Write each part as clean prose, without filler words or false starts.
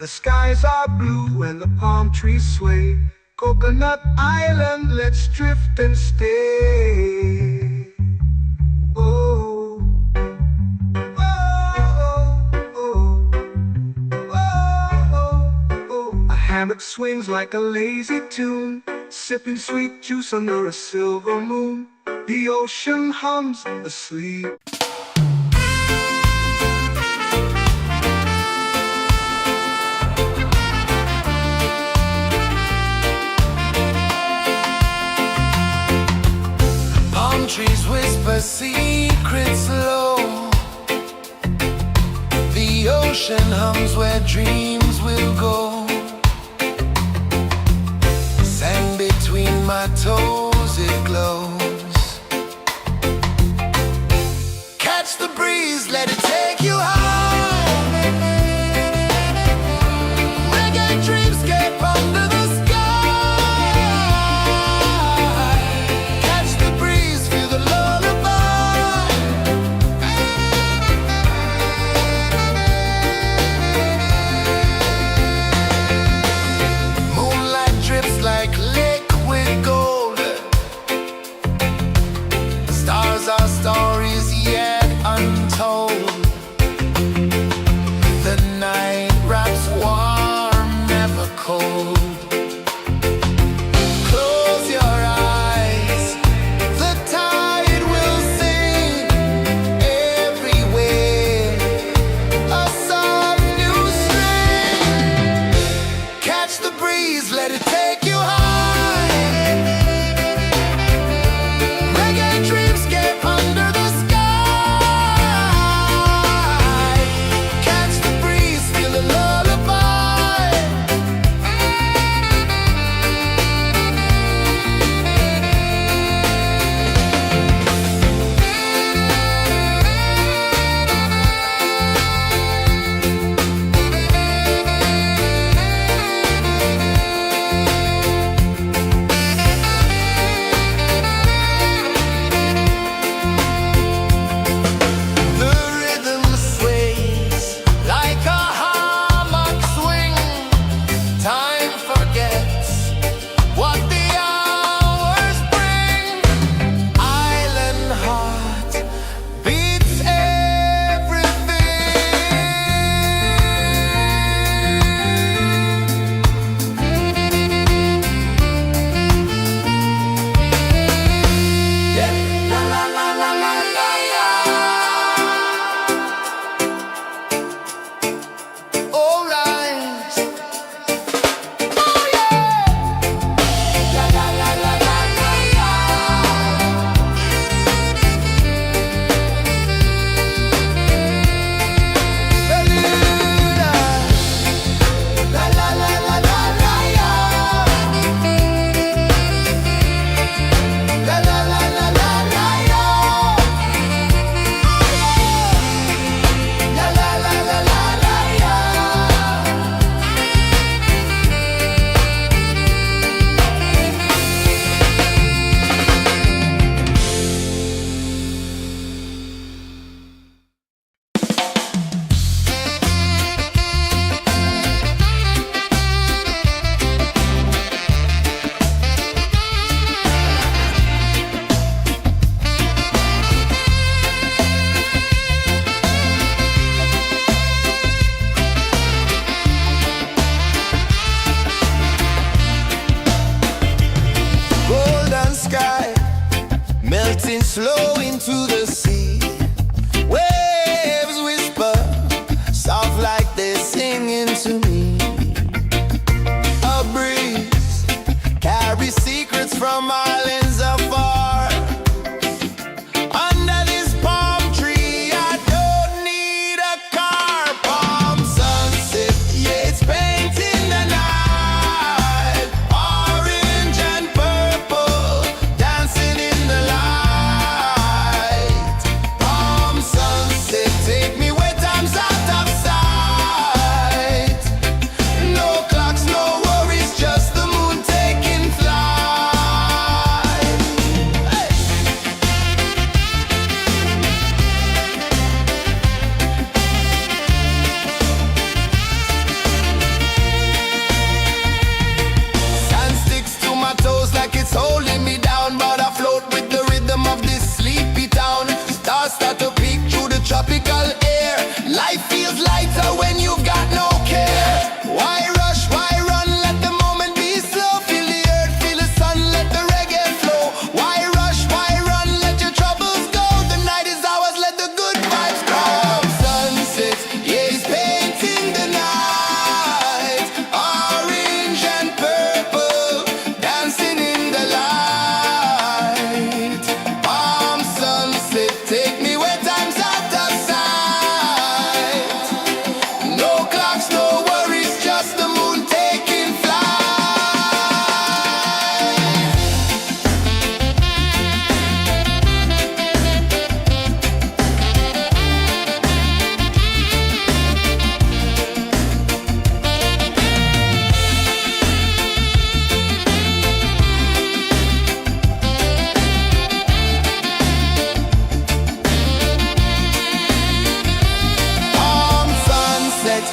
The skies are blue and the palm trees sway. Coconut Island, let's drift and stay. Oh, oh, oh, oh, oh, oh. A hammock swings like a lazy tune, sipping sweet juice under a silver moon. The ocean hums asleep. Trees whisper secrets low. The ocean hums where dreams will go. Sand between my toes, it glows. Catch the breeze, let it take you high. Reggae dreamscape under the our stories yet untold. The night wraps warm, never cold. Close your eyes, the tide will sing everywhere. A soft new string. Catch the breeze, let it take you high. Melting slow into the sea. Waves whisper, soft like they're singing to me. A breeze carries secrets from islands afar. Under this palm tree, I don't need a car. Palm sunset, yeah, it's painting the night. Orange and purple, dancing in the light. Palm sunset, take me where time's out of sight. No clocks, no worries, just the moon taking flight.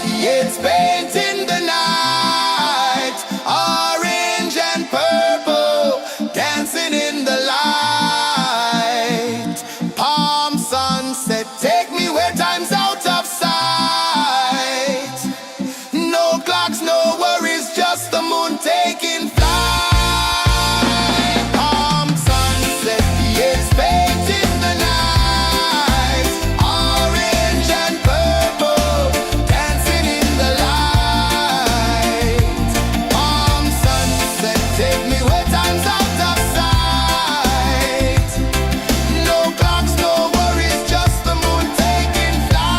it's painting the night. Orange and purple, dancing in the light. Palm sunset, take me where time's out of sight. No clocks, no worries, just the moon taking flight. Palm sunset, it's painting the night. Orange and purple, dancing in the light. Palm sunset, take me where time's out of sight. No clocks, no worries, just the moon taking flight.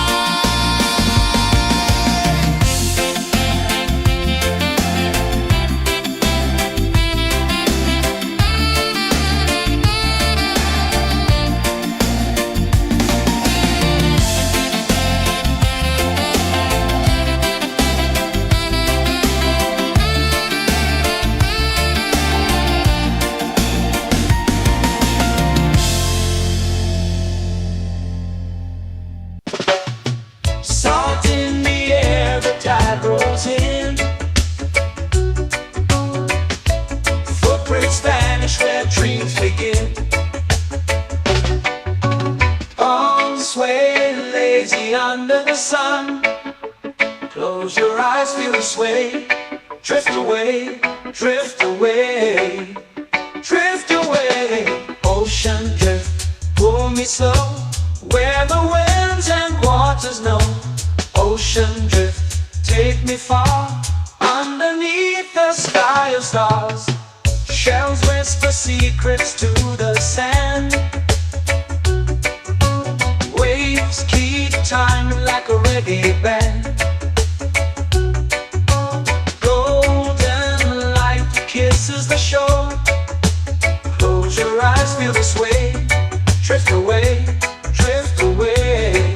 Salt in the air, the tide rolls in. Footprints vanish where dreams begin. Arms sway lazy under the sun. Close your eyes, feel the sway. Drift away, drift away, drift away. Ocean drift, pull me slow, where the winds and waters know. Ocean drift, take me far, underneath the sky of stars. Shells whisper secrets to the sand. Waves keep time like a reggae band. Golden light kisses the shore. Close your eyes, feel the sway. Drift away, drift away,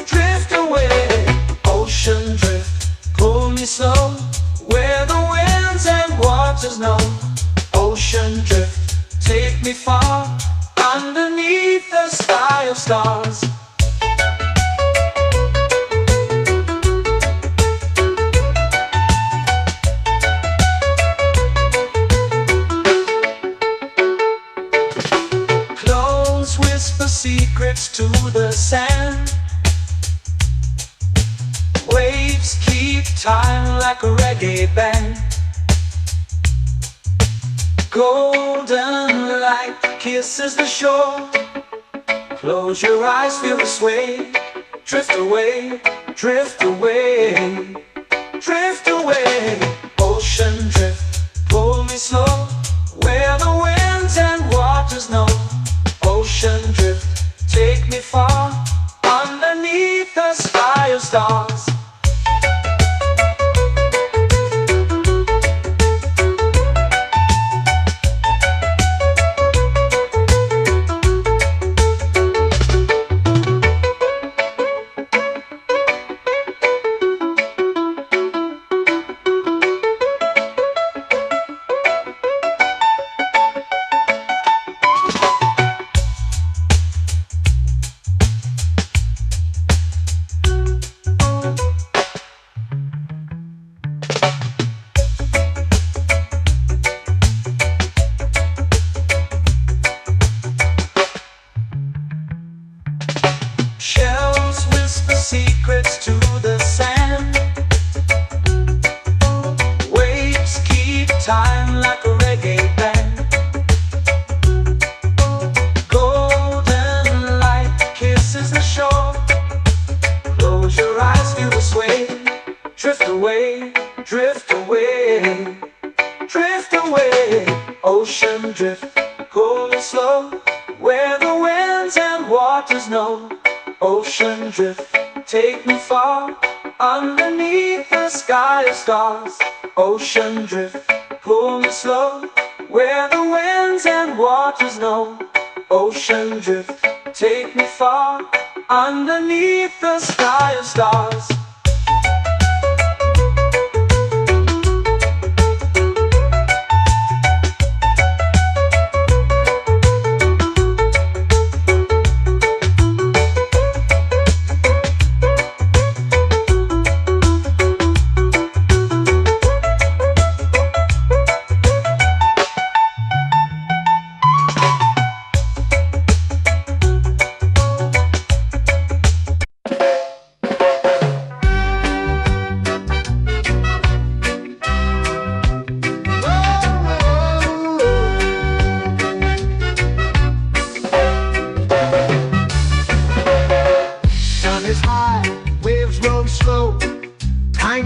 drift away. Ocean drift, pull me slow, where the winds and waters know. Ocean drift, take me far, underneath the sky of stars. Clones whisper secrets to the sand. Waves keep time like a reggae band. Golden light kisses the shore. Close your eyes, feel the sway. Drift away, drift away, drift away. Ocean drift, pull me slow, where the winds and waters know. Ocean drift, take me far, underneath the sky of stars. Shells whisper secrets to the sand. Waves keep time like a reggae band. Golden light kisses the shore. Close your eyes, feel the sway. Drift away, drift away, drift away. Ocean drift, pull me slow, where the winds and waters know. Ocean drift, take me far, underneath the sky of stars. Ocean drift, pull me slow, where the winds and waters know. Ocean drift, take me far, underneath the sky of stars.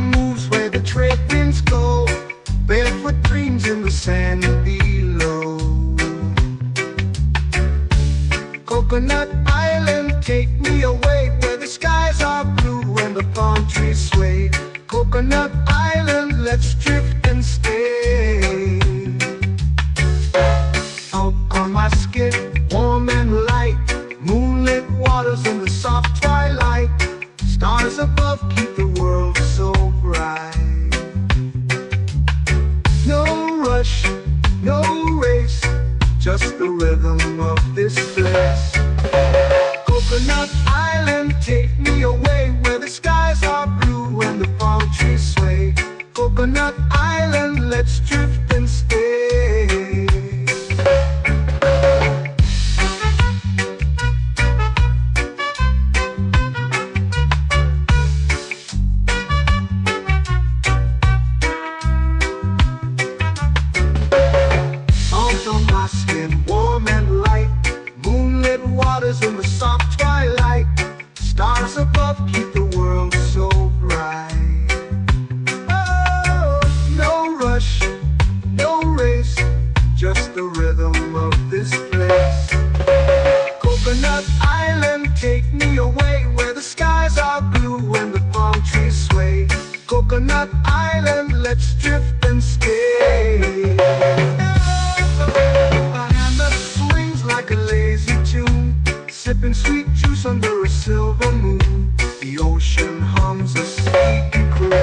moves where the trade winds go, barefoot dreams in the sand below. Coconut Island, take me away where the skies are blue and the palm trees sway. Coconut Island, let's drift and stay. Out on my skin, warm and light, moonlit waters in the soft twilight. Stars above keep the world so bright. No rush, no race, just the rhythm of this place. Coconut Island, take me away where the skies are blue and the palm trees sway. Coconut Island, let's drift and stay. Salt on my skin, warm and light, moonlit waters in the soft twilight. Stars above keep the world so bright. Oh, no rush, no race, just the rhythm of this place. Coconut Island, take me away where the skies are blue and the palm trees sway. Coconut Island, let's drift and stay. A hand that swings like a lazy tune, sipping sweet juice under a silver moon. The ocean hums a sleepy croon.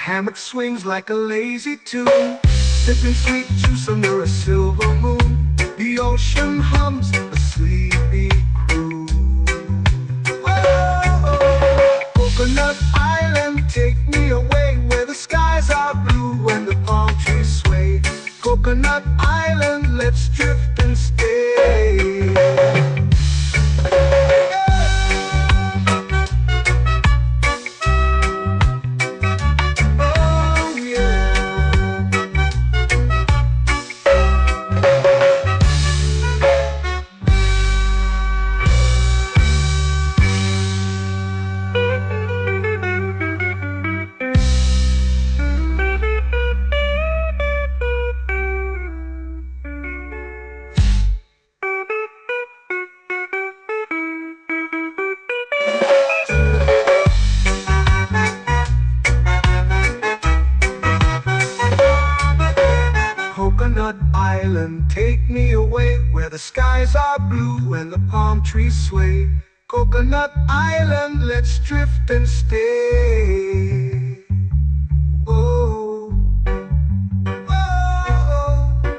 Hammock swings like a lazy tune, sipping sweet juice under a silver moon. The ocean hums a sleepy croon. Oh, Coconut Island, take me away where the skies are blue and the palm trees sway. Coconut Island, let's drift and stay. Coconut Island, take me away where the skies are blue and the palm trees sway. Coconut Island, let's drift and stay. Oh, oh,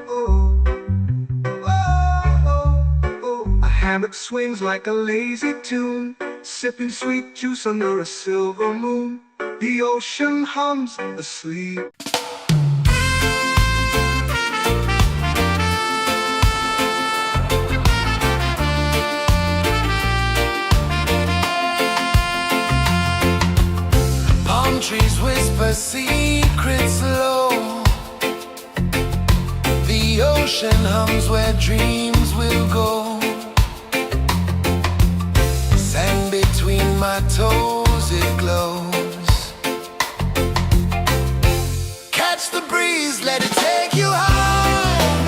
oh, oh, oh. A hammock swings like a lazy tune, sipping sweet juice under a silver moon. The ocean hums asleep. Trees whisper secrets low. The ocean hums where dreams will go. Sand between my toes, it glows. Catch the breeze, let it take you high.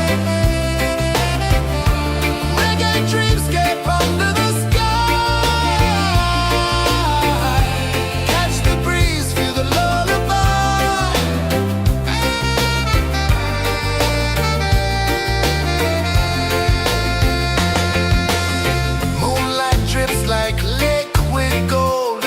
Reggae dreamscape under the sky. Like liquid gold,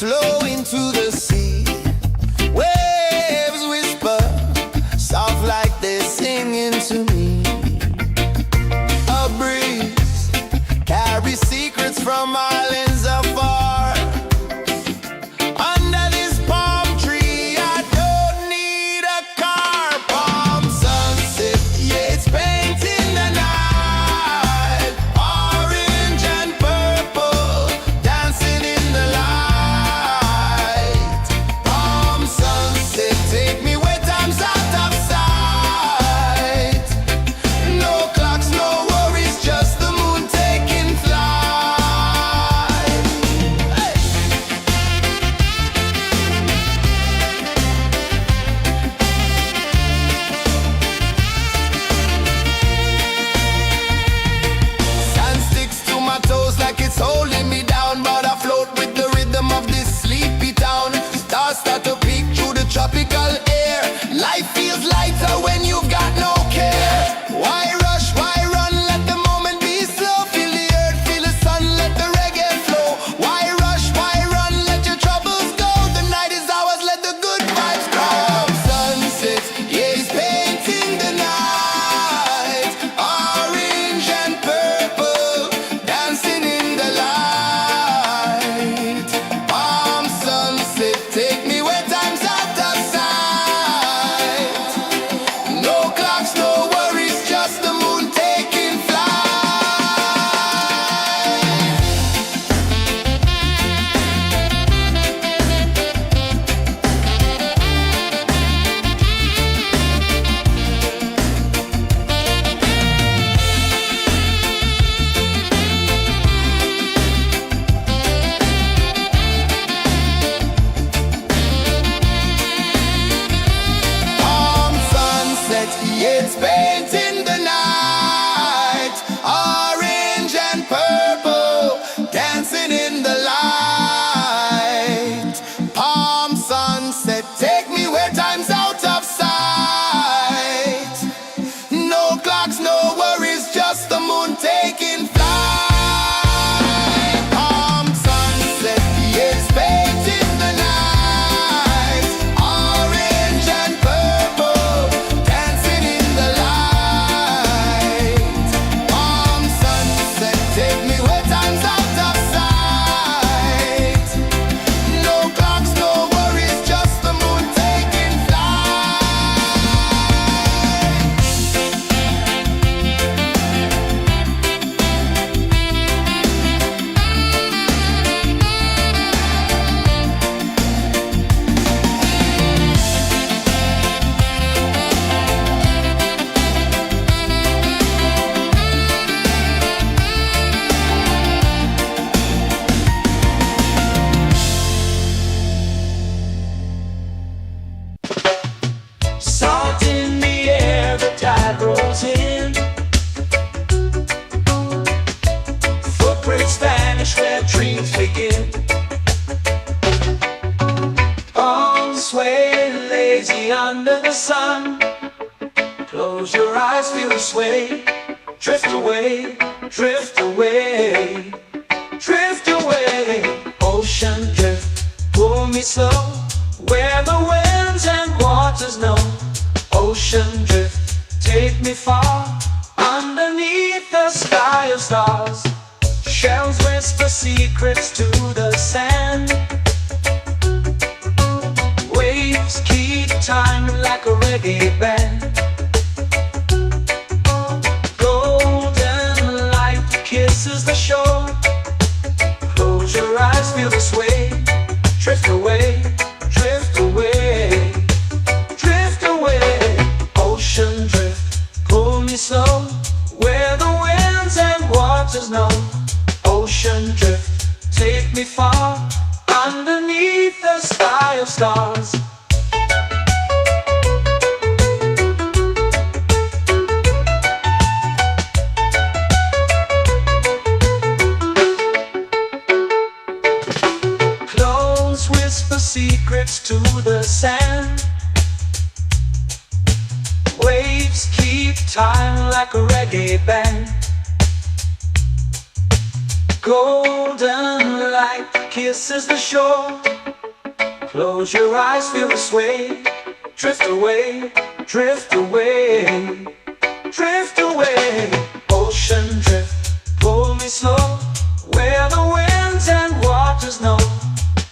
flow into the sea. Waves whisper, soft like they're singing to me. A breeze carries secrets from islands afar. Under this palm tree, I don't need a car. Palm sunset, yeah, it's painting the night. Orange and purple, dancing in the light. Palm sunset, take me where time's out of sight. No clocks, no worries, just the moon taking flight. Hey! Sand sticks to my toes like it's holding me down, but I float with the rhythm of this sleepy town. Stars start to peek through the tropical air. Life feels lighter when you've got no care. Why rush, why run, let the moment be slow. Feel the earth, feel the sun, let the reggae flow. Why rush, why run, let your troubles go. The night is ours, let the good vibes grow. Sunset, yeah, it's painting the night. Orange and purple, dancing in the light. Palm sunset, take me where time's out of sight. No clocks, no worries, just the moon taking flight. Palm sunset, yeah, it's painting the night. Orange and purple, dancing in the light. Palm sunset, take me where time's out of sight. No clocks, no worries, just the moon taking flight. Palm sunset, yeah, it's painting the night. Orange and purple, dancing in the light. Palm sunset, take me where time's out of sight. No clocks, no worries, just the moon taking flight. Salt in the air, the tide rolls in. Footprints vanish where dreams begin. Arms sway lazy under the sun. Close your eyes, feel the sway. Drift away, drift away, drift away. Ocean drift, pull me slow. Where the winds and waters know. Ocean drift, take me far. Underneath the sky of stars. Shells whisper secrets to the sand. Waves keep time like a reggae band. Golden light kisses the shore. Close your eyes, feel the sway. Drift away, drift away, drift away. Ocean drift, pull me slow. Where the winds and waters know. Ocean drift, take me far. Underneath the sky of stars. Clones whisper secrets to the sand. Waves keep time like a reggae band. Golden light kisses the shore. Close your eyes, feel the sway. Drift away, drift away, drift away. Ocean drift, pull me slow, where the winds and waters know.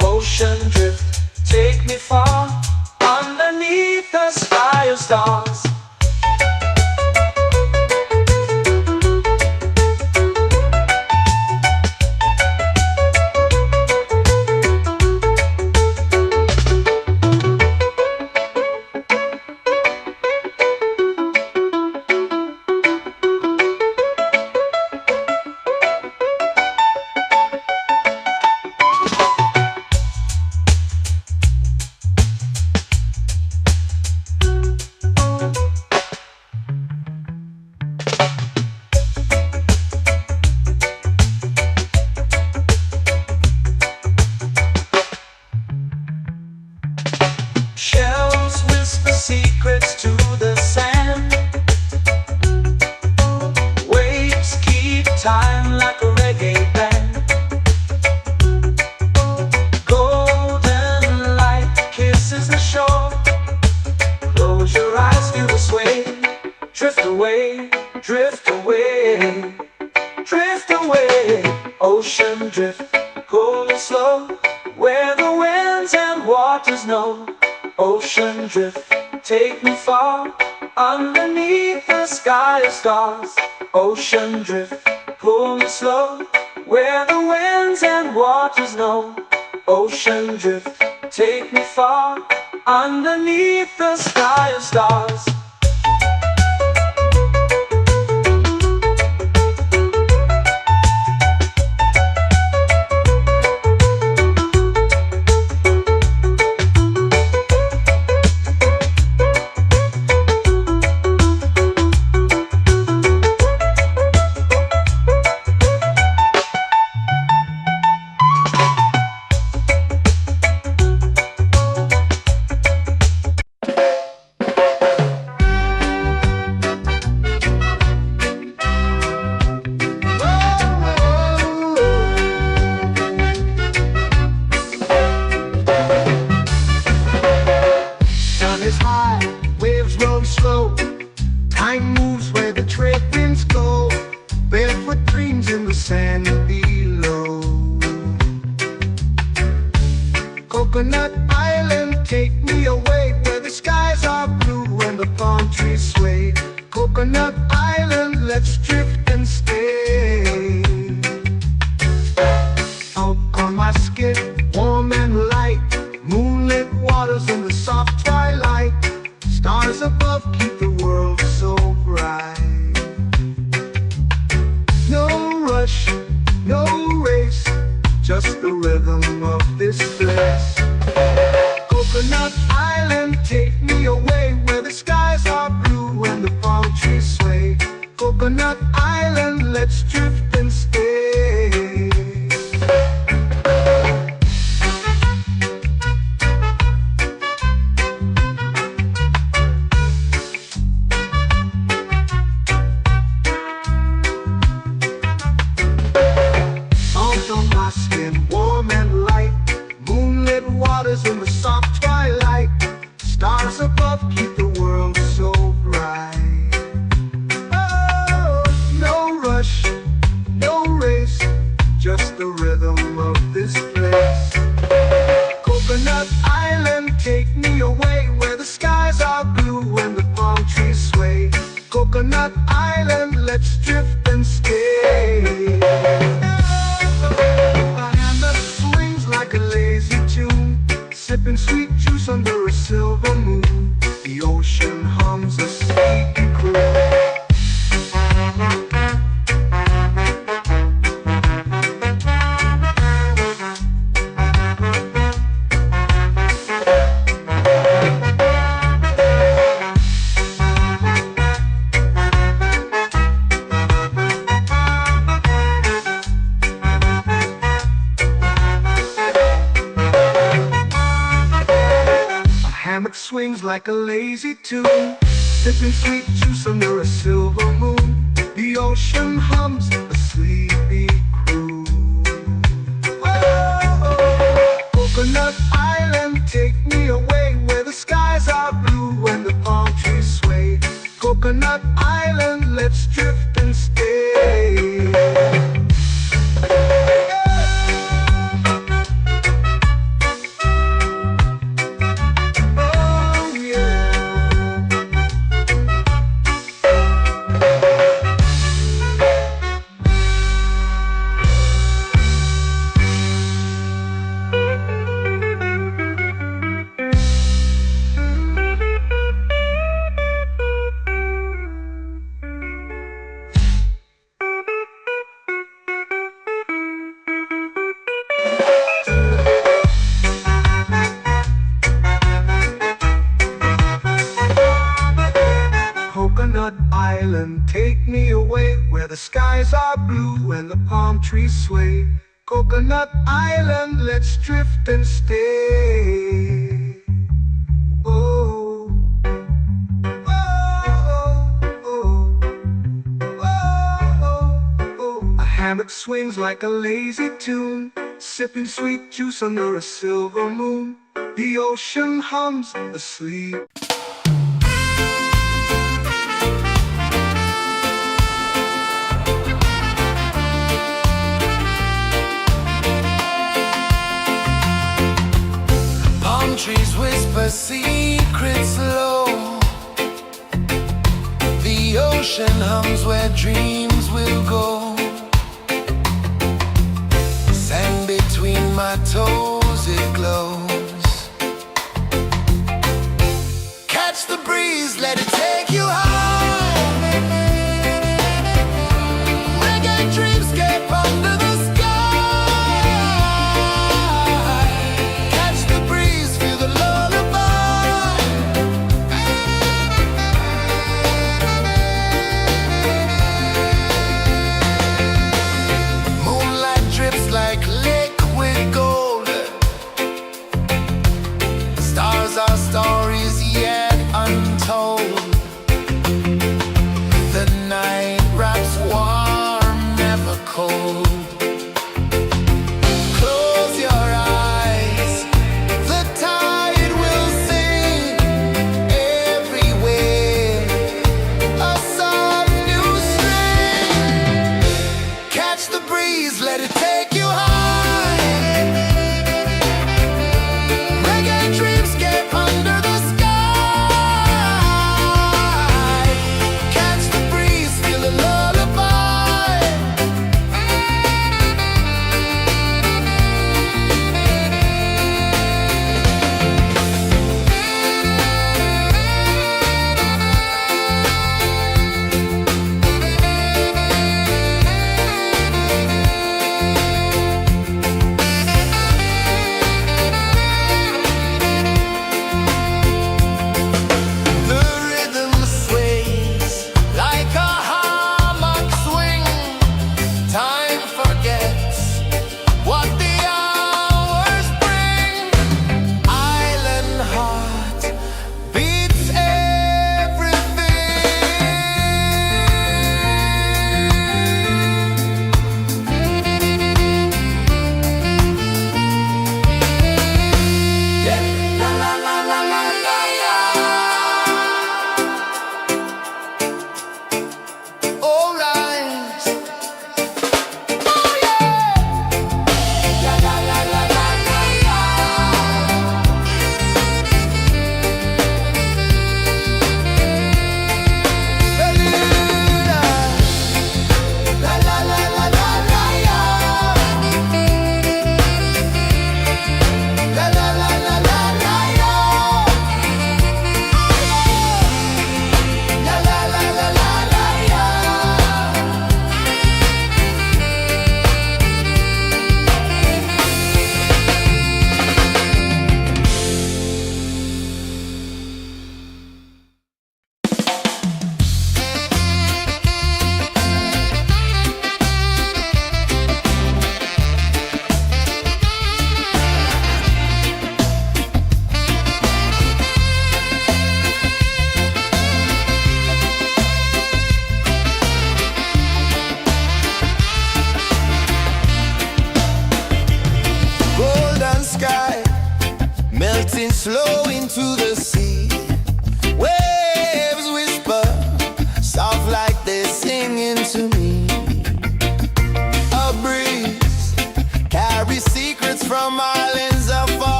Ocean drift, take me far, underneath the sky of stars. Shells whisper secrets to the sand. Waves keep time like a reggae band. Golden light kisses the shore. Close your eyes, feel the sway. Drift away, drift away, drift away. Ocean drift, cool and slow, where the winds and waters know. Ocean drift, take me far, underneath the sky of stars. Ocean drift, pull me slow, where the winds and waters know. Ocean drift, take me far, underneath the sky of stars. Sun is high, waves roll slow. Time moves where the trade winds go. Barefoot dreams in the sand below. Coconut Island, take me away, where the skies are blue and the palm trees sway. Coconut Island, let's drift and stay. Out on my skin, warm and light, moonlit waters in the soft twilight. Stars above keep the world so bright. No rush, no race, just the rhythm of this place. Coconut Island, take me away, where the skies are blue and the palm trees sway. Coconut Island, let's drift and stay. Out on my skin, warm and light, moonlit waters in the soft twilight. Stars above keep the world so bright. Oh, no rush, no race, just the rhythm of this place. Coconut Island, take me away, where the skies are blue and the palm trees sway. Coconut Island, let's drift and stay. A hand that swings like a lazy tune, sipping sweet juice under a silver moon. The ocean hums a sleepy croon. Hammock swings like a lazy tune, sipping sweet juice under a silver moon. The ocean hums a sleepy croon. Coconut Island, take me away where the skies are blue and the palm trees sway. Coconut Island, let's drift and stay. Oh yeah. Coconut Island, take me away where the skies are blue and the palm trees sway. Coconut Island, let's drift and stay. Oh, oh, oh, oh, oh, oh. A hammock swings like a lazy tune, sipping sweet juice under a silver moon. The ocean hums asleep. Palm trees whisper secrets low. The ocean hums where dreams will go. Sand between my toes, it glows. Catch the breeze, let it take you high. Reggae dreamscape under the sky. Catch the breeze, feel the lullaby. Moonlight drips like liquid gold. Stars are stories yet untold.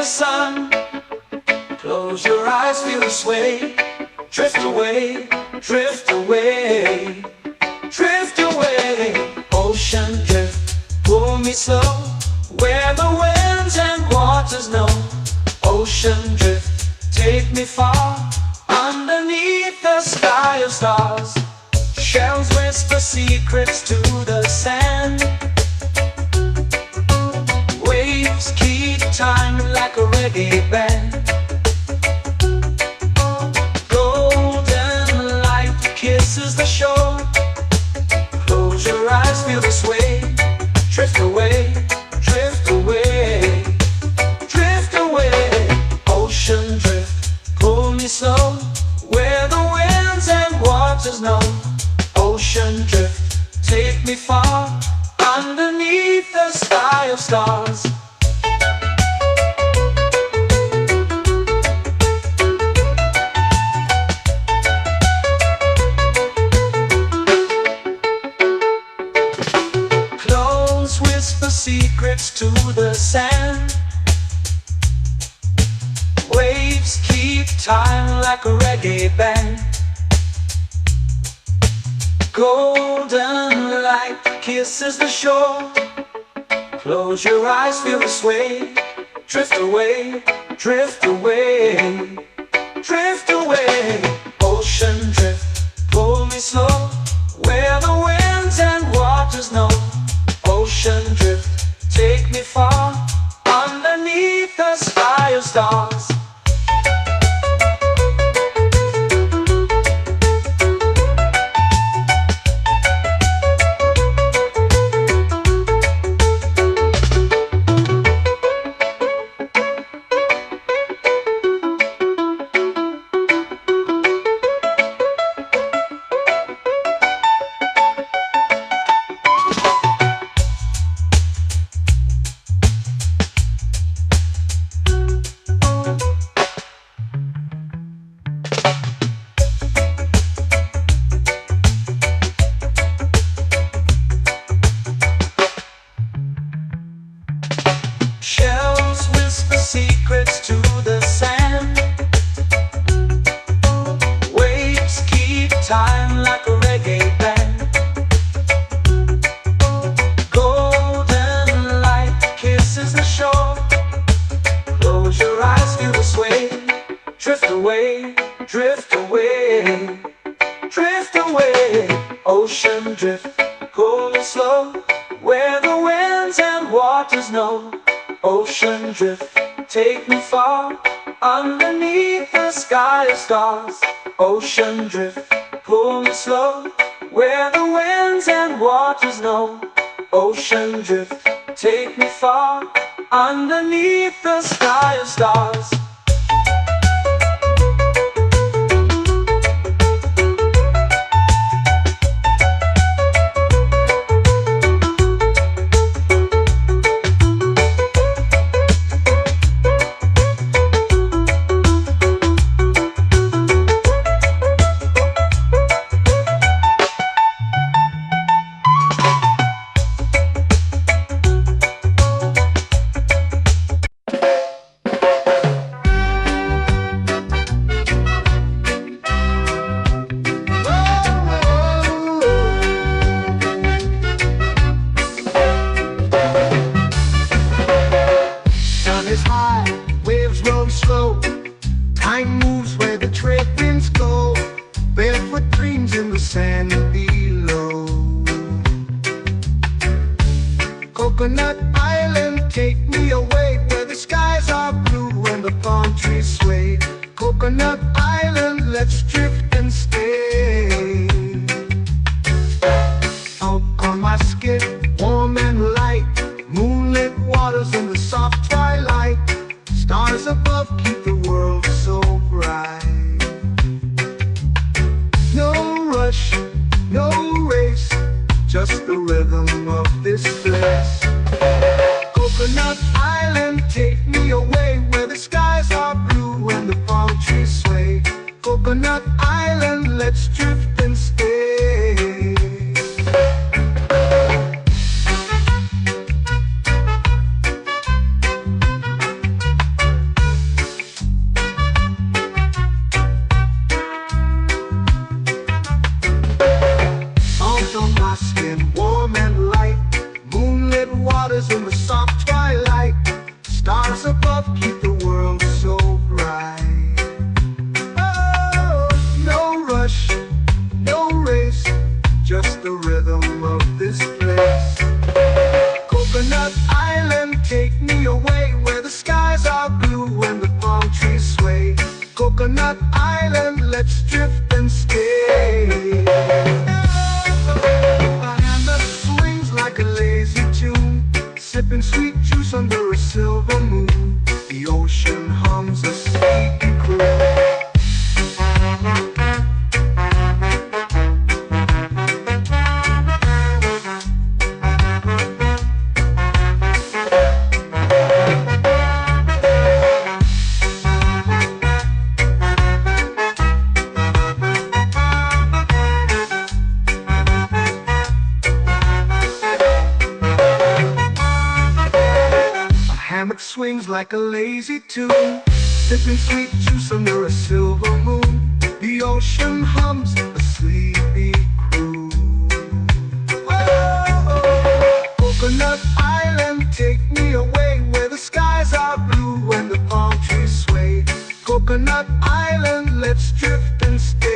sun. Close your eyes, feel the sway. Drift away, drift away, drift away. Ocean drift, pull me slow, where the winds and waters know. Ocean drift, take me far, underneath the sky of stars. Shells whisper secrets to the sand. Waves keep time like a reggae band. Golden light kisses the shore. Close your eyes, feel the sway. Drift away, drift away, drift away. Ocean drift, pull me slow, where the winds and waters know. Ocean drift, take me far, underneath the sky of stars. Close whisper secrets to the sand. Waves keep time like a reggae band. Golden light kisses the shore. Close your eyes, feel the sway. Drift away, drift away, drift away. Ocean drift, pull me slow, where the winds and waters know. Ocean drift, take me far, underneath the sky of stars. Shells whisper secrets to the sand. Waves keep time like a reggae band. Golden light kisses the shore. Close your eyes, feel the sway. Drift away, drift away, drift away. Ocean drift, pull me slow, where the winds and waters know. Ocean drift, take me far, underneath the sky of stars. Ocean drift, pull me slow, where the winds and waters know. Ocean drift, take me far, underneath the sky of stars. Sun is high, waves roll slow. Time moves where the trade winds go. Barefoot dreams in the sand below. Coconut Island, take me away, where the skies are blue and the palm trees sway. Coconut Island, let's drift and stay. Out on my skin, warm and light, moonlit waters in the soft twilight. Stars above keep the world so bright. No rush, no race, just the rhythm of this place. Coconut Island, take me away, where the skies are blue and the palm trees sway. Coconut Island, let's drift and stay. blue when the palm trees sway. Coconut Island, let's drift and stay. A hand that swings like a lazy tune, sipping sweet juice under a silver moon. The ocean hums a sleepy croon. Hammock swings like a lazy tune, sipping sweet juice under a silver moon. The ocean hums a sleepy croon. Whoa. Coconut Island, take me away where the skies are blue and the palm trees sway. Coconut Island, let's drift and stay.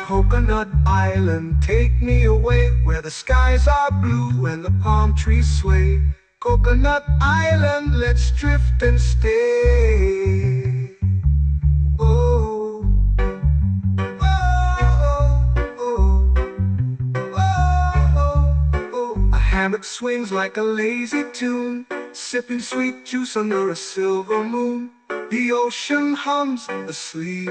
Coconut Island, take me away where the skies are blue and the palm trees sway. Coconut Island, let's drift and stay. Oh, oh, oh, oh, oh. A hammock swings like a lazy tune, sipping sweet juice under a silver moon. The ocean hums asleep.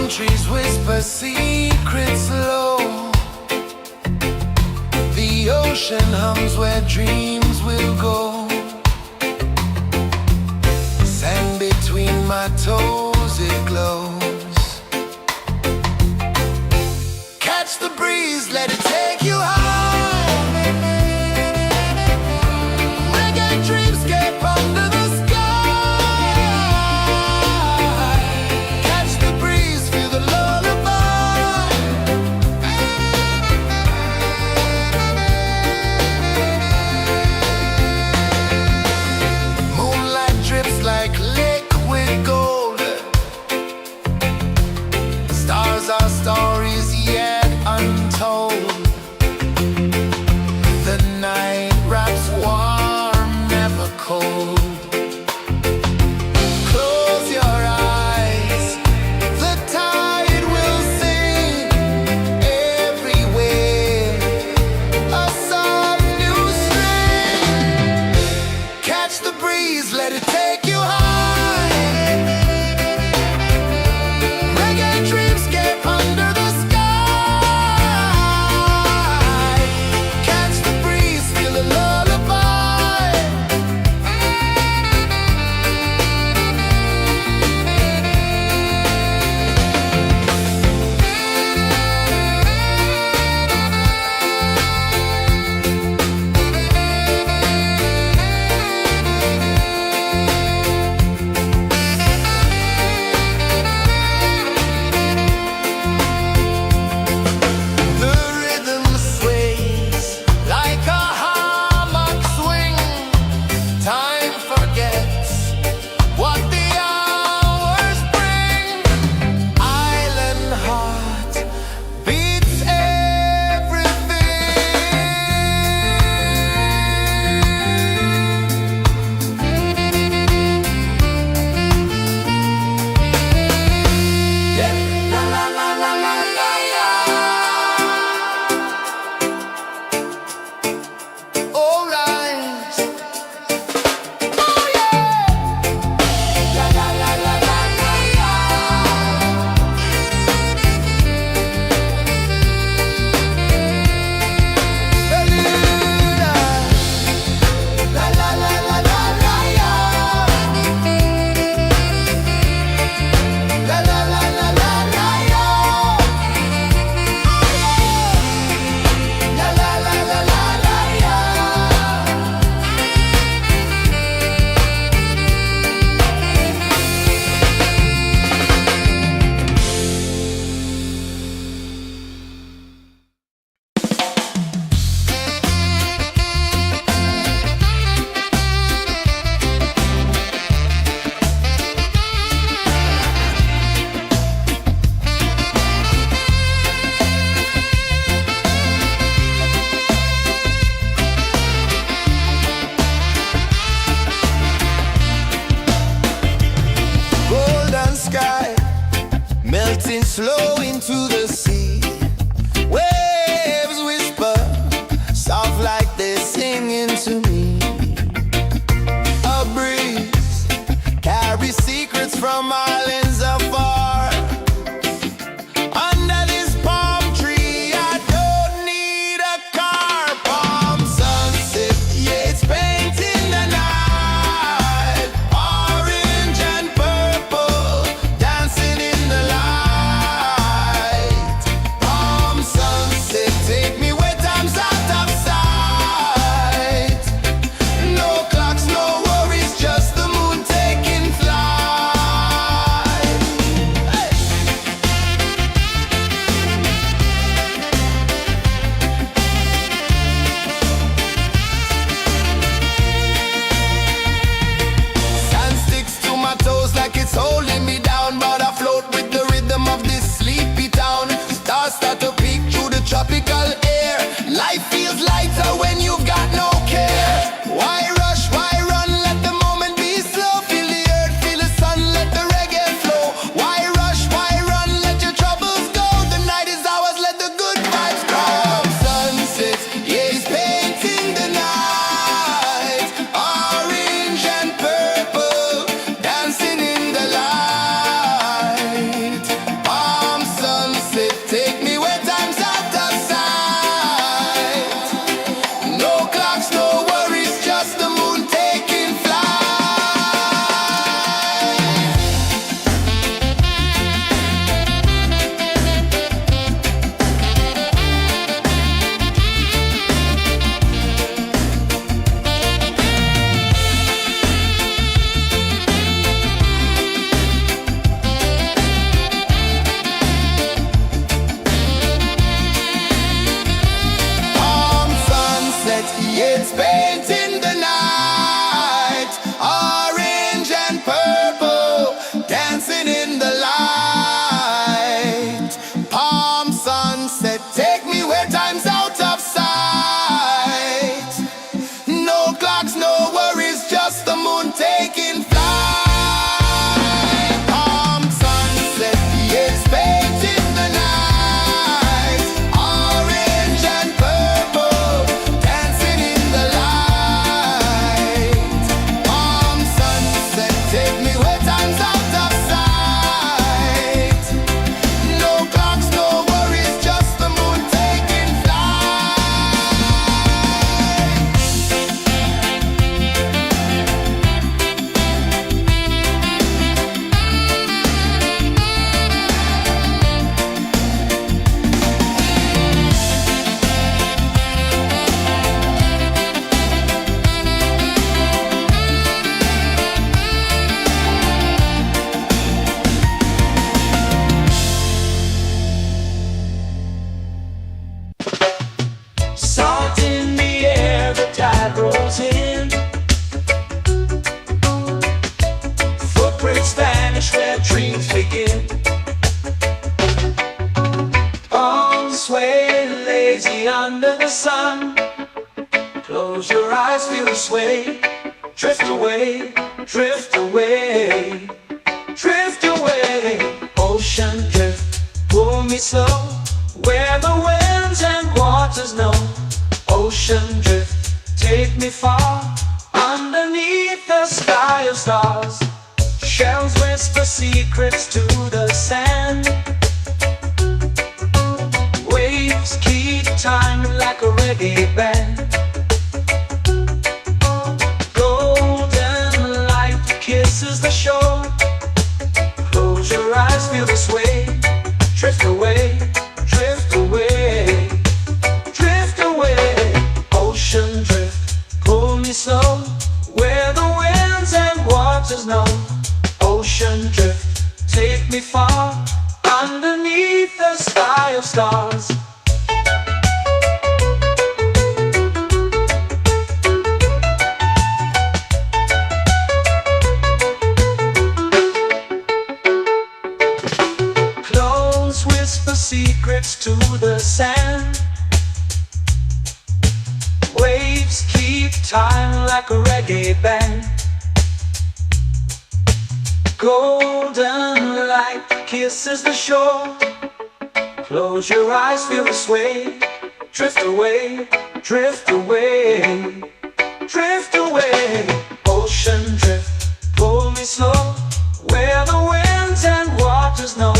Trees whisper secrets low. The ocean hums where dreams will go. Sand between my toes, it glows. Catch the breeze, let it take you home. Reggae dreamscape under the sky. Our stories yet untold. me under the sun. Close your eyes, feel the sway. Drift away, drift away, drift away. Ocean drift, pull me slow, where the winds and waters know. Ocean drift, take me far, underneath the sky of stars. Shells whisper secrets to the sand. Waves keep time like a reggae band. Golden light kisses the shore. Close your eyes, feel the sway. Drift away, drift away, drift away. Ocean drift, pull me slow, where the winds and waters know. Ocean drift, take me far, underneath the sky of stars. Close whisper secrets to the sand. Waves keep time like a reggae band. Golden light kisses the shore. Close your eyes, feel the sway. Drift away, drift away, drift away. Ocean drift, pull me slow, where the winds and waters know.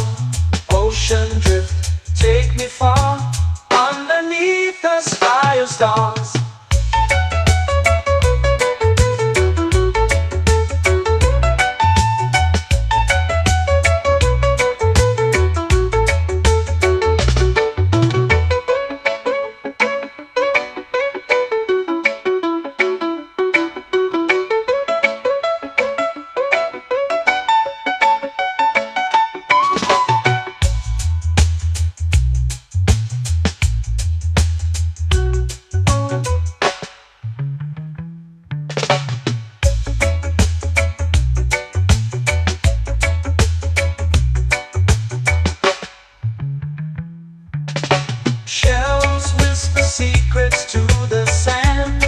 Ocean drift, take me far, underneath the sky of stars. Shells whisper secrets to the sand.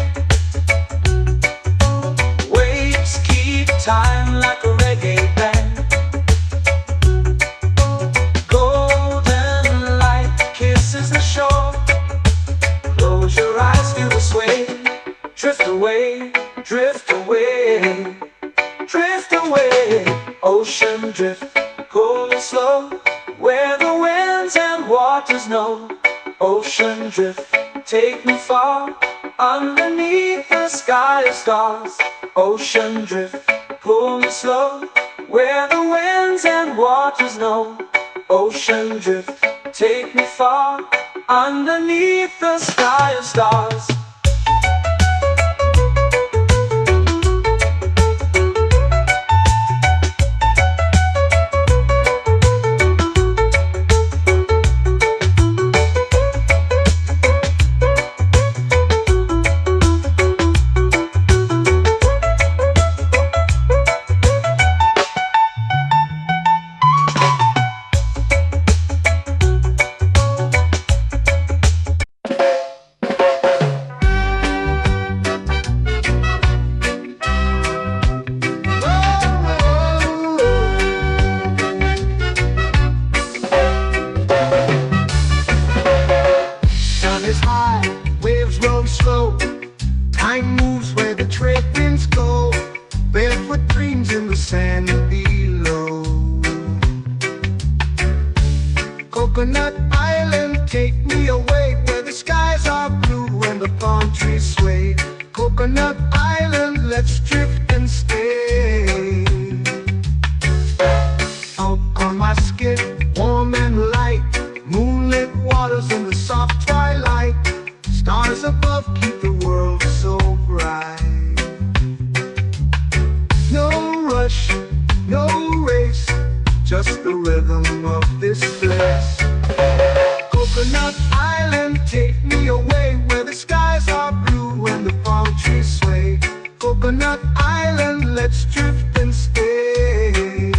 Waves keep time like a reggae band. Golden light kisses the shore. Close your eyes, feel the sway. Drift away, drift away, drift away. Ocean drift, pull me slow, where the winds and waters know. Ocean drift, take me far, underneath the sky of stars. Ocean drift, pull me slow, where the winds and waters know. Ocean drift, take me far, underneath the sky of stars. Time moves where the trade winds go. Barefoot dreams in the sand below. Coconut Island, take me away, where the skies are blue and the palm trees sway. Coconut Island, let's drift and stay. Out on my skin, warm and light, moonlit waters in the soft twilight. Stars above keep the world so bright. No rush, no race, just the rhythm of this place. Coconut Island, take me away, where the skies are blue and the palm trees sway. Coconut Island, let's drift and stay.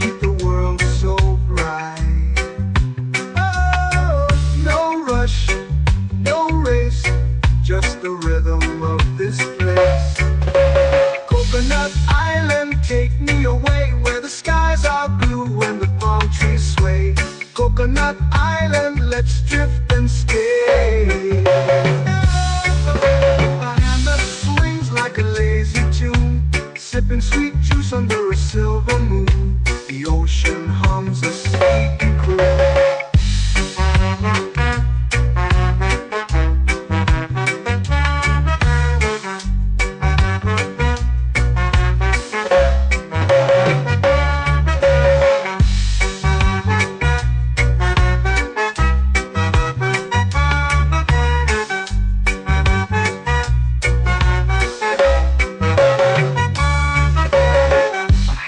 keep the world so bright. Oh, no rush, no race, just the rhythm of this place. Coconut Island, take me away where the skies are blue and the palm trees sway. Coconut Island, let's drift and stay. A hand that swings like a lazy tune, sipping sweet juice under a silver moon. The ocean hums a sleepy croon.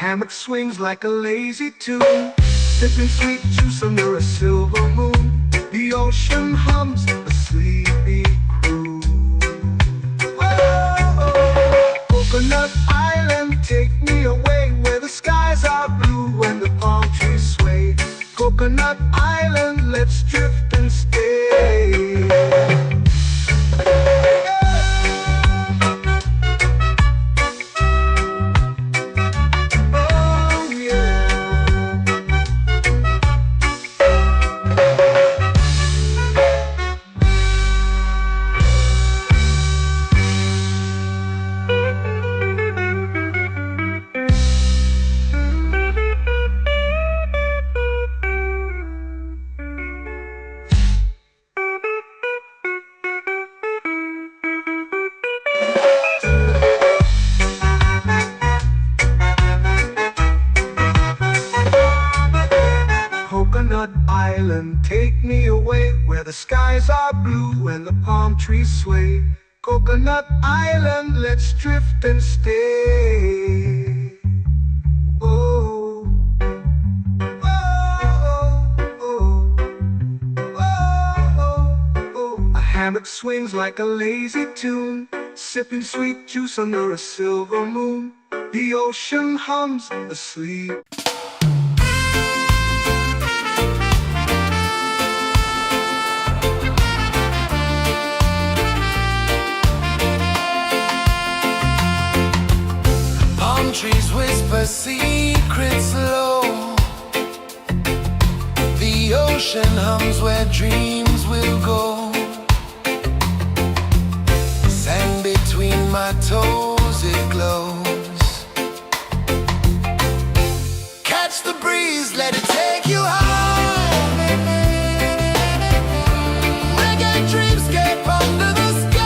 Hammock swings like a lazy tune, sipping sweet juice under a silver moon. The ocean hums a sleepy croon. Whoa, Coconut Island, take me away where the skies are blue and the palm trees sway. Coconut Island, let's drift and stay. Coconut Island, take me away where the skies are blue and the palm trees sway. Coconut Island, let's drift and stay. Oh, oh, oh, oh, oh. A hammock swings like a lazy tune, sipping sweet juice under a silver moon. The ocean hums asleep. Trees whisper secrets low. The ocean hums where dreams will go. Sand between my toes, it glows. Catch the breeze, let it take you high. Reggae dreamscape under the sky.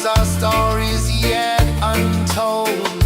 Our stories yet untold.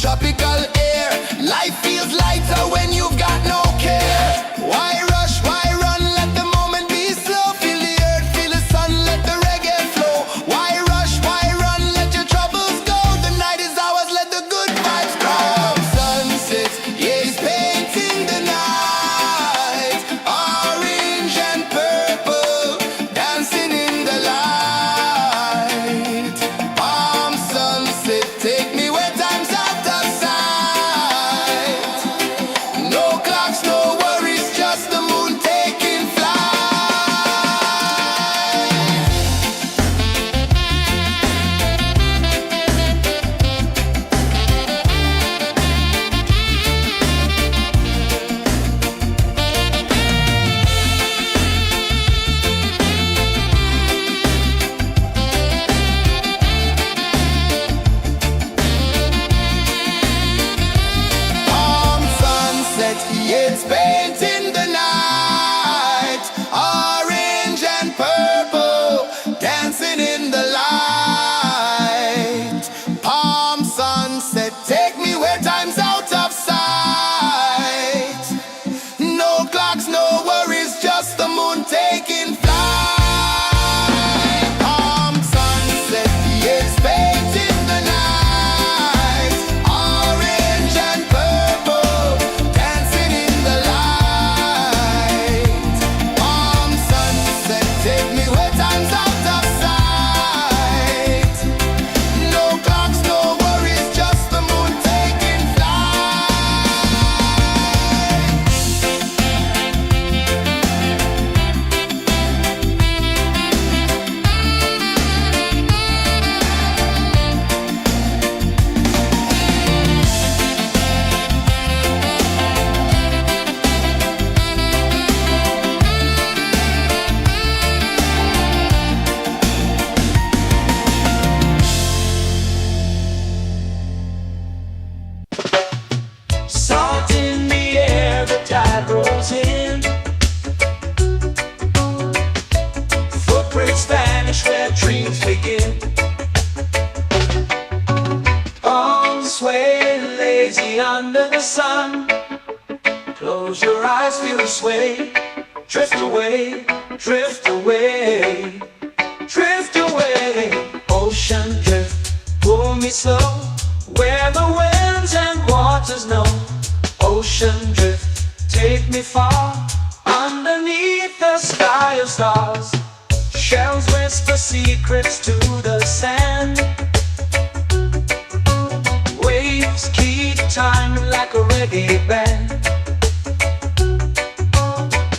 tropical air. Life feels lighter when you've got no care. Why rush, why run, let the moment be slow. Feel the earth, feel the sun, let the reggae flow. Why rush, why run, let your troubles go. The night is ours, let the good vibes come. Sunset, yeah, it's painting the night. Orange and purple, dancing in the light. Palm sunset, take me where time's out of sight. No clocks, no worries, just the moon taking flight. Palm sunset, yeah, it's painting the night. Orange and purple, dancing in the light. Palm sunset, take me where time's out of sight. No clocks, no worries, just the moon taking flight. Palm sunset, yeah, it's painting the night. Orange and purple, dancing in the light. Palm sunset, take me where time's out of sight. No clocks, no worries, just the moon taking flight. Salt in the air, the tide rolls in. Footprints vanish where dreams begin. Arms sway lazy under the sun. Close your eyes, feel the sway. Drift away, drift away, drift away. Ocean drift, pull me slow. Where the winds and waters know. Ocean drift, take me far. Underneath the sky of stars. Shells whisper secrets to the sand. Waves keep time like a reggae band.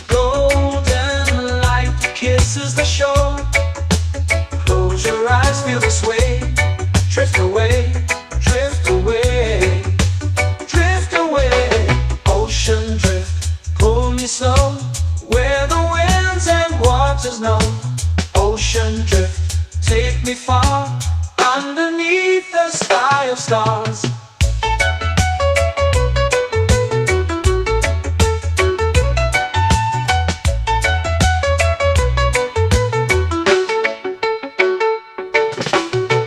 Golden light kisses the shore. Close your eyes, feel the sway. Drift away, drift away, drift away. Ocean drift, pull me slow. Where the winds and waters know. Ocean drift, take me far. Underneath the sky of stars.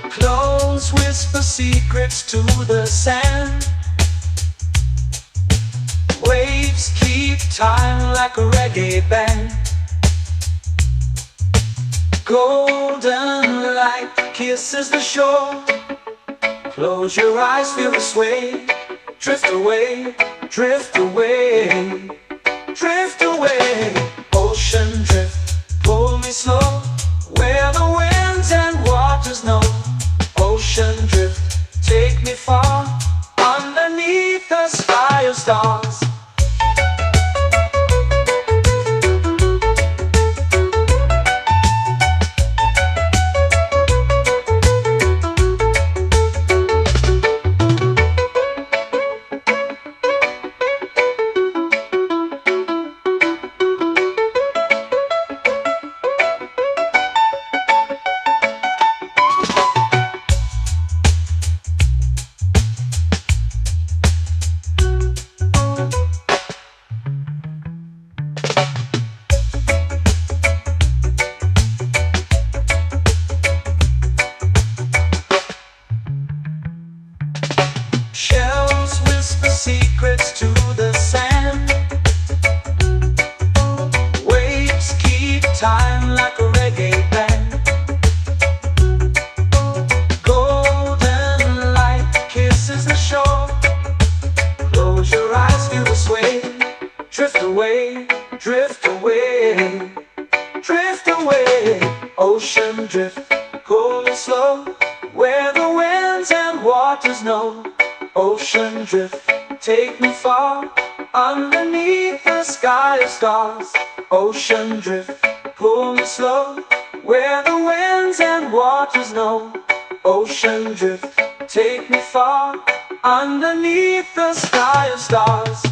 Close whisper secrets to the sand. Waves keep time like a reggae band. Golden light kisses the shore. Close your eyes, feel the sway. Drift away, drift away, drift away. Ocean drift, pull me slow. Where the winds and waters know. Ocean drift, take me far. Underneath the sky of stars. shore. Close your eyes, feel the sway. Drift away, drift away, drift away. Ocean drift, cool and slow, where the winds and waters know. Ocean drift, take me far, underneath the sky of stars. Ocean drift, pull me slow, where the winds and waters know. Ocean drift, take me far, underneath the sky of stars.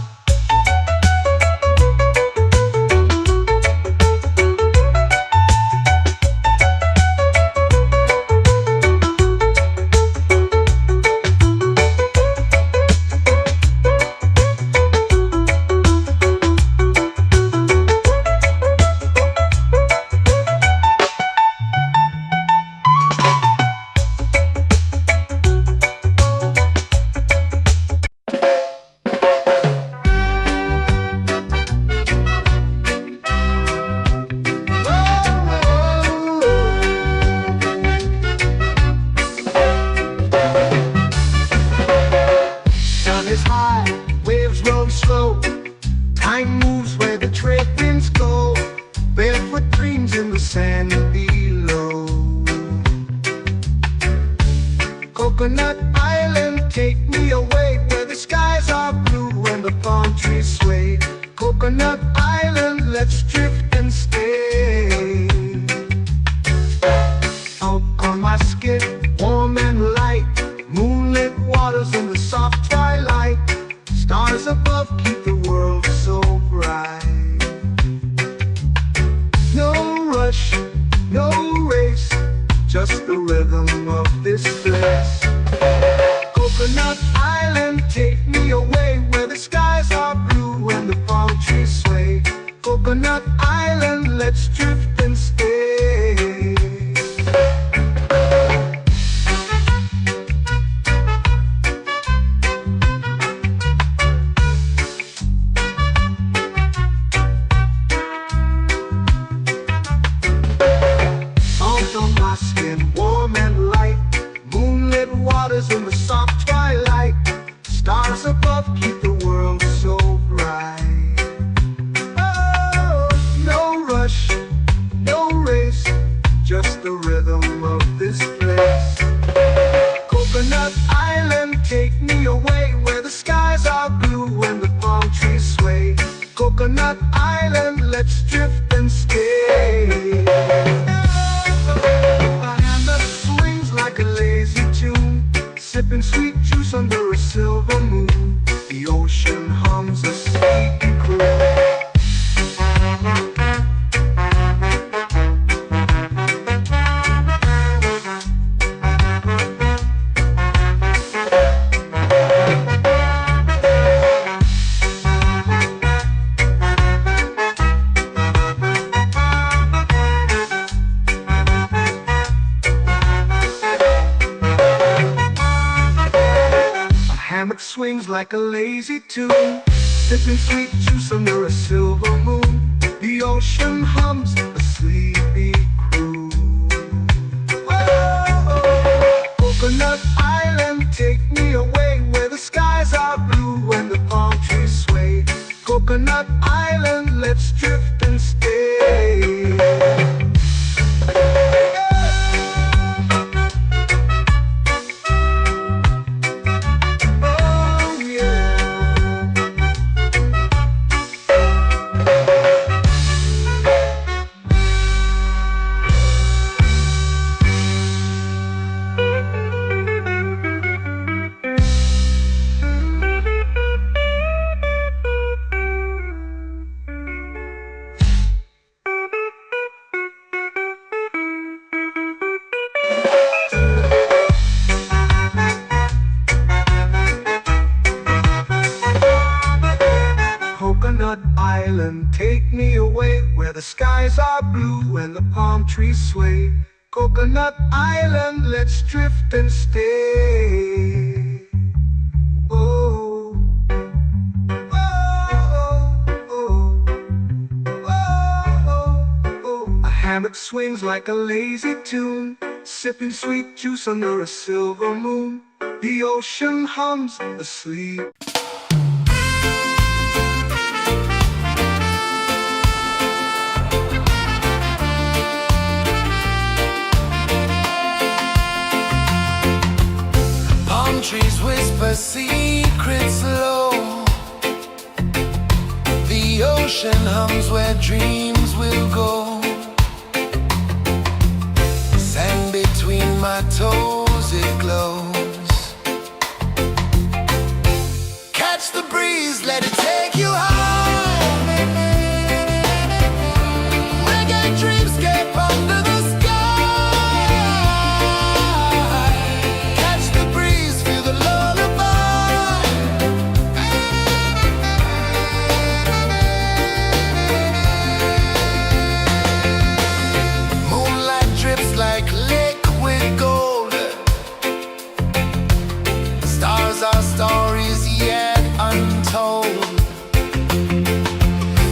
Is high, waves roll slow. Time moves where the trade winds go. Barefoot dreams in the sand below. Coconut Island, take me away, where the skies are blue and the palm trees sway. Coconut Island, let's drift and stay. Out on my skin, warm and light, moonlit waters in the soft twilight. Stars above keep the world so bright. No rush, no race, just the rhythm of this place. Coconut Island, take me away, where the skies are blue and the palm trees sway. Coconut Island, let's drift and stay. In the soft twilight, stars above keep the world so bright. Oh, no rush, no race, just the rhythm of this place. Coconut Island, take me away, where the skies are blue and the palm trees sway. Coconut Island, let's drift and stay. A hand that swings like a lazy tune, sipping sweet juice under a silver moon. The ocean hums a sleepy croon. Hammock swings like a lazy tune, sipping sweet juice under a silver moon. The ocean hums a sleepy croon. Whoa, Coconut Island, take me away, where the skies are blue and the palm trees sway. Coconut Island, let's drift and stay. Coconut Island, take me away, where the skies are blue and the palm trees sway. Coconut Island, let's drift and stay. Oh, oh, oh, oh, oh. A hammock swings like a lazy tune, sipping sweet juice under a silver moon. The ocean hums asleep. Palm trees whisper secrets low. The ocean hums where dreams will go. Sand between my toes, it glows. Catch the breeze, let it take you high. Reggae dreamscape under the sky. Catch the breeze, feel the lullaby. Moonlight drips like liquid gold. Stars are stories yet untold.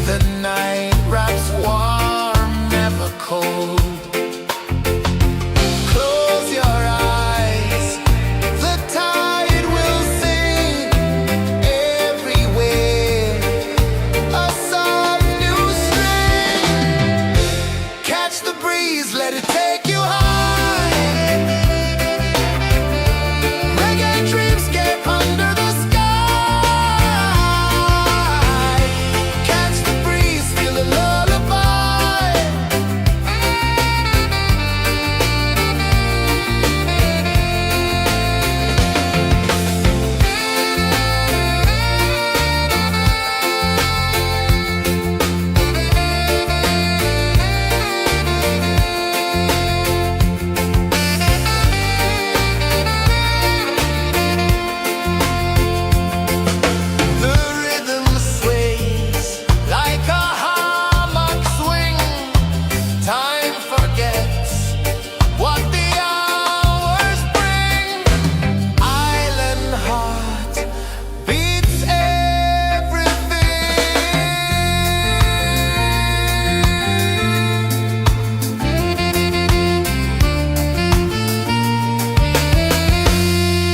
The night wraps warm, never cold. Close your eyes, the tide will sing everywhere. A soft new string. Catch the breeze, let it take you high. Reggae dreamscape under the sky. Catch the breeze, feel the lullaby. The rhythm sways like a hammock swing. Time forgets what the hours bring. Island heart beats everything.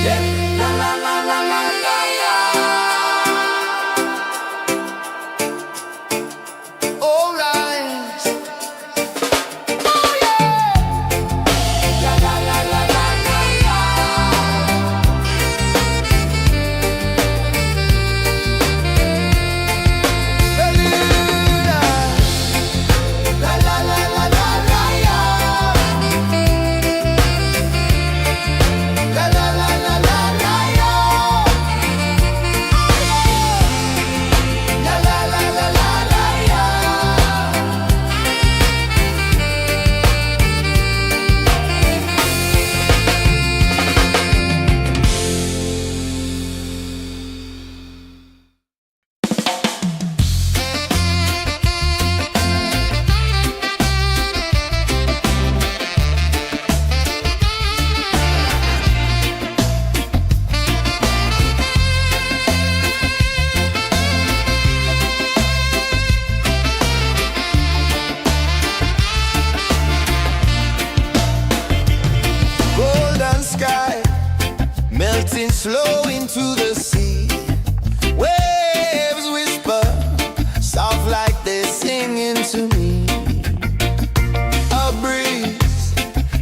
Yeah. La la la la la la la. All rise. Oh yeah. La la la la la la la. Beluga. La la la la la la la. La la la la la la la. La la la la la la la. Golden sky melting slow into the sea. Waves whisper soft like they're singing to me. A breeze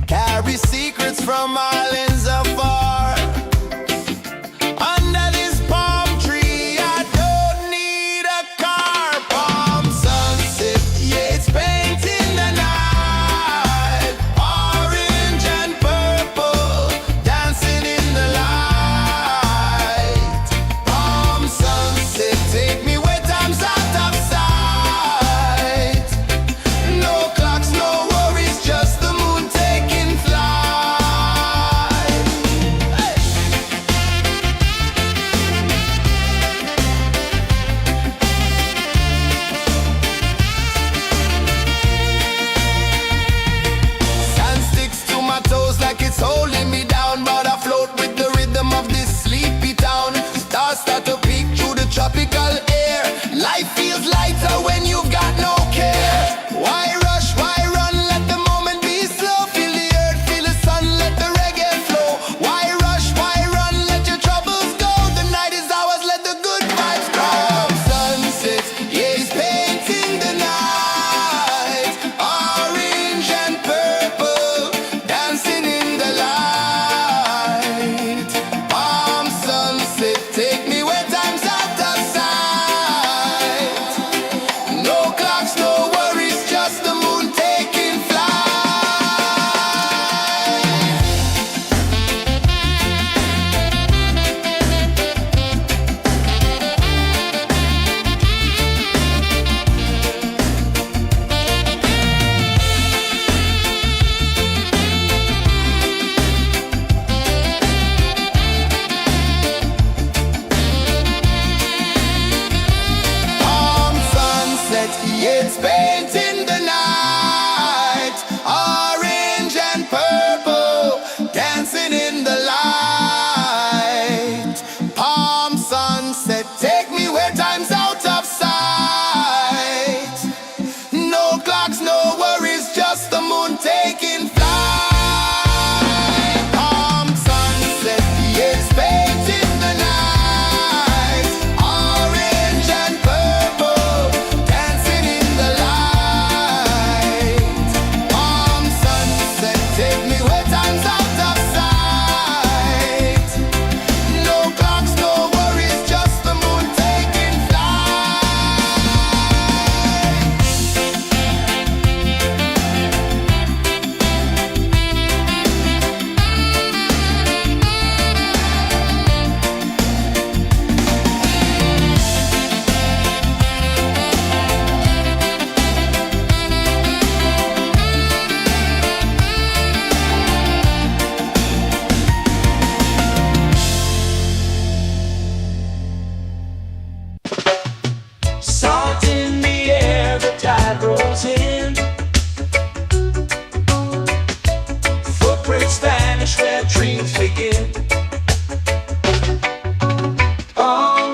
carries secrets from islands afar. Under this palm tree, I don't need a car. Palm sunset, yeah, it's painting the night. Orange and purple, dancing in the light.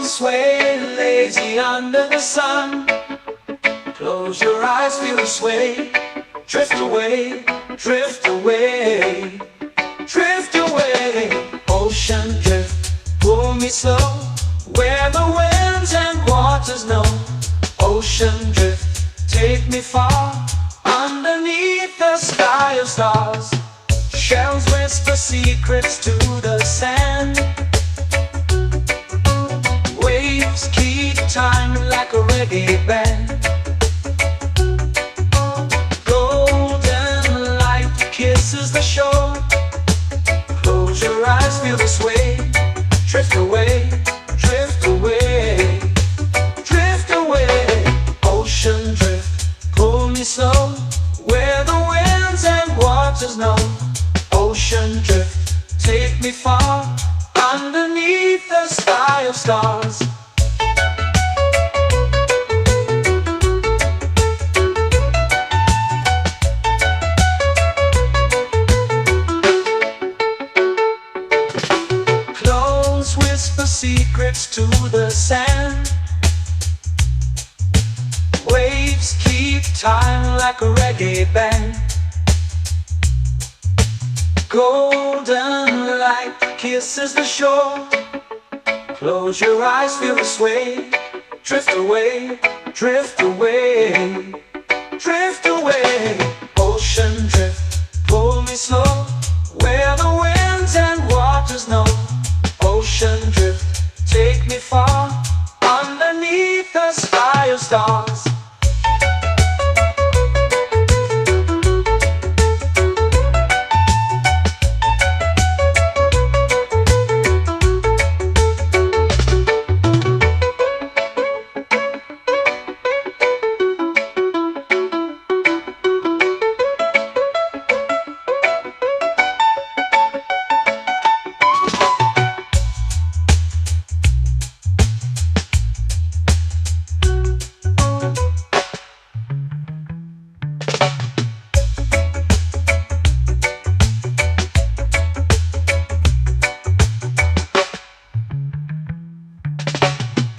sway lazy under the sun. Close your eyes, feel the sway. Drift away, drift away, drift away. Ocean drift, pull me slow, where the winds and waters know. Ocean drift, take me far, underneath the sky of stars. Shells whisper secrets to the sand. Waves keep time like a reggae band. Golden light kisses the shore. Close your eyes, feel the sway. Drift away, drift away, drift away. Ocean drift, pull me slow, where the winds and waters know. Ocean drift, take me far, underneath the sky of stars. Close whisper secrets to the sand. Waves keep time like a reggae band. Golden light kisses the shore. Close your eyes, feel the sway. Drift away, drift away, drift away. Ocean drift, pull me slow, where the winds and waters know. Ocean drift, take me far, underneath the sky of stars.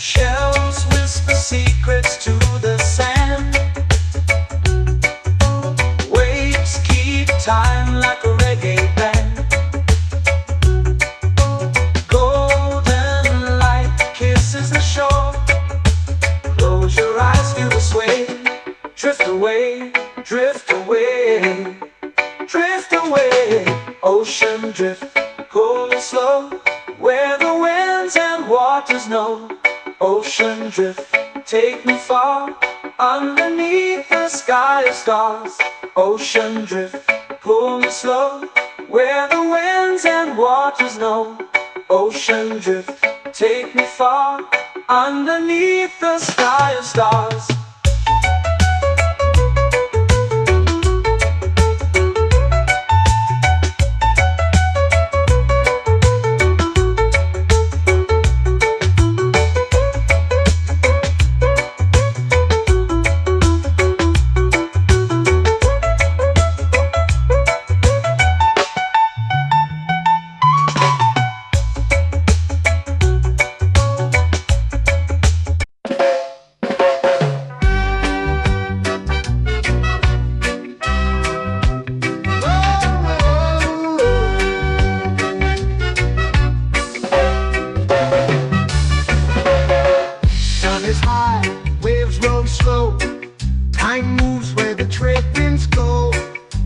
Shells whisper secrets to the sand. Waves keep time like a reggae band. Golden light kisses the shore. Close your eyes, feel the sway. Drift away, drift away, drift away. Ocean drift, pull me slow, where the winds and waters know. Ocean drift, take me far, underneath the sky of stars. Ocean drift, pull me slow, where the winds and waters know. Ocean drift, take me far, underneath the sky of stars. Is high, waves roll slow. Time moves where the trade winds go.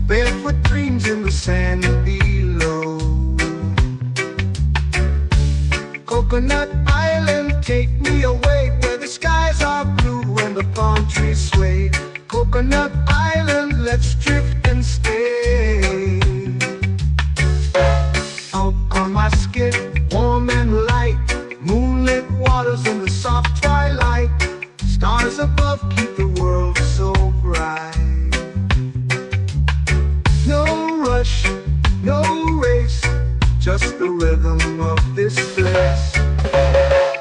Barefoot dreams in the sand below. Coconut Island, take me away, where the skies are blue and the palm trees sway. Coconut Island, let's drift and stay. Out on my skin, warm and light, moonlit waters in the soft twilight. Stars above keep the world so bright. No rush, no race, just the rhythm of this place.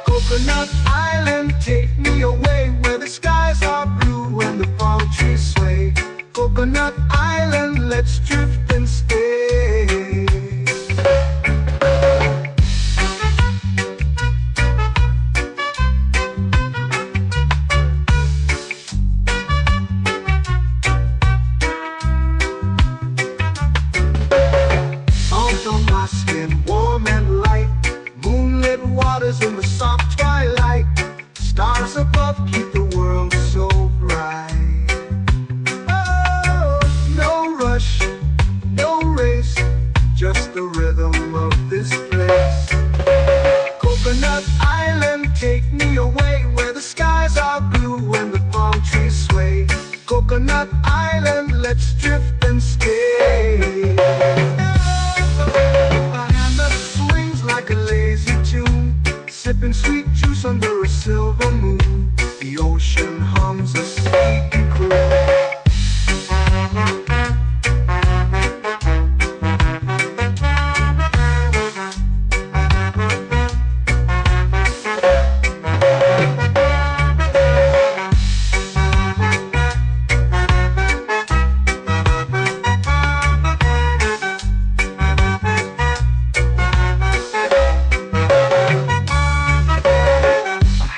Coconut Island, take me away, where the skies are blue and the palm trees sway. Coconut Island, let's above keep the world so bright. Oh, no rush, no race, just the rhythm of this place. Coconut Island, take me away where the skies are blue and the palm trees sway. Coconut Island, let's drift and stay. A hand that swings like a lazy tune, sipping sweet juice under a silver moon. The ocean hums a sleepy croon.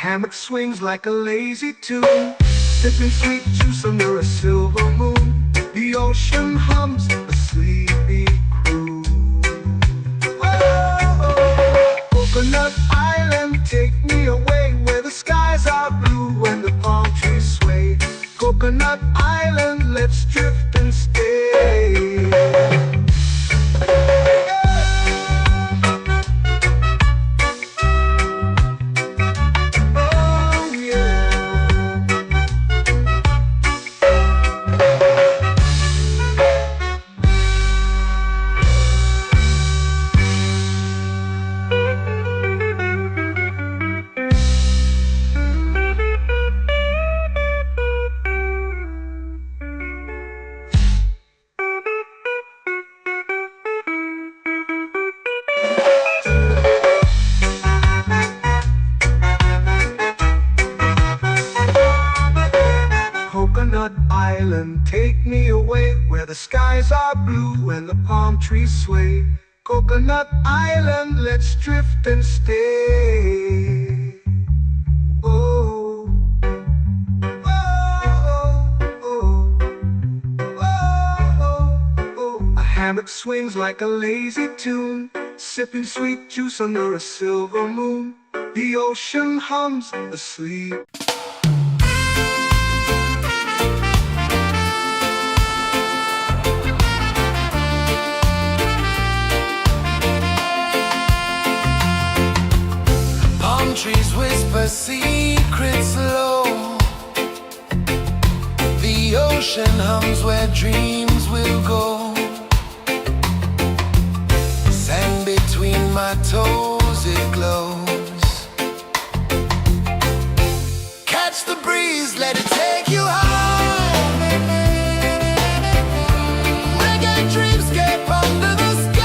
Hammock swings like a lazy tune, sipping sweet juice under a silver moon. The ocean hums a sleepy croon. Whoa, Coconut Island, take me away where the skies are blue and the palm trees sway. Coconut Island, let's drift and stay. Coconut Island, take me away where the skies are blue and the palm trees sway. Coconut Island, let's drift and stay. Oh, oh, oh, oh, oh. A hammock swings like a lazy tune, sipping sweet juice under a silver moon. The ocean hums asleep. Trees whisper secrets low. The ocean hums where dreams will go. Sand between my toes, it glows. Catch the breeze, let it take you high. Reggae dreamscape under the sky.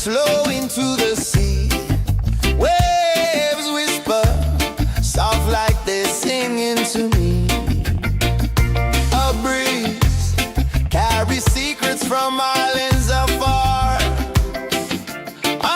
flow into the sea. Waves whisper, soft like they're singing to me. A breeze carries secrets from islands afar.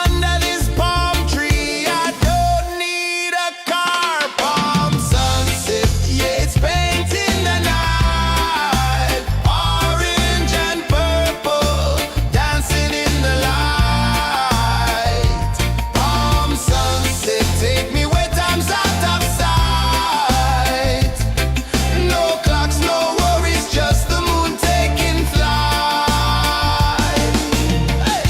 Under this palm tree, I don't need a car. Palm sunset, yeah, it's painting the night. Orange and purple, dancing in the light. Palm sunset, take me where time's out of sight. No clocks, no worries, just the moon taking flight. Hey!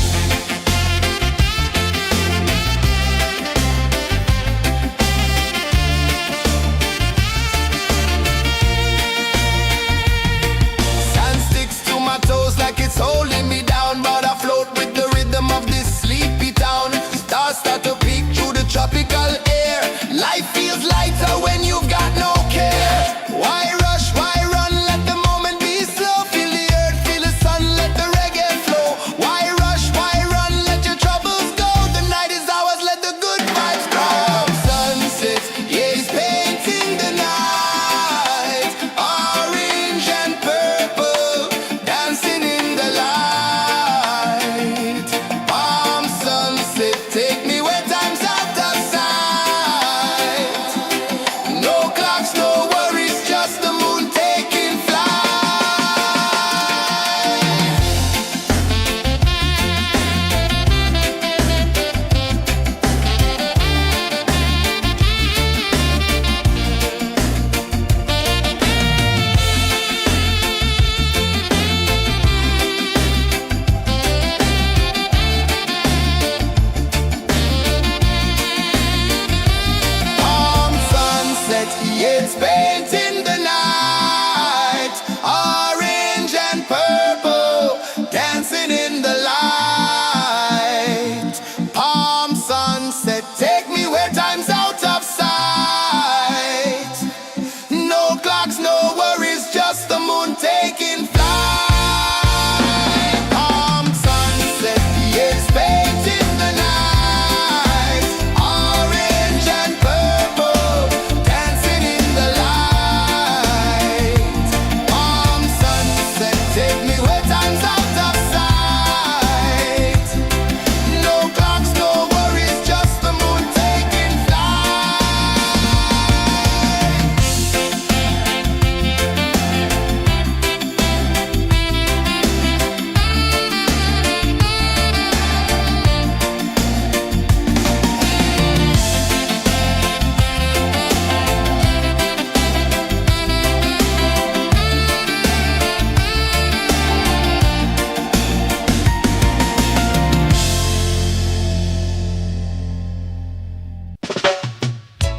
Sand sticks to my toes like it's holding me down, but I float with the rhythm of this sleepy town. Stars start to peek through the tropical air. Life feels lighter when you've got no care. Why rush, why run, let the moment be slow. Feel the earth, feel the sun, let the reggae flow. Why rush, why run, let your troubles go. The night is ours, let the good vibes grow. Sunset, yeah, it's painting the night. Orange and purple, dancing in the light. Palm sunset, take me where time's out of sight. No clocks, no worries, just the moon taking flight. Palm sunset, yeah, it's painting the night. Orange and purple, dancing in the light. Palm sunset, take me where time's out of sight. No clocks, no worries, just the moon taking flight. Palm sunset, yeah, it's painting the night. Orange and purple, dancing in the light. Palm sunset, take me where time's out of sight. No clocks, no worries, just the moon taking flight.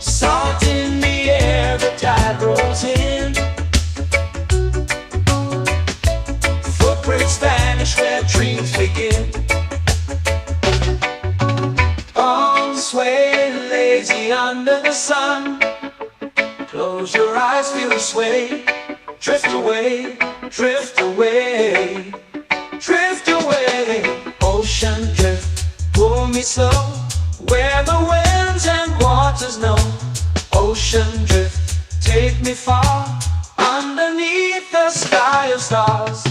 Salt in the air, the tide rolls in. Footprints vanish where dreams begin. Arms sway lazy under the sun. Close your eyes, feel the sway. Drift away, drift away, drift away. Ocean drift, pull me slow, where the winds and waters know. Ocean drift, take me far, underneath the sky of stars.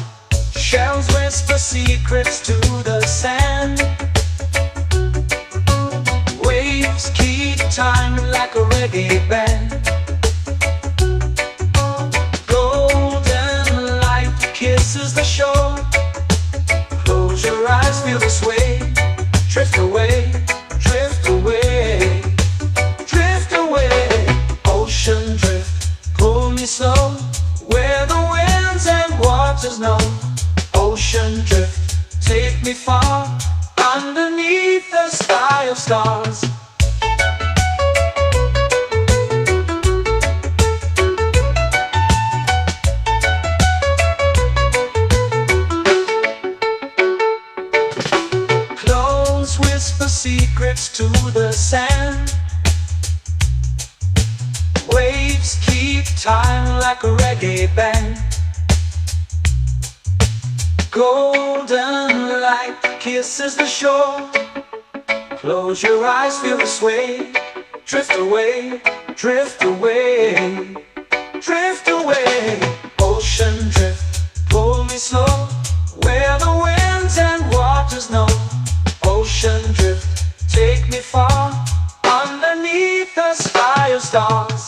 Shells whisper secrets to the sand. Waves keep time like a reggae band. Golden light kisses the shore. Close your eyes, feel the sway. Drift away, drift away, drift away. Ocean drift, pull me slow, where the winds and waters know. Ocean drift, take me far, underneath the sky of stars. Clones whisper secrets to the sand. Waves keep time like a reggae band. Golden light kisses the shore. Close your eyes, feel the sway. Drift away, drift away, drift away. Ocean drift, pull me slow, where the winds and waters know. Ocean drift, take me far, underneath the sky of stars.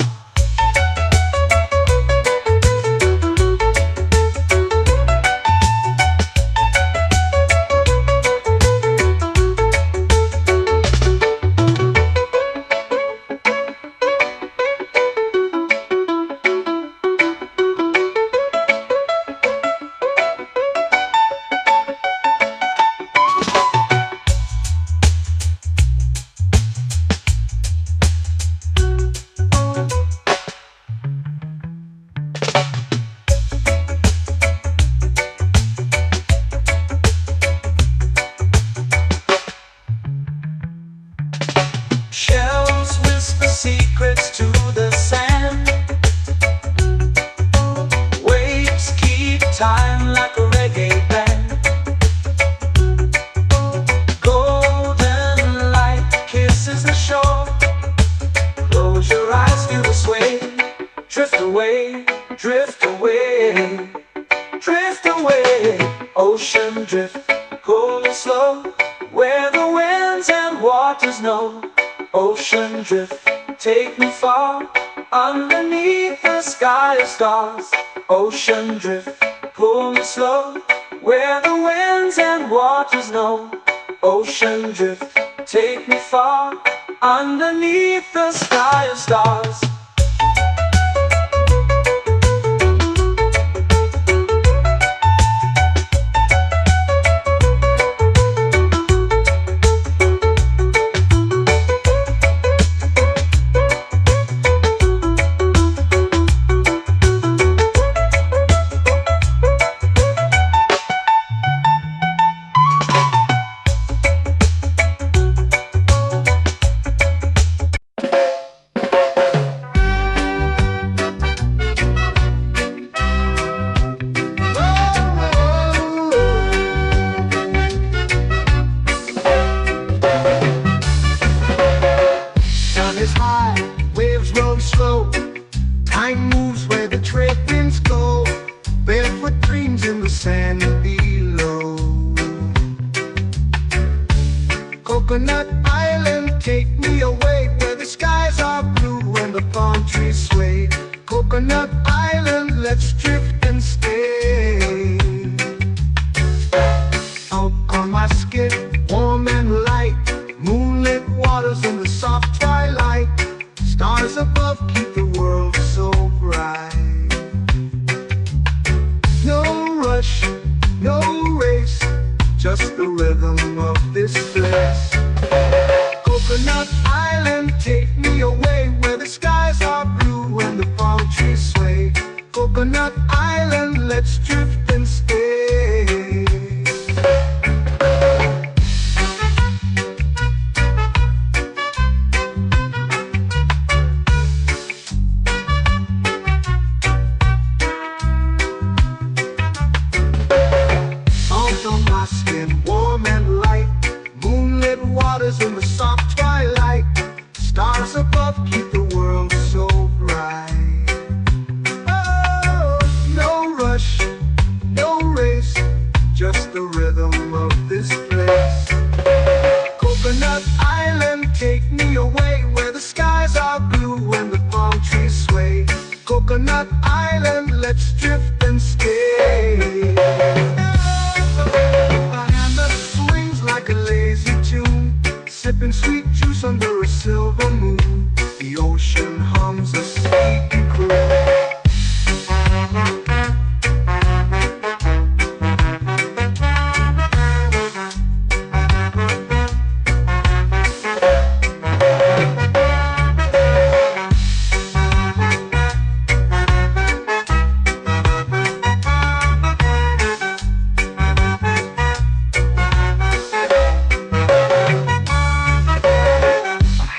Shells whisper secrets to the sand. Waves keep time like a reggae band. Golden light kisses the shore. Close your eyes, feel the sway. Drift away, drift away, drift away. Ocean drift, pull it slow, where the winds and waters know. Ocean drift, take me far, underneath the sky of stars. Ocean drift, pull me slow, where the winds and waters know. Ocean drift, take me far, underneath the sky of stars. Sun is high, waves roll slow. Time moves where the trade winds go. Barefoot dreams in the sand below. Coconut Island, take me away, where the skies are blue and the palm trees sway. Coconut Island, let's drift and stay. Out on my skin, warm and light, moonlit waters in the soft twilight. Stars above keep the world so bright. No rush, no race, just the rhythm of this place. Coconut Island, take me away, where the skies are blue and the palm trees sway. Coconut Island, let's drift and stay. Salt on my skin, warm and light, moonlit waters in the soft twilight. Stars above keep the world so bright. Oh, no rush, no race, just the rhythm of this place. Coconut Island, take me away, where the skies are blue and the palm trees sway. Coconut Island, let's drift and stay. A hand that swings like a lazy tune, sipping sweet juice under a silver moon. The ocean hums a sleepy croon.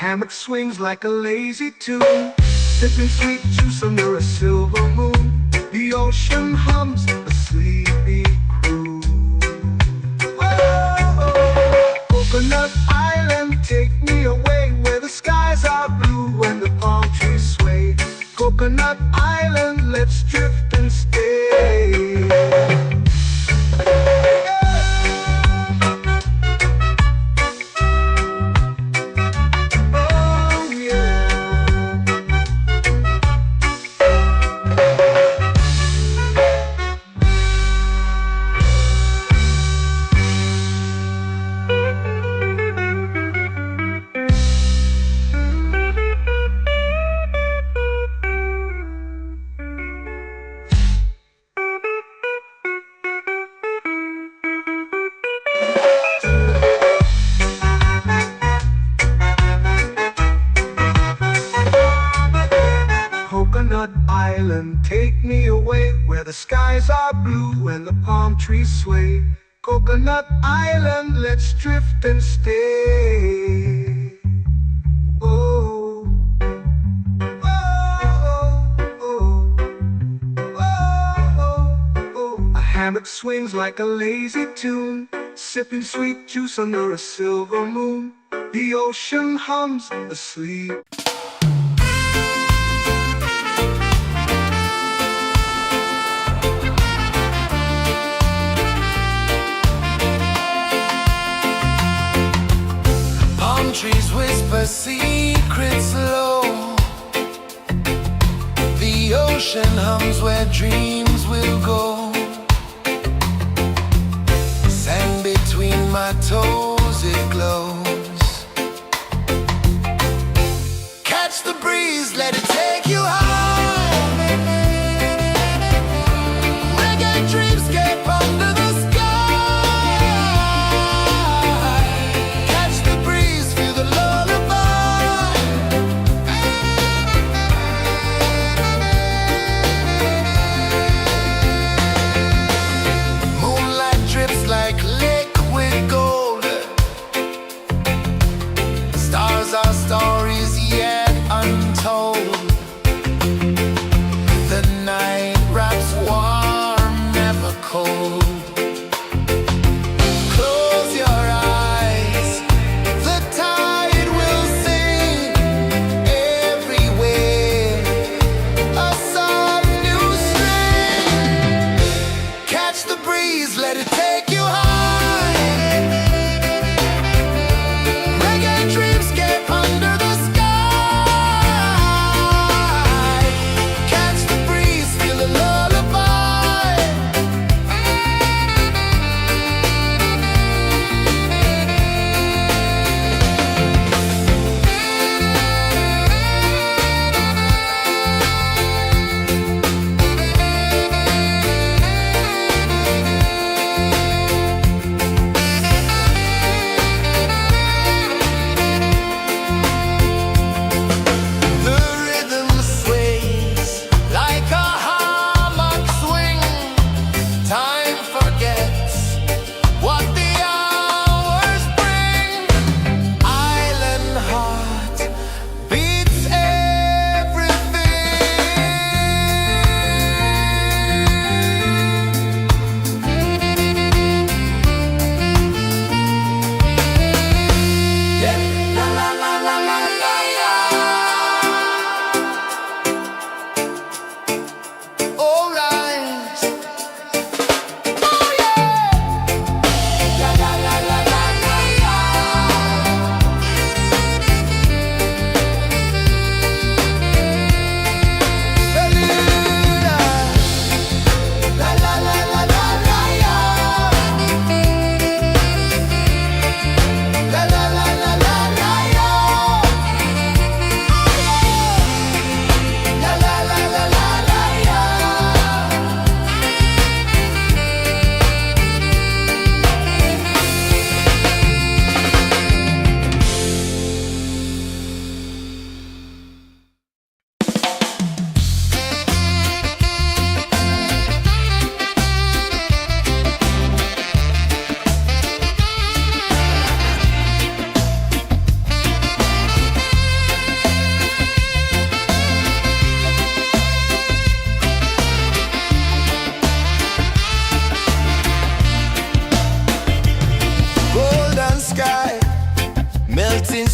Hammock swings like a lazy tune, sipping sweet juice under a silver moon. The ocean hums a sleepy croon. Coconut Island, take me away where the skies are blue and the palm trees sway. Coconut Island, let's drift and stay. Oh yeah. Coconut Island, take me away where the skies are blue and the palm trees sway. Coconut Island, let's drift and stay. Oh, oh, oh, oh, oh, oh. A hammock swings like a lazy tune, sipping sweet juice under a silver moon. The ocean hums asleep. Trees whisper secrets low. The ocean hums where dreams will go. Sand between my toes, it glows. Catch the breeze, let it take you high. Reggae dreamscape under the sky.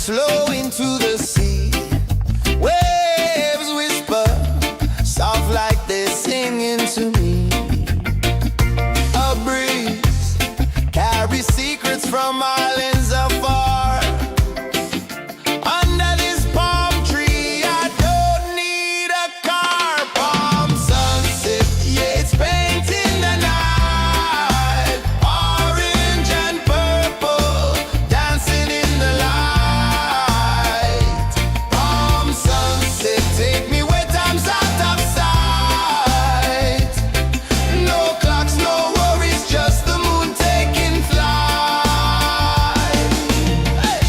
slow into the sea. Waves whisper, soft like they're singing to me. A breeze carries secrets from islands afar. Under this palm tree, I don't need a car. Palm sunset, yeah, it's painting the night. Orange and purple, dancing in the light. Palm sunset, take me where time's out of sight. No clocks, no worries, just the moon taking flight. Hey!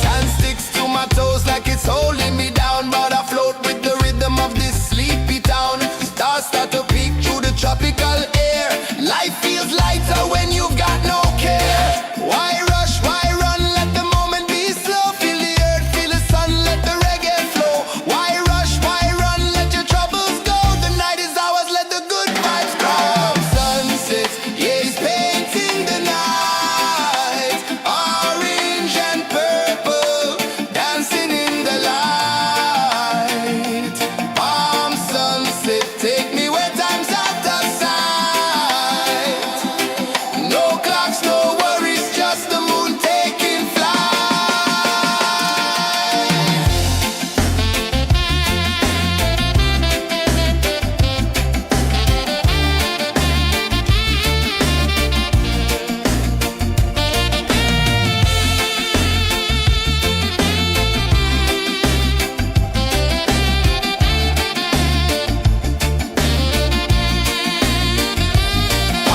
Sand sticks to my toes like it's holding me down, but I float with the rhythm of this sleepy town. Stars start to peek through the tropical air. Life feels lighter when you've got no care. Why rush, why run, let the moment be slow. Feel the earth, feel the sun, let the reggae flow. Why rush, why run, let your troubles go. The night is ours, let the good vibes grow. Sunset, yeah, it's painting the night. Orange and purple, dancing in the light. Palm sunset, take me where time's out of sight. No clocks, no worries, just the moon taking flight.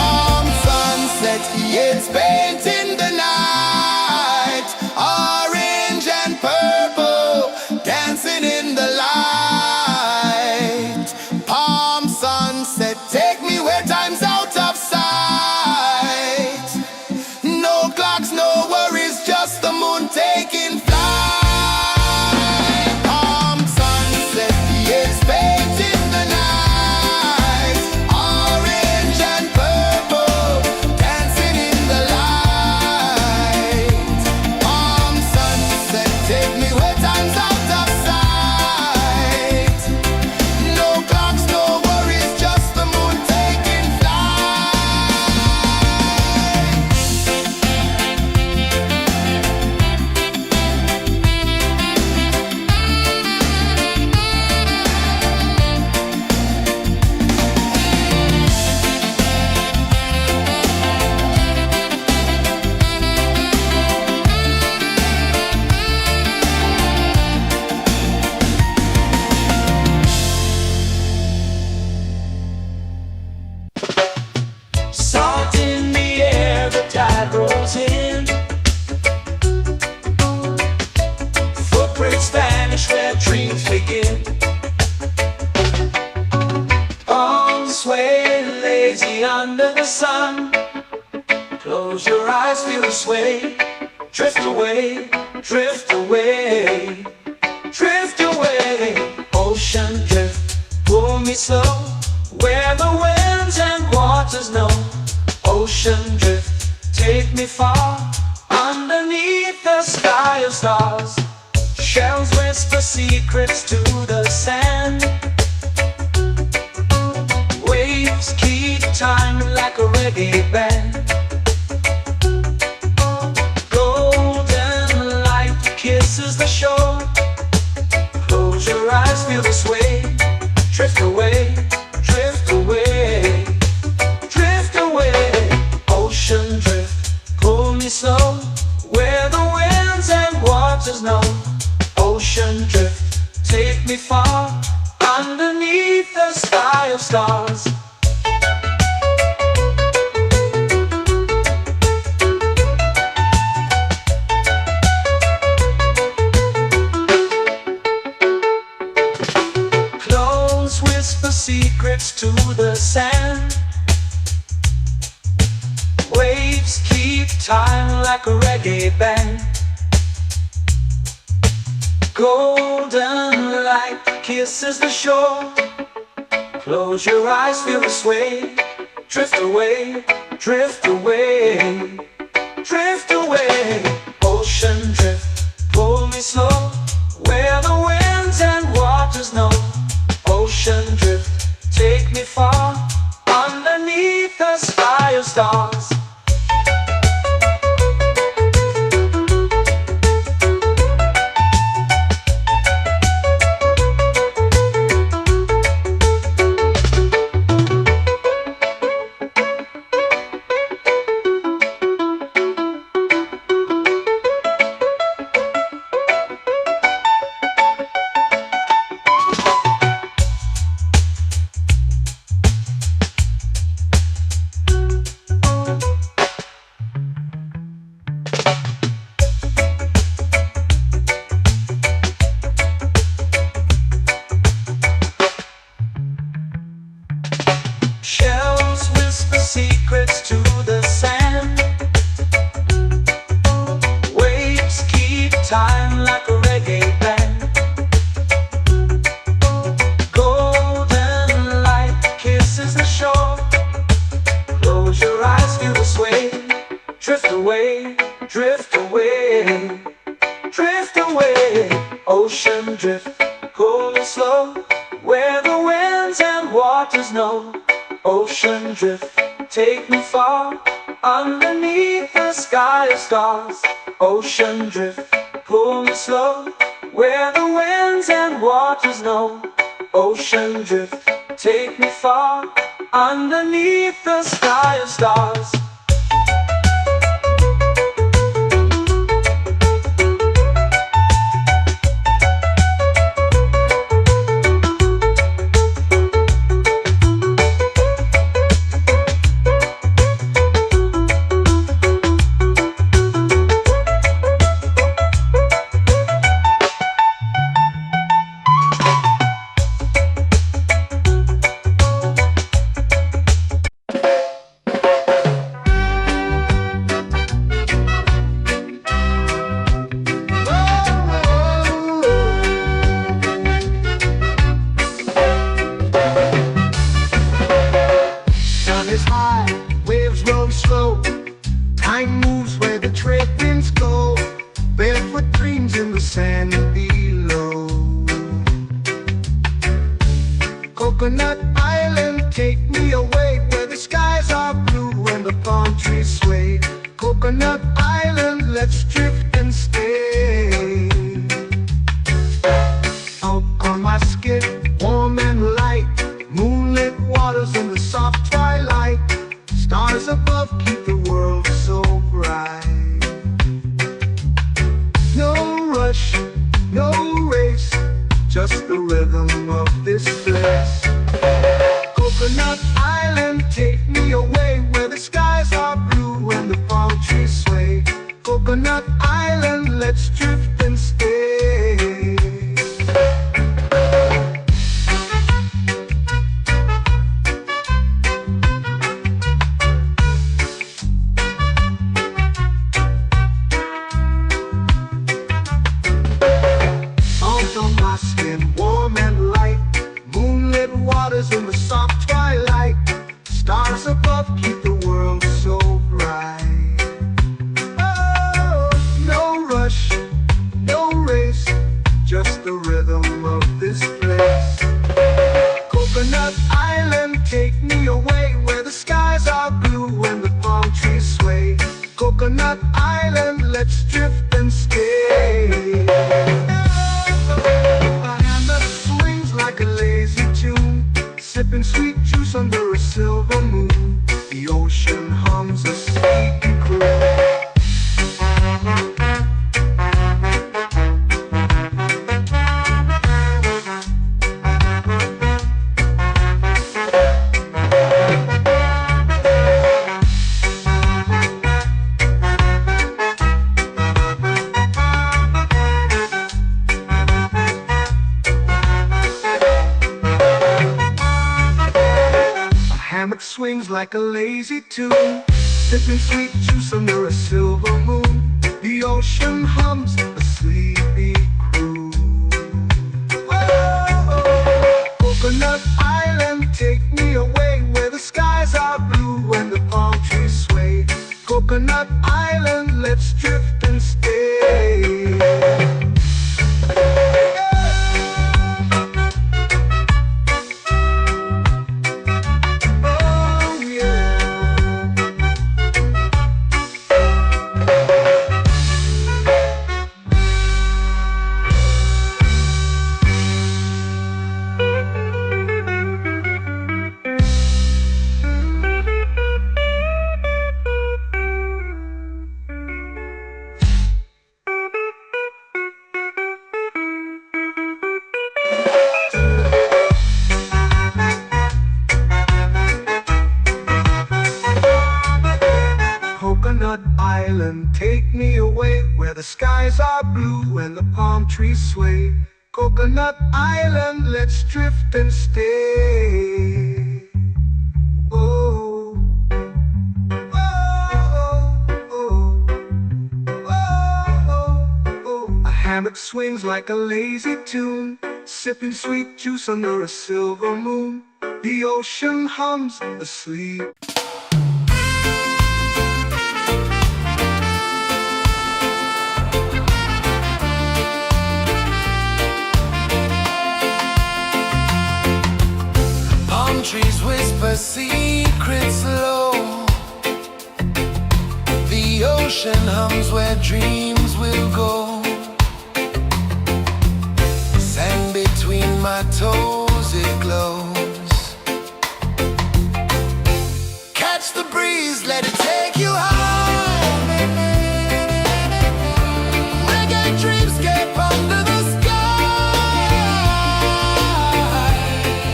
Palm sunset, yeah, it's painting the night. Orange and purple, dancing in the light. Palm sunset, take me where time's out of sight. No clocks, no worries, just the moon taking flight. Palm sunset, yeah, it's painting the night. Orange and purple, dancing in the light. Palm sunset, take me where time's out of sight. No clocks, no worries, just the moon taking flight. Salt in the air, the tide rolls in. Footprints vanish where dreams begin. All swaying lazy under the sun. Close your eyes, feel the sway. Drift away, drift away, drift away. Ocean drift, pull me slow, where the winds and waters know. Ocean drift, take me far, underneath the sky of stars. Shells whisper secrets to the sand. Waves keep time like a reggae band. Golden light kisses the shore. Close your eyes, feel the sway. Drift away, drift away, drift away. Ocean drift, pull me slow, where the winds and waters know. Ocean drift, take me far, underneath the sky of stars. Close whisper secrets to the sand. Waves keep time like a reggae band. Golden light kisses the shore. Close your eyes, feel the sway. Drift away, drift away, drift away. Ocean drift, pull me slow, where the winds and waters know. Ocean drift, take me far, underneath the sky of stars. Shells whisper secrets to the sand. Waves keep time like a reggae band. Golden light kisses the shore. Close your eyes, feel the sway. Drift away, drift away, drift away. Ocean drift, pull me slow, where the winds and waters know. Ocean drift, take me far, underneath the sky of stars. Ocean drift, pull me slow, where the winds and waters know. Ocean drift, take me far, underneath the sky of stars. Sun is high, waves roll slow. Time moves where the trade winds go. Barefoot dreams in the sand below. Coconut Island, take me away, where the skies are blue and the palm trees sway. Coconut Island, let's drift and stay. Out on my skin, warm and light, moonlit waters in the soft twilight. Stars above keep the world so bright. No rush, no race, just the rhythm of this place. Coconut Island, take me away, where the skies are blue and the palm trees sway. Coconut Island, let's drift and stay. My skin warm and light, moonlit waters in the soft twilight. Stars above keep the world so bright. Oh, no rush, no race, just the rhythm of this place. Coconut Island, take me away, where the skies are blue and the palm trees sway. Coconut Island, let's drift and stay. Like a lazy tune, sipping sweet juice under a silver moon. The ocean hums a sleepy croon. Hammock swings like a lazy tune, sipping sweet juice under a silver moon. The ocean hums a sleepy croon. island, take me away where the skies are blue and the palm trees sway. Coconut Island, let's drift and stay. Oh, oh, oh, oh, oh. A hammock swings like a lazy tune, sipping sweet juice under a silver moon. The ocean hums asleep. Palm trees whisper secrets low. The ocean hums where dreams will go. Sand between my toes, it glows. Catch the breeze, let it take you high. Reggae dreamscape under the sky.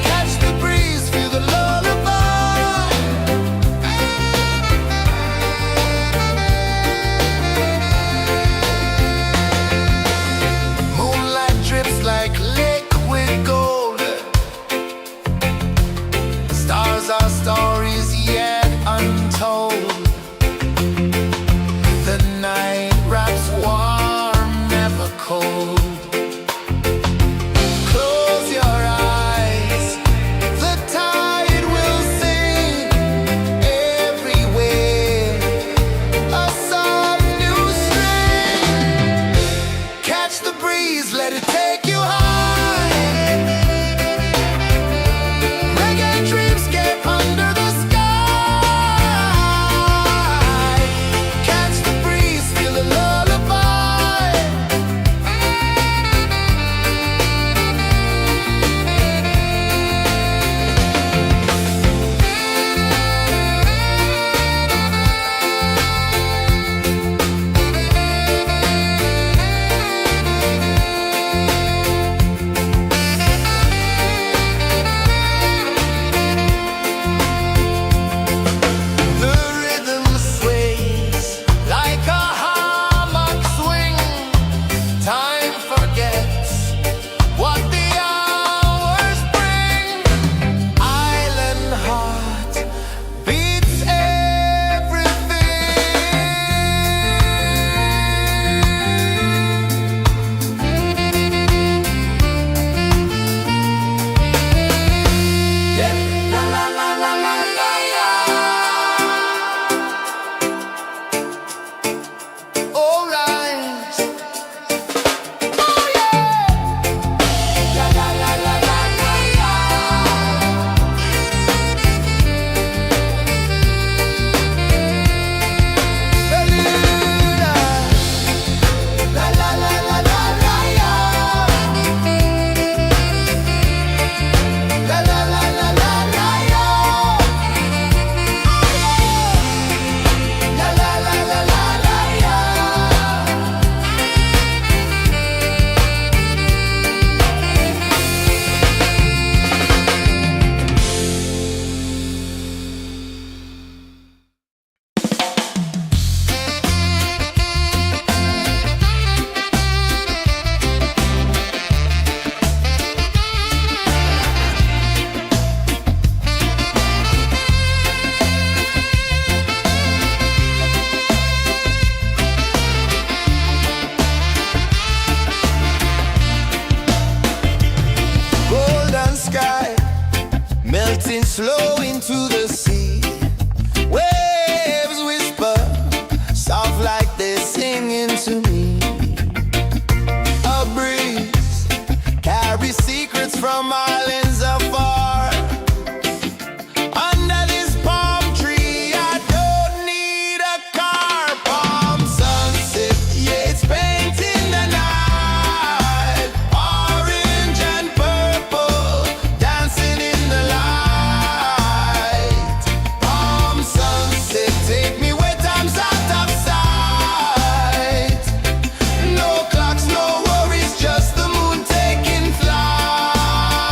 Catch the breeze, feel the lullaby. Moonlight drips like liquid gold. Stars are stories yet untold. The night wraps warm, never cold. Close your eyes, the tide will sing everywhere. A soft new string. Catch the breeze, let it take you high. Reggae dreamscape under the sky. Catch the breeze, feel the lullaby. The rhythm sways like a hammock swing. Time forgets what the hours bring. Island heart beats everything. Yeah. La la la la la la la. All right. Oh yeah. La la la la la la la. Beluga. La la la la la la la. La la la la la la la. La la la la la la la. Golden sky melting slow into the sea. Waves whisper soft like they're singing to me. A breeze carries secrets from islands afar. Under this palm tree, I don't need a car. Palm sunset, yeah, it's painting the night. Orange and purple, dancing in the light. Palm sunset, take me where time's out of sight. No clocks, no worries, just the moon taking flight.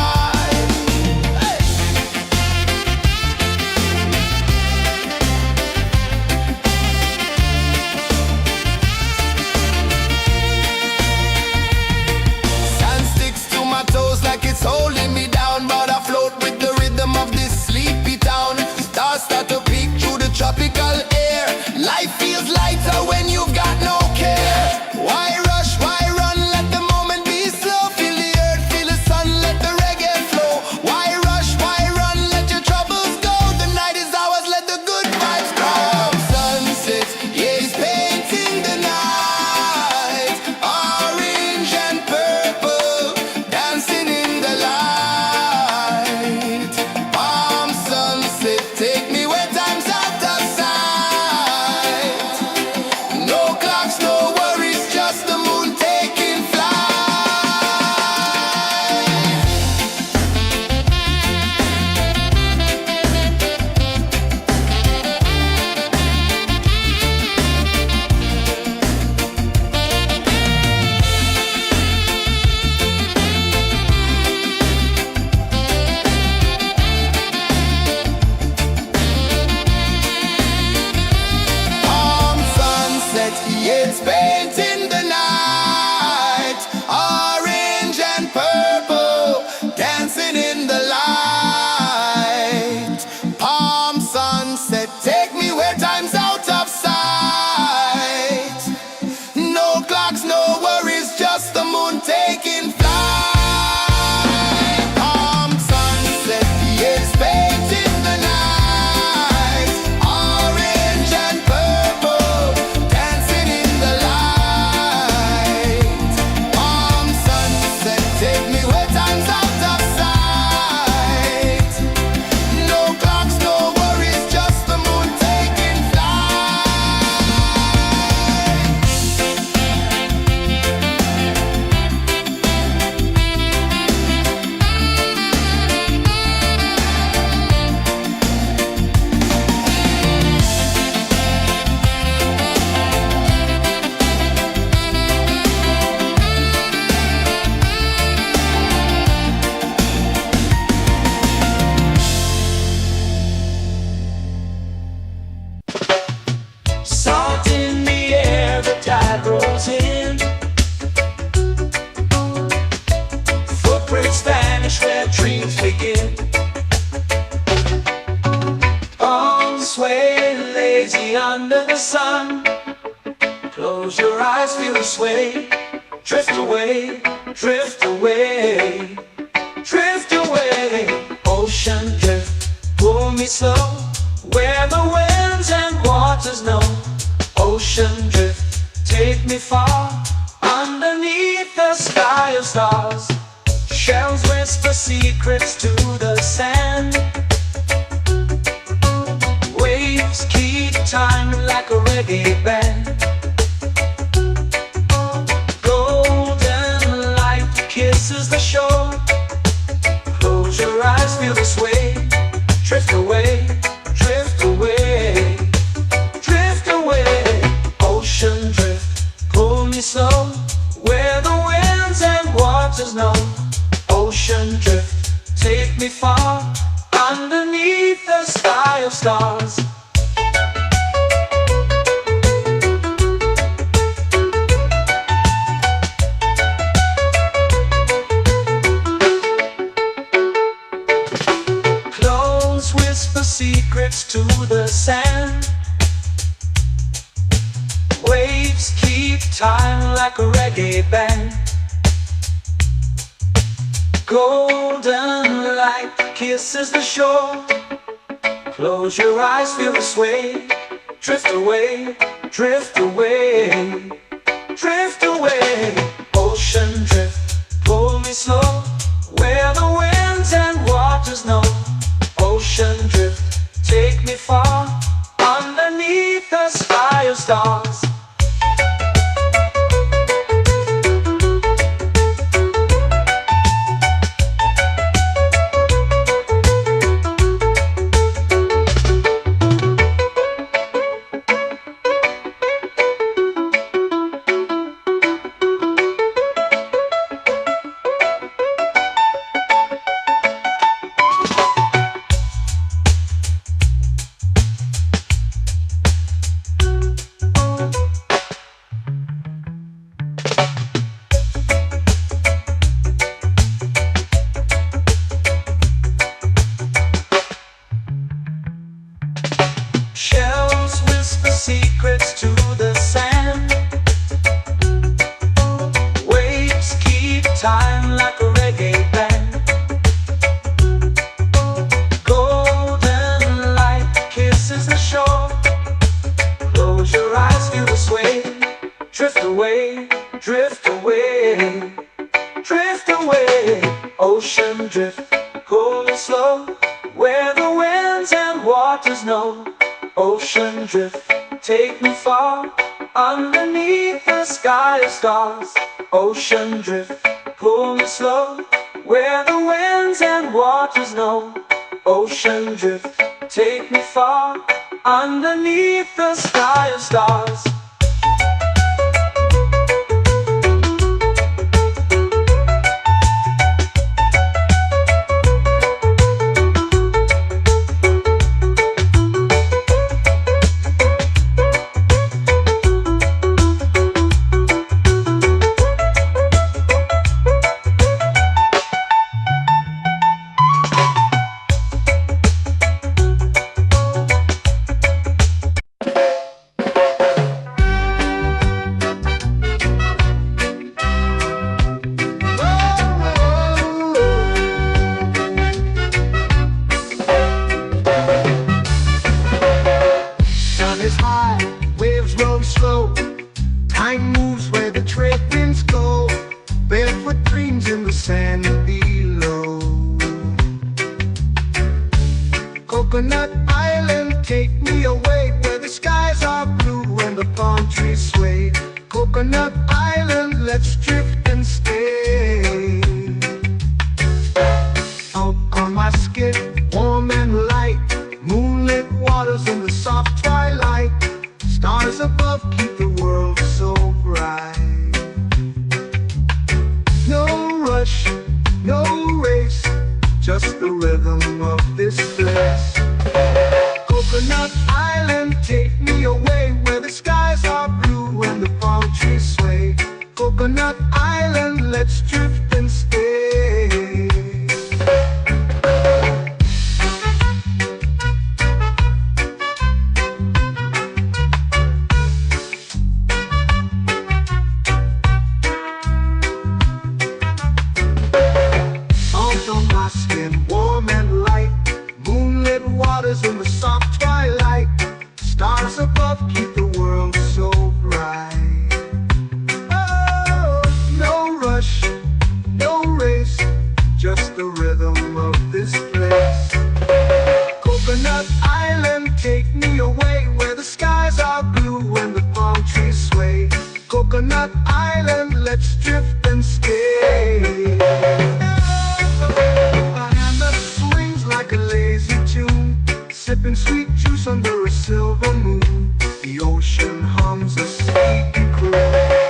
eyes feel the sway. Drift away, drift away, drift away. Ocean drift, pull me slow, where the winds and waters know. Ocean drift, take me far, underneath the sky of stars. Shells whisper secrets to the sand. Waves keep time like a reggae band. Golden light kisses the shore. Close your eyes, feel the sway. Drift away, drift away, drift away. Ocean drift, pull me slow, where the winds and waters know. Ocean drift, take me far, underneath the sky of stars. Close whisper secrets to the sand. Waves keep time like a reggae band. Golden light kisses the shore. Close your eyes, feel the sway. Drift away, drift away, drift away. Ocean drift, pull me slow, where the winds and waters know. Ocean drift, take me far, underneath the sky of stars. Shells whisper secrets to the sand. Waves keep time like a reggae band. Golden light kisses the shore. Close your eyes, feel the sway. Drift away, drift away, drift away. Ocean drift, pull me slow, where the winds and waters know. Ocean drift, take me far, underneath the sky of stars. Ocean drift, pull me slow, where the winds and waters know. Ocean drift, take me far, underneath the sky of stars. Time moves where the trade winds go. Barefoot dreams in the sand below. Coconut Island, take me away, where the skies are blue and the palm trees sway. Coconut Island, let's drift and stay. Out on my skin, warm and light, moonlit waters in the soft twilight. Stars above keep the world so bright. No rush, no race, just the rhythm of this place. Coconut Island, take me away, where the skies are blue and the palm trees sway. Coconut Island, let's drift and stay. sipping sweet juice under a silver moon. The ocean hums a sleepy croon.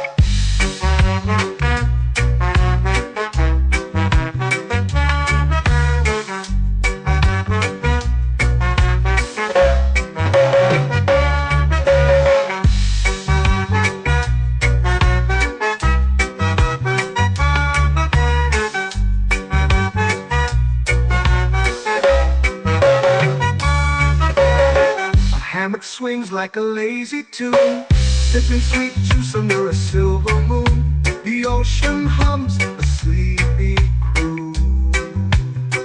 Hammock swings like a lazy tune, sipping sweet juice under a silver moon. The ocean hums a sleepy croon.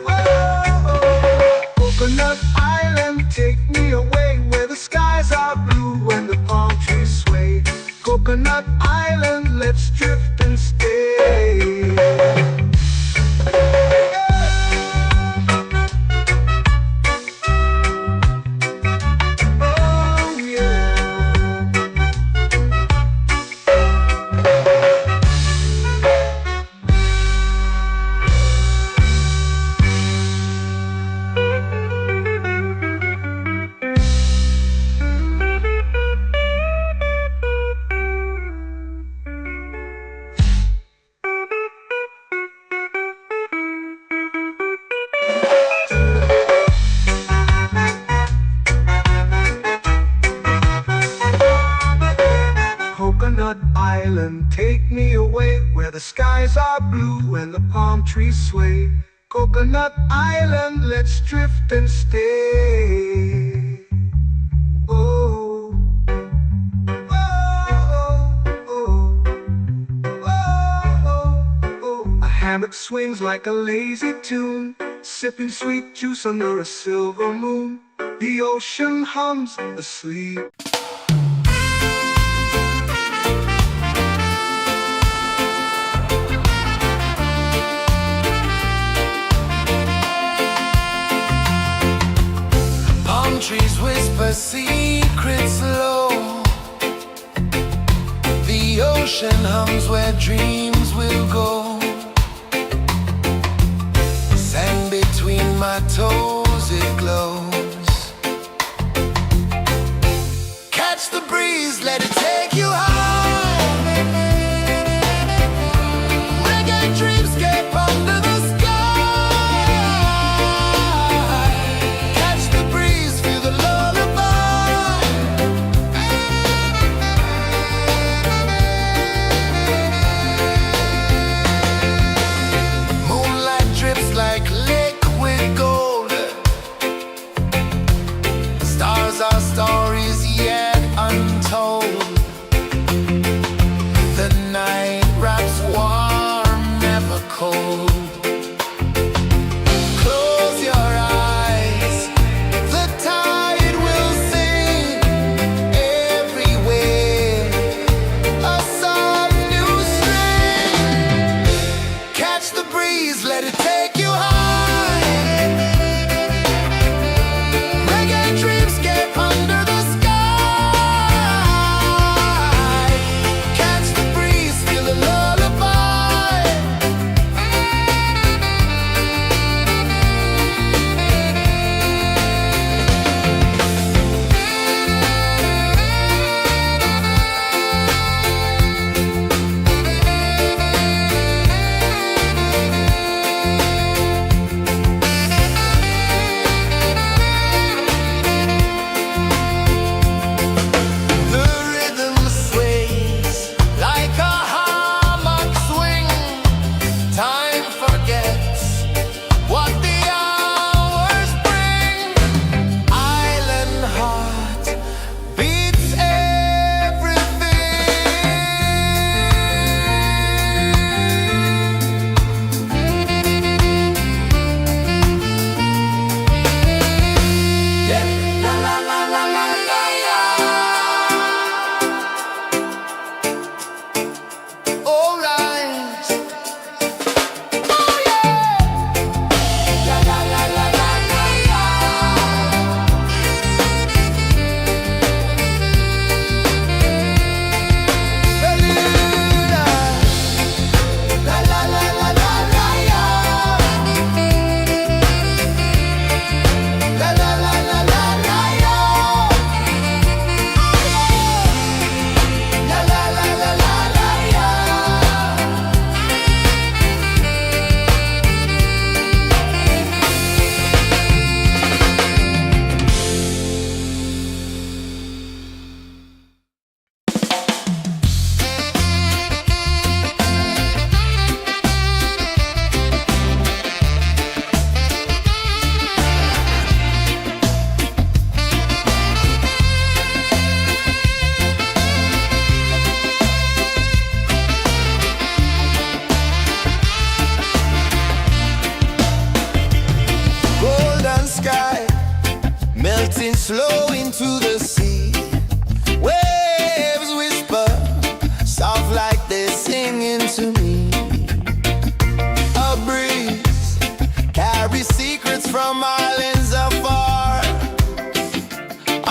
Whoa, Coconut Island, take me away where the skies are blue and the palm trees sway. Coconut Island, let's drift and stay. Coconut Island, take me away where the skies are blue and the palm trees sway. Coconut Island, let's drift and stay. Oh, oh, oh, oh, oh. A hammock swings like a lazy tune, sipping sweet juice under a silver moon. The ocean hums asleep. Trees whisper secrets low. The ocean hums where dreams will go. Sand between my toes, it glows. Catch the breeze, let it take you high. Reggae dreamscape under the sky. melting slow into the sea. Waves whisper, soft like they're singing to me. A breeze carries secrets from islands afar.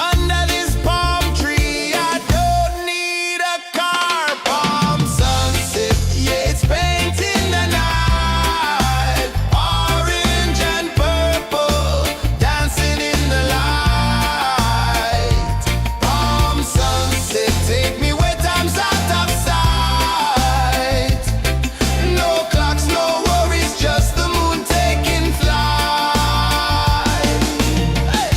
Under this palm tree, I don't need a car. Palm sunset, yeah, it's painting the night. Orange and purple, dancing in the light. Palm sunset, take me where time's out of sight. No clocks, no worries, just the moon taking flight. Hey!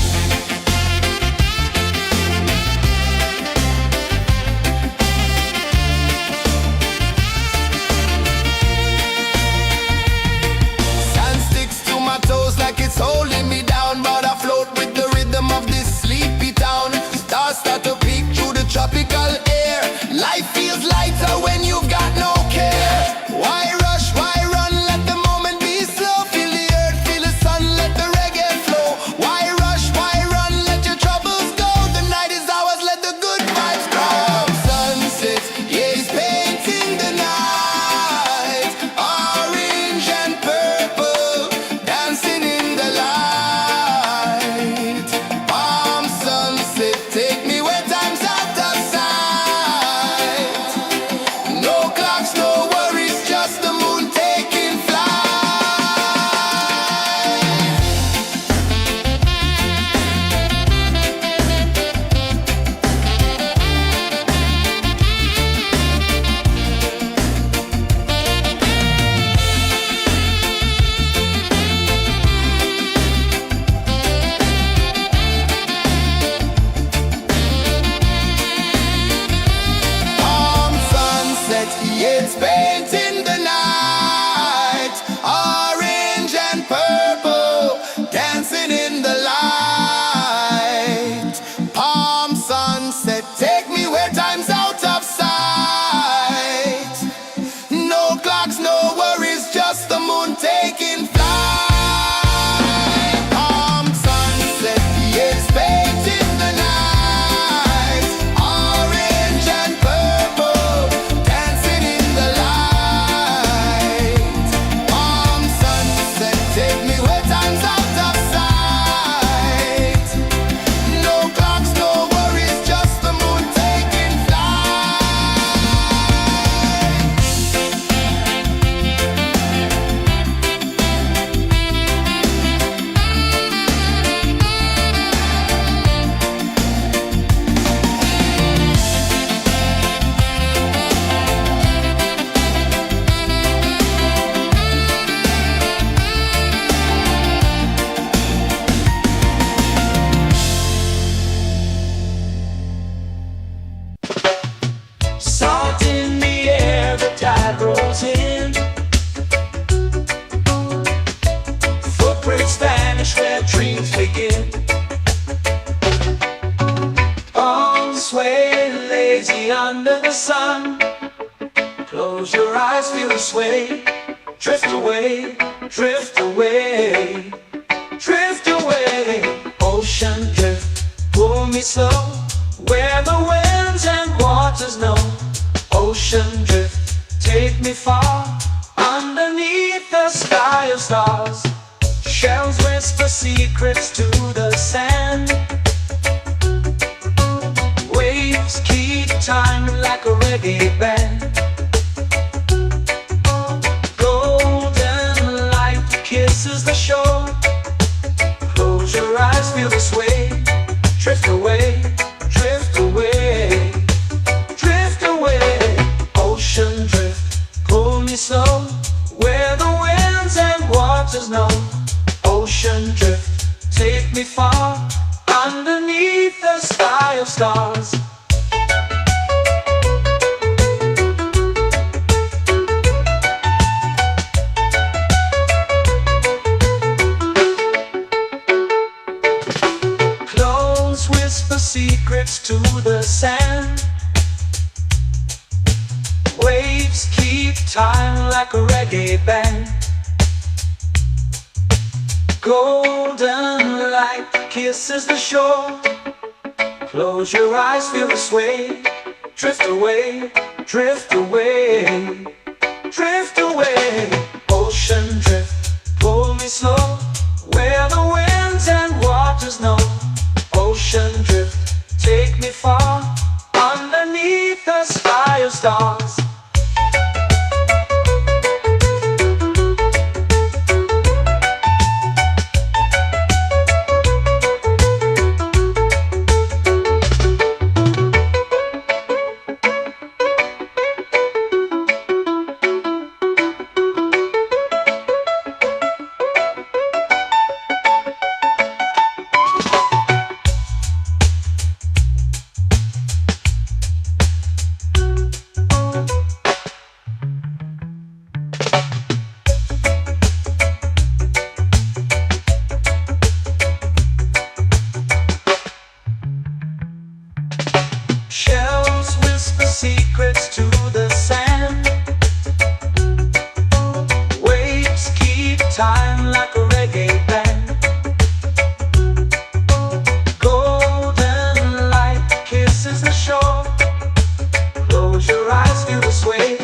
Sand sticks to my toes like it's holding me down, but I float with the rhythm of this sleepy town. Stars start to peek through the tropical air. Life feels lighter when you've got no care. Why rush, why run, let the moment be slow. Feel the earth, feel the sun, let the reggae flow. Why rush, why run, let your troubles go. The night is ours, let the good vibes grow. Sunset, yeah, it's painting the night. Orange and purple, dancing in the light. Palm sunset, take me where time's out of sight. No clocks, no worries, just the moon taking flight. Palm sunset, yeah, it's painting the night. Orange and purple, dancing in the light. Palm sunset, take me where time's out of sight. No clocks, no worries, just the moon taking flight. Palm sunset, yeah, it's painting the night. Orange and purple, dancing in the light. Palm sunset, take me where time's out of sight. No clocks, no worries, just the moon taking flight. Salt in the air, the tide rolls in. Footprints vanish where dreams begin. Arms sway lazy under the sun. Close your eyes, feel the sway. Drift away, drift away, drift away. Ocean drift, pull me slow, where the winds and waters know. Ocean drift, take me far, underneath the sky of stars. Shells whisper secrets to the sand. Waves keep time like a reggae band. Golden light kisses the shore. Close your eyes, feel the sway. Drift away, drift away, drift away. Ocean drift, pull me slow, where the winds and waters know. Ocean drift, take me far, underneath the sky of stars. Close whisper secrets to the sand. Waves keep time like a reggae band. Golden light kisses the shore. Close your eyes, feel the sway. Drift away, drift away, drift away. Ocean drift, pull me slow, where the winds and waters know. Ocean drift, take me far, underneath the sky of stars. Shells whisper secrets to the sand. Waves keep time like a reggae band. Golden light kisses the shore. Close your eyes, feel the sway.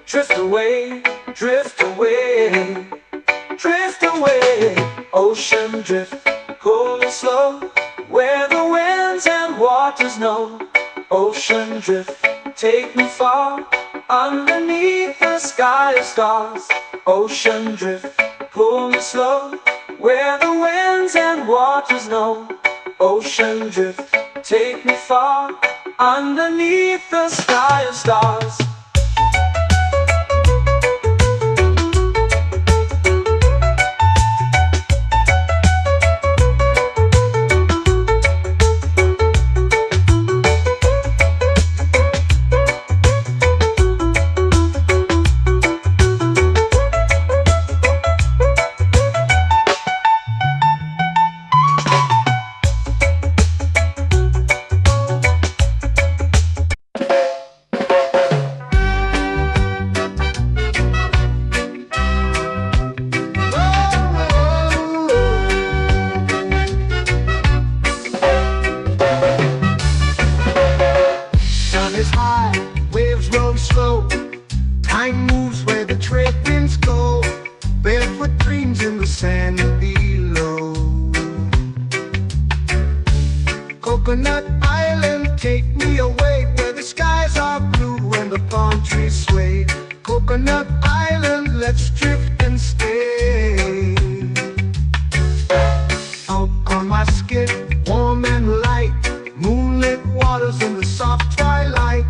Drift away, drift away, drift away. Ocean drift, pull me slow, where the winds and waters know. Ocean drift, take me far, underneath the sky of stars. Ocean drift, pull me slow, where the winds and waters know. Ocean drift, take me far, underneath the sky of stars. Is high, waves roll slow. Time moves where the trade winds go. Barefoot dreams in the sand below. Coconut Island, take me away, where the skies are blue and the palm trees sway. Coconut Island, let's drift and stay. Out on my skin, warm and light, moonlit waters in the soft twilight.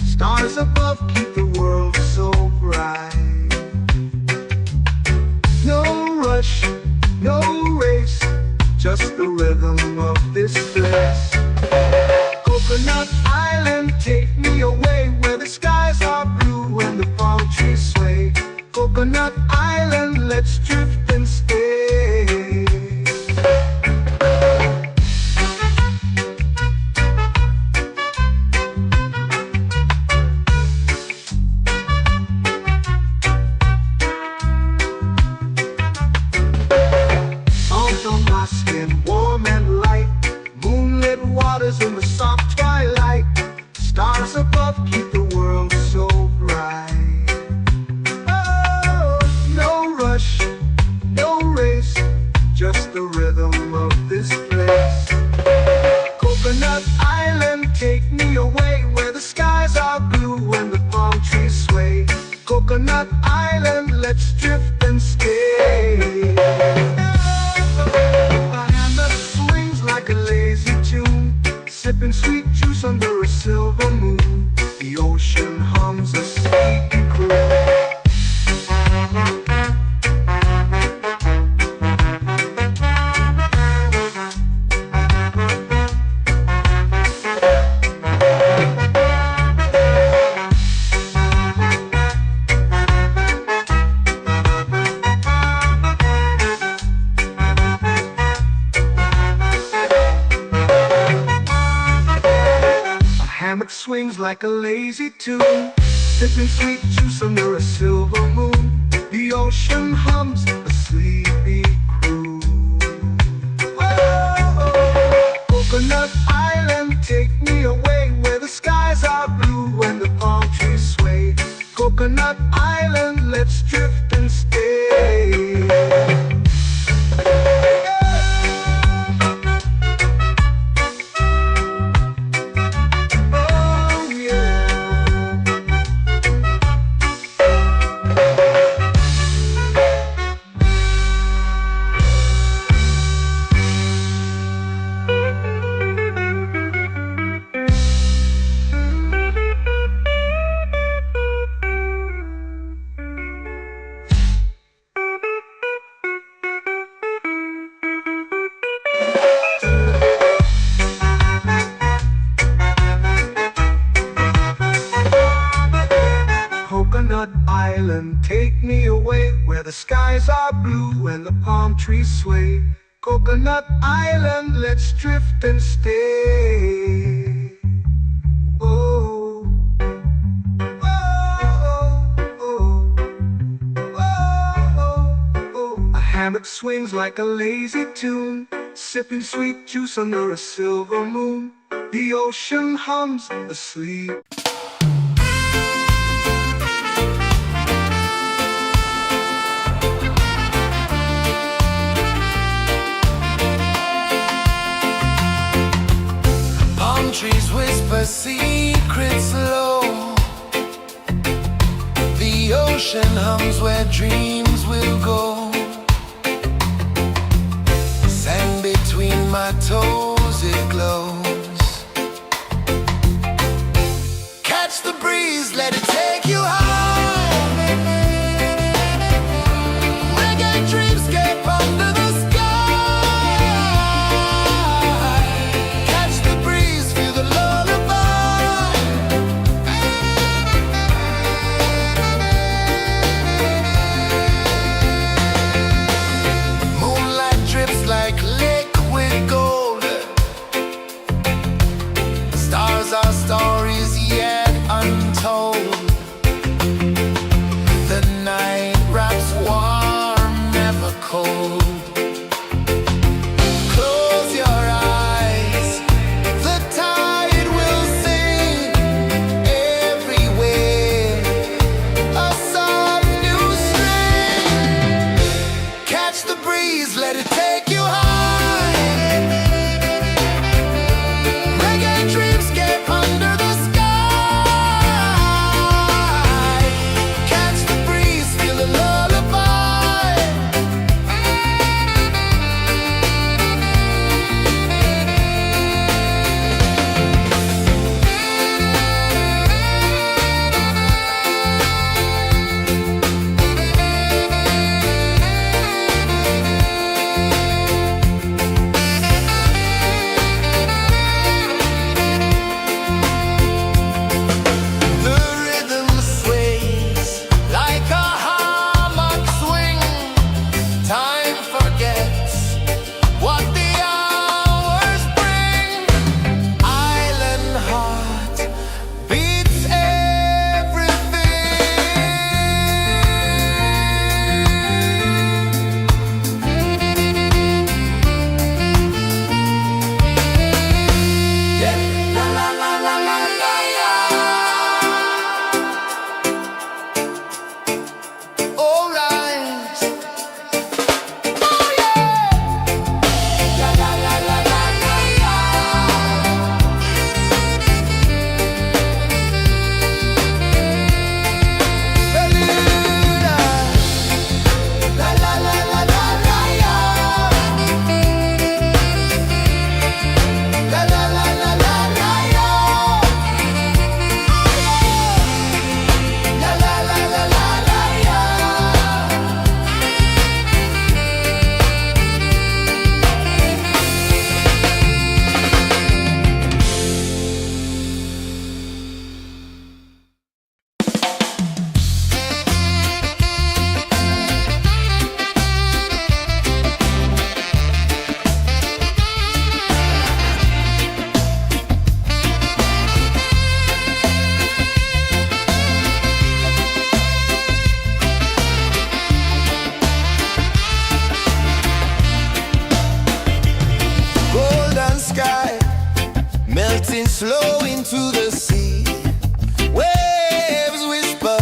Stars above keep the world so bright. No rush, no race, just the rhythm of this place. Coconut Island, take me away, where the skies are blue and the palm trees sway. Coconut Island, let's drift and stay. Warm and light, moonlit waters in the soft twilight. Stars above keep the world so bright. Oh, no rush, no race, just the rhythm of this place. Coconut Island, take me away, where the skies are blue and the palm trees sway. Coconut Island, let's drift and stay. Like a lazy tune, sipping sweet juice under a silver moon. The ocean hums a sleepy croon. Hammock swings like a lazy tune, sipping sweet juice under a silver moon. The ocean hums a sleepy croon. Whoa! Coconut Island, let's drift and stay. Oh yeah. Coconut Island, take me away where the skies are blue and the palm trees sway. Coconut Island, let's drift and stay. Oh, oh, oh, oh, oh. A hammock swings like a lazy tune, sipping sweet juice under a silver moon. The ocean hums asleep. Trees whisper secrets low. The ocean hums where dreams will go. Sand between my toes, it glows. Catch the breeze, let it take you high. Reggae dreamscape under the sky. Our stories yet untold. The night wraps warm, never cold. Close your eyes, the tide will sing everywhere. A soft new string. Catch the breeze, let it take you high. melting slow into the sea. Waves whisper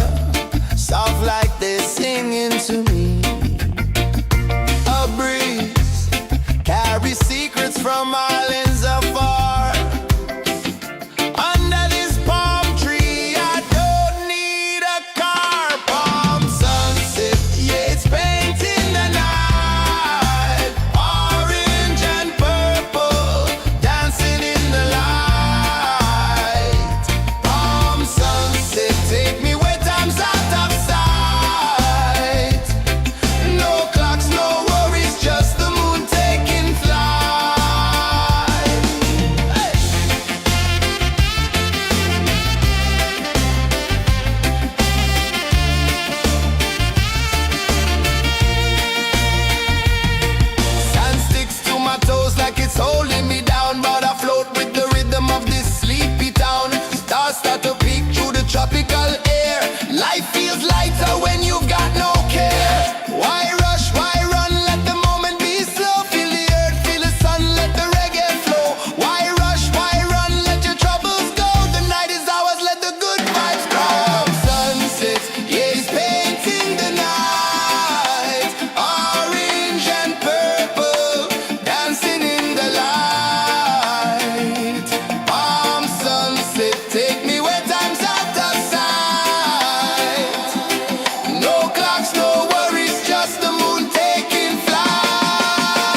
from islands afar. Under this palm tree, I don't need a car. Palm sunset, yeah, it's painting the night. Orange and purple, dancing in the light. Palm sunset, take me where time's out of sight. No clocks, no worries, just the moon taking flight. Hey! Sand sticks to my toes like it's holding me down, but I float with the rhythm of this sleepy town. Stars start to peek through the tropical air. Life feels lighter when you've got no care. Why rush, why run, let the moment be slow. Feel the earth, feel the sun, let the reggae flow. Why rush, why run, let your troubles go. The night is ours, let the good vibes grow. Sunset, yeah, it's painting the night. Orange and purple, dancing in the light. Palm sunset, take me where time's out of sight. No clocks, no worries, just the moon taking flight.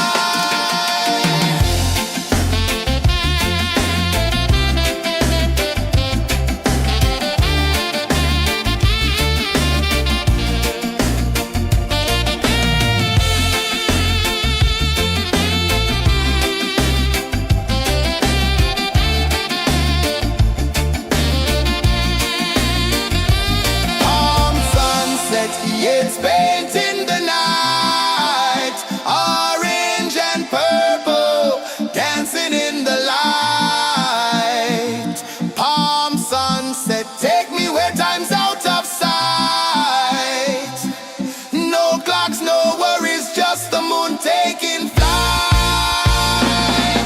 Palm sunset, yeah, it's painting the night. Orange and purple, dancing in the light. Palm sunset, take me where time's out of sight. No clocks, no worries, just the moon taking flight.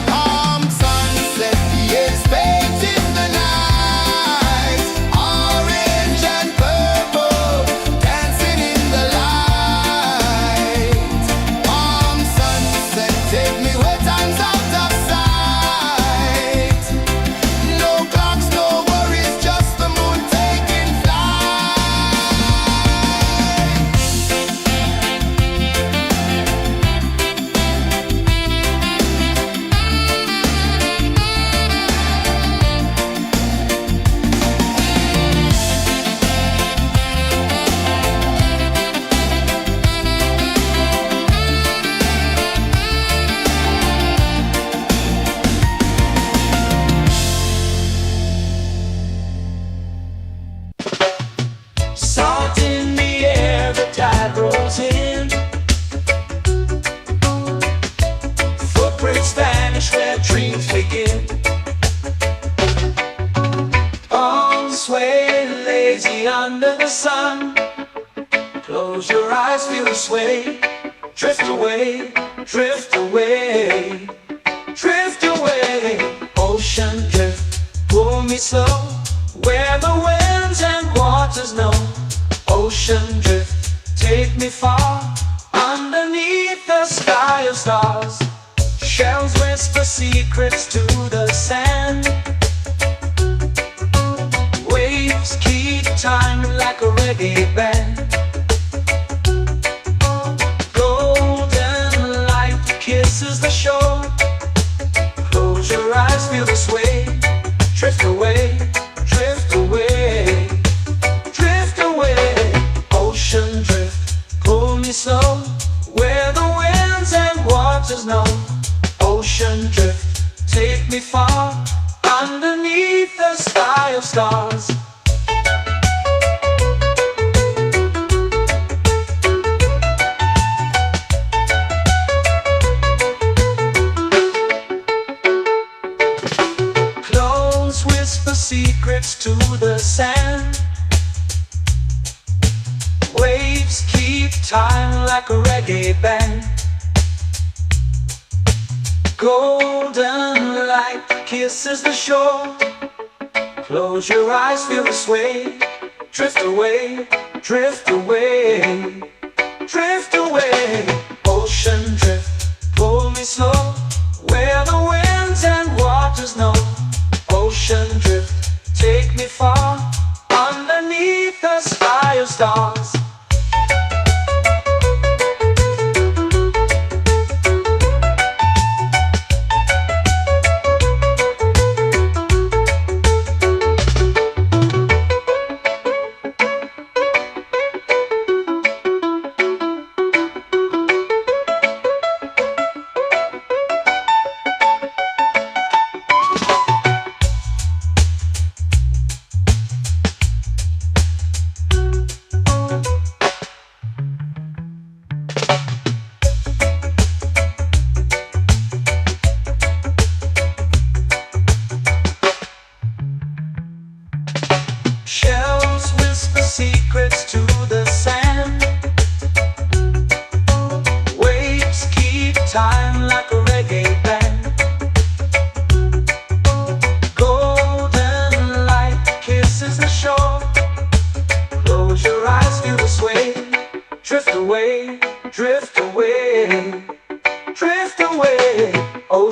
Palm sunset, yeah, it's painting the night. Orange and purple, dancing in the light. Palm sunset, take me where time's out of sight. No clocks, no worries, just the moon taking flight. Salt in the air, the tide rolls in. Footprints vanish where dreams begin. Arms sway lazy under the sun. Close your eyes, feel the sway. Drift away, drift away, drift away. Ocean drift, pull me slow. Where the winds and waters know. Ocean drift, take me far. Underneath the sky of stars. Shells whisper secrets to the sand. Waves keep time like a reggae band. Golden light kisses the shore. Close your eyes, feel the sway. Drift away, drift away, drift away. Ocean drift, pull me slow. Where the winds and waters know. Ocean drift, take me far. Underneath the sky of stars. Clones whisper secrets to the sand. Waves keep time like a reggae band. Golden light kisses the shore. Close your eyes, feel the sway. Drift away, drift away, drift away. Ocean drift, pull me slow. Where the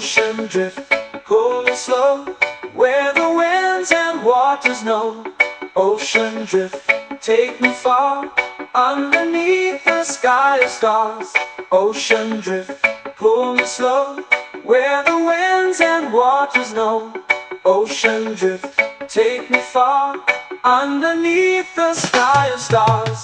Ocean drift, cool and slow, where the winds and waters know. Ocean drift, take me far, underneath the sky of stars. Ocean drift, pull me slow, where the winds and waters know. Ocean drift, take me far, underneath the sky of stars.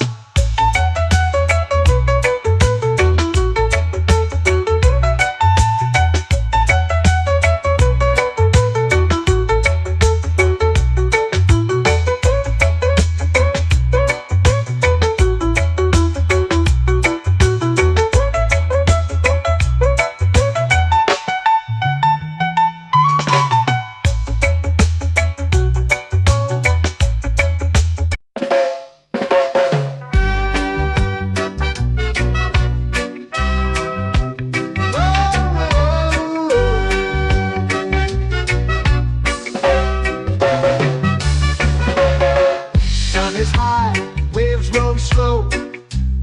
Sun is high, waves roll slow.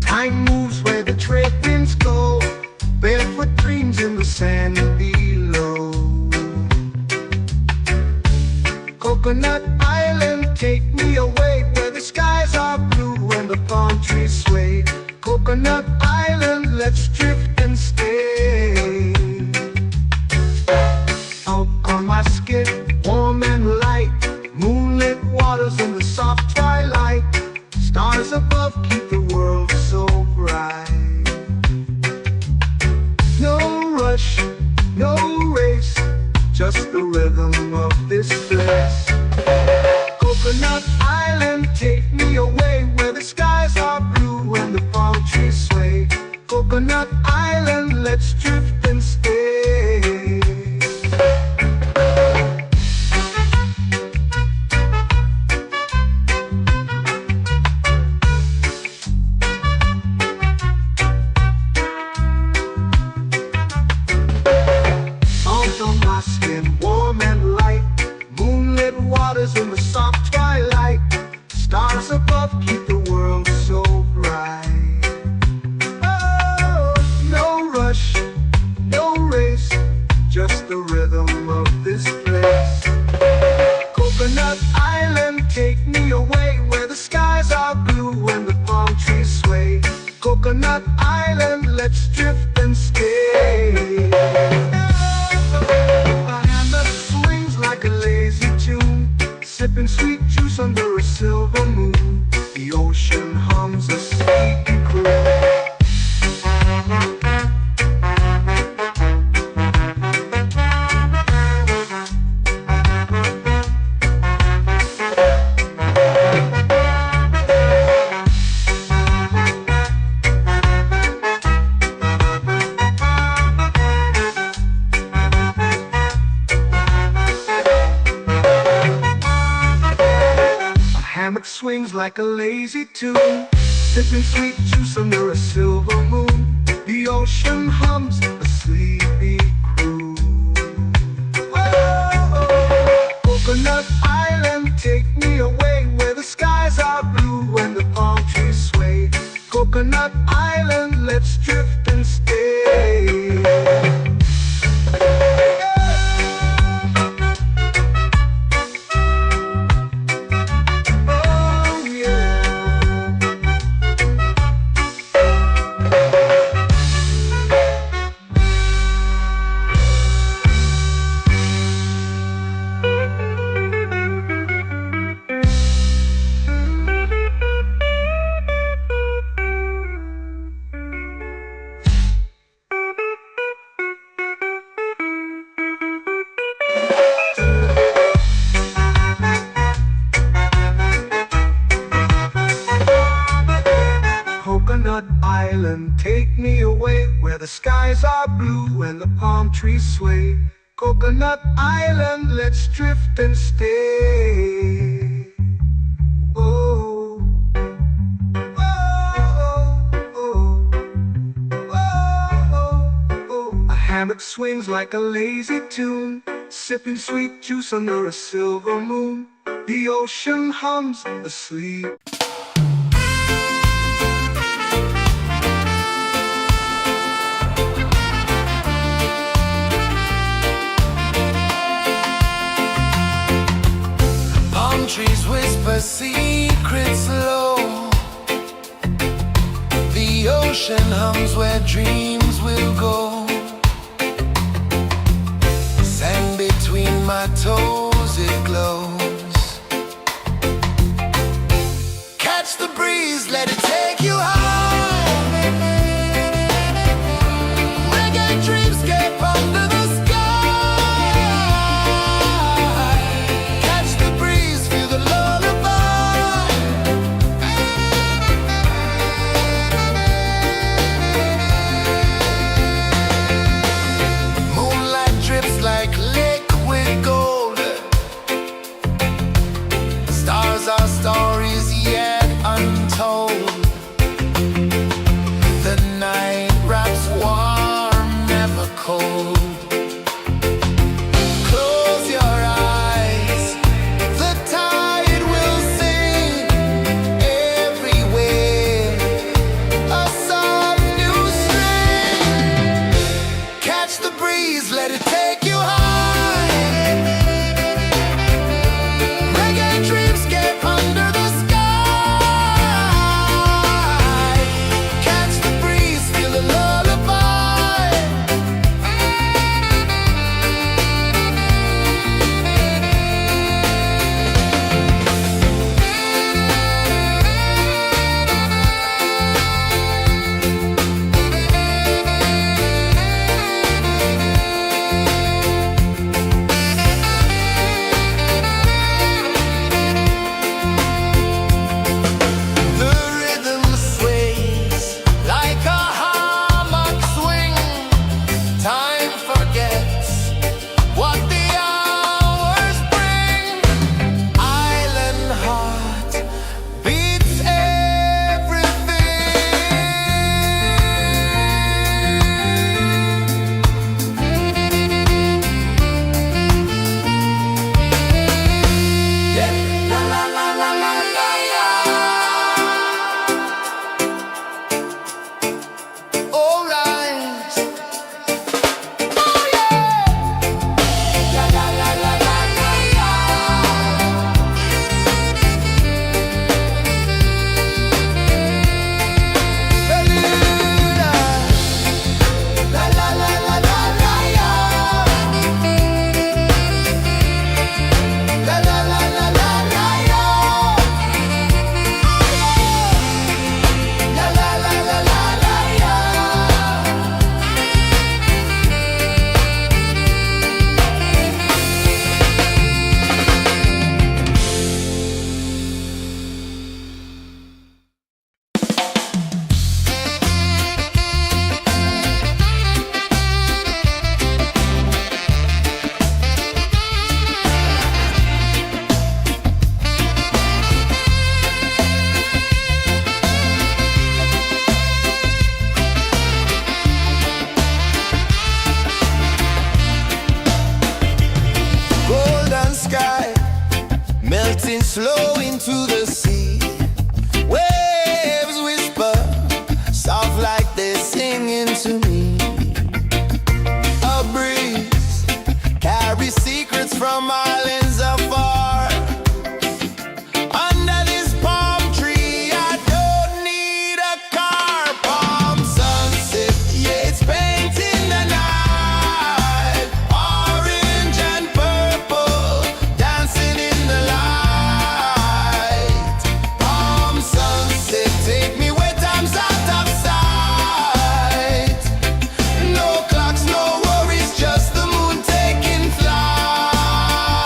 Time moves where the trade winds go. Barefoot dreams in the sand below. Coconut Island, take me away where the skies are blue and the palm trees sway. Coconut Island, let's drift and stay. Out on my skin, warm and light, moonlit waters in the soft twilight. Stars above keep the world so bright. No rush, no race, just the rhythm of this place. Coconut Island, take me away where the skies are blue and the palm trees sway. Coconut Island, let's drift and stay. Salt on my skin, warm and light, moonlit waters in the soft twilight. Stars above keep the world so bright. Oh, no rush, no race, just the rhythm of this place. Coconut Island, take me away where the skies are blue and the palm trees sway. Coconut Island, let's drift and stay. A hand that swings like a lazy tune, sipping sweet juice under a silver moon. The ocean hums a sleepy croon. Hammock swings like a lazy tune, sipping sweet juice under a silver moon. The ocean hums a sleepy croon. Oh, Coconut Island, take me away where the skies are blue and the palm trees sway. Coconut Island, let's drift and stay. Coconut Island, take me away where the skies are blue and the palm trees sway. Coconut Island, let's drift and stay. Oh, oh, oh, oh, oh. A hammock swings like a lazy tune, sipping sweet juice under a silver moon. The ocean hums asleep. where secrets flow. The ocean hums where dreams will go. Sand between my toes, it glows. Catch the breeze, let it take you high. Reggae dreamscape under the sky. Catch the breeze, feel the lullaby. Moonlight drips like liquid gold. Stars are stories yet untold. The night wraps warm, never cold. Close your eyes, the tide will sing everywhere. A soft new string. Catch the breeze, let it take you high. Reggae dreamscape under the sky. Catch the breeze, feel the lullaby. The rhythm sways like a hammock swing. Time forgets what the hours bring. Island heart beats everything. Yeah. La la la la la la la. All right. Oh yeah. La la la la la la la. La la la la la la la. La la la la la la la. La la la la la la la. Golden sky melting slow into the sea. Waves whisper soft like they're singing to me. A breeze carries secrets from islands afar. Under this palm tree, I don't need a car. Palm sunset, yeah, it's painting the night. Orange and purple, dancing in the light. Palm sunset, take me where time's out of sight. No clocks, no worries, just the moon taking flight.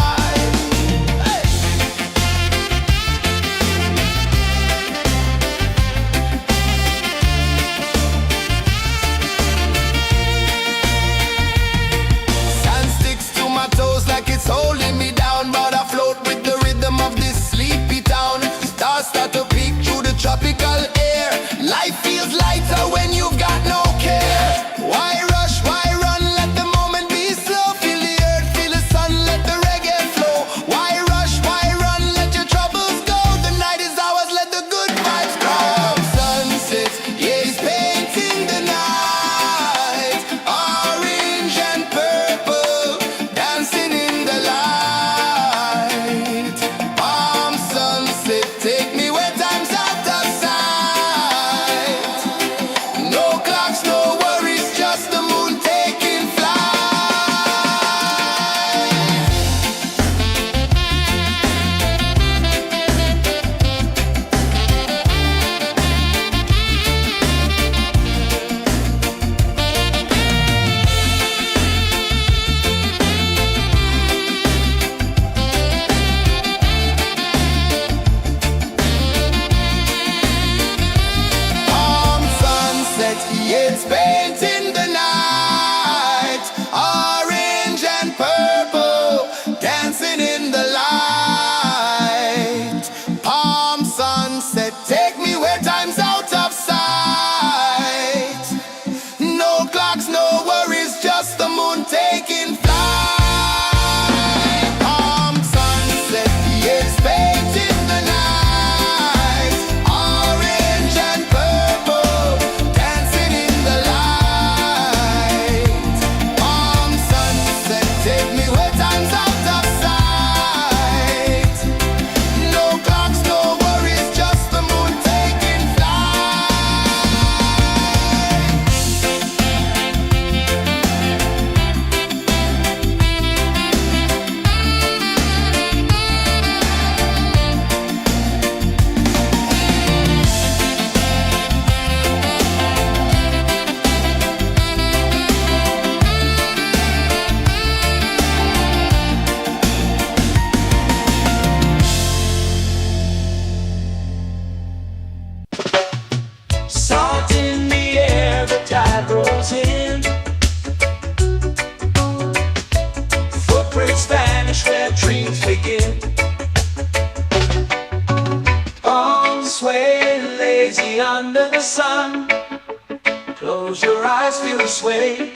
eyes feel the sway.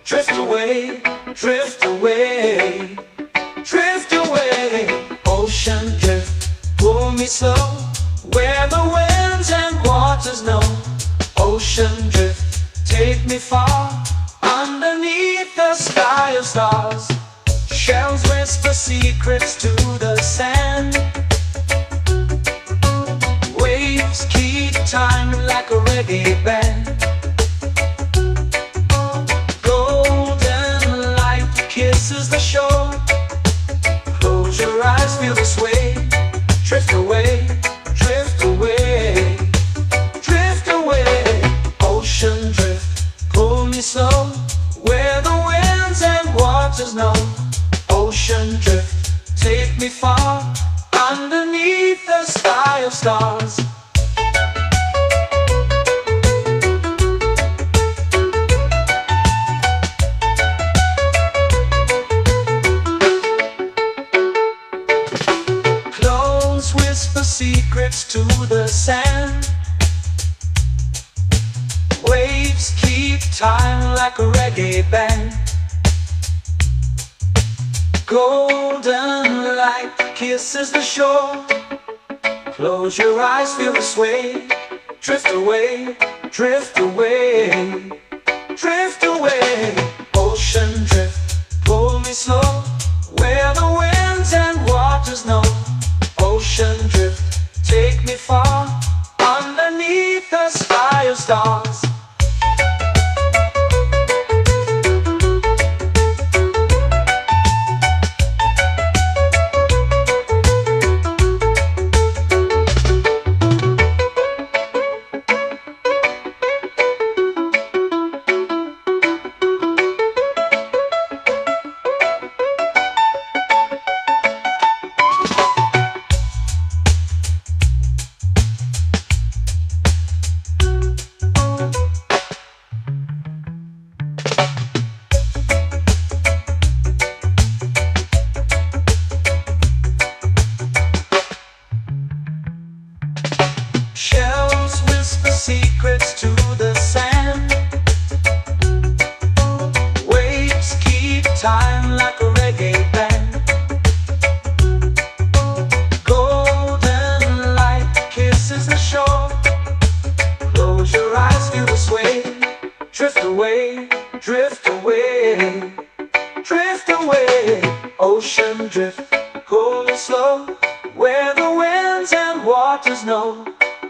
Drift away, drift away, drift away. Ocean drift, pull me slow, where the winds and waters know. Ocean drift, take me far, underneath the sky of stars. Shells whisper secrets to the sand. Waves keep time like a reggae band. Golden light kisses the shore. Close your eyes, feel the sway. Drift away, drift away, drift away. Ocean drift, pull me slow, where the winds and waters know. Ocean drift, take me far, underneath the sky of stars. Clones whisper secrets to the sand. Waves keep time like a reggae band. Golden light kisses the shore. Close your eyes, feel the sway. Drift away, drift away, drift away. Ocean drift, pull me slow, where the winds and waters know. Ocean drift, take me far, underneath the sky of stars. Shells whisper secrets to the sand. Waves keep time like a reggae band. Golden light kisses the shore. Close your eyes, feel the sway. Drift away, drift away, drift away. Ocean drift, pull me slow, where the winds and waters know.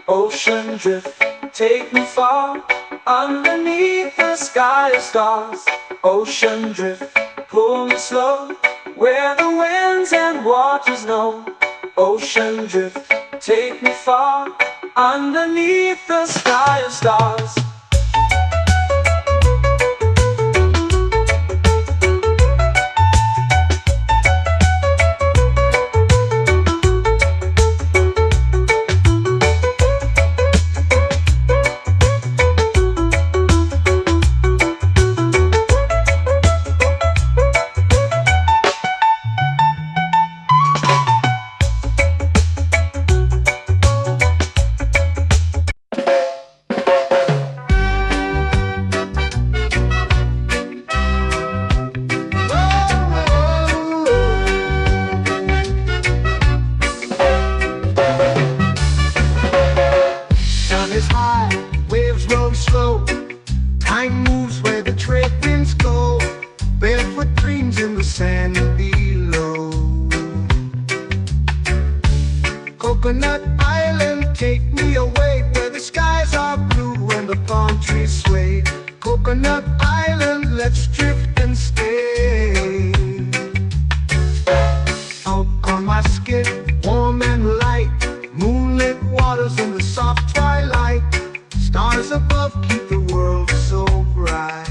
Ocean drift, take me far, underneath the sky of stars. Ocean drift, pull me slow, where the winds and waters know. Ocean drift, take me far, underneath the sky of stars. Time moves where the trade winds go. Barefoot dreams in the sand below. Coconut Island, take me away, where the skies are blue and the palm trees sway. Coconut Island, let's drift and stay. Out on my skin, warm and light, moonlit waters in the soft twilight. Stars above keep the world so bright.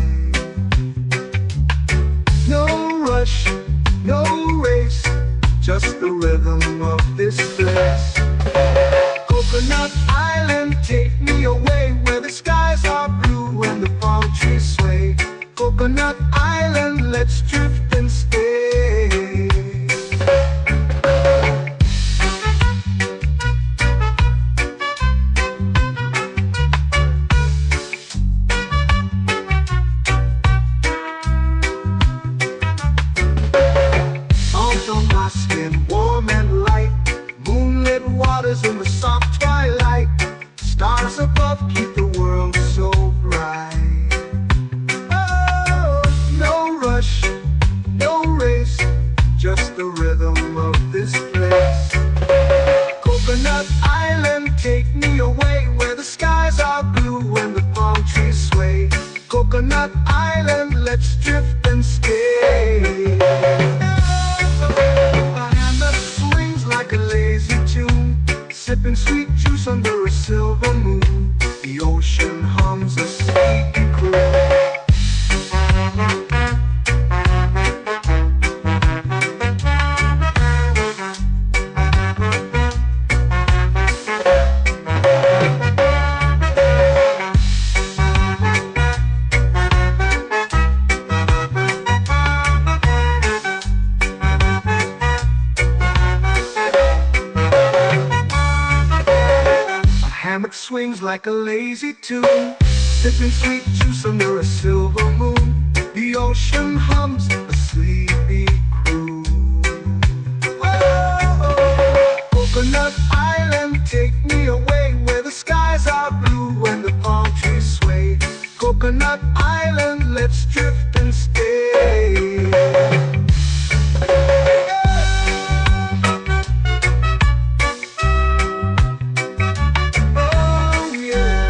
No rush, no race, just the rhythm of this place. Coconut Island, take me away, where the skies are blue and the palm trees sway. Coconut Island, let's drift and stay. swings like a lazy tune, sipping sweet juice under a silver moon. The ocean hums a sleepy crew. Oh, Coconut Island, take me away where the skies are blue and the palm trees sway. Coconut Island, let's drift and stay. Oh yeah.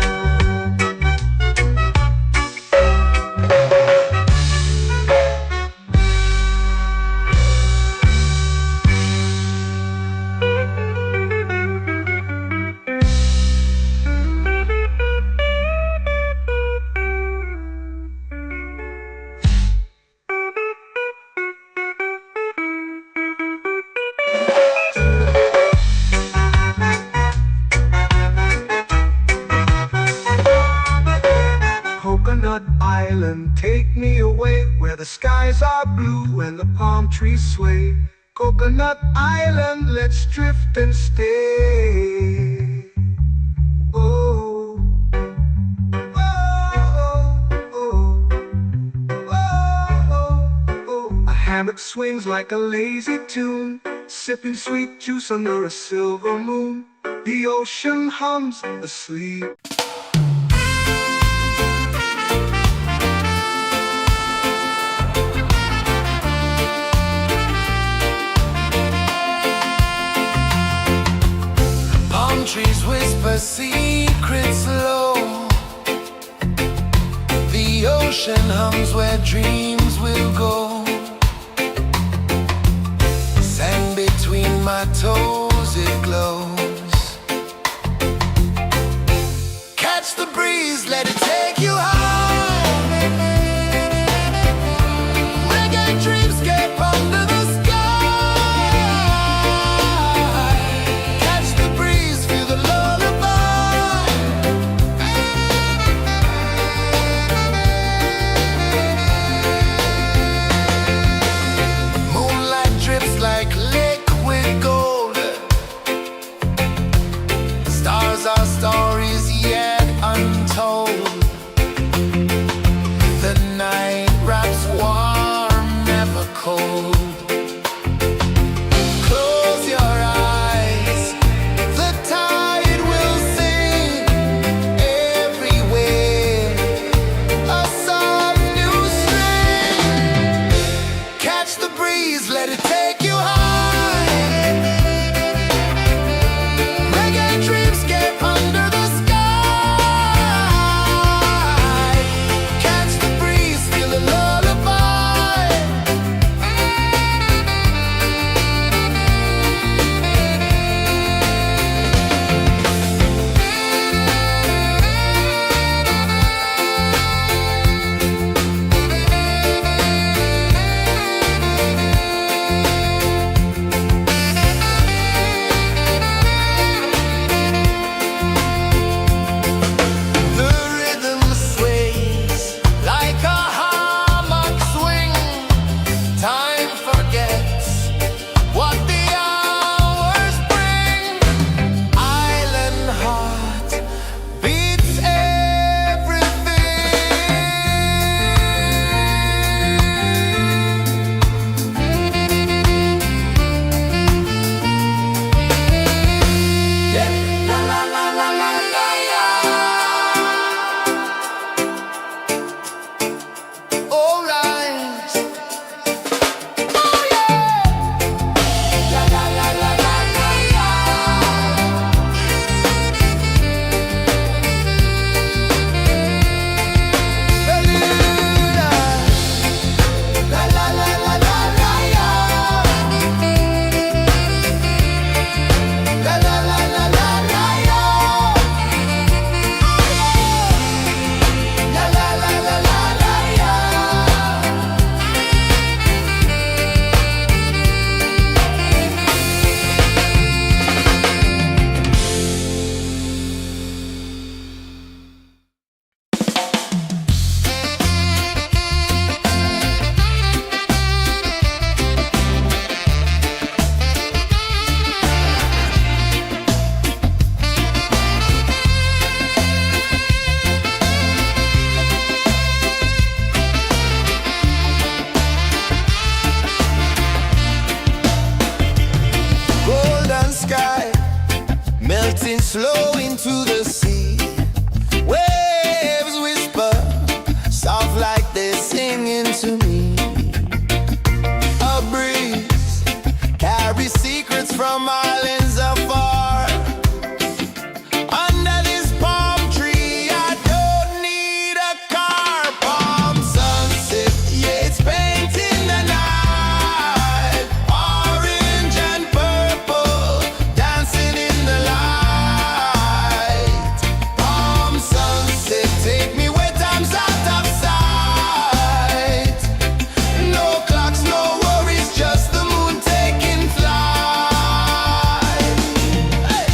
Coconut Island, take me away where the skies are blue and the palm trees sway. Coconut Island, let's drift and stay. Oh, oh, oh, oh, oh. A hammock swings like a lazy tune, sipping sweet juice under a silver moon. The ocean hums asleep. Trees whisper secrets low. The ocean hums where dreams will go. Sand between my toes, it glows. Catch the breeze, let it take you high. Reggae dreamscape under the sky. Our stories yet untold. The night wraps warm, never cold. Close your eyes, the tide will sing everywhere. A soft new string. Catch the breeze, let it take you high. flow into the sea. Waves whisper, soft like they're singing to me. A breeze carries secrets from islands afar. Under this palm tree, I don't need a car. Palm sunset, yeah, it's painting the night. Orange and purple, dancing in the light. Palm sunset, take me where time's out of sight. No clocks, no worries, just the moon taking flight. Hey!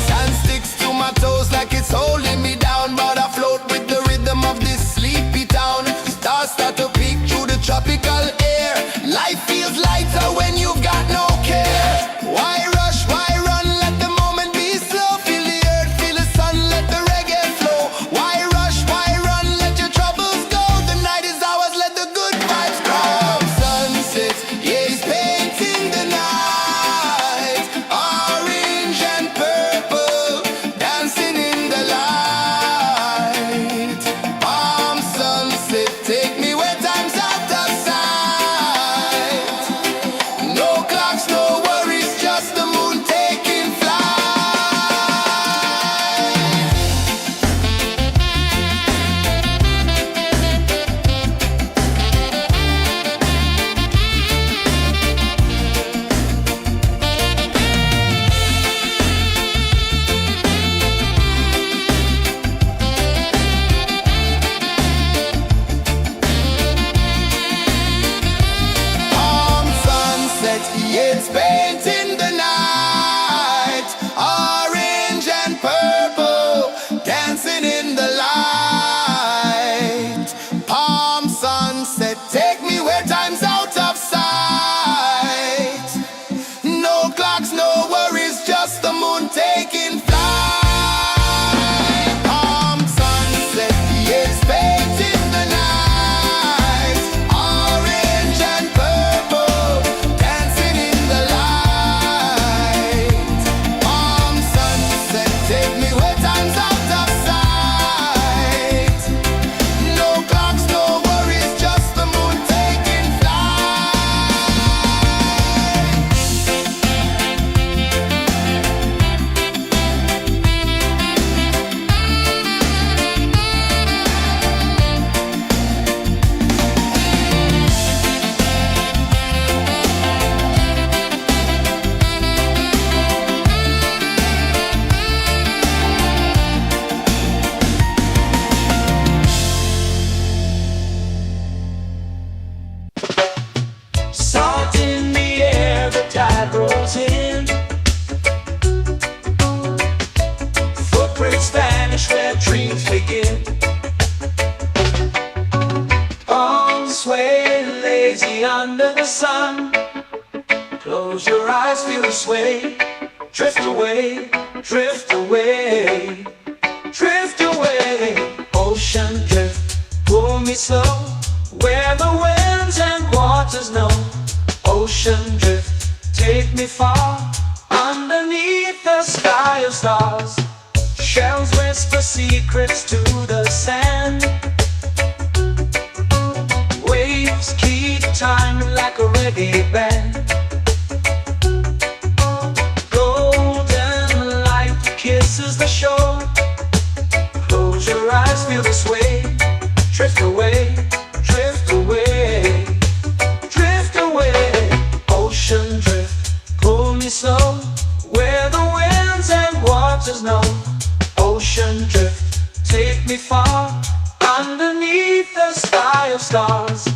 Sand sticks to my toes like it's holding me down, but I float with the rhythm of this sleepy town. Stars start to peek through the tropical air. Life feels lighter when you've got no care. Why rush, why run, let the moment be slow. Feel the earth, feel the sun, let the reggae flow. Why rush, why run, let your troubles go. The night is ours, let the good vibes grow. Sunset, yeah, it's painting the night. Orange and purple, dancing in the light. Palm sunset, take me where time's out of sight. No clocks, no worries, just the moon taking flight. Palm sunset, yeah, it's painting the night. Orange and purple, dancing in the light. Palm sunset, take me where time's out of sight. No clocks, no worries, just the moon taking flight. Palm sunset, yeah, it's painting the night. Orange and purple, dancing in the light. Palm sunset, take me where time's out of sight. No clocks, no worries, just the moon taking flight. Salt in the air, the tide rolls in. Footprints vanish where dreams begin. Palms sway lazy under the sun. Close your eyes, feel the sway. Drift away, drift away, drift away. Ocean drift, pull me slow, where the winds and waters know. Ocean drift, take me far, underneath the sky of stars. Shells whisper secrets to the sand. Waves keep time like a reggae band. Golden light kisses the shore. Close your eyes, feel the sway. Drift away, drift away, drift away. Ocean drift, pull me slow, where the winds and waters know. Ocean drift, take me far, underneath the sky of stars.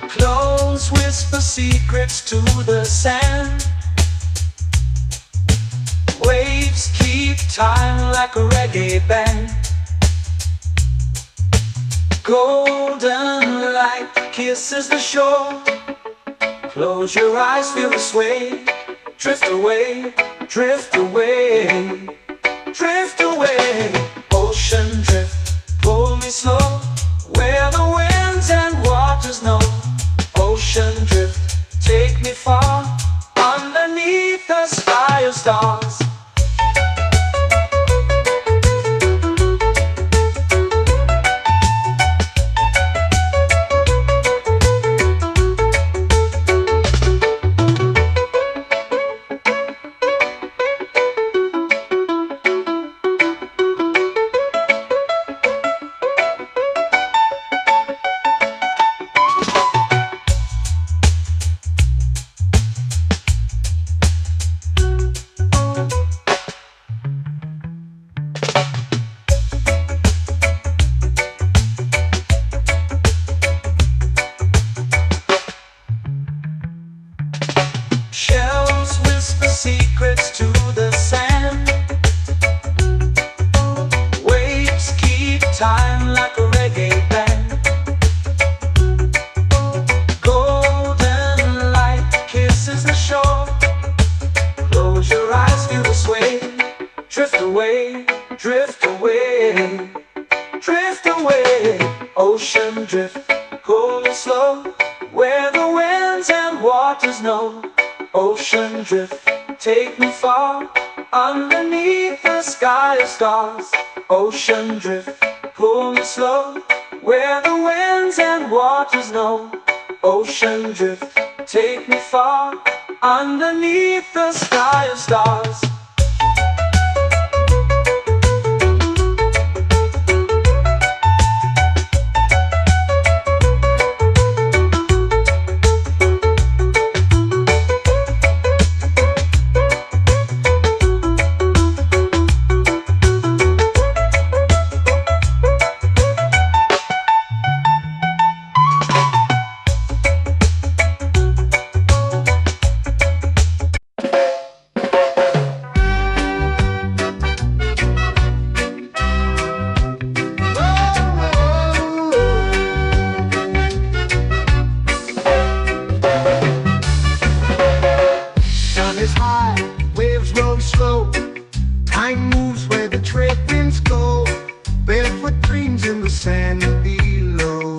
Clones whisper secrets to the sand. Waves keep time like a reggae band. Golden light kisses the shore. Close your eyes, feel the sway. Drift away, drift away, drift away. Ocean drift, pull me slow, where the winds and waters know. Ocean drift, take me far, underneath the sky of stars. Shells whisper secrets to the sand. Waves keep time like a reggae band. Golden light kisses the shore. Close your eyes, feel the sway. Drift away, drift away, drift away. Ocean drift, pull me slow, where the winds and waters know. Ocean drift, take me far, underneath the sky of stars. Ocean drift, pull me slow, where the winds and waters know. Ocean drift, take me far, underneath the sky of stars. Sun is high, waves roll slow. Time moves where the trade winds go. Barefoot dreams in the sand below.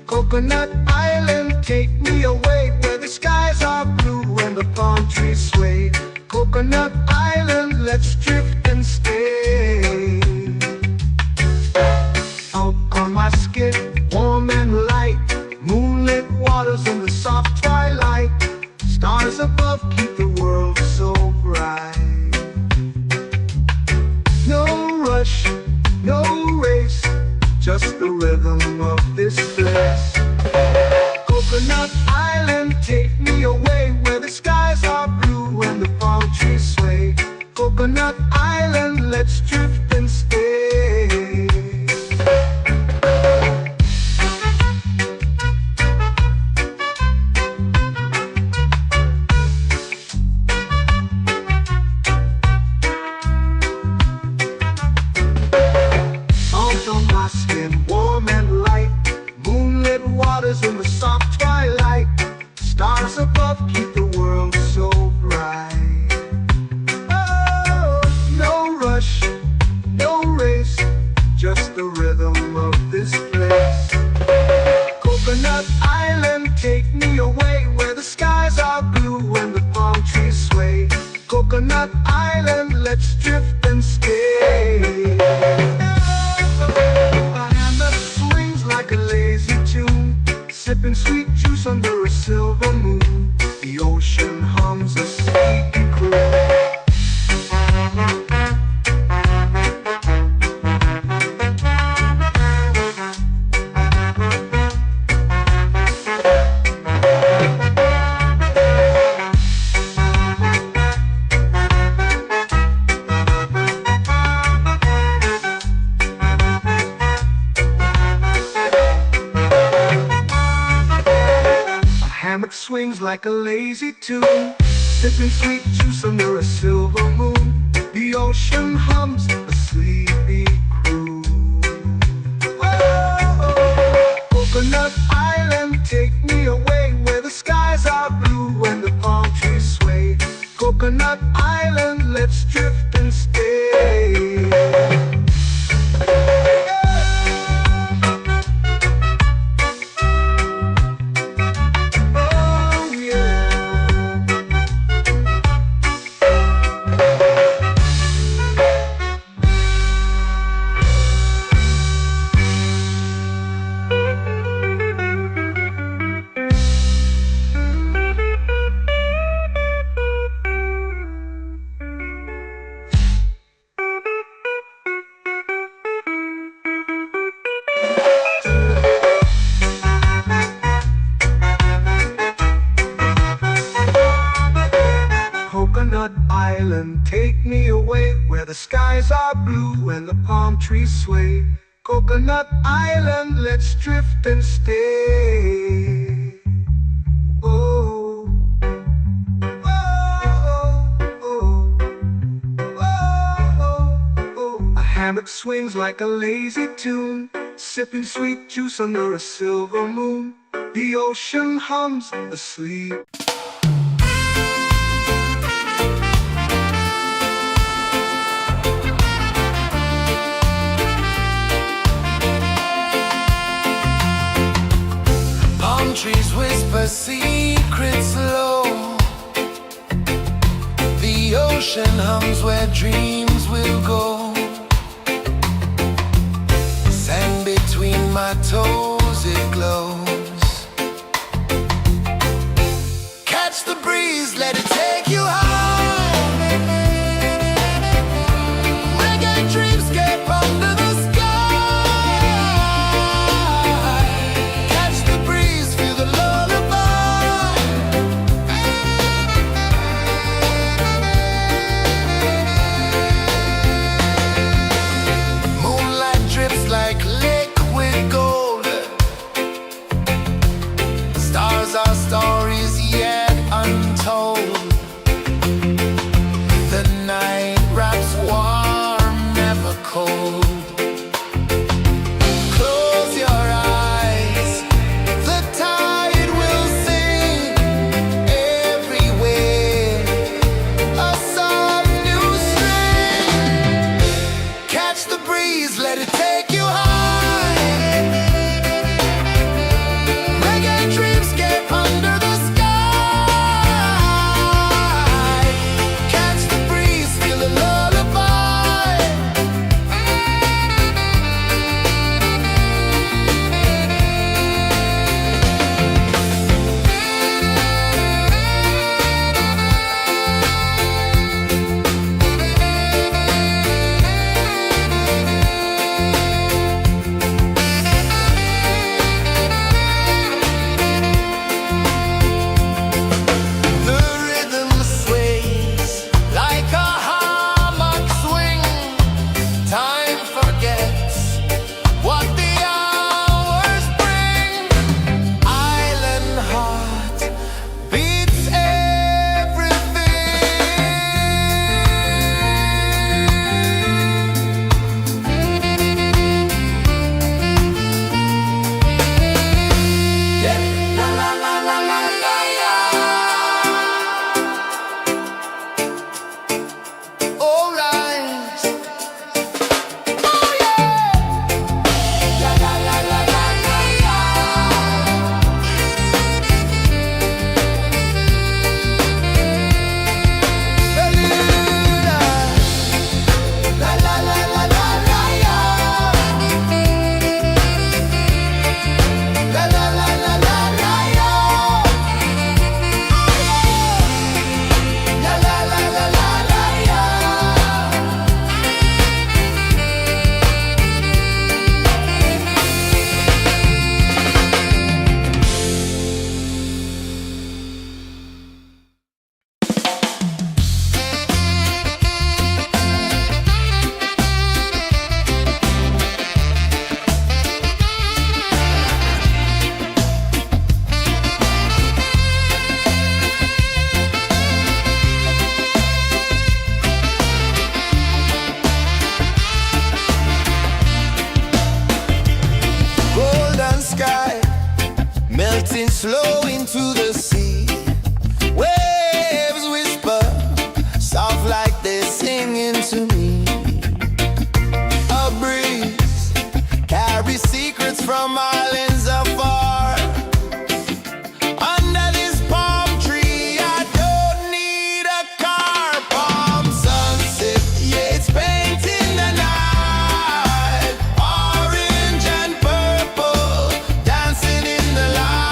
Coconut Island, take me away, where the skies are blue and the palm trees sway. Coconut Island, let's drift and stay. Out on my skin, warm and light, moonlit waters in the soft twilight. Stars above keep the world so bright. No rush, no race, just the rhythm of this place. Coconut Island, take me away, where the skies are blue and the palm trees sway. Coconut Island, let's drift and stay. Salt on my skin, warm and light, moonlit waters in the soft twilight. Stars above keep the world so bright. Oh, no rush, no race, just the rhythm of this place. Coconut Island, take me away, where the skies are blue and the palm trees sway. Coconut Island, let's drift and stay. A hand that swings like a lazy tune, sipping sweet juice under a silver moon. The ocean hums a sleepy croon. Hammock swings like a lazy tune, sipping sweet juice under a silver moon. The ocean hums a sleepy croon. Whoa, Take me away where the skies are blue and the palm trees sway. Coconut Island, let's drift and stay. Oh, oh, oh, oh, oh. A hammock swings like a lazy tune, sipping sweet juice under a silver moon. The ocean hums asleep. Palm trees whisper secrets low. The ocean hums where dreams will go. Sand between my toes, it glows. Catch the breeze, let it take you high. Reggae dreamscape under the sky. Catch the breeze, feel the lullaby. Moonlight drips like liquid gold. Stars are stories yet untold. The night wraps warm, never cold. Close your eyes, the tide will sing everywhere. A soft new string. Catch the breeze, let it take you high. Reggae dreamscape under the sky. Catch the breeze, feel the lullaby. The rhythm sways like a hammock swing. Time forgets what the hours bring. Island heart beats everything. Yeah. La la la la la la la. All right. Oh yeah. La la la la la la la. Beluga. La la la la la la la. La la la la la la la. La la la la la la la. Golden sky melting slow into the sea. Waves whisper soft like they're singing to me. A breeze carries secrets from islands afar. Under this palm tree, I don't need a car. Palm sunset, yeah, it's painting the night. Orange and purple dancing in the light.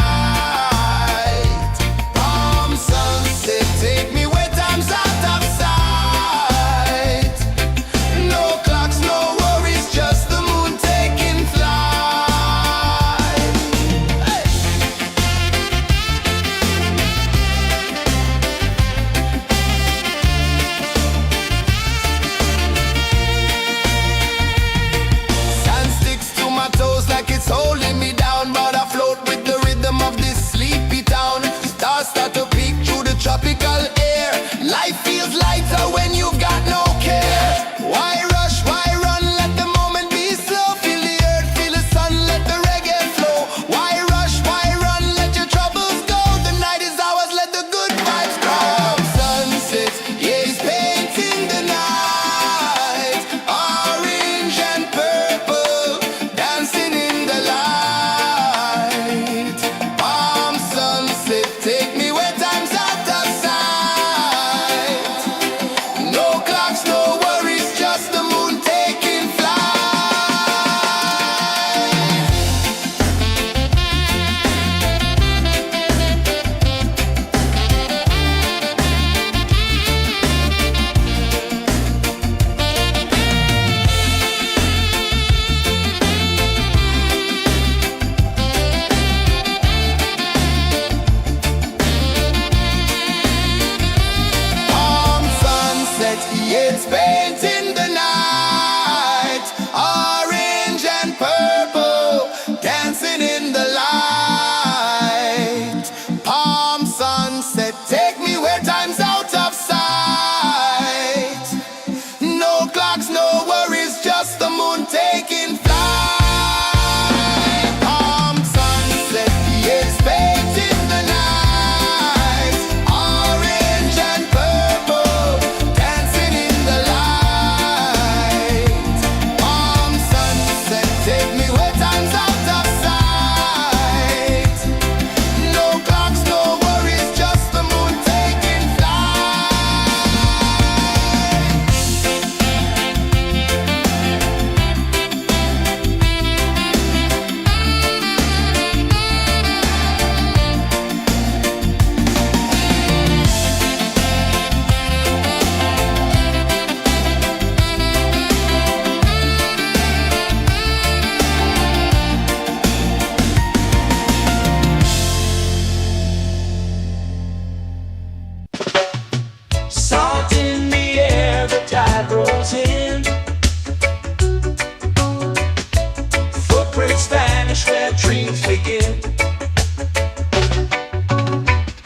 dreams begin.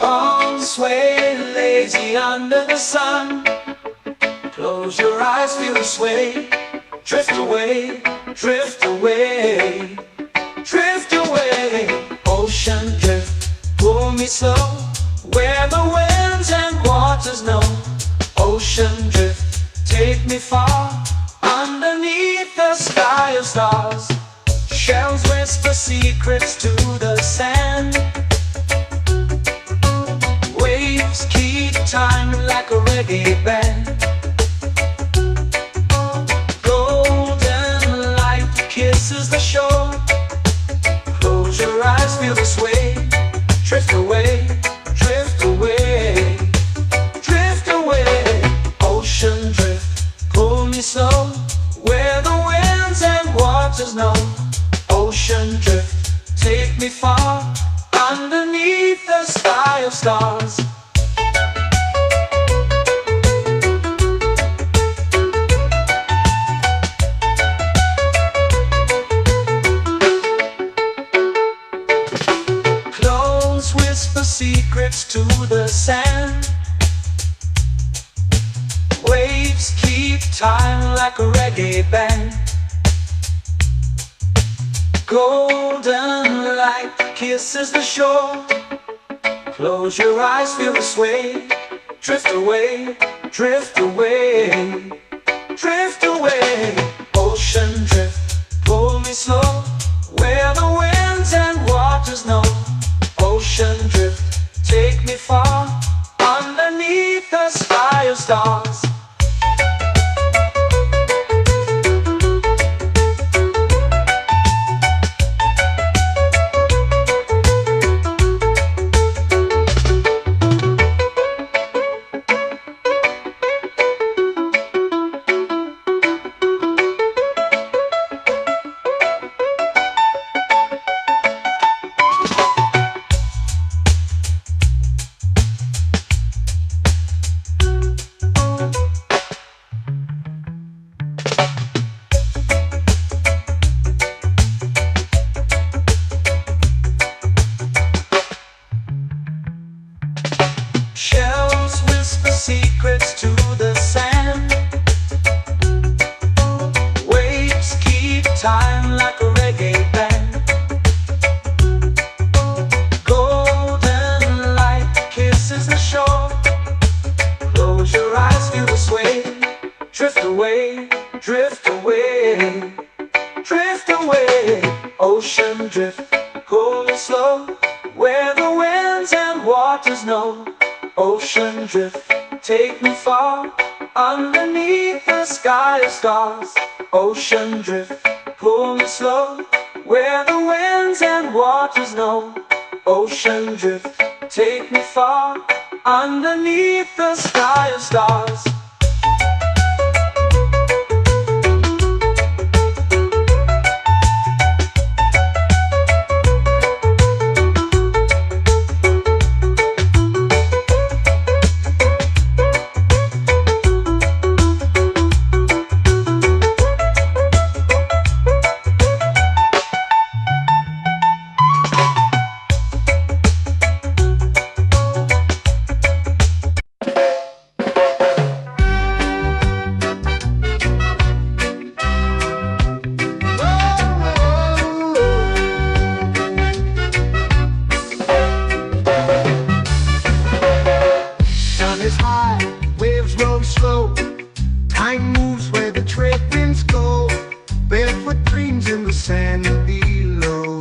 Arms sway lazy under the sun. Close your eyes, feel the sway. Drift away, drift away, drift away. Ocean drift, pull me slow, where the winds and waters know. Ocean drift, take me far, underneath the sky of stars. Shells whisper secrets to the sand. Waves keep time like a reggae band. Golden light kisses the shore. Close your eyes, feel the sway. Drift away, drift away, drift away. Ocean drift, pull me slow, where the winds and waters know. Ocean drift, take me far, underneath the sky of stars. Close whisper secrets to the sand. Waves keep time like a reggae band. Golden light kisses the shore. Close your eyes, feel the sway. Drift away, drift away, drift away. Ocean drift, pull me slow, where the winds and waters know. Ocean drift, take me far, underneath the sky of stars. Shells whisper secrets to the sand. Waves keep time like a reggae band. Golden light kisses the shore. Close your eyes, feel the sway. Drift away, drift away, drift away. Ocean drift, pull me slow, where the winds and waters know. Ocean drift, take me far, underneath the sky of stars. Ocean drift, pull me slow, where the winds and waters know. Ocean drift, take me far, underneath the sky of stars. Time moves where the trade winds go. Barefoot dreams in the sand below.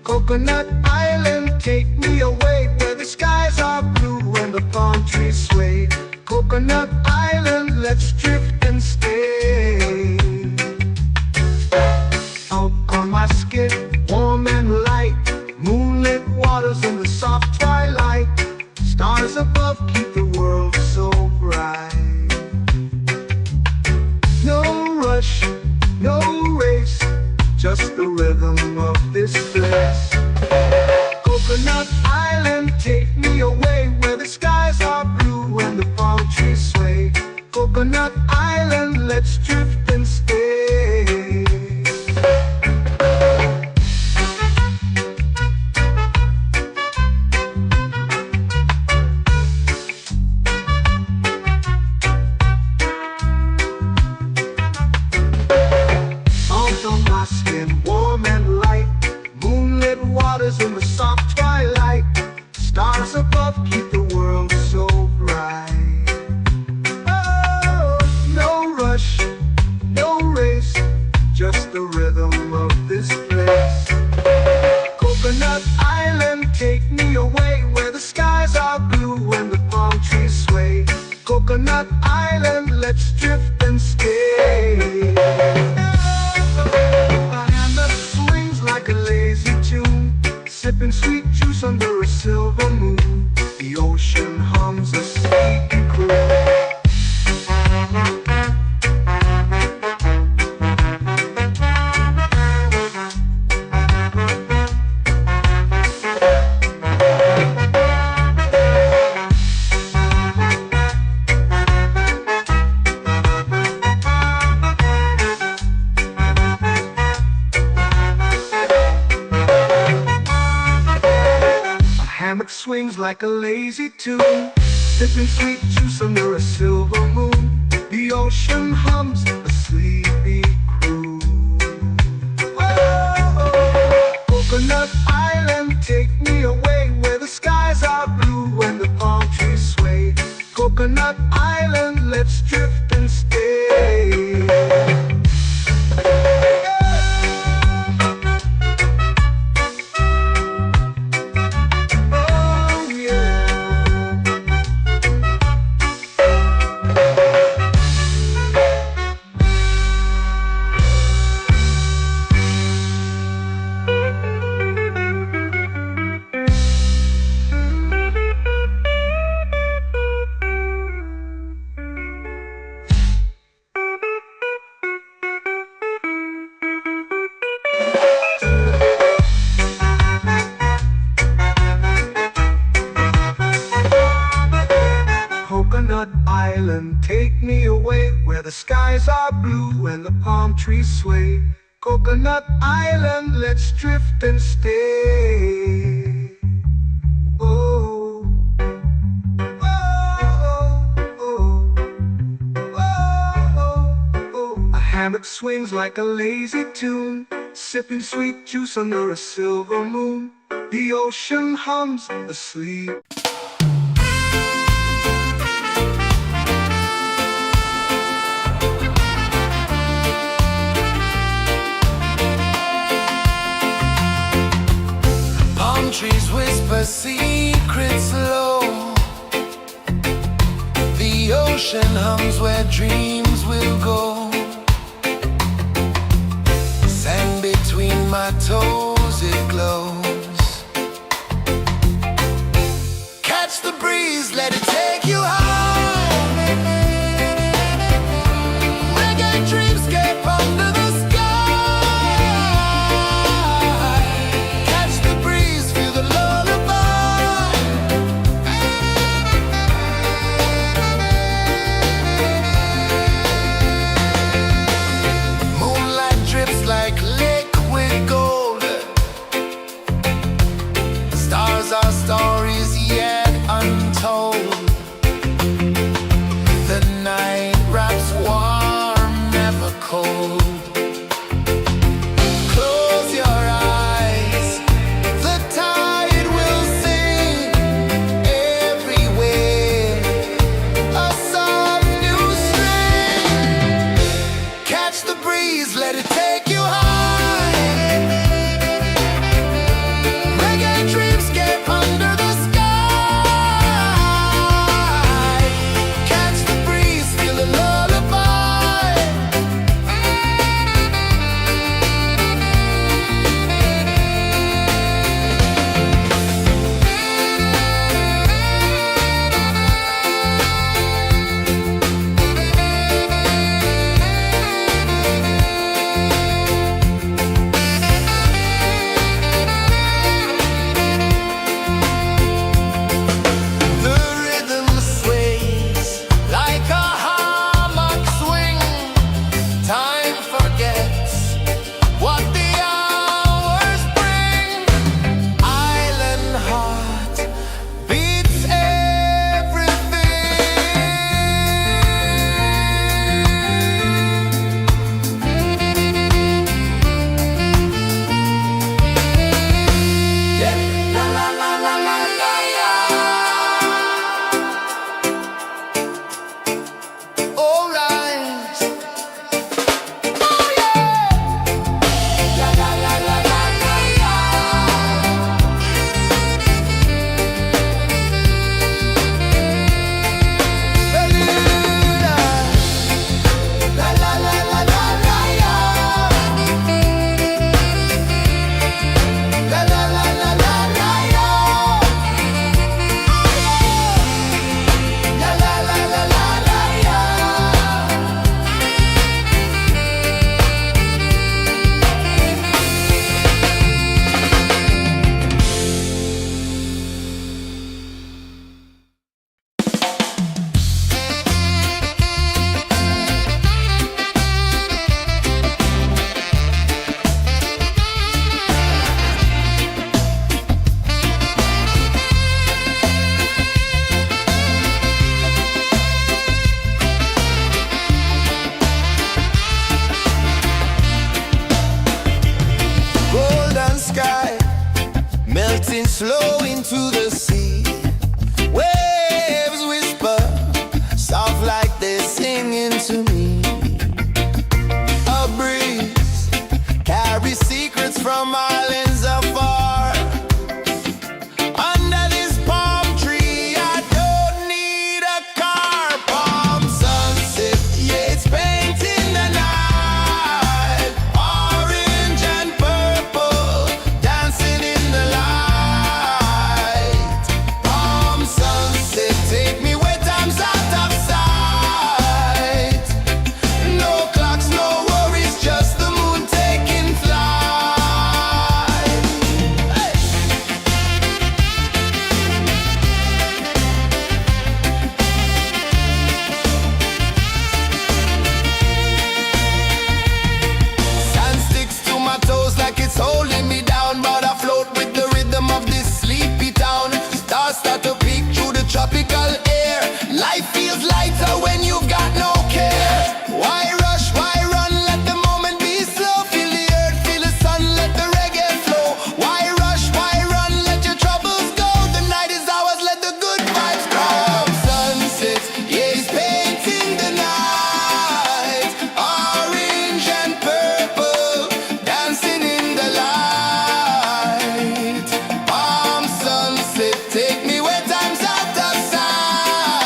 Coconut Island, take me away, where the skies are blue and the palm trees sway. Coconut Island, let's drift and stay. Out on my skin, warm and light, moonlit waters in the soft twilight. Stars above keep the world so bright. No rush, no race, just the rhythm of this place. Coconut Island, take me away, where the skies are blue and the palm trees sway. Coconut Island, let's drift and stay. swings like a lazy tune, sipping sweet juice under a silver moon. The ocean hums a sleepy croon. Whoa, Coconut Island, take me away where the skies are blue and the palm trees sway. Coconut Island, let's drift and stay. Coconut Island, take me away where the skies are blue and the palm trees sway. Coconut Island, let's drift and stay. Oh, oh, oh, oh, oh. A hammock swings like a lazy tune, sipping sweet juice under a silver moon. The ocean hums asleep. Trees whisper secrets low. The ocean hums where dreams will go. Sand between my toes, it glows. Catch the breeze, let it take you high. Reggae dreamscape under the sky. Catch the breeze, feel the lullaby. Moonlight drips like liquid gold. Stars are stories yet untold. The night wraps warm, never cold. Close your eyes, the tide will sing everywhere. A soft new string. Catch the breeze, let it take you high. Reggae dreamscape under the sky. Catch the breeze, feel the lullaby. from islands afar. Under this palm tree, I don't need a car. Palm sunset, yeah, it's painting the night. Orange and purple, dancing in the light. Palm sunset, take me where time's out of sight. No clocks, no worries, just the moon taking flight. Hey! Sand sticks to my toes like it's holding me down, but I float with the rhythm of this sleepy town. Stars start to peek through the tropical air. Life feels lighter when you've got no care. Why rush, why run, let the moment be slow. Feel the earth, feel the sun, let the reggae flow. Why rush, why run, let your troubles go. The night is ours, let the good vibes come. Sunset, yeah, it's painting the night. Orange and purple, dancing in the light. Palm sunset, take me where time's out of sight.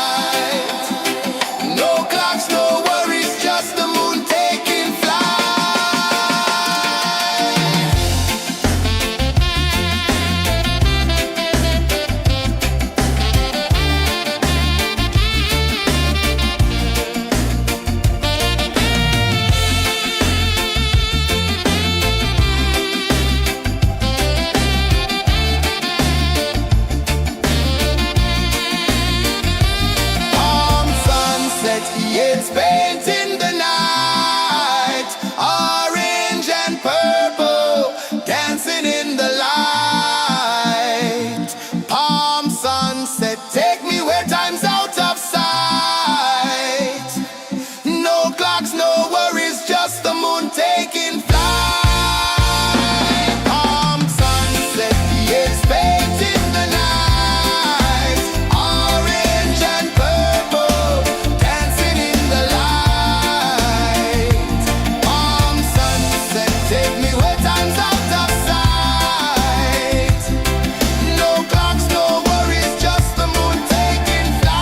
No clocks, no worries, just the moon taking flight. Palm sunset, yeah, it's painting the night. Orange and purple, dancing in the light. Palm sunset, take me where time's out of sight. No clocks, no worries, just the moon taking flight. Palm sunset, yeah, it's painting the night. Orange and purple, dancing in the light. Palm sunset, take me where time's out of sight. No clocks, no worries, just the moon taking flight.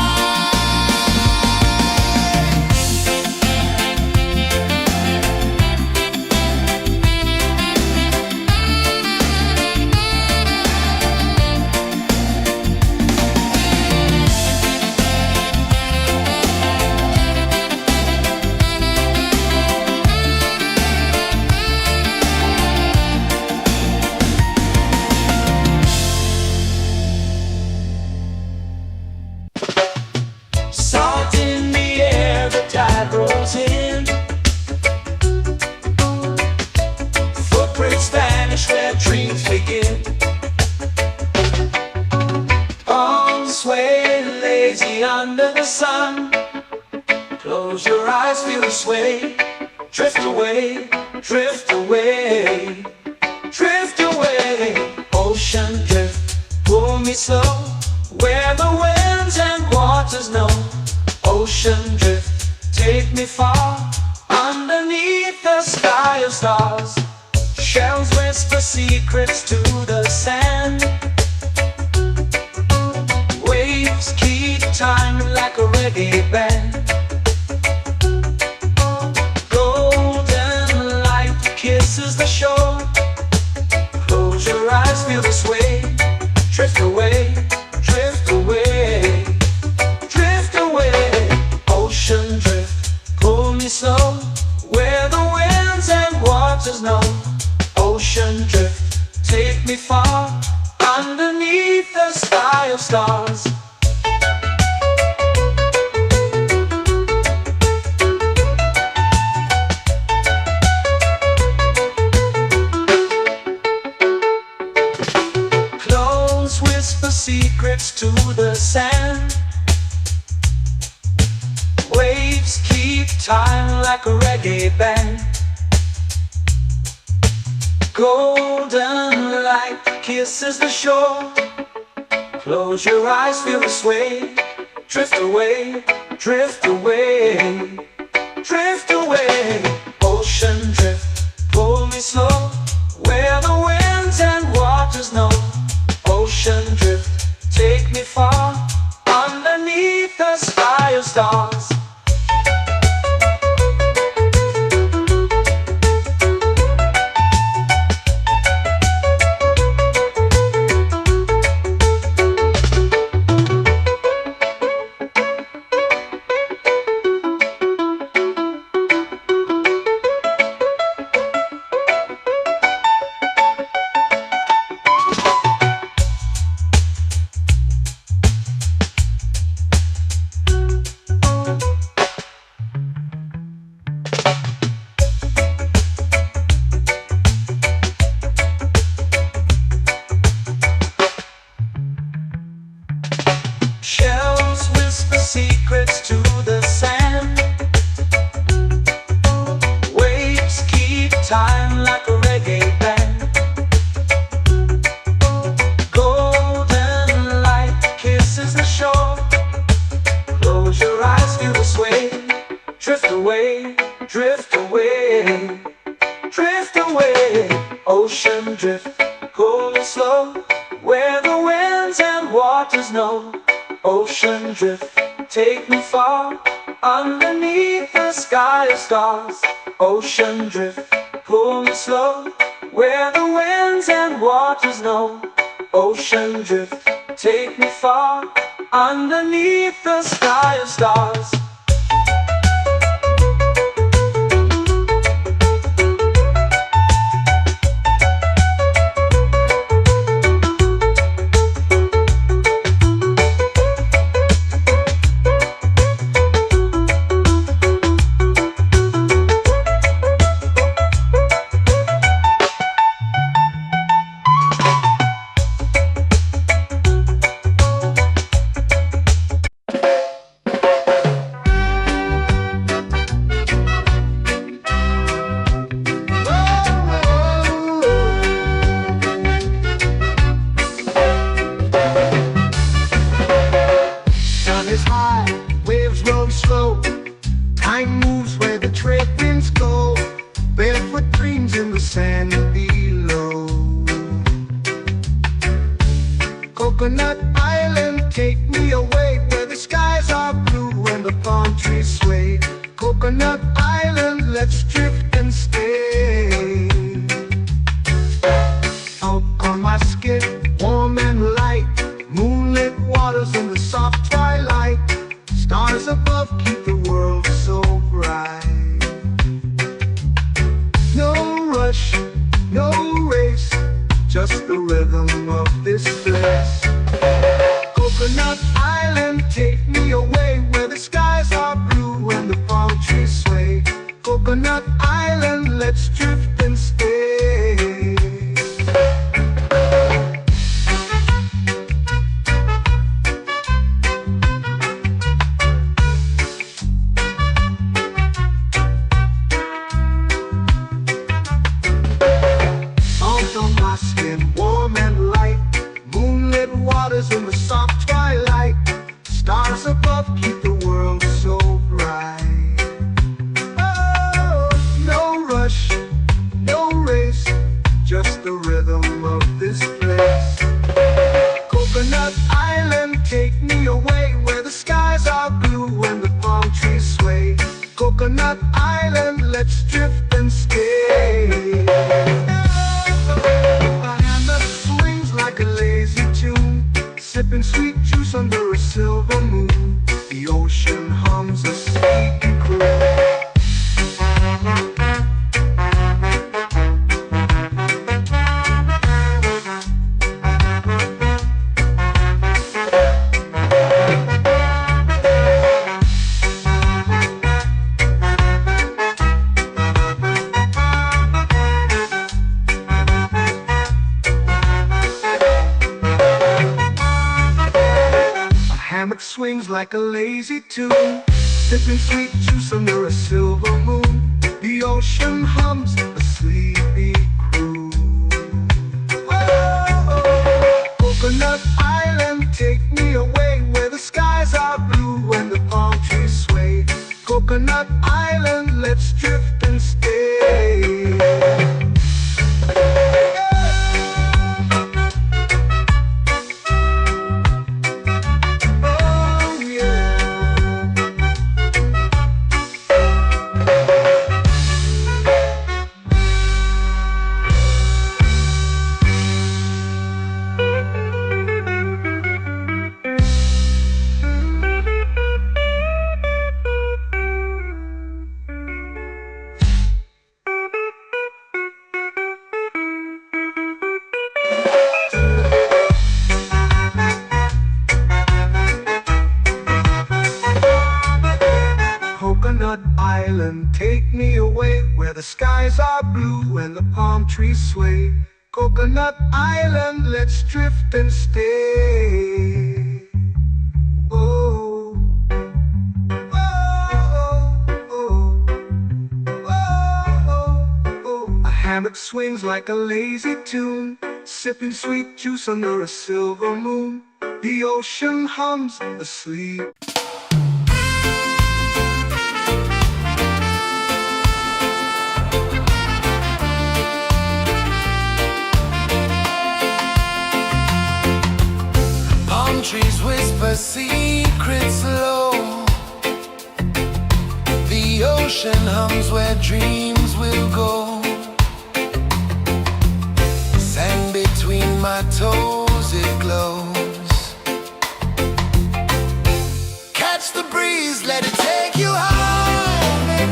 Salt in the air, the tide rolls in. Footprints vanish where dreams begin. Arms sway lazy under the sun. Close your eyes, feel the sway. Drift away, drift away, drift away. Ocean drift, pull me slow, where the winds and waters know. Ocean drift, take me far, underneath the sky of stars. Shells whisper secrets to the sand. Waves keep time like a reggae band. Golden light kisses the shore. Close your eyes, feel the sway. Drift away, drift away, drift away. Ocean drift, pull me slow, where the winds and waters know. Ocean drift, take me far, underneath the sky of stars. Close whisper secrets to the sand. Waves keep time like a reggae band. Golden light kisses the shore. Close your eyes, feel the sway. Drift away, drift away, drift away. Ocean drift, pull me slow, where the time like a reggae band. Golden light kisses the shore. Close your eyes, feel the sway. Drift away, drift away, drift away. Ocean drift, cool and slow, where the winds and waters know. Ocean drift, take me far, underneath the sky of stars. Ocean drift, pull me slow, where the winds and waters know. Ocean drift, take me far, underneath the sky of stars. Is high, waves roll slow. Time moves where the trade winds go. Barefoot dreams in the sand below. Coconut Island, take me away, where the skies are blue and the palm trees sway. Coconut Island, let's drift and stay. Out on my skin, warm and light, moonlit waters in the soft twilight. Stars above keep the world so bright. No rush, no race, just the rhythm of this place. Coconut Island, take me away, where the skies are blue and the palm trees sway. Coconut Island, let's drift and stay. In the soft twilight, stars above keep the world so bright. Oh, no rush, no race, just the rhythm of this place. Coconut Island, take me away, where the skies are blue and the palm trees sway. Coconut Island, let's drift and stay. My hand that swings like a lazy tune, sipping sweet juice under a silver moon. The ocean hums a sleepy croon. Hammock swings like a lazy tune, sipping sweet juice under a silver moon. The ocean hums a sleepy croon. Oh, Coconut Island, take me away, where the skies are blue and the palm trees sway. Coconut Island, let's drift and stay. Coconut Island, take me away, where the skies are blue and the palm trees sway. Coconut Island, let's drift and stay. Oh, oh, oh, oh, oh, oh, oh. hammock swings like a lazy tune, sipping sweet juice under a silver moon. The ocean hums asleep. Palm trees whisper secrets low. The ocean hums where dreams will go. Sand between my toes, it glows. Catch the breeze, let it take you high.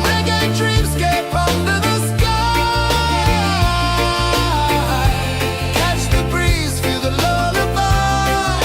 Reggae dreamscape under the sky. Catch the breeze, feel the lullaby.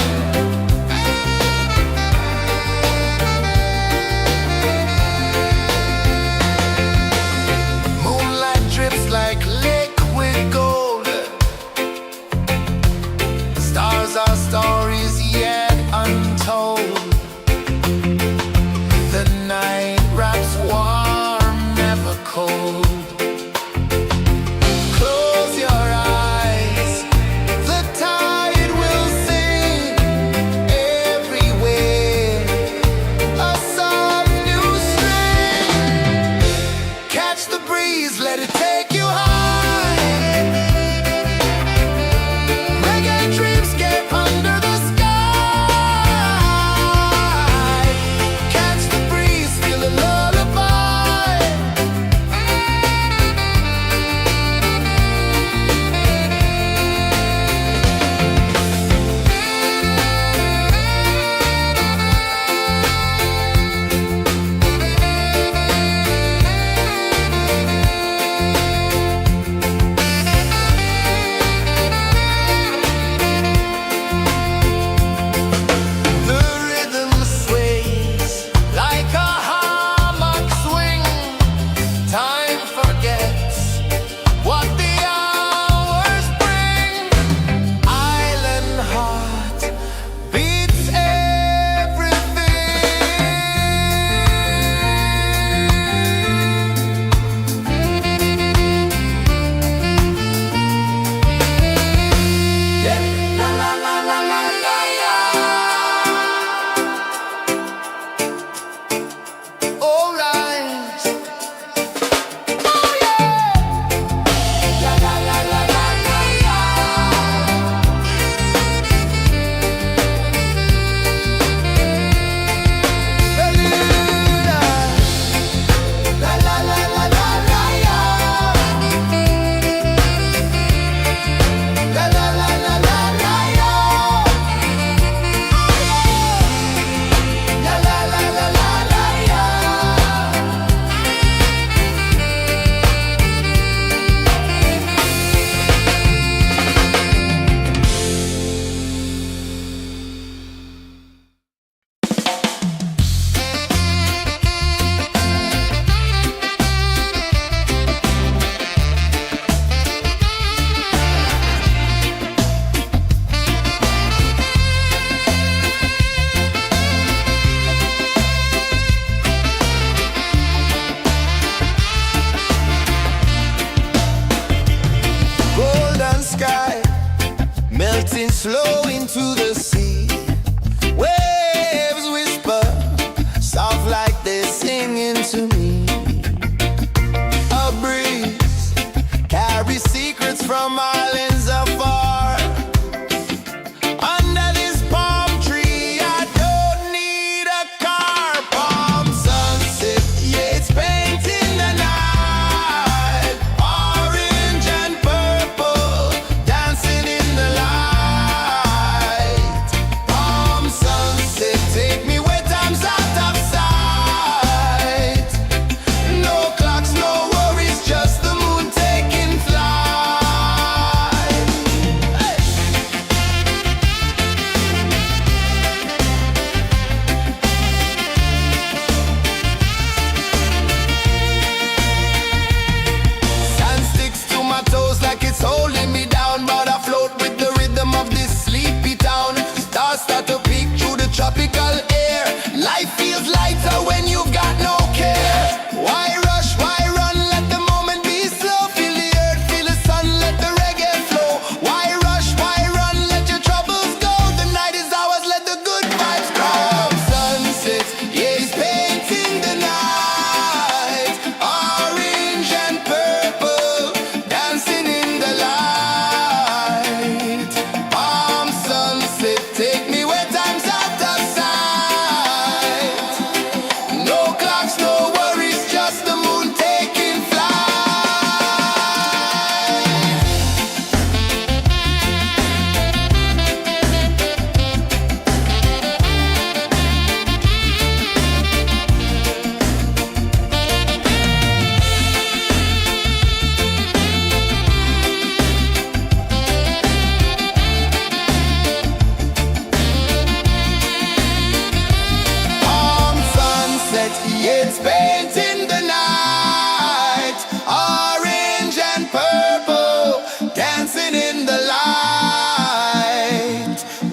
painting the night. Orange and purple, dancing in the light.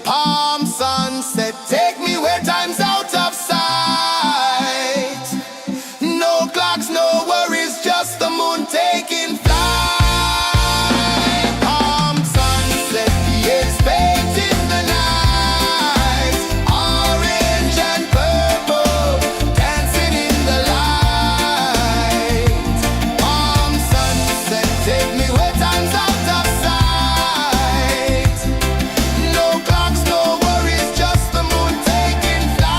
Palm sunset, take me where time's out of sight. No clocks, no worries, just the moon taking flight. Palm sunset, yes, painting the night. Orange and purple, dancing in the light. Palm sunset, take me where time's out of sight. No clocks, no worries, just the moon taking flight.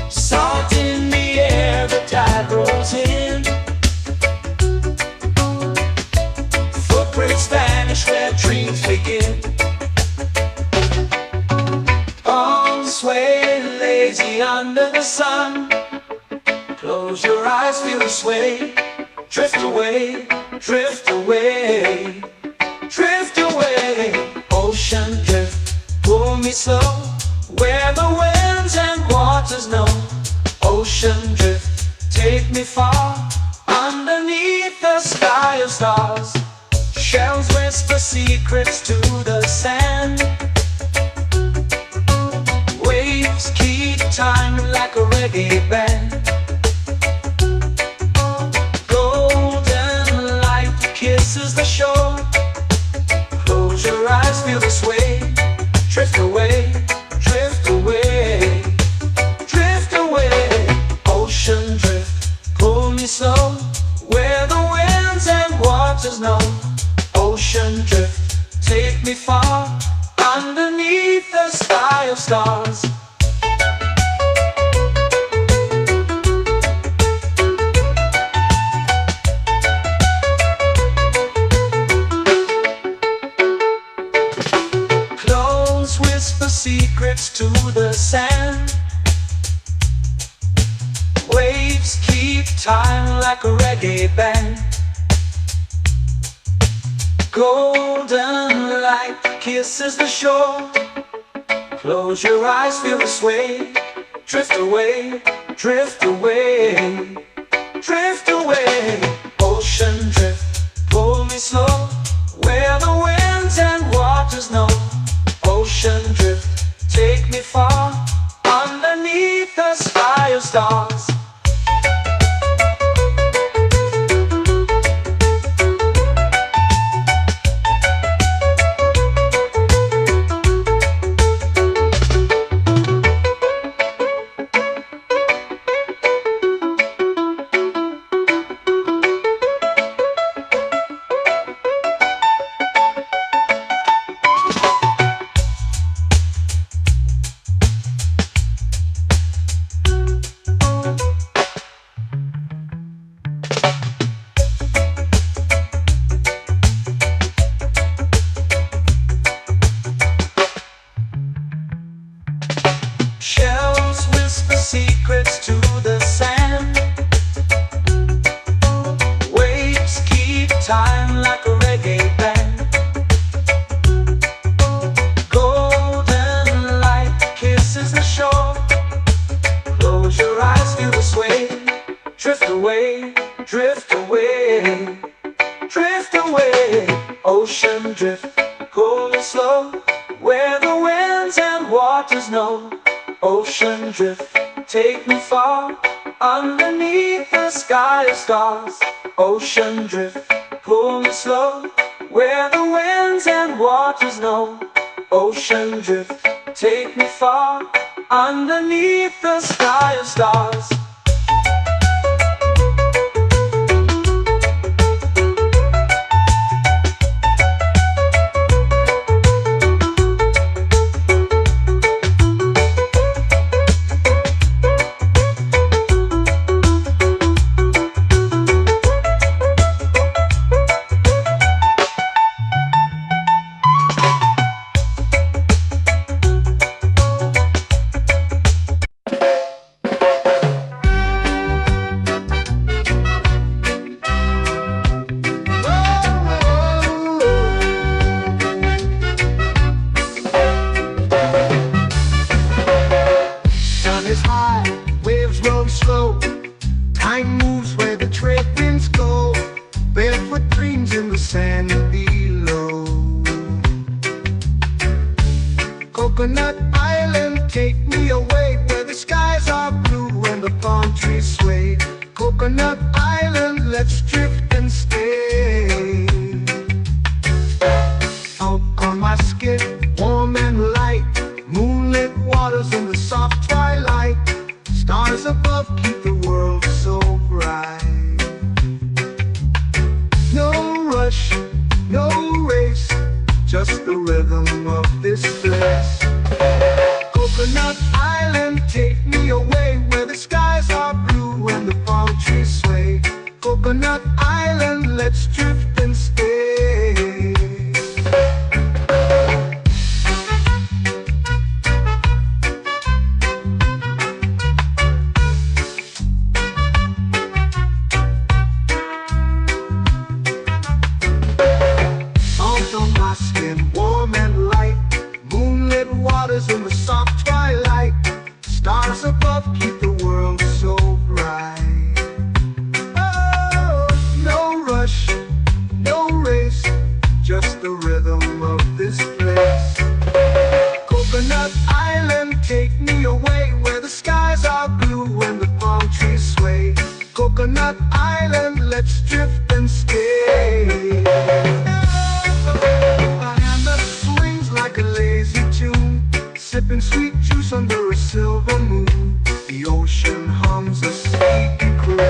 Salt in the air, the tide rolls in. Footprints vanish where dreams begin. Arms sway lazy under the sun. Close your eyes, feel the sway. Drift away, drift away, drift away. Ocean drift, pull me slow, where the winds and waters know. Ocean drift, take me far, underneath the sky of stars. Shells whisper secrets to the sand. Waves keep time like a reggae band. Golden light kisses the shore. Close your eyes, feel the sway. Drift away, drift away, drift away. Ocean drift, pull me slow, where the winds and waters know. Ocean drift, take me far, underneath the sky of stars. Clothes whisper secrets to the sand. Waves keep time like a reggae band. Golden light kisses the shore. Close your eyes, feel the sway. Drift away, drift away, drift away. Ocean drift, pull me slow, where the winds and waters know. Ocean drift, take me far, underneath the sky of stars. Shells whisper secrets to the sand. Waves keep time like a reggae band. Golden light kisses the shore. Close your eyes, feel the sway. Drift away, drift away, drift away. Ocean drift, pull me slow, where the winds and waters know. Ocean drift, take me far, underneath the sky of stars. Ocean drift, pull me slow, where the winds and waters know. Ocean drift, take me far, underneath the sky of stars. the trade winds go, barefoot dreams in the sand below. Coconut Island, take me away where the skies are blue and the palm trees sway. Coconut Island, let's drift and stay. Out on my skin, warm and light, moonlit waters in the soft twilight. Stars above keep the world so bright. No rush, no race, just the rhythm of this place. Coconut Island, take me away where the skies are blue and the palm trees sway. Coconut Island, let's drift and stay. Salt on my skin, warm and light, moonlit waters in the soft twilight. Stars above keep the world so bright. Oh, no rush, no race, just the rhythm of this place. Coconut Island, take me away where the skies are blue and the palm trees sway. Coconut Island, let's drift and stay. My hand that swings like a lazy tune, sipping sweet juice under a silver moon. The ocean hums a sleepy croon.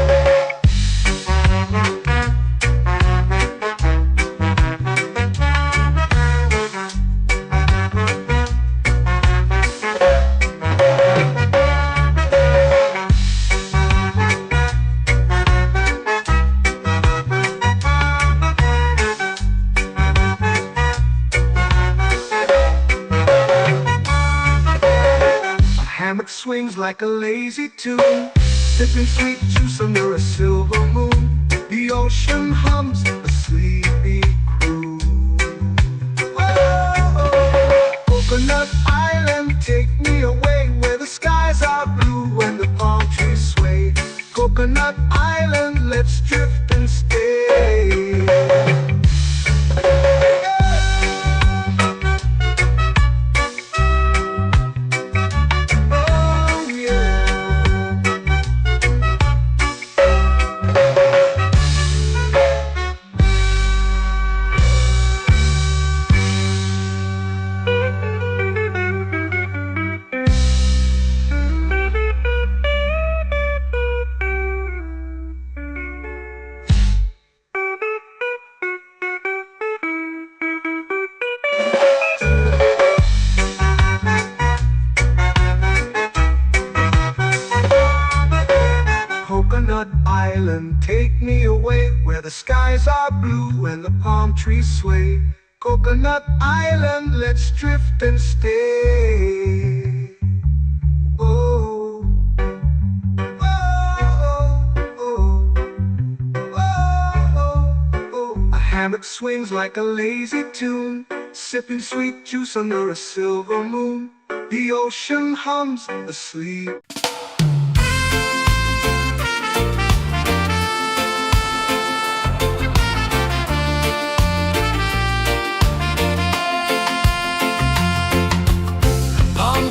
Hammock swings like a lazy tune, sipping sweet juice under a silver moon. The ocean hums a sleepy croon. Oh, Coconut Island, take me away where the skies are blue and the palm trees sway. Coconut Island, let's drift and stay. Coconut Island, take me away where the skies are blue and the palm trees sway. Coconut Island, let's drift and stay. Oh, oh, oh, oh, oh. A hammock swings like a lazy tune, sipping sweet juice under a silver moon. The ocean hums asleep.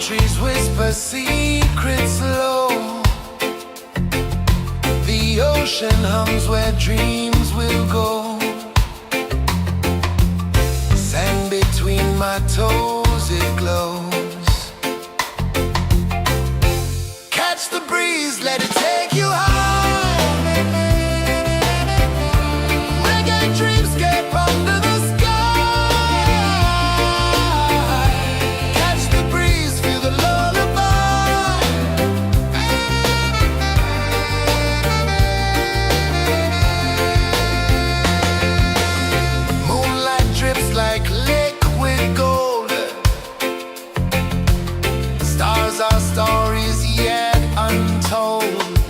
Trees whisper secrets low. The ocean hums where dreams will go. Sand between my toes, it glows. Catch the breeze, let it take you high. Reggae dreamscape under the sky. Our stories yet untold.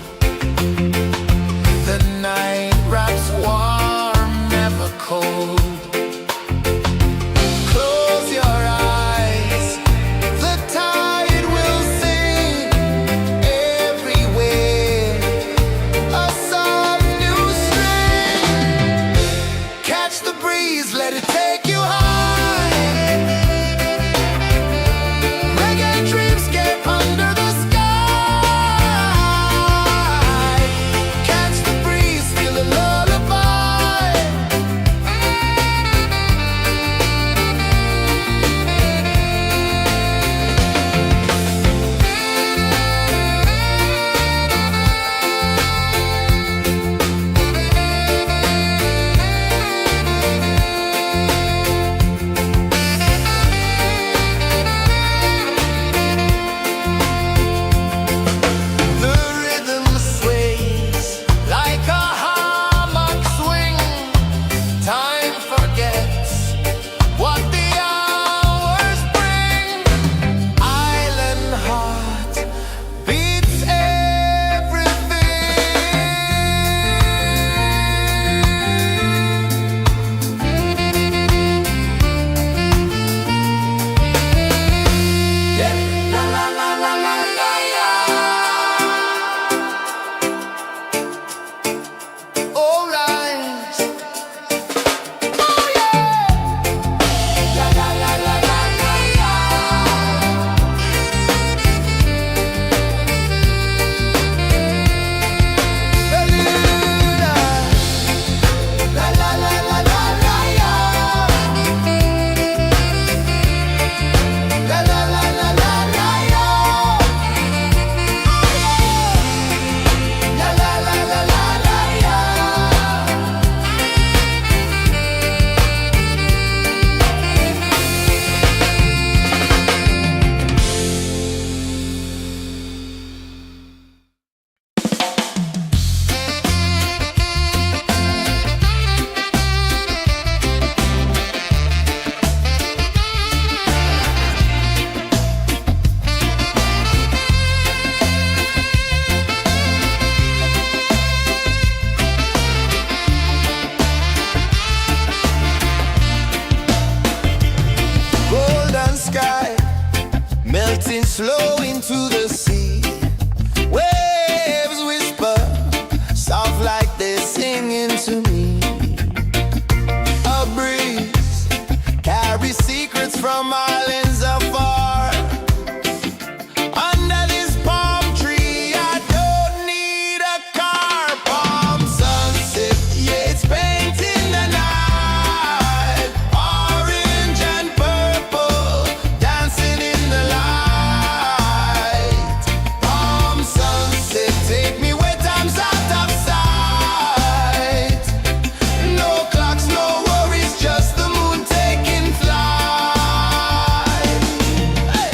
flow into the sea. Waves whisper, soft like they're singing to me. A breeze carries secrets from islands afar. Under this palm tree, I don't need a car. Palm sunset, yeah, it's painting the night. Orange and purple, dancing in the light. Palm sunset, take me where time's out of sight. No clocks, no worries, just the moon taking flight. Hey.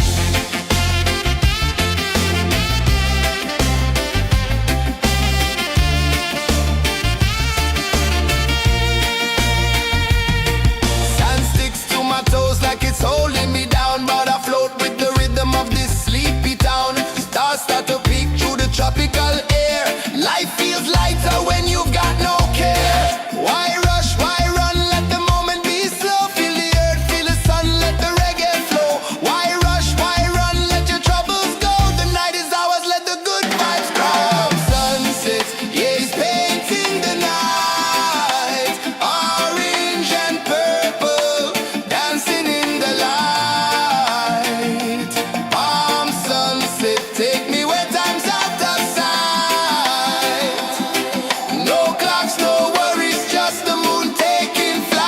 Sand sticks to my toes like it's holding me down, but I float with the rhythm of this sleepy town. Stars start to peek through the tropical air. Life feels lighter when you've got no care. Why rush, why run, let the moment be slow. Feel the earth, feel the sun, let the reggae flow. Why rush, why run, let your troubles go. The night is ours, let the good vibes grow. Sunset, yeah, it's painting the night. Orange and purple, dancing in the light. Palm sunset, take me where time's out of sight. No clocks, no worries, just the moon taking flight.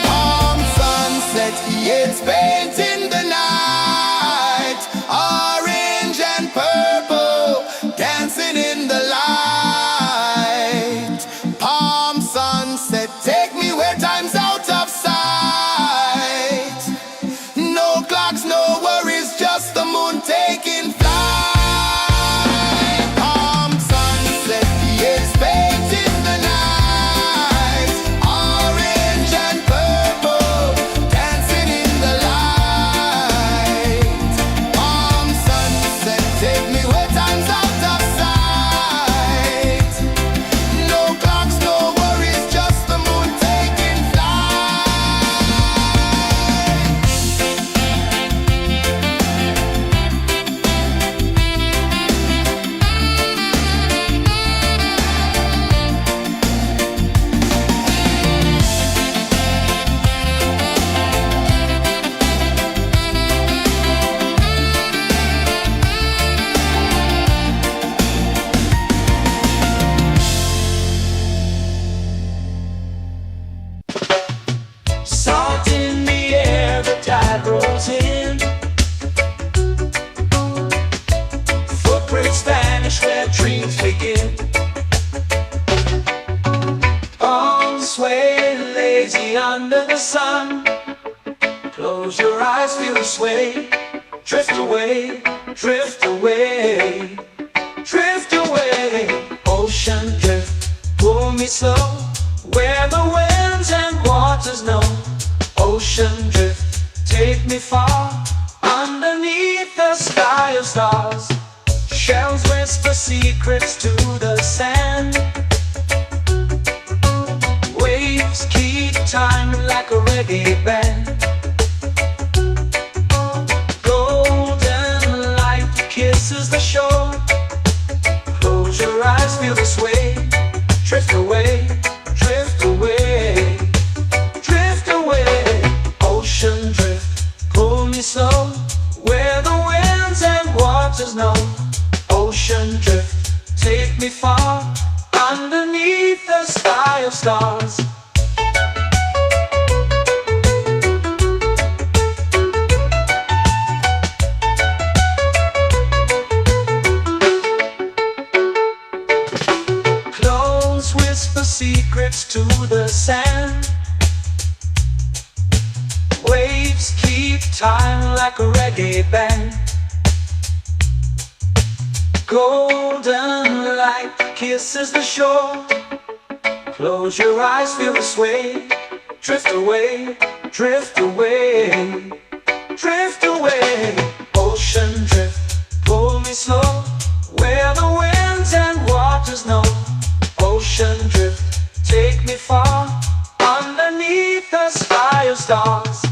Palm sunset, yeah, it's painting the night. Orange and purple, dancing in the light. Palm sunset, take me where time's out of sight. No clocks, no worries, just the moon taking flight. Palm sunset, yeah, it's painting the night. Orange and purple, dancing in the light. Palm sunset, take me where time's out of sight. No clocks, no worries, just the moon taking flight. Salt in the air, the tide rolls in. Footprints vanish where dreams begin. Arms sway lazy under the sun. Close your eyes, feel the sway. Drift away, drift away, drift away. Ocean drift, pull me slow, where the winds and waters know. Ocean drift, take me far, underneath the sky of stars. Shells whisper secrets to the sand. Waves keep time like a reggae band. Golden light kisses the shore. Close your eyes, feel the sway. Drift away, drift away, drift away. Ocean drift, pull me slow, where the winds and waters know. Ocean drift, take me far, underneath the sky of stars. Clones whisper secrets to the sand. Waves keep time like a reggae band. Golden light kisses the shore. Close your eyes, feel the sway. Drift away, drift away, drift away. Ocean drift, pull me slow, where the winds and waters know. Ocean drift, take me far, underneath the sky of stars.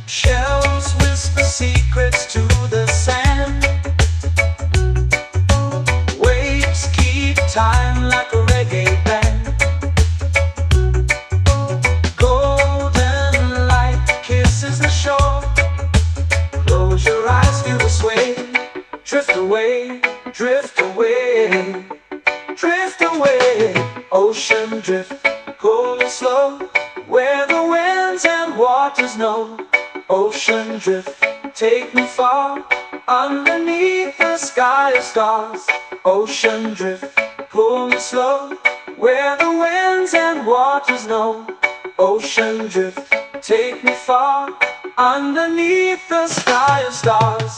Shells whisper secrets to the sand. Waves keep time like a reggae band. Golden light kisses the shore. Close your eyes, feel the sway. Drift away, drift away, drift away. Ocean drift, pull me slow, where the winds and waters know. Ocean drift, take me far, underneath the sky of stars. Ocean drift, pull me slow, where the winds and waters know. Ocean drift, take me far, underneath the sky of stars.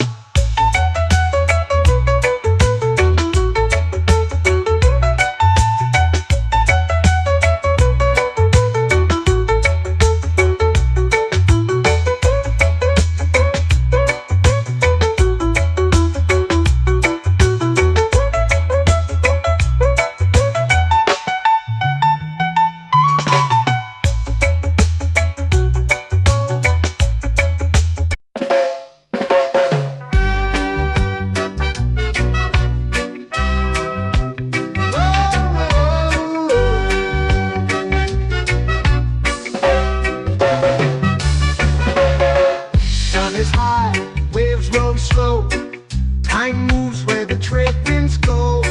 Time moves where the trade winds go.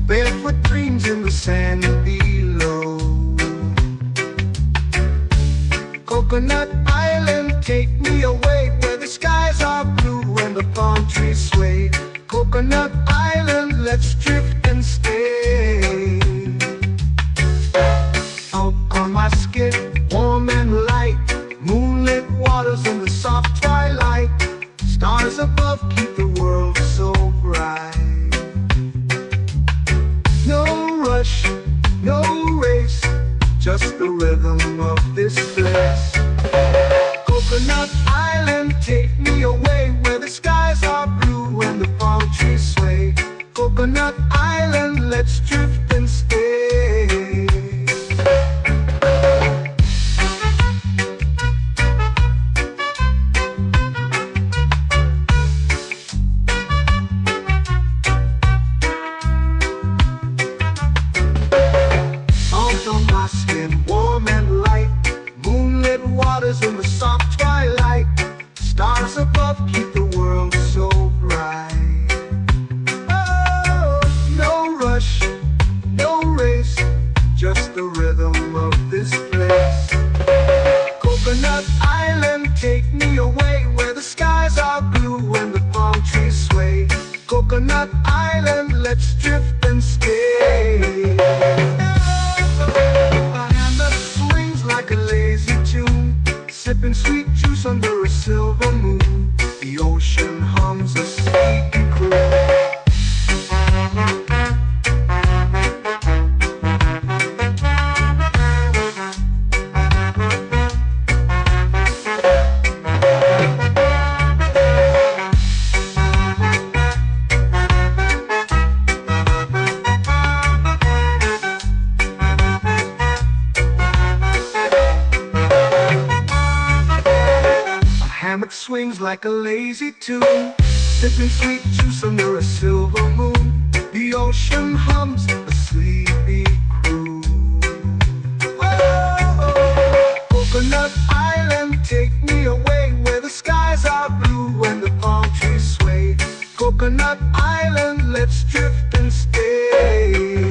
Barefoot dreams in the sand below. Coconut Island, take me away, where the skies are blue and the palm trees sway. Coconut Island, let's drift and stay. Out on my skin, warm and light, moonlit waters in the soft twilight. Stars above keep the world so bright. No rush, no race, just the rhythm of this place. Coconut Island, take me away, where the skies are blue and the palm trees sway. Coconut Island, let's drift and stay. Warm and light, moonlit waters in the soft twilight. Stars above keep the world so bright. Oh, no rush, no race, just the rhythm of this place. Coconut Island, take me away, where the skies are blue and the palm trees sway. Coconut Island, let's drift and stay. Like a lazy tune, sipping sweet juice under a silver moon. The ocean hums a sleepy croon. Swings like a lazy tune, sipping sweet juice under a silver moon. The ocean hums a sleepy croon. Coconut Island, let's drift and stay.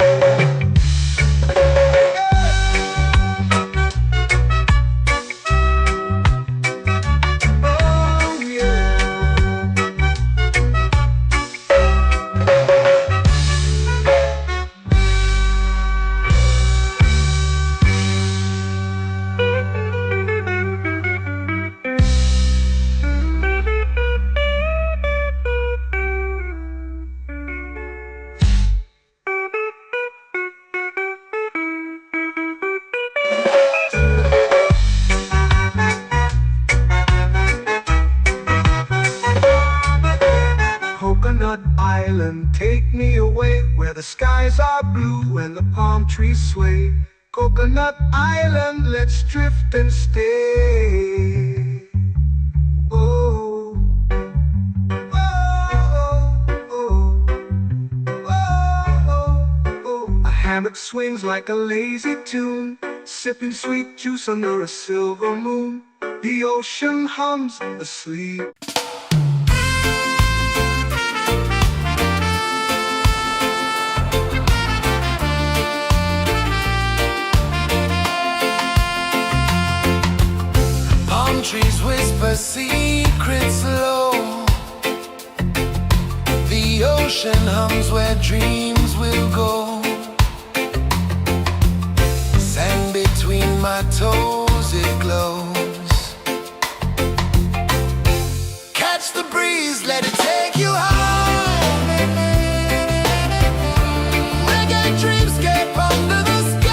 Oh yeah. Coconut Island, take me away where the skies are blue and the palm trees sway. Coconut Island, let's drift and stay. Oh, oh, oh, oh, oh. A hammock swings like a lazy tune, sipping sweet juice under a silver moon. The ocean hums asleep. Trees whisper secrets low. The ocean hums where dreams will go. Sand between my toes, it glows. Catch the breeze, let it take you high. Reggae dreamscape under the sky.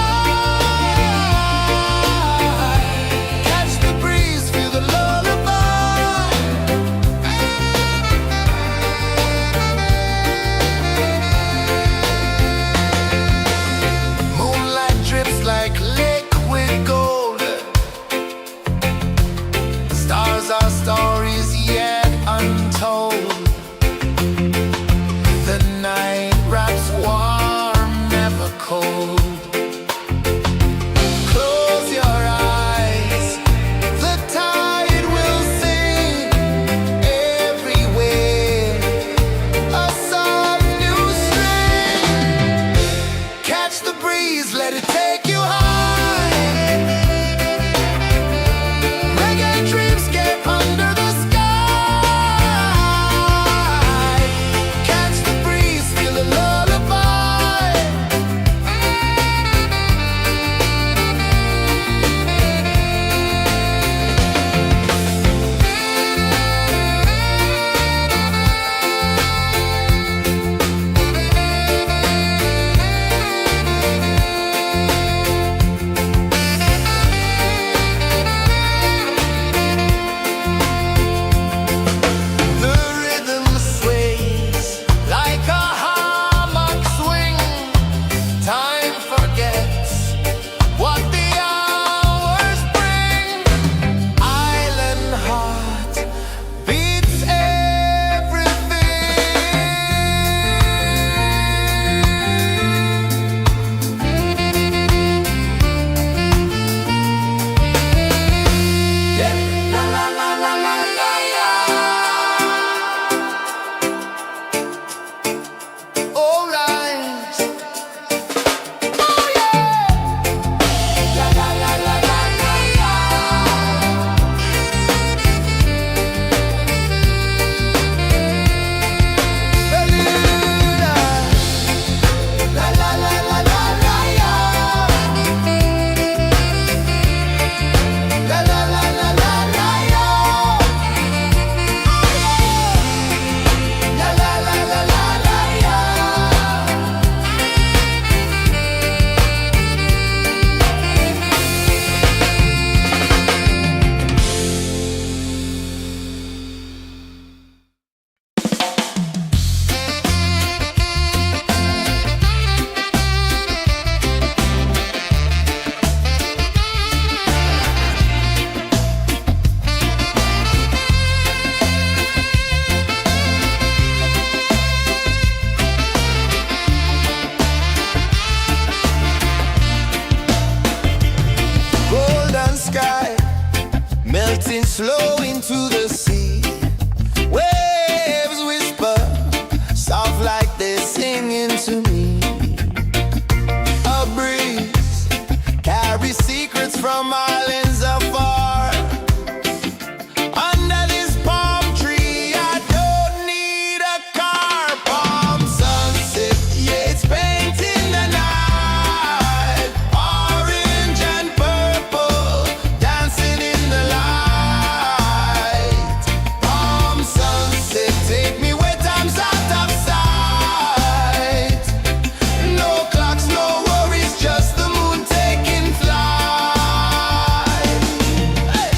Our stories yet untold. to me. A breeze carries secrets from islands afar. Under this palm tree, I don't need a car. Palm sunset, yeah, it's painting the night. Orange and purple, dancing in the light. Palm sunset, take me where time's out of sight. No clocks, no worries, just the moon taking flight. Hey!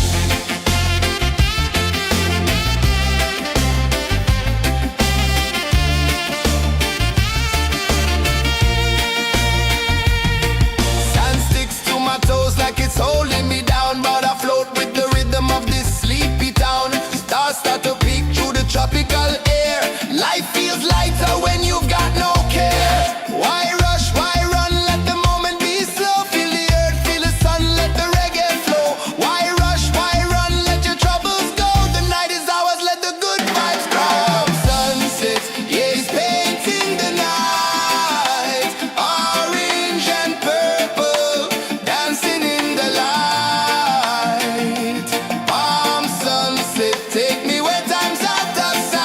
Sand sticks to my toes like it's holding me down, but I float with the rhythm of this sleepy town. Stars start to peek through the tropical air. Life feels lighter when you've got no care. Why rush, why run, let the moment be slow. Feel the earth, feel the sun, let the reggae flow. Why rush, why run, let your troubles go. The night is ours, let the good vibes grow. Sunset, yeah, it's painting the night. Orange and purple, dancing in the light. Palm sunset, take me where time's out of sight.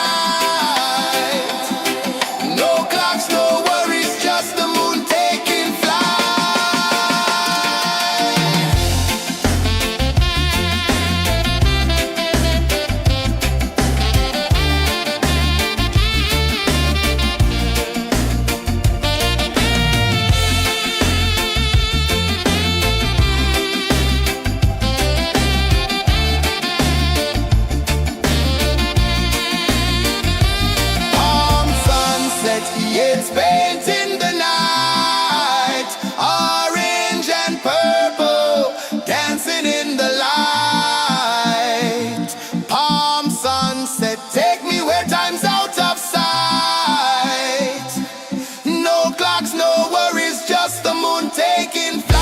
No clocks, no worries, just the moon taking flight. Palm sunset, yeah, it's painting the night. Orange and purple, dancing in the light. Palm sunset, take me where time's out of sight. No clocks, no worries, just the moon taking flight.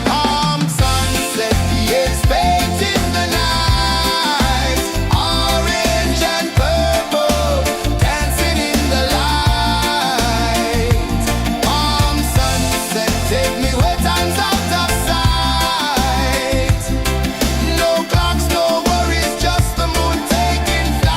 Palm sunset, yeah, it's painting the night. Orange and purple, dancing in the light. Palm sunset, take me where time's out of sight. No clocks, no worries, just the moon taking flight.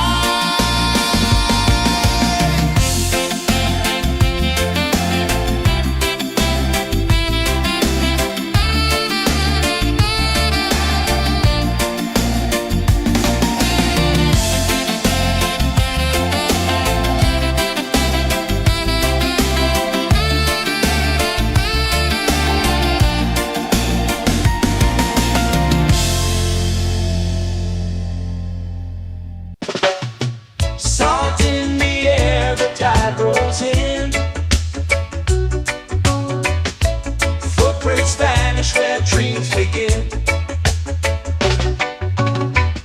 Salt in the air, the tide rolls in. Footprints vanish where dreams begin.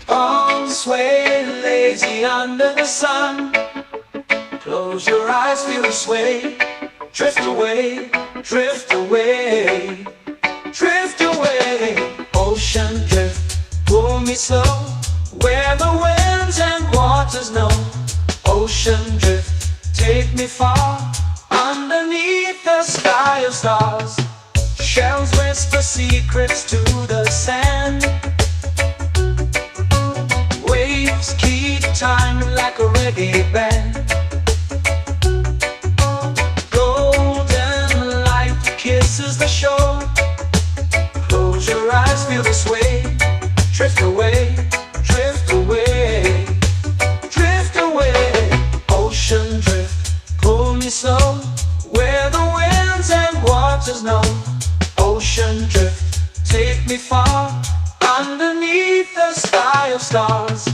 Palms sway lazy under the sun. Close your eyes, feel the sway. Drift away, drift away, drift away. Ocean drift, pull me slow, where the winds and waters know. Ocean drift, take me far, underneath the sky of stars. Shells whisper secrets to the sand. Waves keep time like a reggae band. Golden light kisses the shore. Close your eyes, feel the sway. Drift away, drift away, drift away. Ocean drift, pull me slow, where the winds and waters know. Ocean drift, take me far, underneath the sky of stars.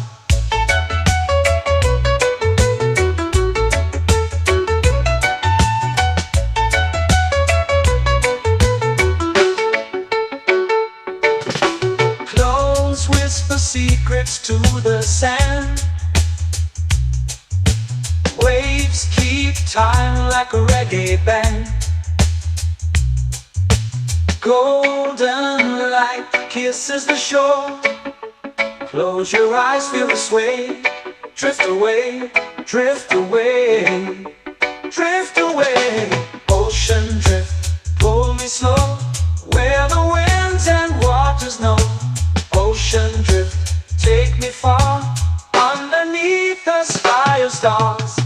Clones whisper secrets to the sand. Waves keep time like a reggae band. Golden light kisses the shore. Close your eyes, feel the sway. Drift away, drift away, stars.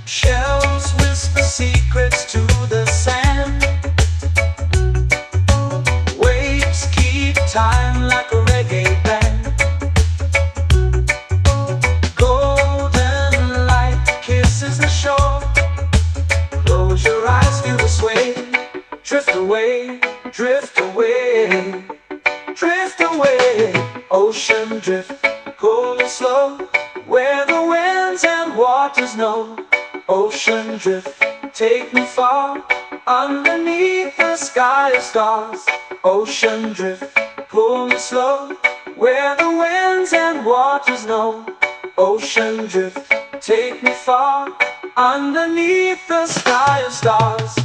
Shells whisper secrets to the sand. Waves keep time like a reggae band. Golden light kisses the shore. Close your eyes, feel the sway. Drift away, drift away, drift away. Ocean drift, cool and slow, where the winds and waters know. Ocean drift, take me far, underneath the sky of stars. Ocean drift, pull me slow, where the winds and waters know. Ocean drift, take me far, underneath the sky of stars.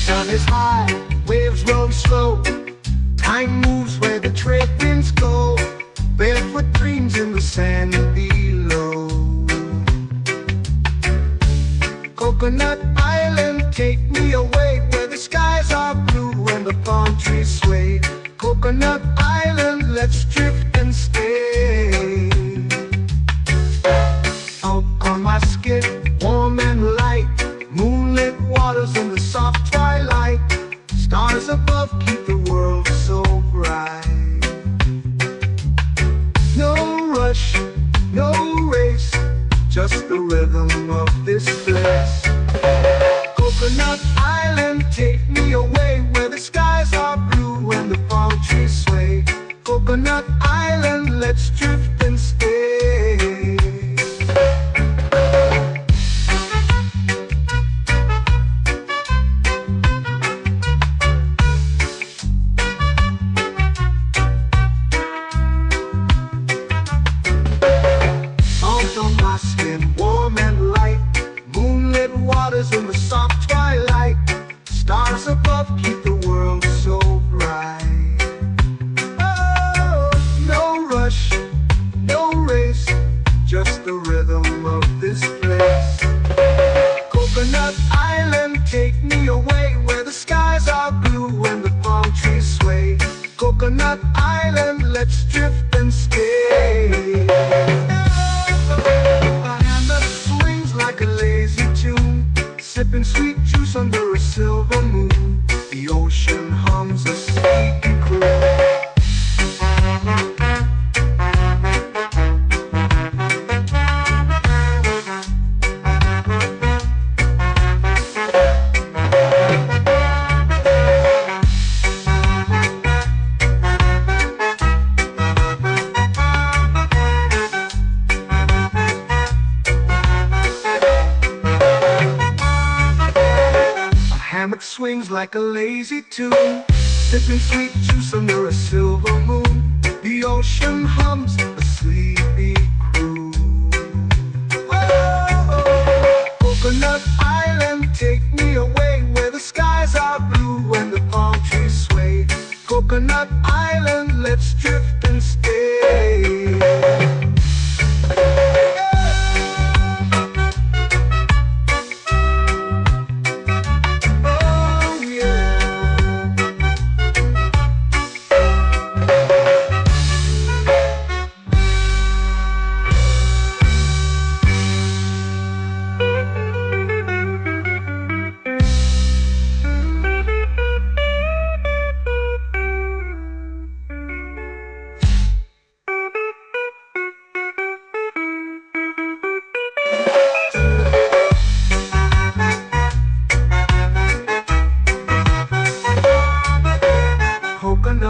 Sun is high, waves roll slow. Time moves where the trade winds go. Barefoot dreams in the sand below. Coconut Island, take me away, where the skies are blue and the palm trees sway. Coconut Island, let's drift and stay. Out on my skin, warm and light, moonlit waters in the soft twilight. Stars above keep the world so bright. No rush, no race, just the rhythm of this place. Coconut Island, take me away, where the skies are blue and the palm trees sway. Coconut Island, let's drift and stay. Salt on my skin, warm and light, moonlit waters in the soft twilight. Stars above keep the world so bright. Oh, no rush, no race, just the rhythm of this place. Coconut Island, take me away, where the skies are blue and the palm trees sway. Coconut Island, let's drift and stay. A hand that swings like a lazy tune, sipping sweet juice under a silver moon. The ocean hums a sleepy croon. Hammock swings like a lazy tune, sipping sweet juice under a silver moon. The ocean hums a sleepy croon. Oh, Coconut Island, take me away, where the skies are blue and the palm trees sway. Coconut Island, let's drift and stay.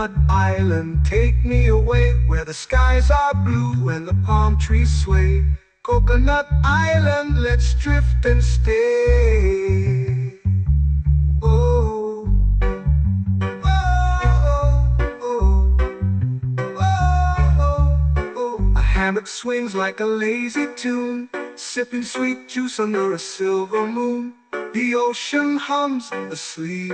Coconut Island, take me away where the skies are blue and the palm trees sway. Coconut Island, let's drift and stay. Oh, oh, oh, oh, oh. A hammock swings like a lazy tune, sipping sweet juice under a silver moon. The ocean hums asleep.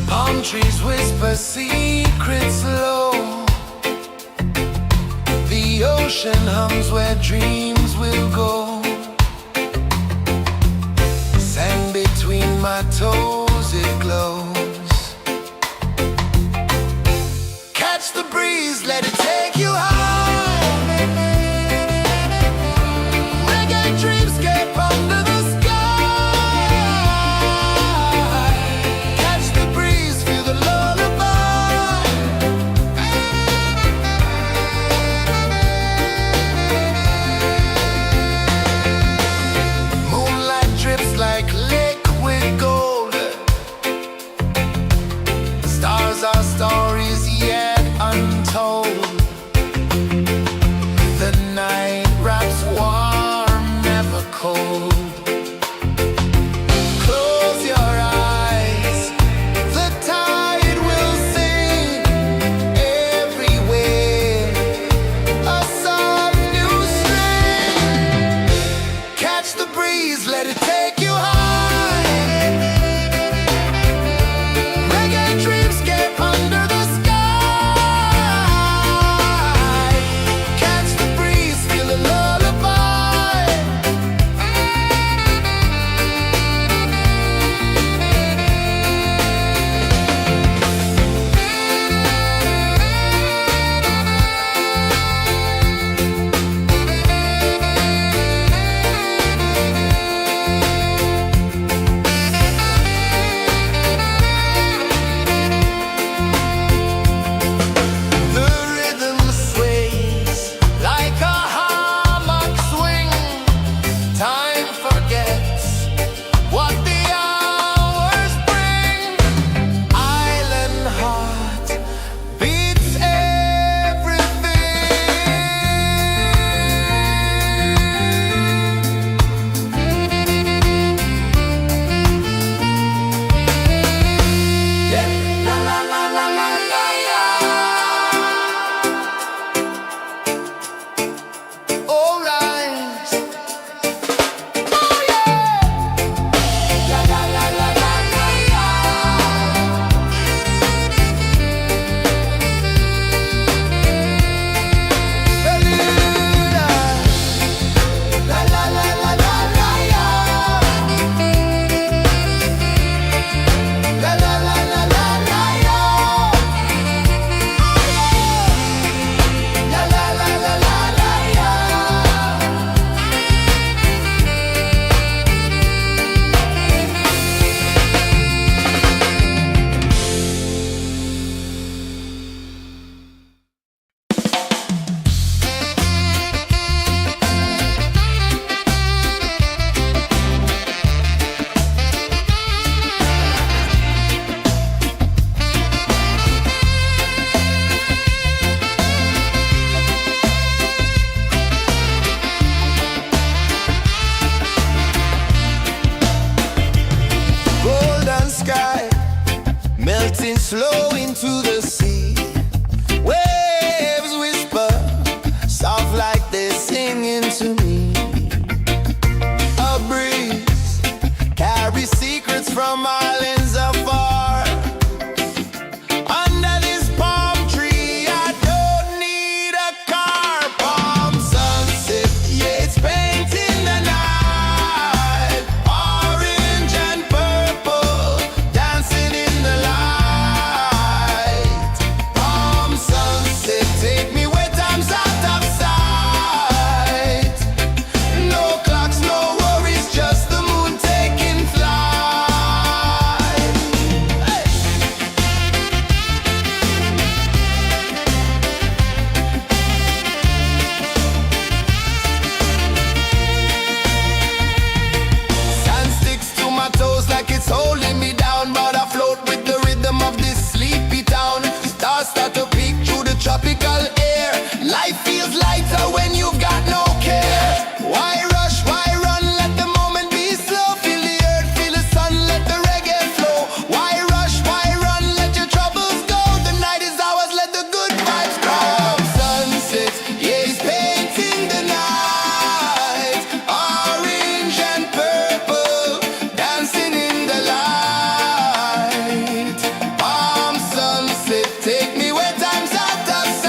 Palm trees whisper secrets low. The ocean hums where dreams will go. Sand between my toes, it glows. Catch the breeze, let it take you high. Reggae dreamscape under the sky. Catch the breeze, feel the lullaby. Moonlight drips like liquid gold. Stars are stories yet untold. Life feels lighter when you've got no care. Why rush, why run, let the moment be slow. Feel the earth, feel the sun, let the reggae flow. Why rush, why run, let your troubles go. The night is ours, let the good vibes grow. Sunset, yeah, it's painting the night. Orange and purple, dancing in the light. Palm sunset, take me where time's out of sight.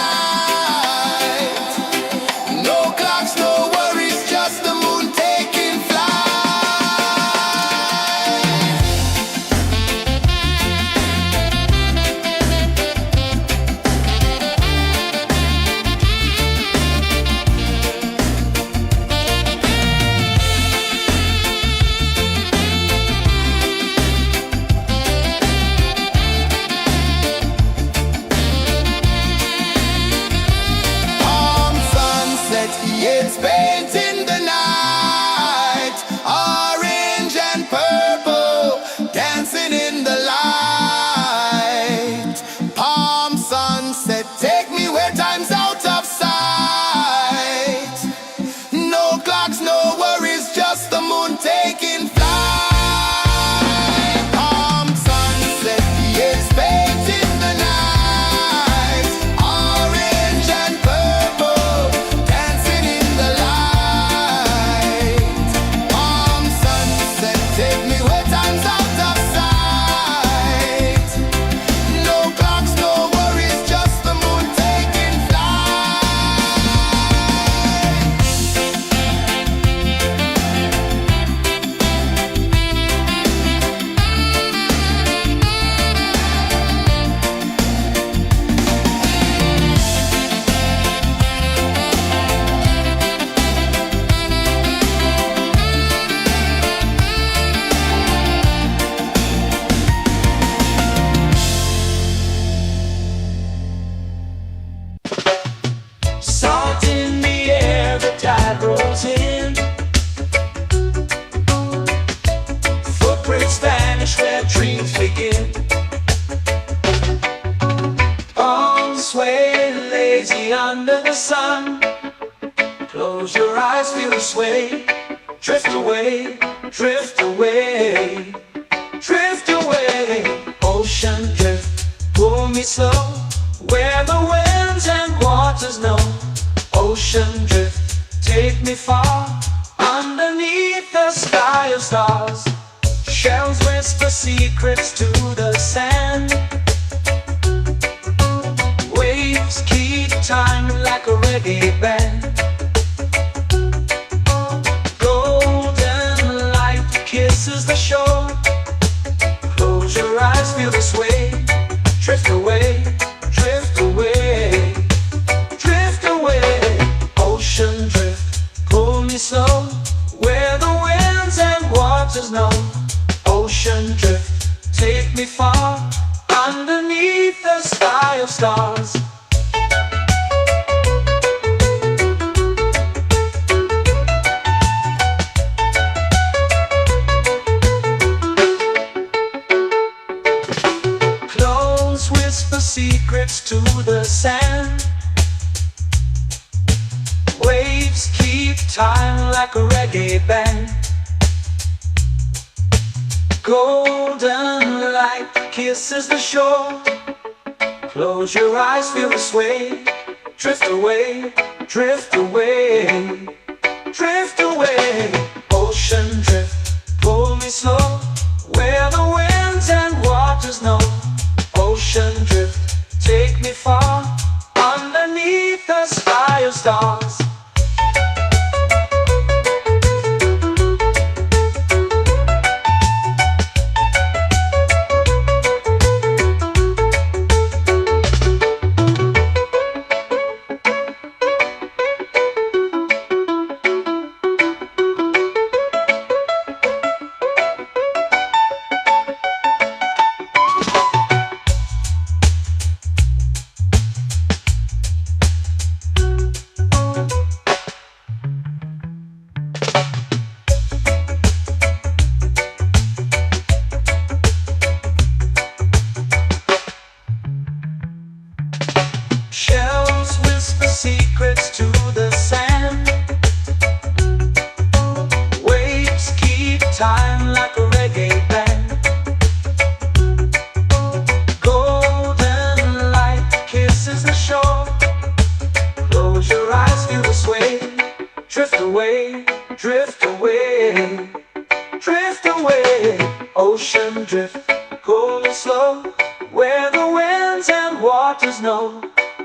No clocks, no worries, just the moon taking flight. Palm sunset, yeah, it's painting the night. Orange and purple, dancing in the light. Palm sunset, take me where time's out of sight. No clocks, no worries, just the moon taking flight. Palm sunset, yeah, it's painting the night. Orange and purple, dancing in the light. Palm sunset, take me where time's out of sight. No clocks, no worries, just the moon taking flight. Salt in the air, the tide rolls in. Footprints vanish where dreams begin. Arms sway lazy under the sun. Close your eyes, feel the sway. Drift away, drift away, drift away. Ocean drift, pull me slow. Where the winds and waters know. Ocean drift, take me far. Underneath the sky of stars. Shells whisper secrets to the sand. Waves keep time like a reggae band. Golden light kisses the shore. Close your eyes, feel the sway. Drift away, drift away, drift away. Ocean drift, pull me slow. Where the winds and waters know. Ocean drift, take me far. Underneath the sky of stars. Close whisper secrets to the sand. Waves keep time like a reggae band. Golden light kisses the shore. Close your eyes, feel the sway. Drift away, drift away, drift away. Ocean drift, pull me slow. Where the winds and waters know. Ocean drift, take me far. Underneath the sky of stars. away, drift away, drift away. Ocean drift, cool and slow, where the winds and waters know.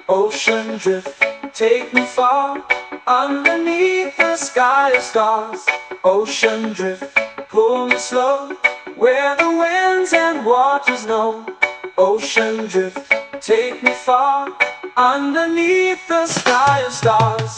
Ocean drift, take me far, underneath the sky of stars. Ocean drift, pull me slow, where the winds and waters know. Ocean drift, take me far, underneath the sky of stars.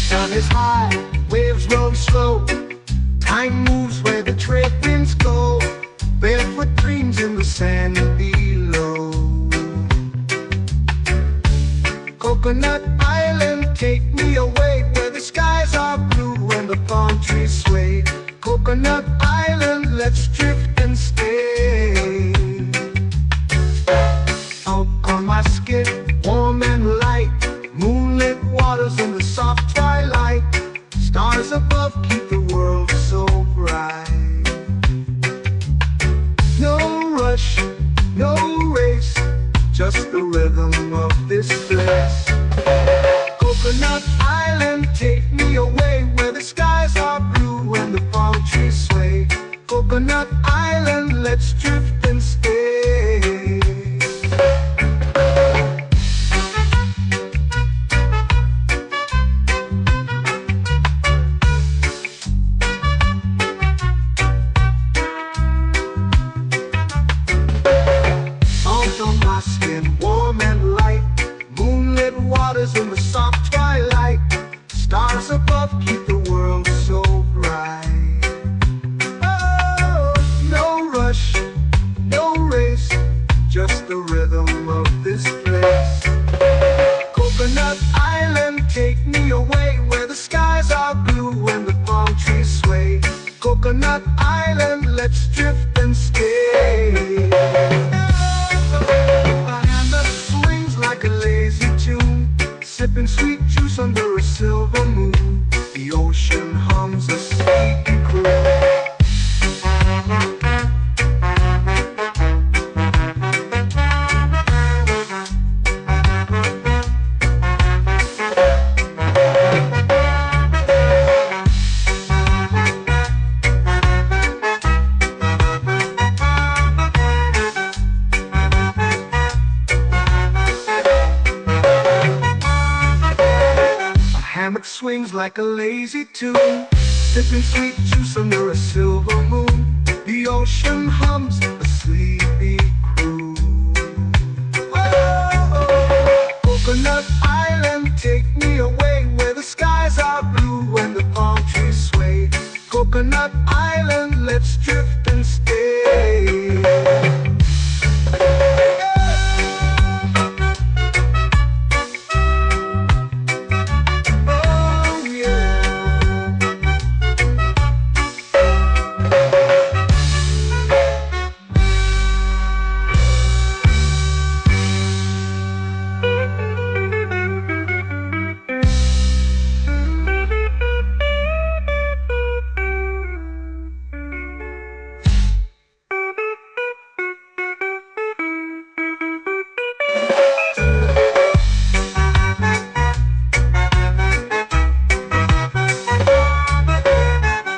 Sun is high, waves roll slow. Time moves where the trade winds go. Barefoot dreams in the sand below. Coconut Island, take me away, where the skies are blue and the palm trees sway. Coconut Island, let's drift and stay. Out on my skin, warm and light, moonlit waters in the soft twilight. Stars above keep the world so bright. No rush, no race, just the rhythm of this place. Coconut Island, take me away, where the skies are blue and the palm trees sway. Coconut Island, let's drift and stay. Salt on my skin, warm and light, moonlit waters in the soft twilight. Stars above keep the world so bright. Oh, no rush, no race, just the rhythm of this place. Coconut Island, take me away, where the skies are blue and the palm trees sway. Coconut Island, let's drift and stay. A hand that swings like a lazy tune, sipping sweet juice under a silver moon. The ocean hums a sleepy croon. Hammock swings like a lazy tune, sipping sweet juice under a silver moon. The ocean hums a sleepy croon. Oh, Coconut Island, take me away, where the skies are blue and the palm trees sway. Coconut Island, let's drift and stay.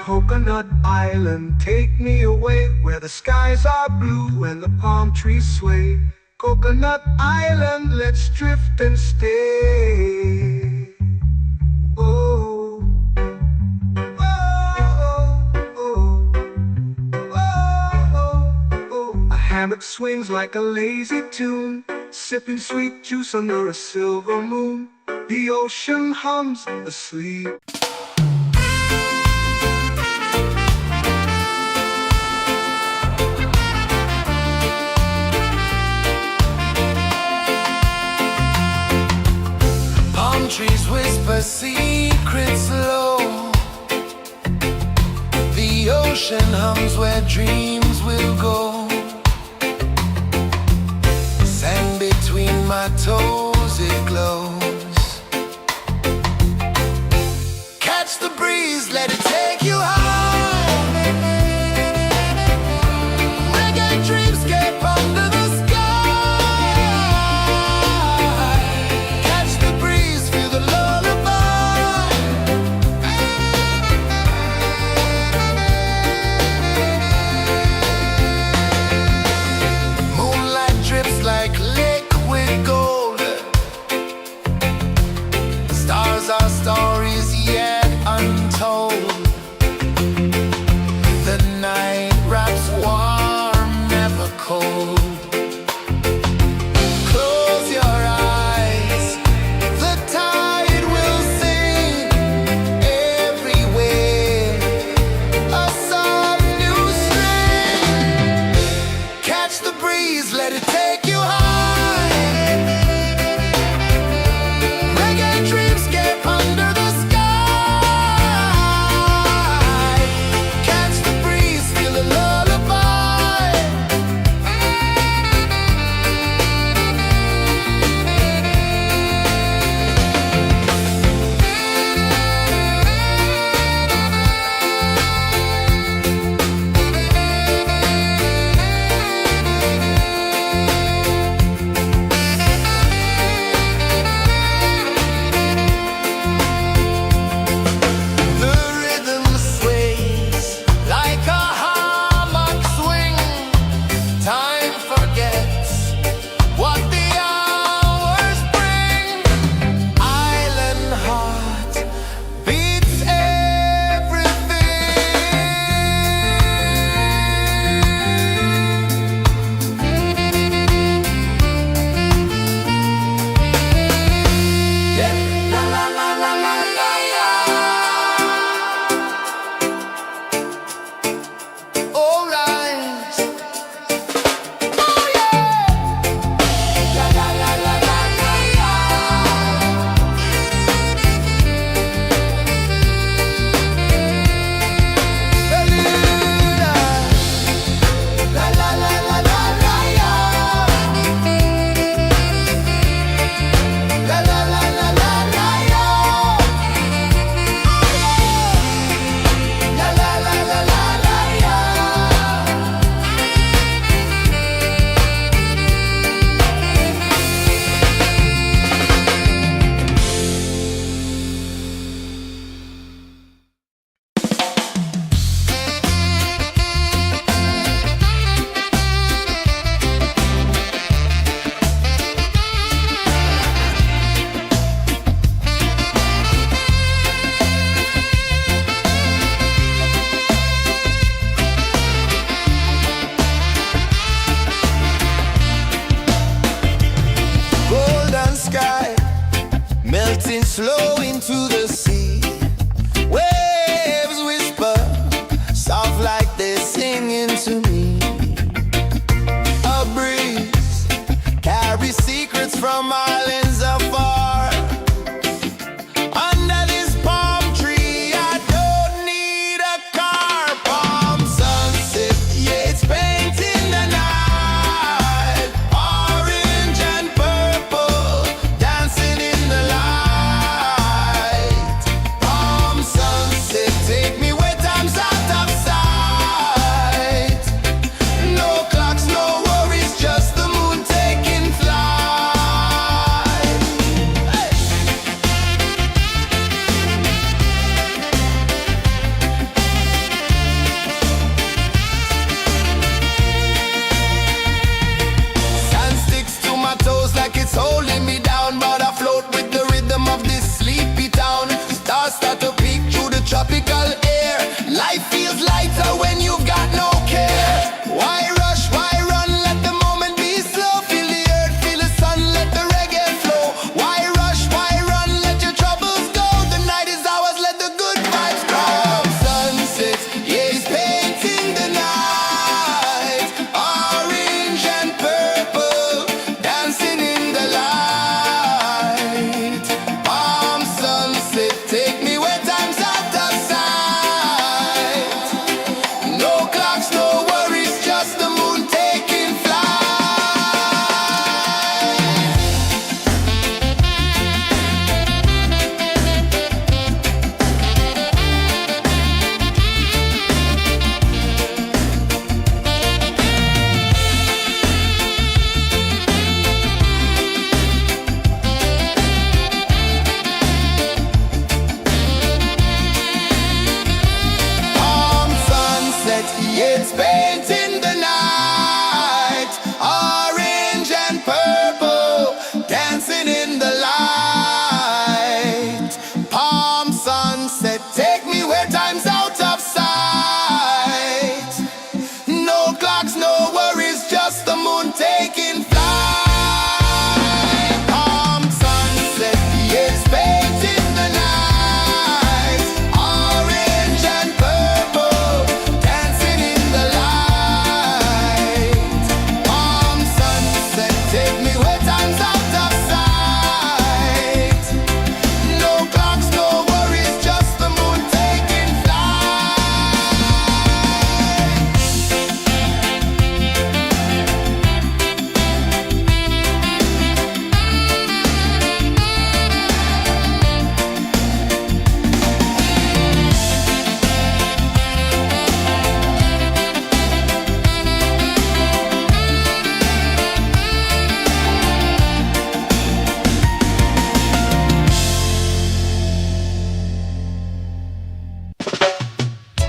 Coconut Island, take me away, where the skies are blue and the palm trees sway. Coconut Island, let's drift and stay. Oh, oh, oh, oh, oh. A hammock swings like a lazy tune, sipping sweet juice under a silver moon. The ocean hums asleep. secrets low. The ocean hums where dreams will go. Sand between my toes, it glows. Catch the breeze, let it take you high. Reggae dreamscape under the sky. Catch the breeze, feel the lullaby. Moonlight drips like liquid gold. Stars are stories yet untold.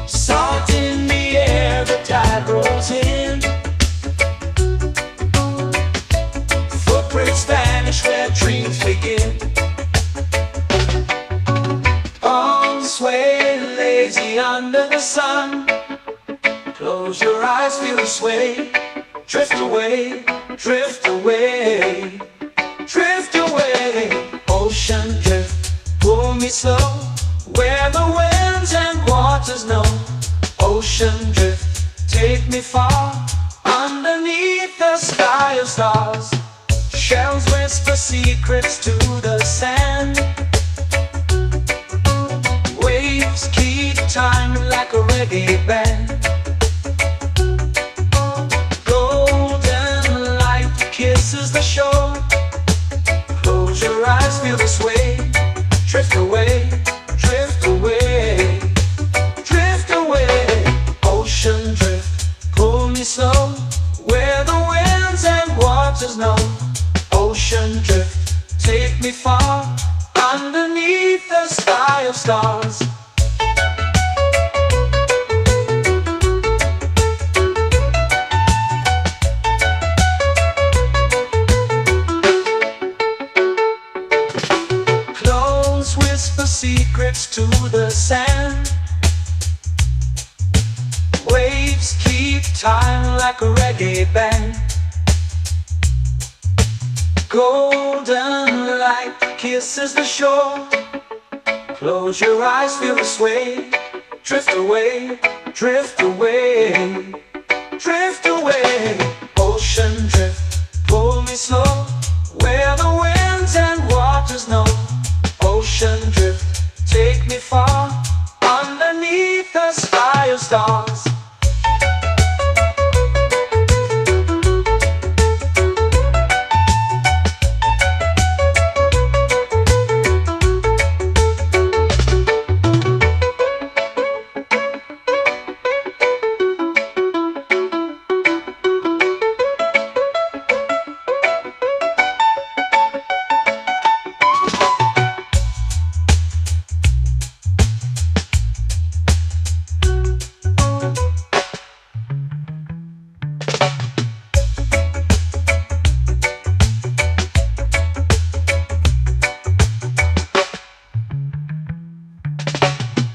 Salt in the air, the tide rolls in. Footprints vanish where dreams begin. Arms sway lazy under the sun. Close your eyes, feel the sway. Drift away, drift away, drift away. Ocean drift, pull me slow, where the winds and waters know. Ocean drift, take me far, underneath the sky of stars. Shells whisper secrets to the sand. Waves keep time like a reggae band. Golden light kisses the shore. Close your eyes, feel the sway. Drift away, drift away, drift away. Ocean drift, pull me slow, where the winds and waters know. Ocean drift, take me far, underneath the sky of stars. Close whisper secrets to the sand. Waves keep time like a reggae band. Golden light kisses the shore. Close your eyes, feel the sway. Drift away, drift away, drift away. Ocean drift, pull me slow, where the winds and waters know. Ocean drift, take me far, underneath the sky of stars.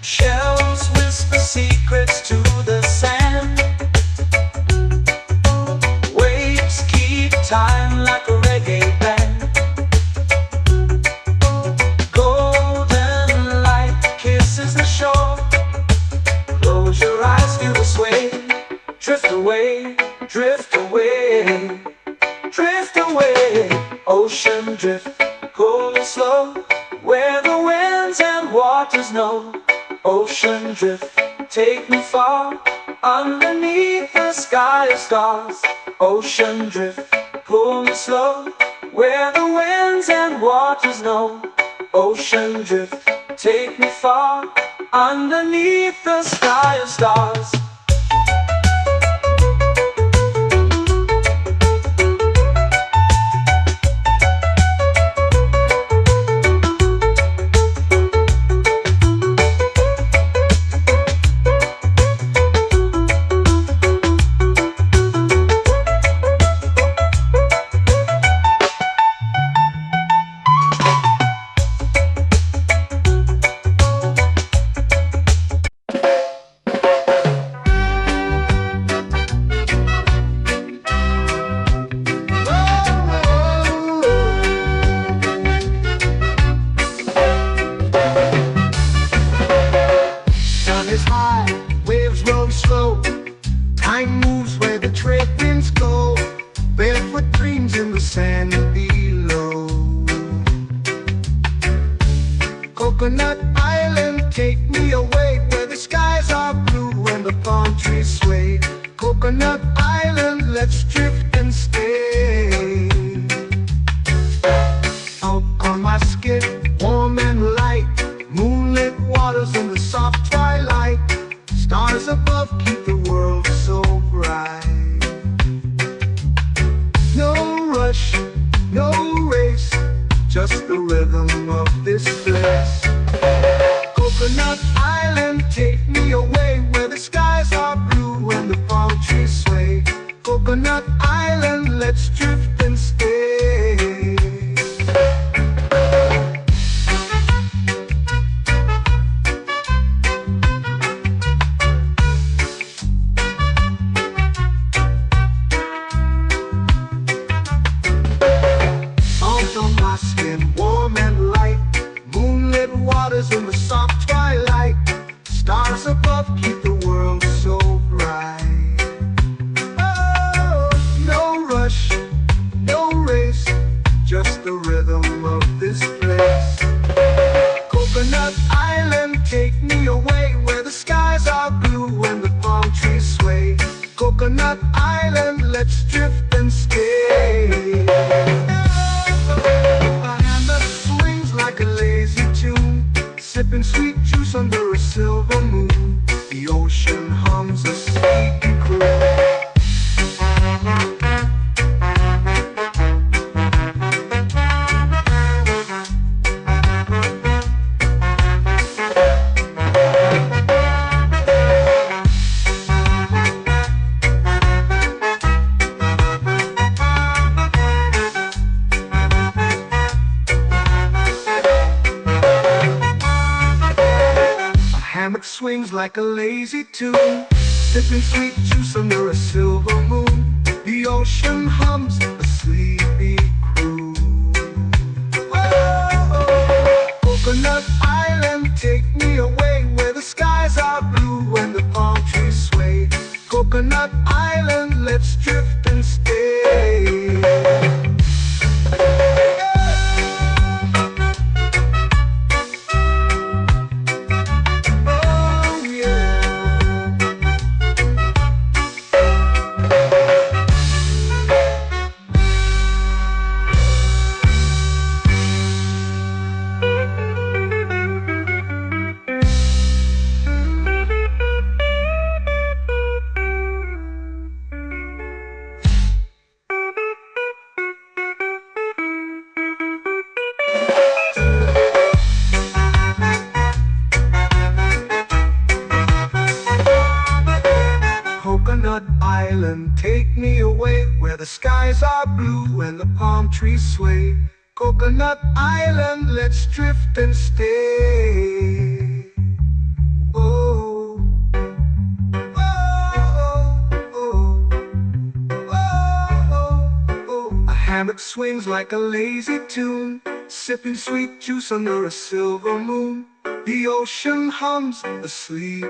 Shells whisper secrets to the sand. Waves keep time like a reggae band. Golden light kisses the shore. Close your eyes, feel the sway. Drift away, drift away, drift away. Ocean drift, pull me slow, where the winds and waters know. Ocean drift, take me far, underneath the sky of stars. Ocean drift, pull me slow, where the winds and waters know. Ocean drift, take me far, underneath the sky of stars. Time moves where the trade winds go. Barefoot dreams in the sand below. Coconut Island, take me away, where the skies are blue and the palm trees sway. Coconut Island, let's drift and stay. Out on my skin, warm and light, moonlit waters in the soft twilight. Stars above keep the world so bright. No rush, no race, just the rhythm of this place. Coconut Island, take me away, where above keep the world so bright. Oh, no rush, no race, just the rhythm of this place. Coconut Island, take me away where the skies are blue and the palm trees sway. Coconut Island, let's drift and stay. A hand that swings like a lazy tune, sipping sweet juice under a silver moon. The ocean hums a sleepy croon. Hammock swings like a lazy tune, sipping sweet juice under a silver moon. The ocean hums a sleepy croon. Whoa, Coconut Island, take me away where the skies are blue and the palm trees sway. Coconut Island, let's drift and stay. Coconut Island, take me away where the skies are blue and the palm trees sway. Coconut Island, let's drift and stay. Oh, oh, oh, oh, oh. A hammock swings like a lazy tune, sipping sweet juice under a silver moon. The ocean hums asleep.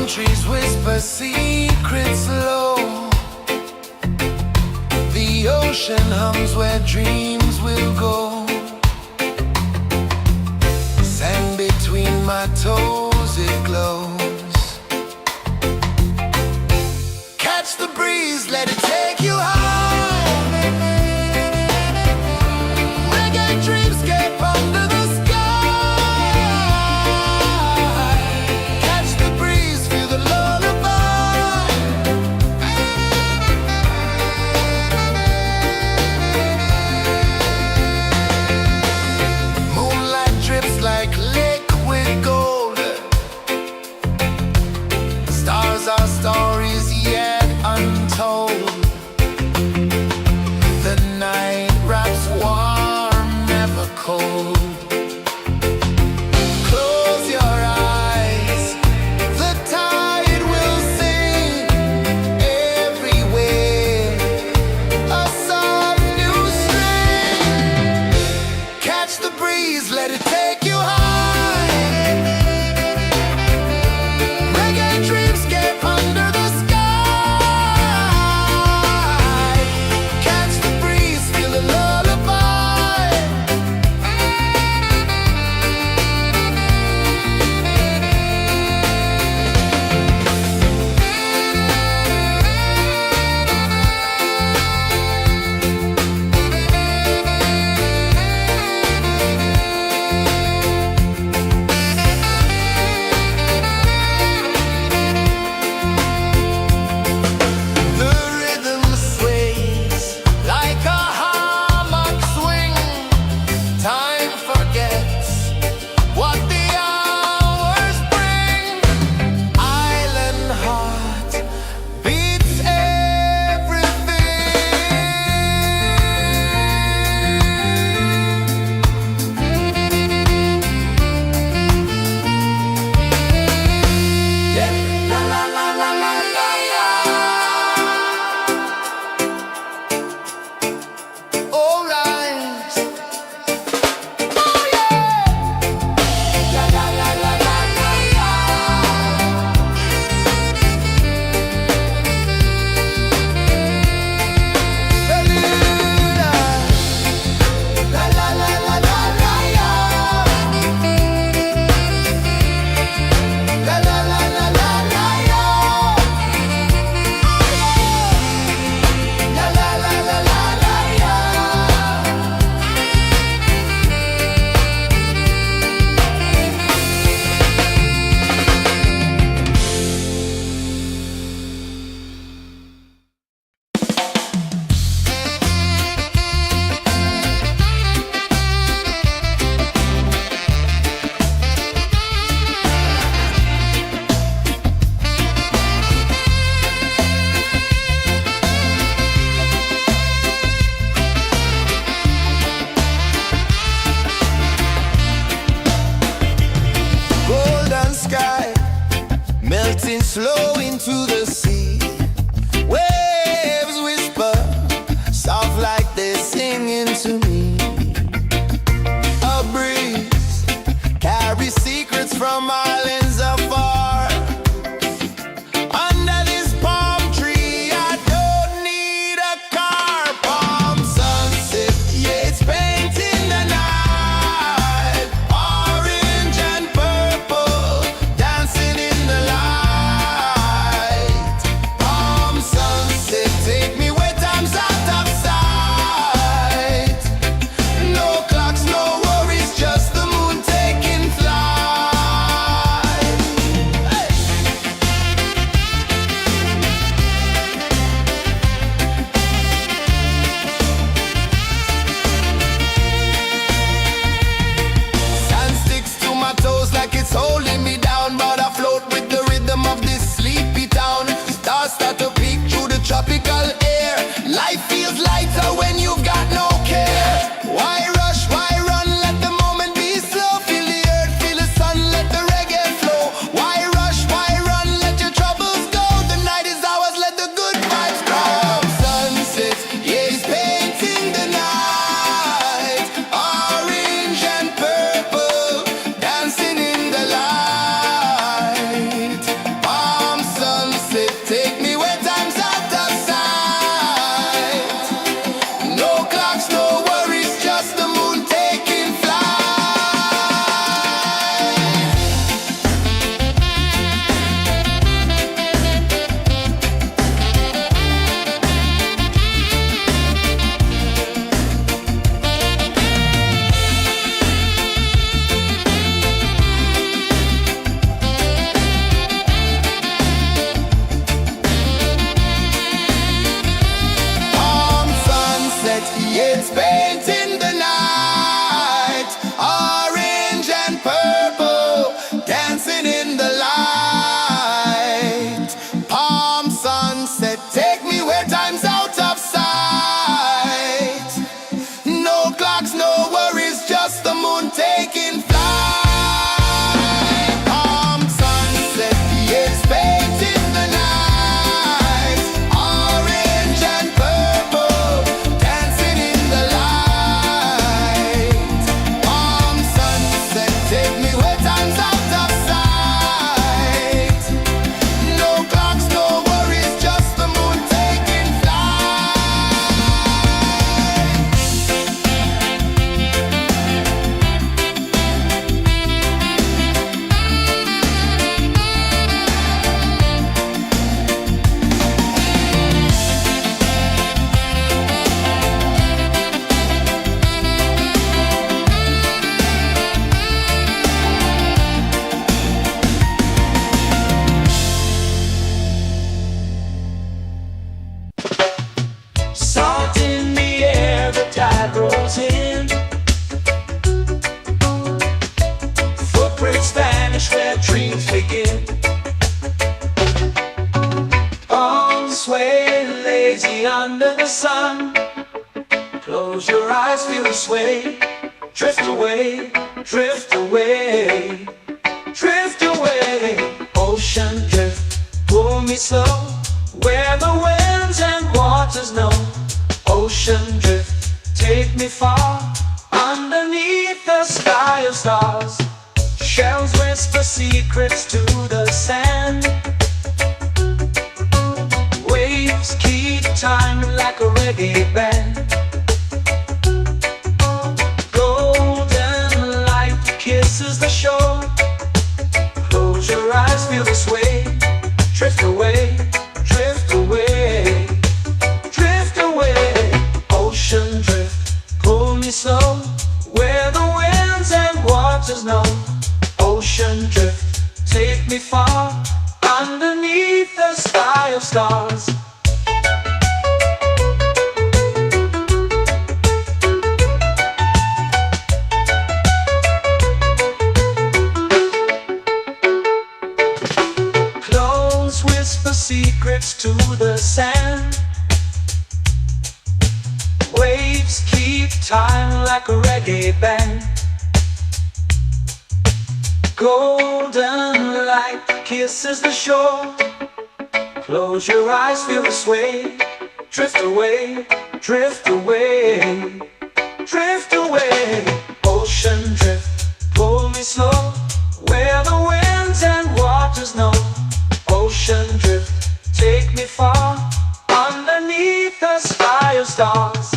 Trees whisper secrets low. The ocean hums where dreams will go. Sand between my toes, it glows. Catch the breeze, let it take you high. Reggae dreamscape under the sky. Like liquid gold, stars are stories yet untold. stars start to peek through the tropical air. Life feels lighter when you've got no care. Why rush, why run, let the moment be slow. Feel the earth, feel the sun, let the reggae flow. Why rush, why run, let your troubles go. The night is ours, let the good vibes grow. Sunset, yeah, it's painting the night. Orange and purple, dancing in the light. Palm sunset, take me where time's out of sight. No clocks, no worries, just the moon taking flight. Palm sunset, yeah, it's painting the night. Orange and purple, dancing in the light. Palm sunset, take me where time's out of sight. No clocks, no worries, just the moon taking flight. Palm sunset, yeah, it's painting the night. Orange and purple, dancing in the light. Palm sunset, take me where time's out of sight. No clocks, no worries, just the moon taking flight. Salt in the air, the tide rolls in. Footprints vanish where dreams begin. Arms sway lazy under the sun. Close your eyes, feel the sway. Drift away, drift away, drift away. Ocean drift, pull me slow, where the winds and waters know. Ocean drift, take me far, underneath the sky of stars. Shells whisper secrets to the sand. Waves keep time like a reggae band. Golden light kisses the shore. Close your eyes, feel the sway. Drift away, drift away, drift away. Ocean drift, pull me slow, where the winds and waters know. Ocean drift, take me far, underneath the sky of stars. Close whisper secrets to the sand. Waves keep time like a reggae band. Golden light kisses the shore. Close your eyes, feel the sway. Drift away, drift away, drift away. Ocean drift, pull me slow, where the winds and waters know. Ocean drift, take me far, underneath the sky of stars.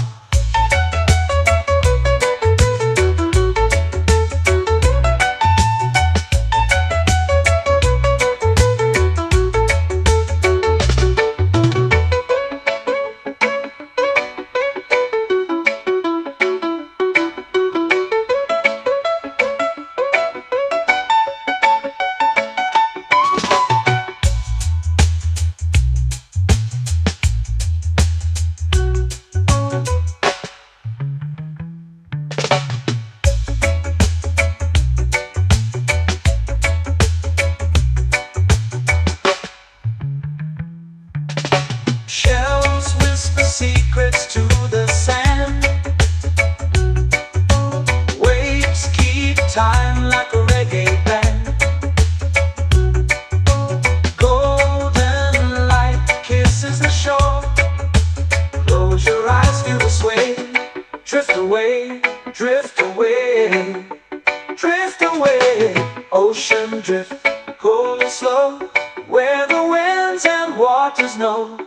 secrets to the sand. Waves keep time like a reggae band. Golden light kisses the shore. Close your eyes, feel the sway. Drift away, drift away, drift away. Ocean drift, cool and slow, where the winds and waters know.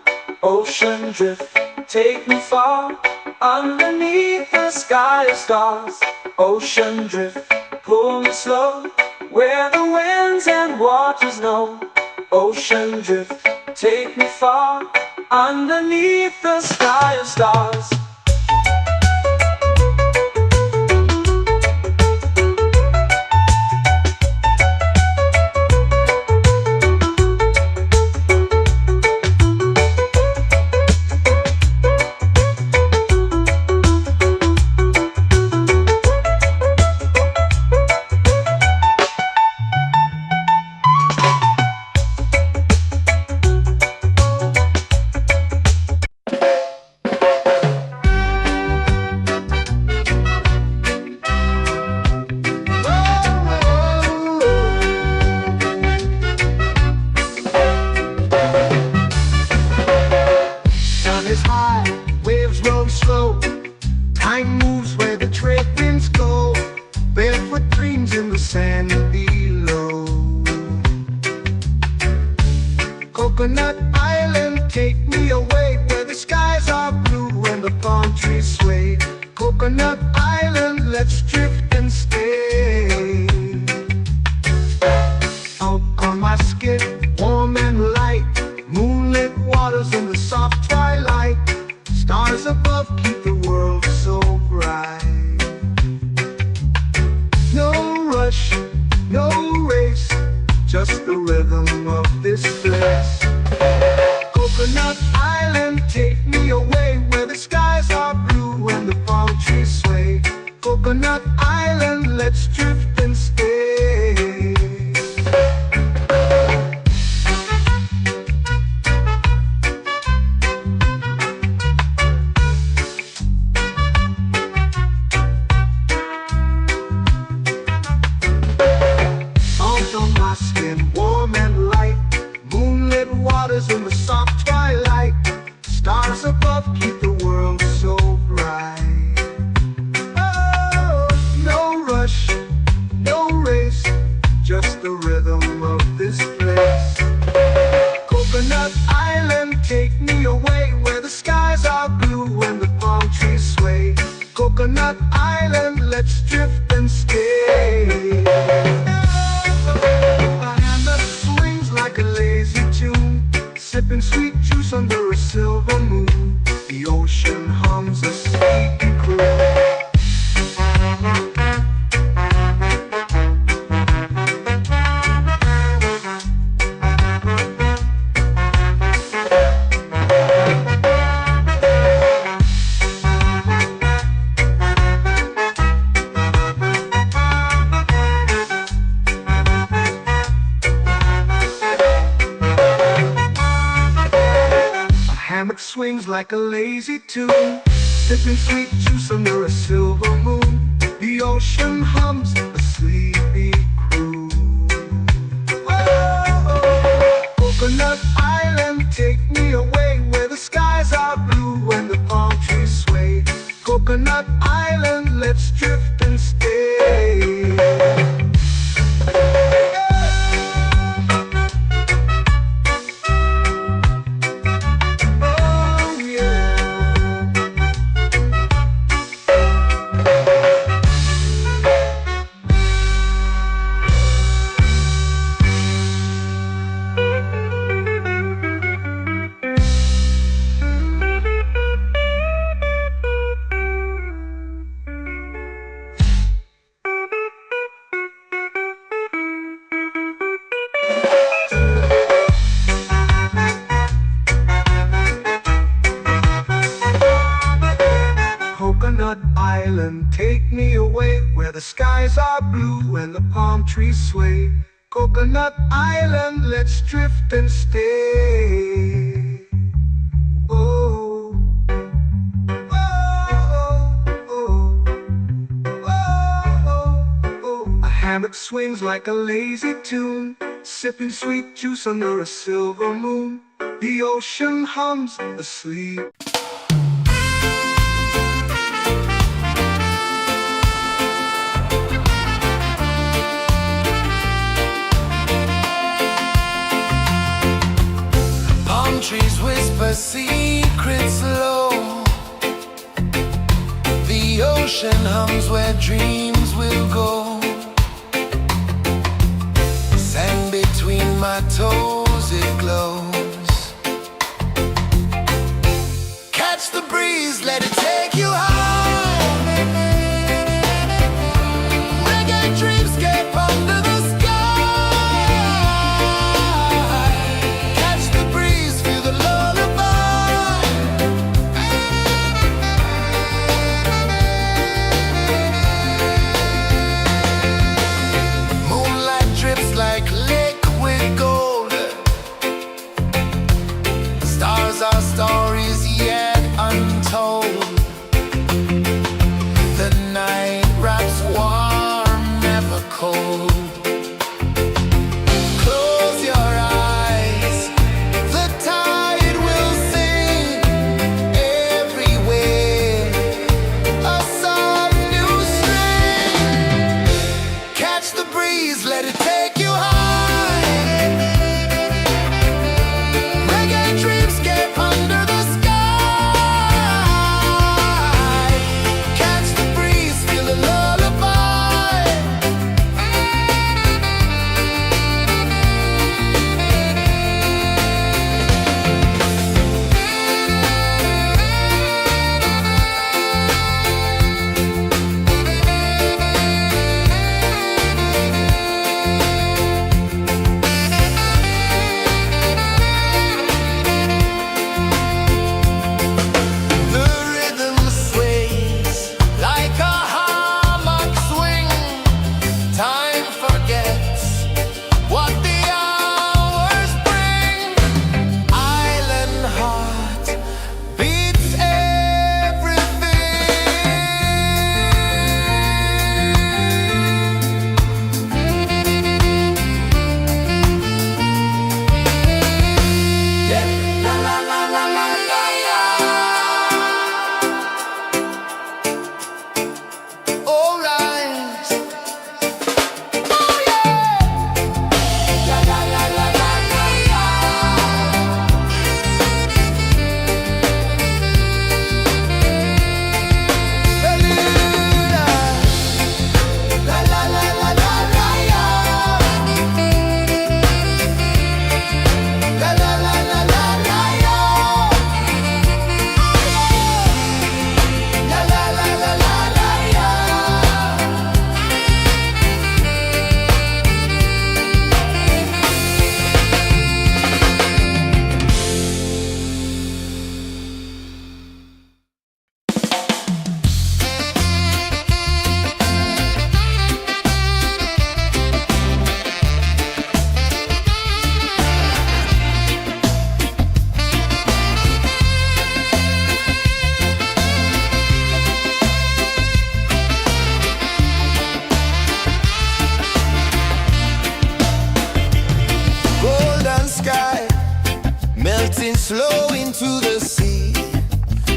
Ocean drift, take me far, underneath the sky of stars. Ocean drift, pull me slow, where the winds and waters know. Ocean drift, take me far, underneath the sky of stars. Time moves where the trade winds go. Barefoot dreams in the sand below. Coconut Island, take me away, where the skies are blue and the palm trees sway. Coconut Island, let's drift and stay. Out on my skin, warm and light, moonlit waters in the soft twilight. Stars above keep the world so bright. No rush, no race, just the rhythm of this place. Coconut Island, take me away, where the skies are blue and the palm trees sway. Coconut Island, let's drift and stay. In the soft twilight, stars above keep the world so bright. Oh, no rush, no race, just the rhythm of this place. Coconut Island, take me away, where the skies are blue and the palm trees sway. Coconut Island, let's drift and stay. A hand that swings like a lazy tune, sipping sweet juice under a silver moon. The ocean hums a sleepy croon. Hammock swings like a lazy tune, sipping sweet juice under a silver moon. The ocean hums a sleepy croon. Whoa, Coconut Island, take me away, where the skies are blue and the palm trees sway. Coconut Island, let's drift and stay. Coconut Island, take me away, where the skies are blue and the palm trees sway. Coconut Island, let's drift and stay. Oh. that swings like a lazy tune, sipping sweet juice under a silver moon. The ocean hums asleep. Palm trees whisper secrets low. The ocean hums where dreams will go. Sand between my toes, it glows. Catch the breeze, let it take you high. Reggae dreamscape under the sky. Catch the breeze, feel the lullaby. Moonlight drips like liquid gold. Stars are stories yet untold. The night wraps warm, never cold. Close your eyes, the tide will sing everywhere. A soft new string. Catch the breeze, let it take you high. Reggae dreamscape under the sky. Catch the breeze, feel the lullaby. The rhythm sways like a hammock swing. Time forgets what the hours bring. Island heart beats everything. Yeah. La la la la la la la. All rise. Oh yeah. La la la la la la la. Beluga. La la la la la la la. La la la la la la la. La la la la la la la. Golden sky melting slow into the sea.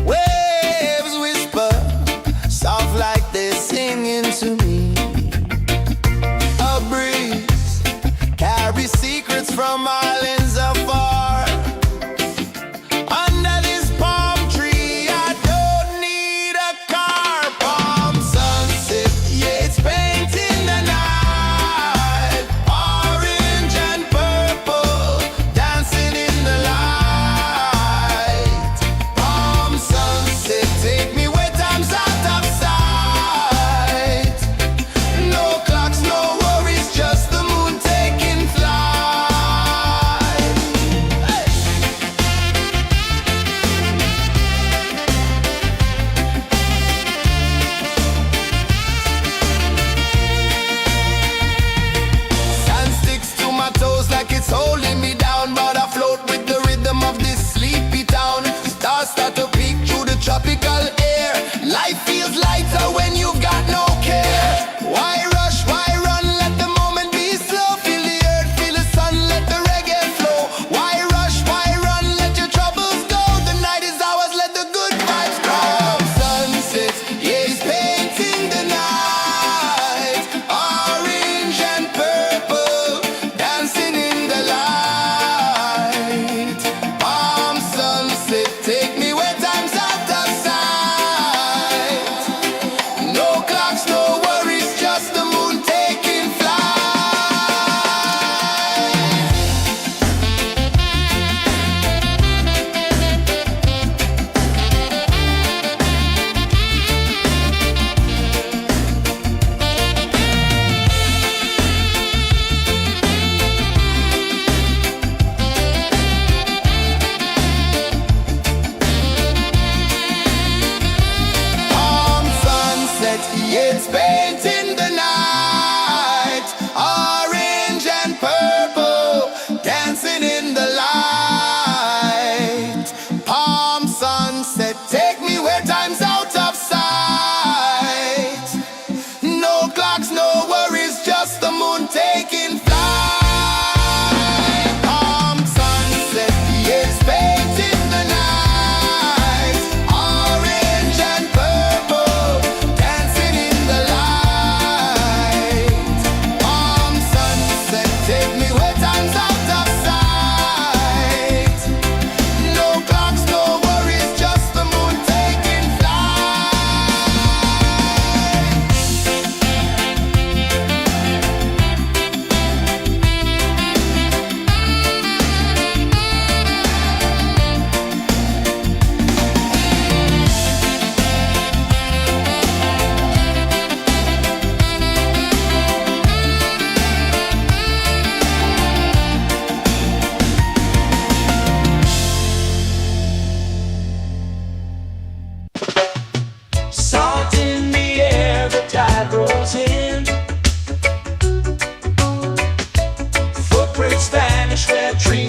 Waves whisper soft like they're singing to me. A breeze carries secrets from islands afar. Under this palm tree, I don't need a car. Palm sunset, yeah, it's painting the night. Orange and purple, dancing in the light.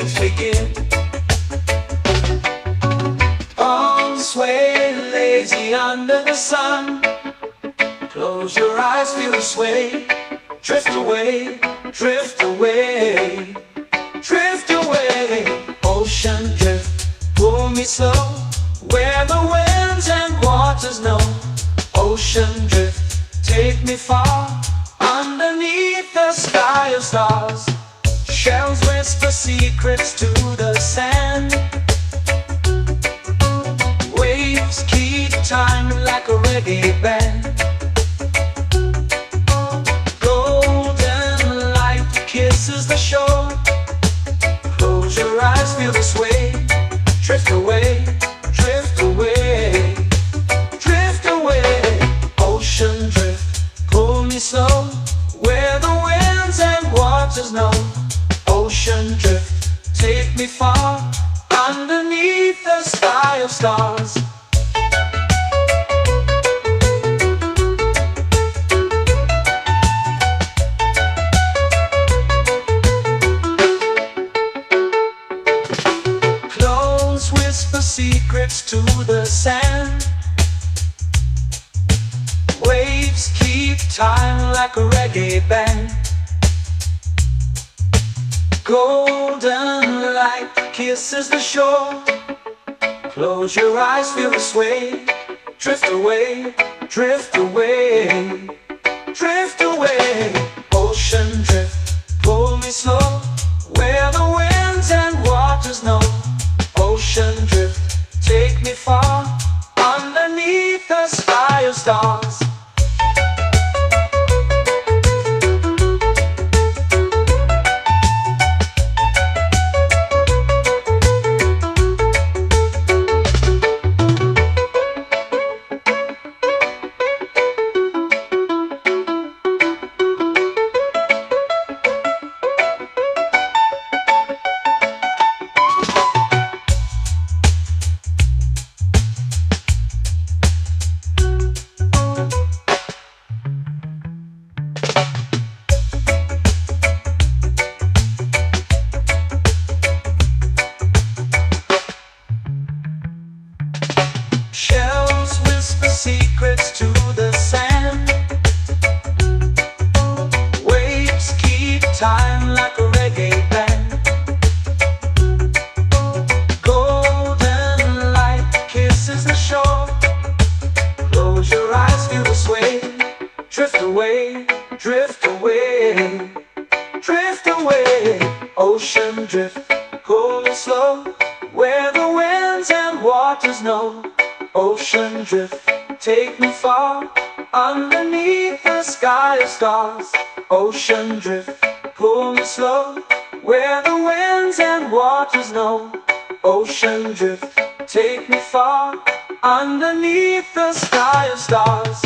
waves begin. On sway lazy under the sun. Close your eyes, feel the sway. Drift away, drift away, drift away. Ocean drift, pull me slow, where the winds and waters know. Ocean drift, take me far, underneath the sky of stars. Shells whisper secrets to the sand. Waves keep time like a reggae band. Golden light kisses the shore. Close your eyes, feel the sway. Drift away, drift away, drift away. Ocean drift, pull me slow, where the winds and waters know. Ocean drift, take me far, underneath the sky of stars. Close whisper secrets to the sand. Waves keep time like a reggae band. Golden light kisses the shore. Close your eyes, feel the sway. Drift away, drift away, drift away. Ocean drift, pull me slow, where the winds and waters know. Ocean drift, take me far, underneath the sky of stars. Shells whisper secrets to the sand. Waves keep time like a reggae band. Golden light kisses the shore. Close your eyes, feel the sway. Drift away, drift away, drift away. Ocean drift, pull me slow, where the winds and waters know. Ocean drift, take me far, underneath the sky of stars. Ocean drift, pull me slow, where the winds and waters know. Ocean drift, take me far, underneath the sky of stars.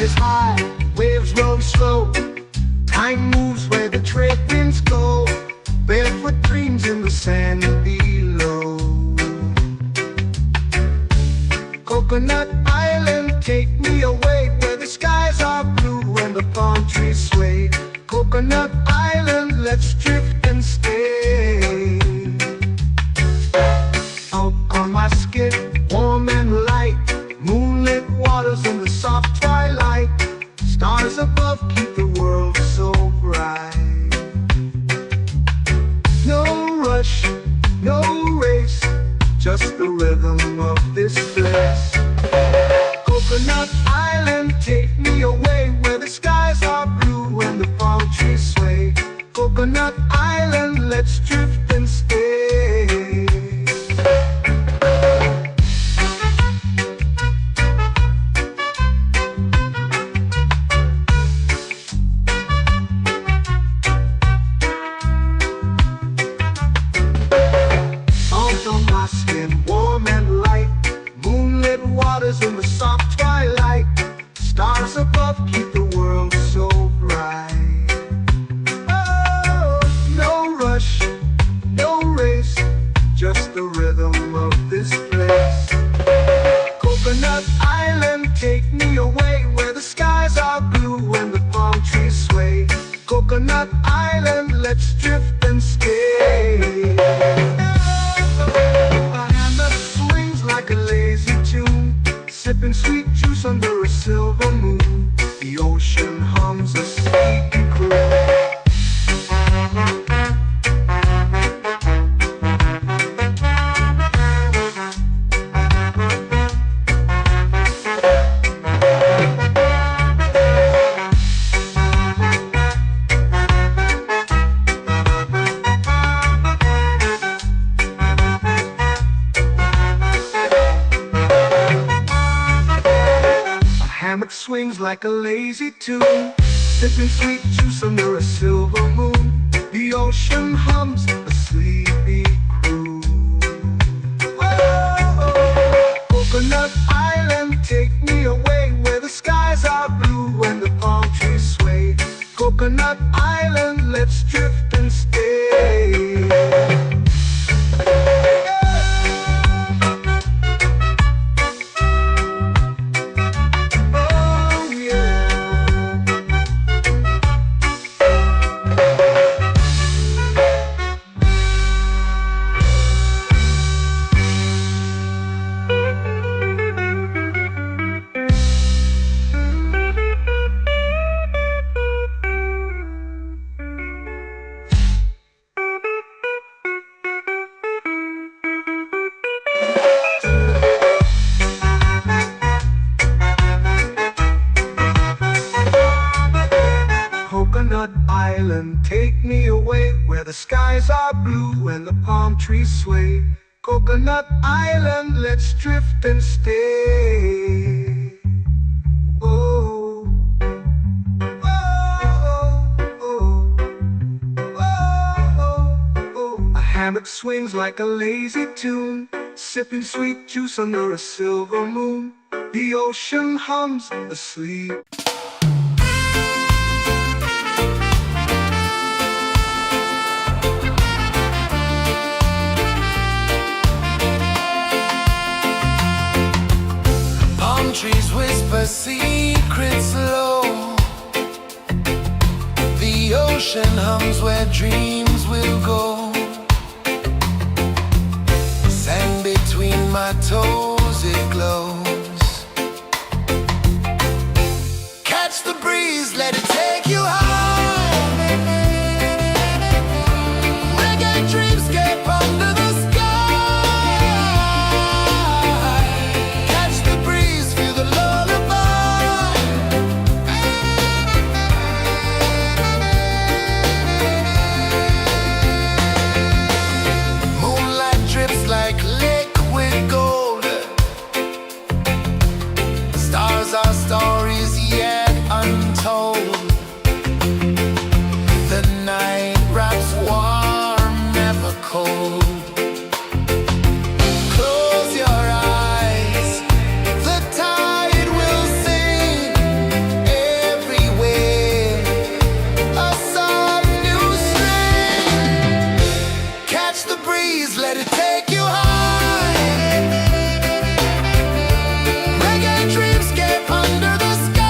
Is high, waves roll slow. Time moves where the trade winds go. Barefoot dreams in the sand below. Coconut Island, take me away, where the skies are blue and the palm trees sway. Coconut Island, let's drift and stay. Out on my skin, warm and light, moonlit waters in the soft twilight. Stars above keep the world so bright. No rush, no race, just the rhythm of this place. Coconut Island, take me away, where the skies are blue and the palm trees sway. Coconut Island. waters in the soft twilight. Stars above keep the world so bright. Oh, no rush, no race, just the rhythm of this place. Coconut Island, take me away where the skies are blue and the palm trees sway. Coconut Island, let's drift and stay. A hand that swings like a lazy tune, sipping sweet juice under a silver moon. The ocean hums a sleepy croon. Hammock swings like a lazy tune, sipping sweet juice under a silver moon. The ocean hums a sleepy croon. Whoa, Coconut Island, take me away where the skies are blue and the palm trees sway. Coconut Island, let's drift and stay. Coconut Island, take me away where the skies are blue and the palm trees sway. Coconut Island, let's drift and stay. Oh, oh, oh, oh, oh. A hammock swings like a lazy tune, sipping sweet juice under a silver moon. The ocean hums asleep. Trees whisper secrets low. The ocean hums where dreams will go. Sand between my toes, it glows. Catch the breeze, let it take you high. Reggae dreamscape under the sky. Our stories yet untold. The night wraps warm, never cold. Close your eyes, the tide will sing everywhere. A soft new string. Catch the breeze, let it take you high. Reggae dreamscape under the sky.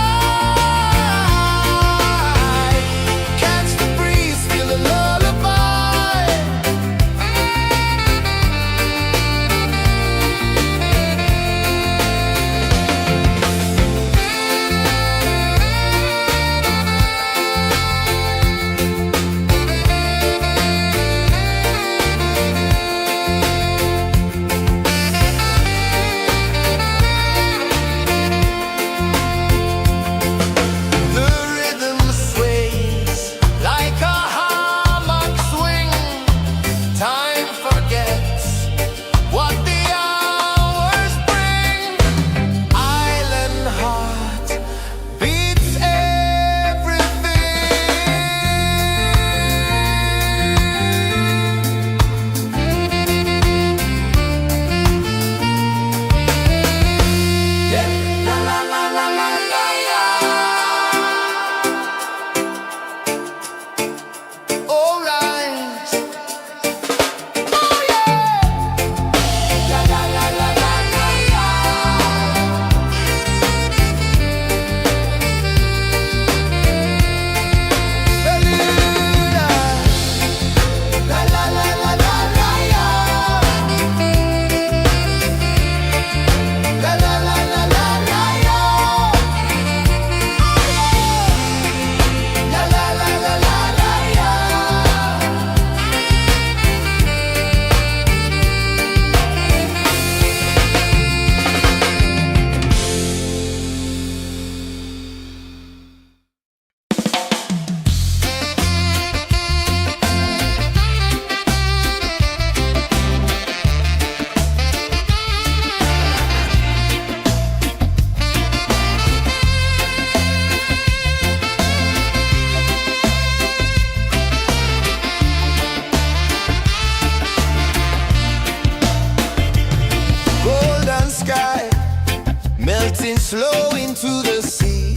melting slow into the sea.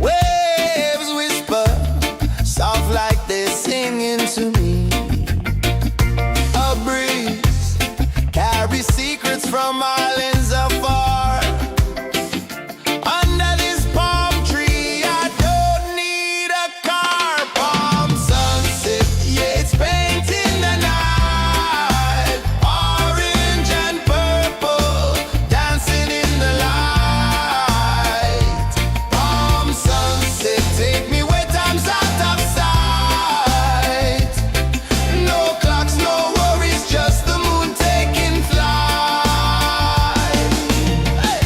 Waves whisper, soft like they're singing to me. A breeze carries secrets from islands afar. Under this palm tree, I don't need a car. Palm sunset, yeah, it's painting the night. Orange and purple, dancing in the light. Palm sunset, take me where time's out of sight. No clocks, no worries, just the moon taking flight. Hey!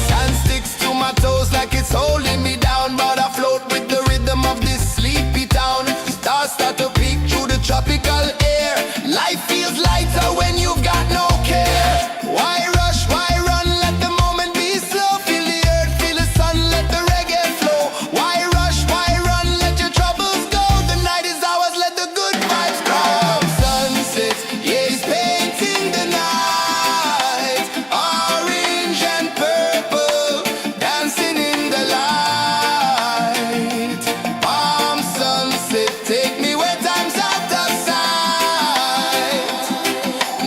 Sand sticks to my toes like it's holding me down, but I float with the rhythm of this sleepy town. Stars start to peek through the tropical air. Life feels lighter when you've got no care. Why rush, why run, let the moment be slow. Feel the earth, feel the sun, let the reggae flow. Why rush, why run, let your troubles go. The night is ours, let the good vibes grow. Sunset, yeah, it's painting the night. Orange and purple, dancing in the light. Palm sunset, take me where time's out of sight.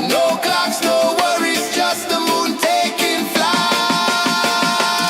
No clocks, no worries, just the moon taking flight. Palm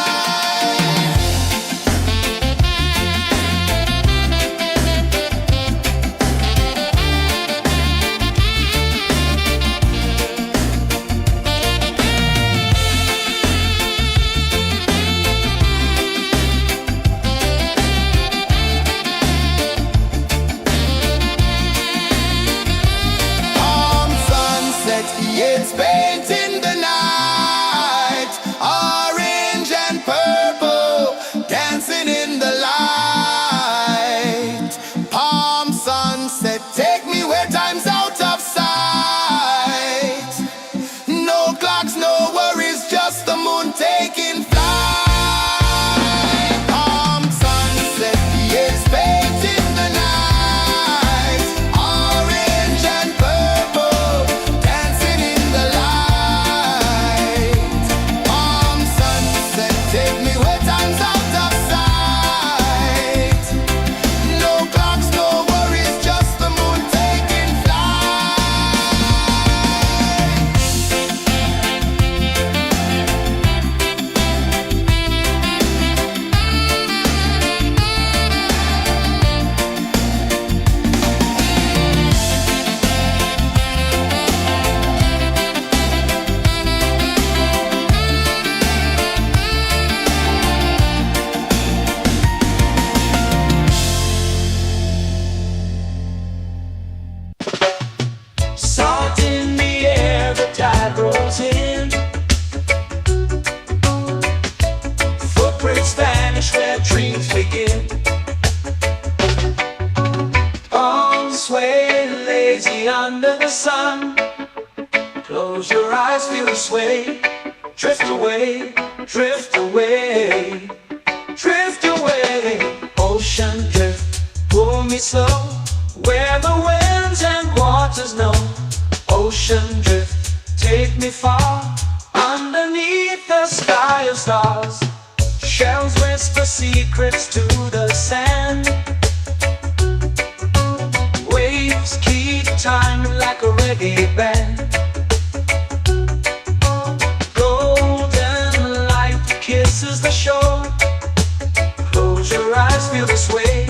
sunset, yeah, it's painting the night. Orange and purple, dancing in the light. Palm sunset, take me where time's out of sight. No clocks, no worries, just the moon taking flight. Palm sunset, yeah, it's painting the night. Orange and purple, dancing in the light. Palm sunset, take me where time's out of sight. No clocks, no worries, just the moon taking flight. Salt in the air, the tide rolls in. Footprints vanish where dreams begin. Arms sway lazy under the sun. Close your eyes, feel the sway. Drift away, drift away, drift away. Ocean drift, pull me slow. Where the winds and waters know. Ocean drift, take me far. Underneath the sky of stars. Shells whisper secrets to the sand. Waves keep time like a reggae band. Golden light kisses the shore. Close your eyes, feel the sway.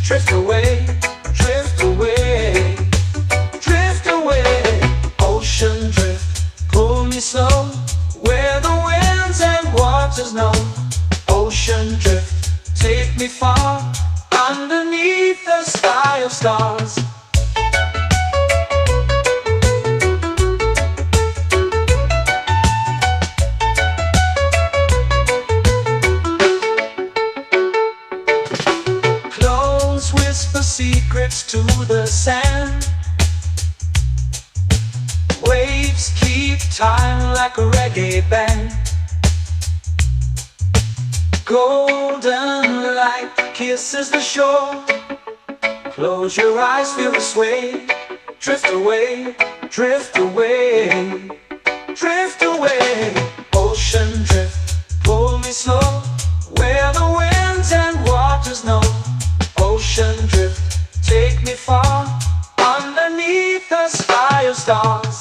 Drift away, drift away, drift away. Ocean drift, pull me slow. Where the winds and waters know. Ocean drift, take me far. Underneath the sky of stars. Close whisper secrets to the sand. Waves keep time like a reggae band. Golden light kisses the shore. Close your eyes, feel the sway. Drift away, drift away, drift away. Ocean drift, pull me slow, where the winds and waters know. Ocean drift, take me far, underneath the sky of stars.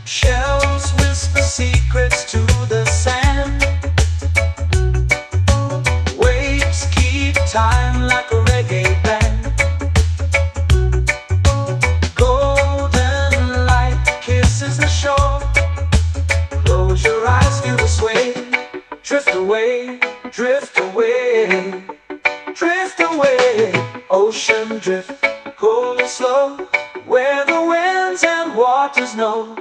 Shells whisper secrets to the sand. Waves keep time like a reggae band. Golden light kisses the shore. Close your eyes, feel the sway. Drift away, drift away, drift away. Ocean drift, cool and slow, where the winds and waters know.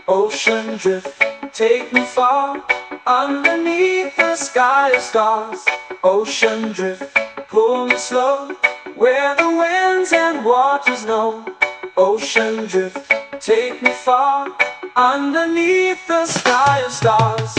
Ocean drift, take me far, underneath the sky of stars. Ocean drift, pull me slow, where the winds and waters know. Ocean drift, take me far, underneath the sky of stars.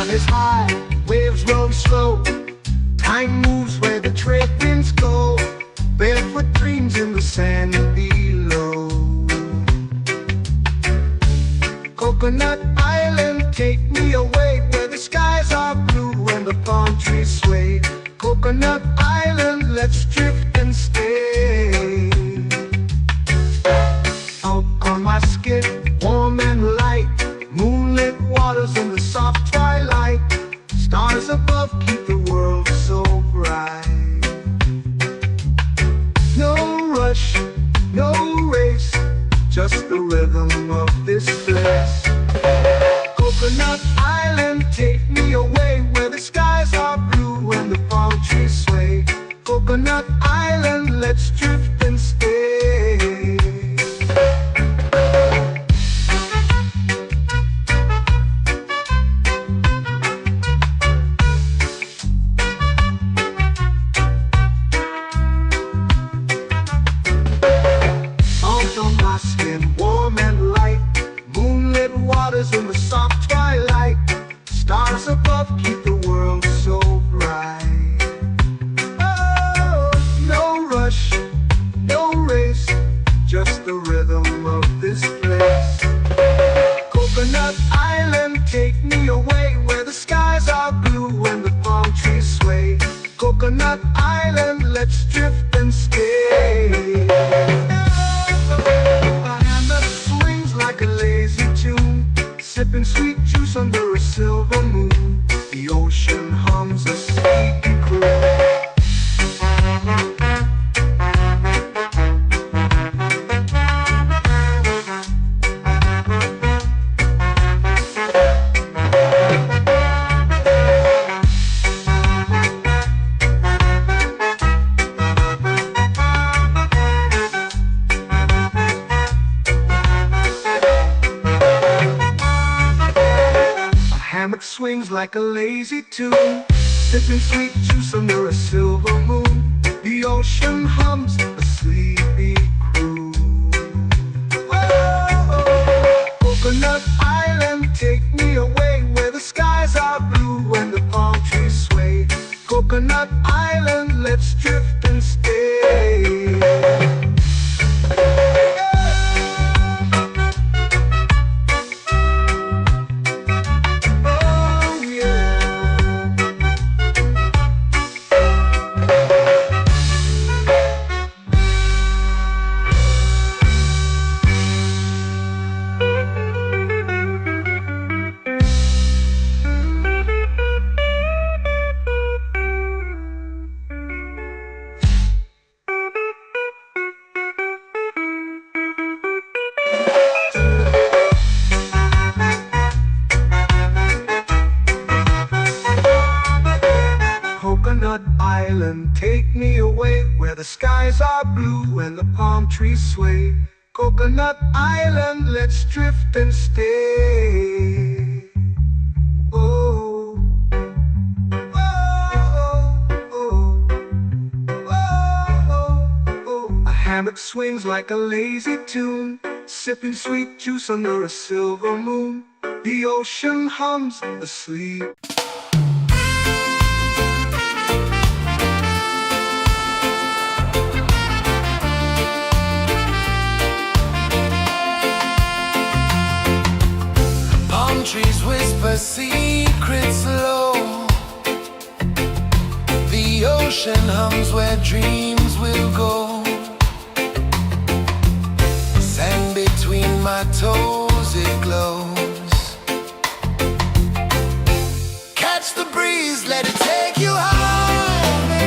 Is high, waves roll slow. Time moves where the trade winds go. Barefoot dreams in the sand below. Coconut Island, take me away, where the skies are blue and the palm trees sway. Coconut Island, let's drift and stay. Out on my skin, warm and light, moonlit waters in the soft twilight. Stars above keep the world so bright. No rush, no race, just the rhythm of this place. Coconut Island, take me away, where the skies are blue and the palm trees sway. Coconut Island, let's drift and stay. In the soft twilight, stars above keep the world so bright. Oh, no rush, no race, just the rhythm of this place. Coconut Island, take me away, where the skies are blue and the palm trees sway. Coconut Island, let's drift and stay. A hand that swings like a lazy tune, sipping sweet juice under a silver moon. The ocean hums a sleepy croon. Swings like a lazy tune, sipping sweet juice under a silver moon. The ocean hums a sleepy croon. The skies are blue and the palm trees sway. Coconut Island, let's drift and stay. Oh, oh, oh, oh, oh. A hammock swings like a lazy tune, sipping sweet juice under a silver moon. The ocean hums asleep. Trees whisper secrets low. The ocean hums where dreams will go. Sand between my toes, it glows. Catch the breeze, let it take you high.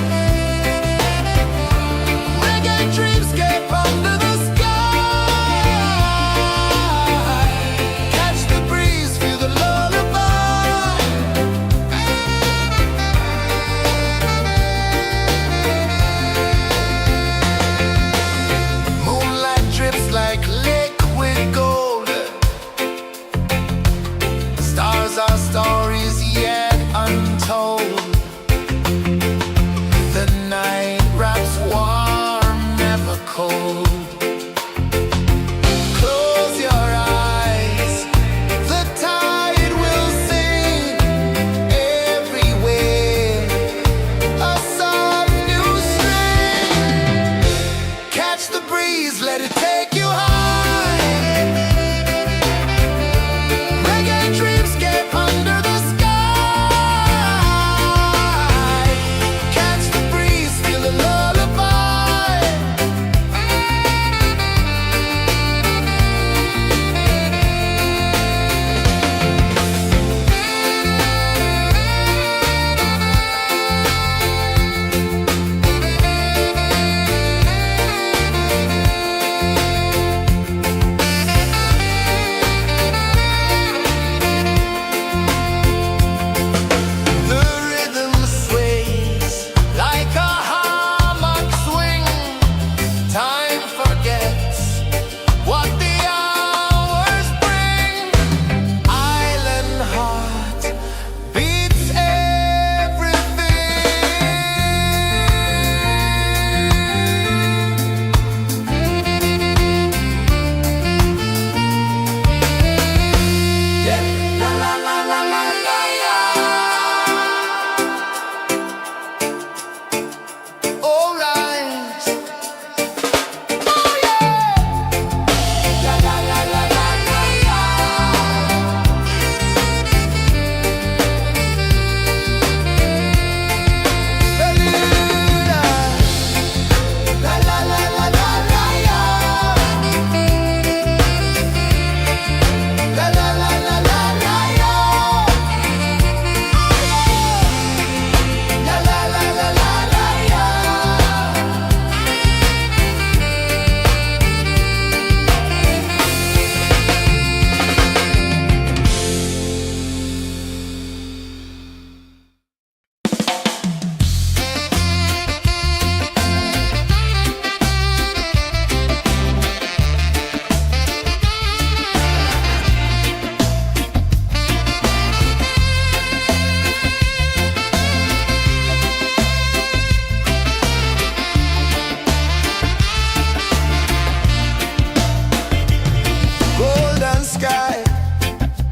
Reggae dreamscape under the sky. Our stories yet untold. The night wraps warm, never cold. Close your eyes, the tide will sing everywhere. A soft new string. Catch the breeze, let it take you high.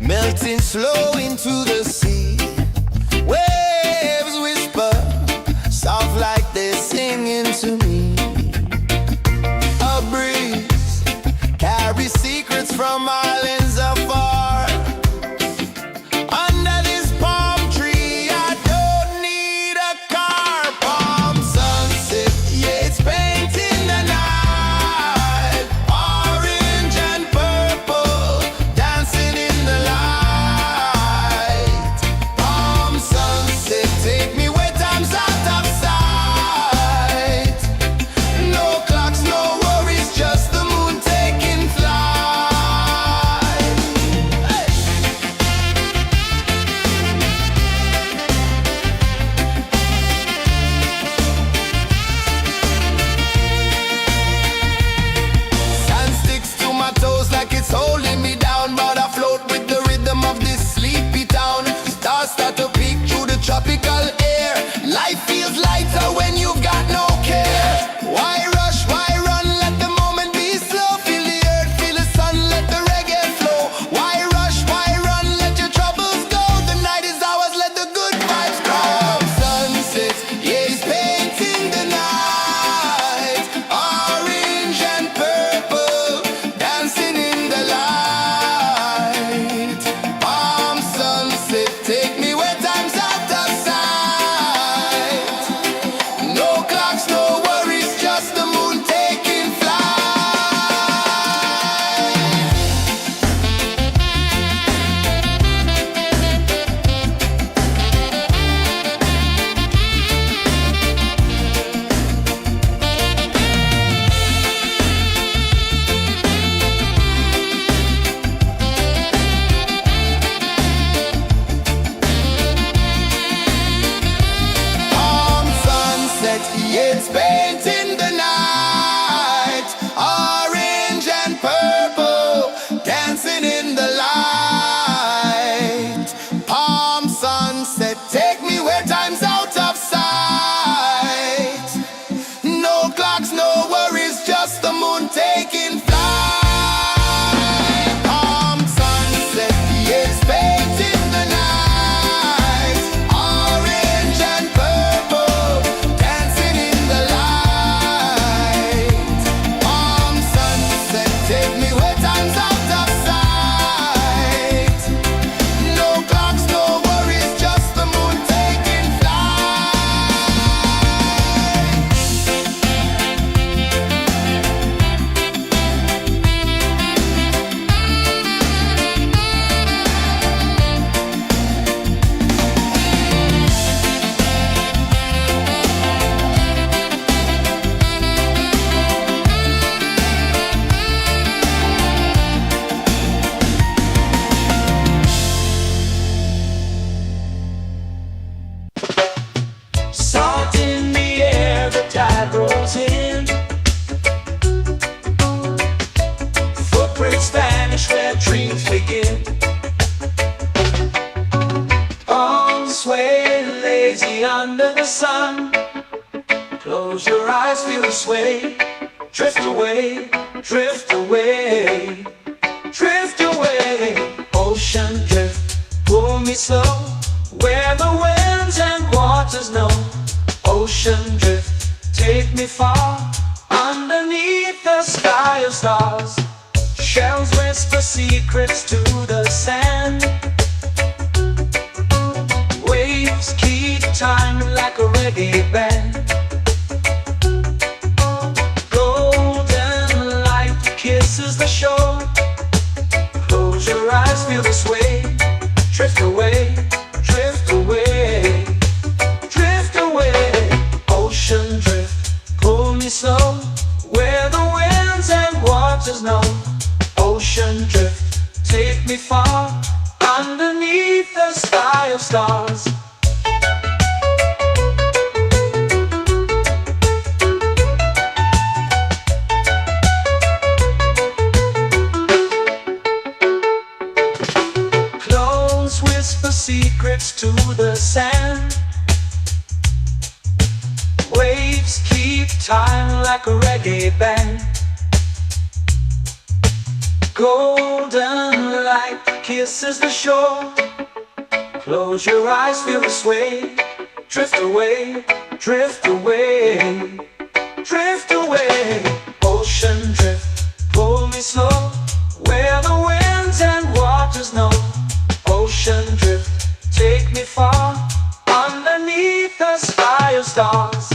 Melting slow into the sea. Waves whisper, soft like they're singing to me. A breeze carries secrets from islands afar. Under this palm tree, I don't need a car. Palm sunset, yeah, it's painting the night. Orange and purple, dancing in the light. lazy under the sun. Close your eyes, feel the sway. Drift away, drift away, drift away. Ocean drift, pull me slow, where the winds and waters know. Ocean drift, take me far, underneath the sky of stars. Shells whisper secrets to the sand. Waves keep time like a reggae band. Golden light kisses the shore. Close your eyes, feel the sway. Drift away, drift away, drift away. Ocean drift, pull me slow, where the winds and waters know. Ocean drift, take me far, underneath the sky of stars. Clones whisper secrets to the sand. Waves keep time like a reggae band. Golden light kisses the shore. Close your eyes, feel the sway. Drift away, drift away, drift away. Ocean drift, pull me slow, where the winds and waters know. Ocean drift, take me far, underneath the sky of stars.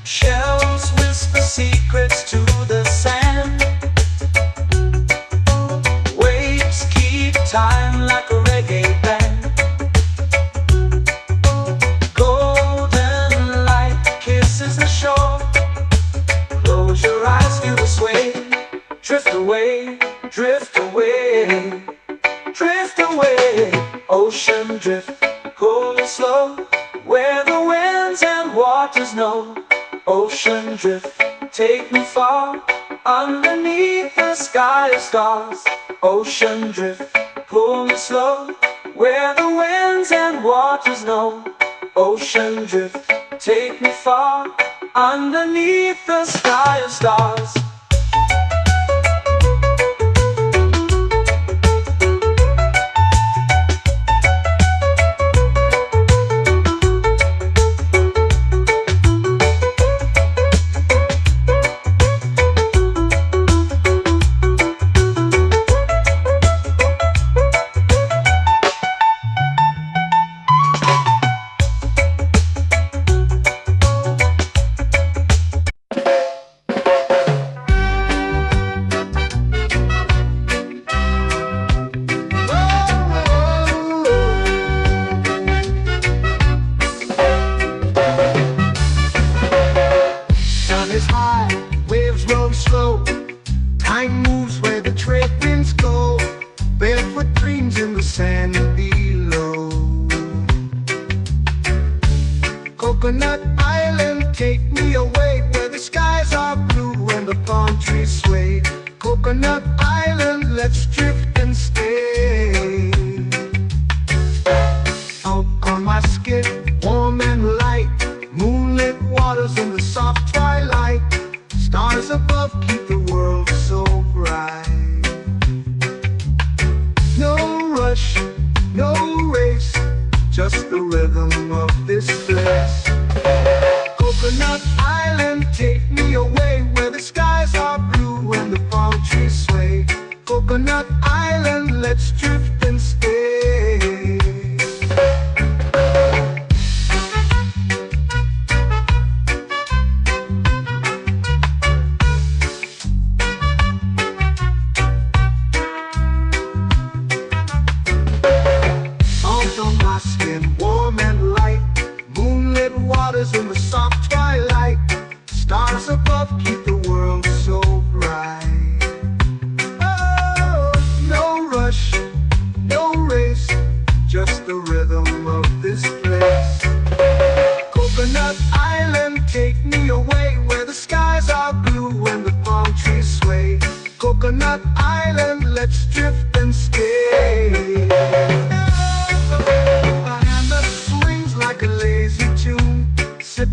Shells whisper secrets to the sand. Waves keep time like a reggae band. Golden light kisses the shore. Close your eyes, feel the sway. Drift away, drift away, drift away. Ocean drift, pull me slow, where the winds and waters know. Ocean drift, take me far, underneath the sky of stars. Ocean drift, pull me slow, where the winds and waters know. Ocean drift, take me far, underneath the sky of stars. Time moves where the trade winds go. Barefoot dreams in the sand below. Coconut Island, take me away, where the skies are blue and the palm trees sway. Coconut Island, let's drift and stay. Out on my skin, warm and light, moonlit waters in the soft twilight. Stars above keep the world so bright. No rush, no race, just the rhythm of this place. Coconut Island, take me away, where the skies are blue and the palm trees sway. Coconut Island, let's drift and stay.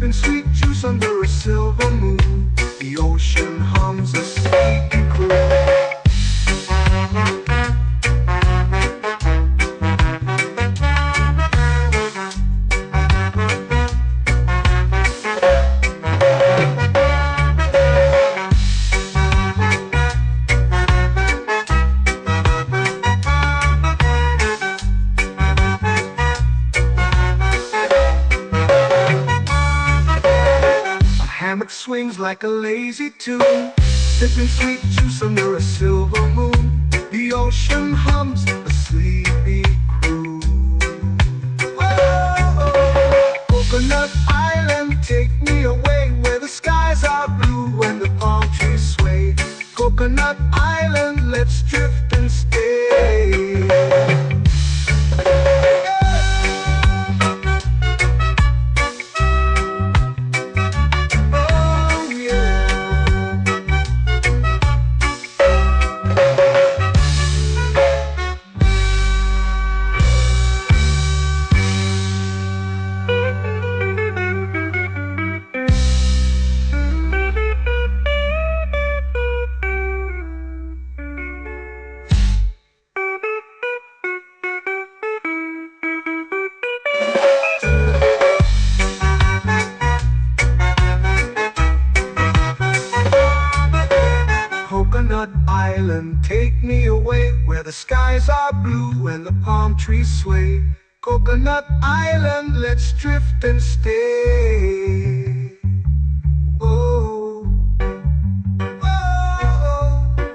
sipping sweet juice under a silver moon. The ocean hums a sleepy croon. Hammock swings like a lazy tune, sipping sweet juice under a silver moon. The ocean hums a sleepy croon. Whoa, Coconut Island, take me away where the skies are blue and the palm trees sway. Coconut Island, let's drift and stay. Coconut Island, take me away where the skies are blue and the palm trees sway. Coconut Island, let's drift and stay. Oh, oh,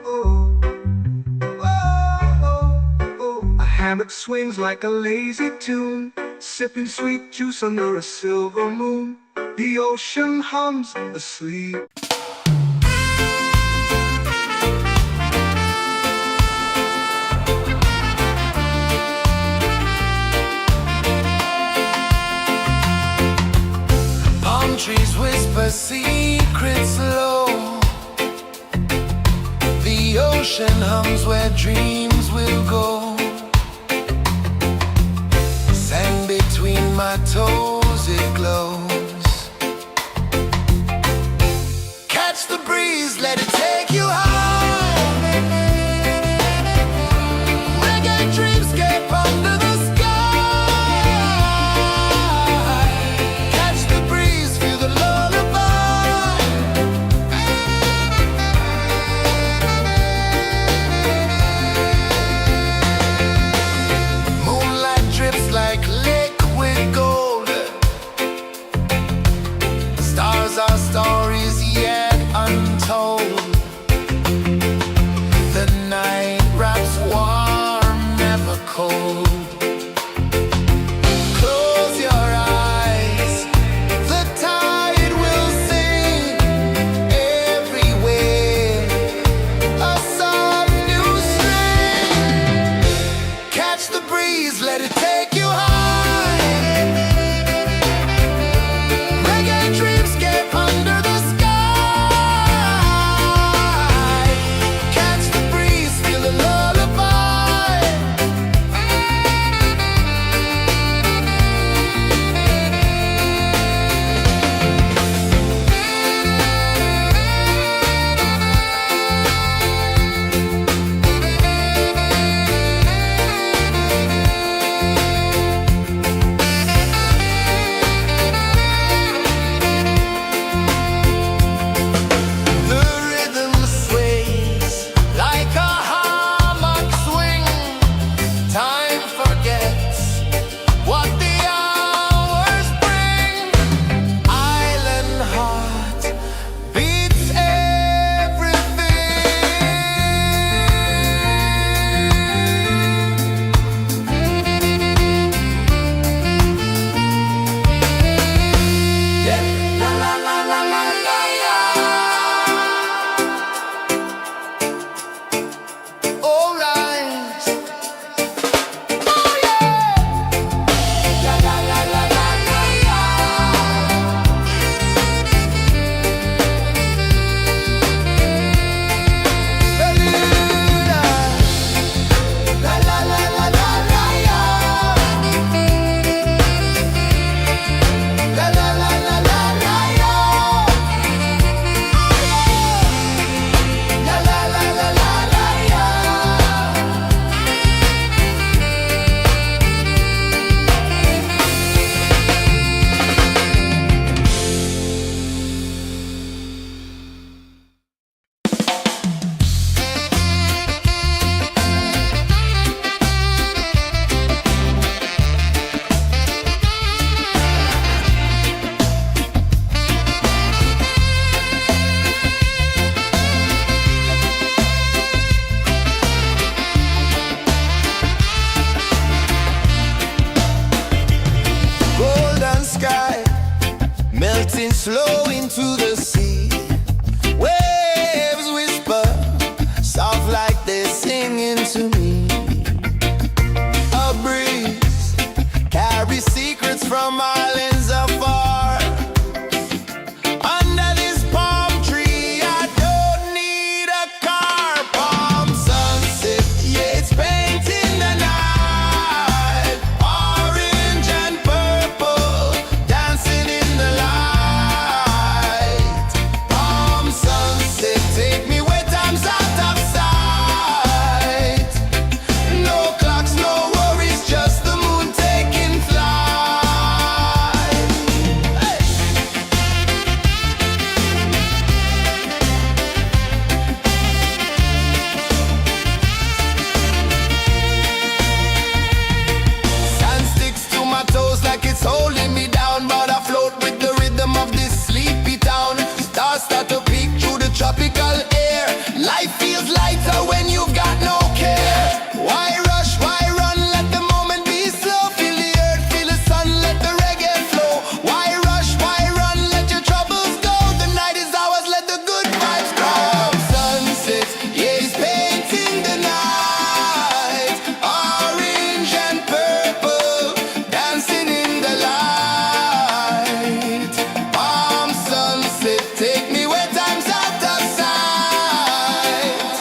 oh, oh, oh. A hammock swings like a lazy tune, sipping sweet juice under a silver moon. The ocean hums asleep. Trees whisper secrets low. The ocean hums where dreams will go. Sand between my toes, it glows. Catch the breeze, let it take you high. Reggae dreamscape under the our stories yet untold. sky, melting slow into the sea. Waves whisper, soft like they're singing to me. A breeze carries secrets from islands afar. Under this palm tree, I don't need a car. Palm sunset, yeah, it's painting the night. Orange and purple, dancing in the light. Palm sunset, take me where time's out of sight. No clocks, no worries, just the moon taking flight. Hey! Sand sticks to my toes like it's holding me down, but I float with the rhythm of this sleepy town. Stars start to peek through the tropical air. Life feels lighter when you've got no care. Why rush, why run, let the moment be slow. Feel the earth, feel the sun, let the reggae flow. Why rush, why run, let your troubles go. The night is ours, let the good vibes grow. Sunset, yeah, it's painting the night. Orange and purple, dancing in the light. Palm sunset, take me where time's out of sight.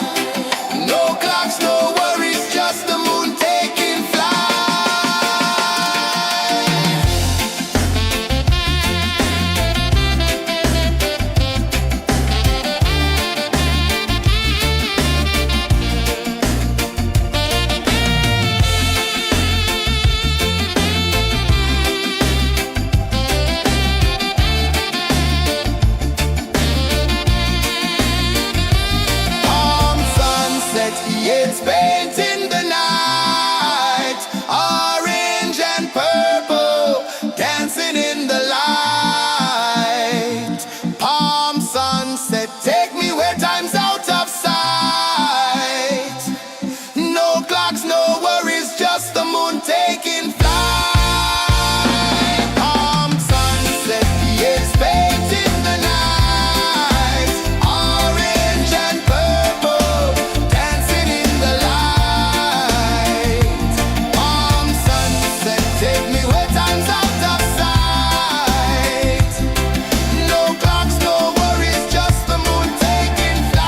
No clocks, no worries, just the moon taking flight. Palm sunset, yeah, it's painting the night. Orange and purple, dancing in the light. Palm sunset, take me where time's out of sight. No clocks, no worries, just the moon taking flight. Palm sunset, yeah, it's painting the night. Orange and purple, dancing in the light. Palm sunset, take me where time's out of sight. No clocks, no worries, just the moon taking flight.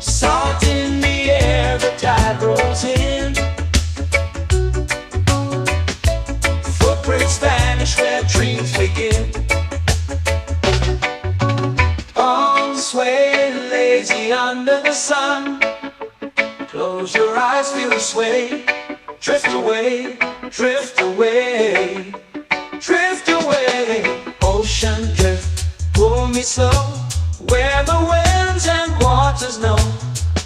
Salt in the air, the tide rolls in. Footprints vanish where dreams begin. Palms sway lazy under the sun. Close your eyes, feel the sway. Drift away, drift away, drift away. Ocean drift, pull me slow, where the winds and waters know.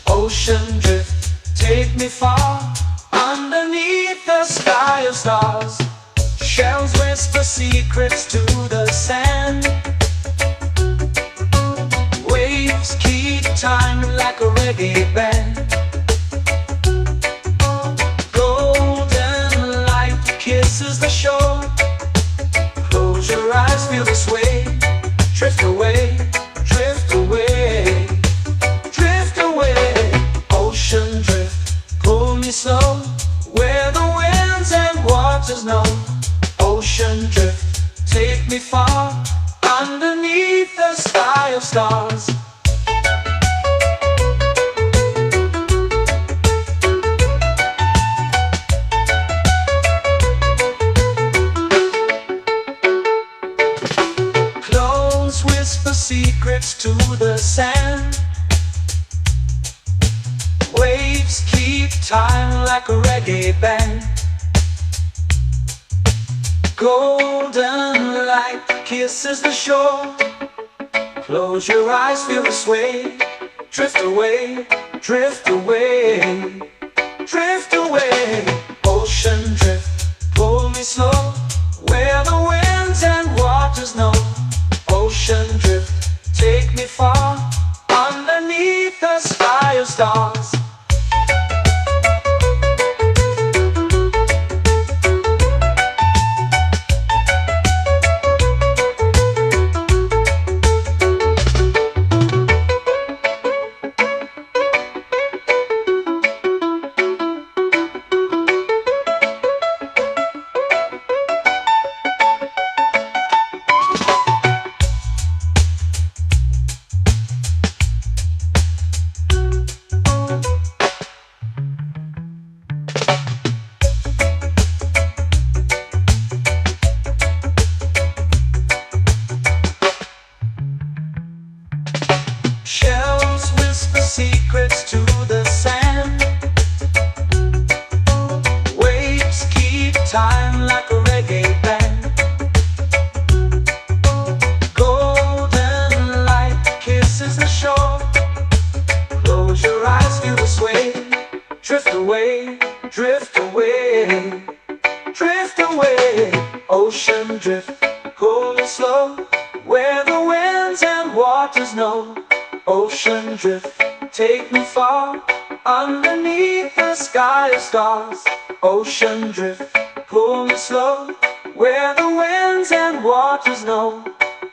Ocean drift, take me far, underneath the sky of stars. Shells whisper secrets to the sand. Waves keep time like a reggae band. Golden light kisses the shore. Close your eyes, feel the sway. Drift away, drift away, drift away. Ocean drift, pull me slow, where the winds and waters know. Ocean drift, take me far, underneath the sky of stars. Clones whisper secrets to the sand. Waves keep time like a reggae band. Golden kisses the shore. Close your eyes, feel the sway. Drift away, drift away, drift away. Ocean drift, pull me slow, where the winds and waters know. Ocean drift, take me far, underneath the sky of stars. Shells whisper secrets to the sand. Waves keep time like a reggae band. Golden light kisses the shore. Close your eyes, feel the sway. Drift away, drift away, drift away. Ocean drift, pull me slow, where the winds and waters know. Ocean drift, take me far, underneath the sky of stars. Ocean drift, pull me slow, where the winds and waters know.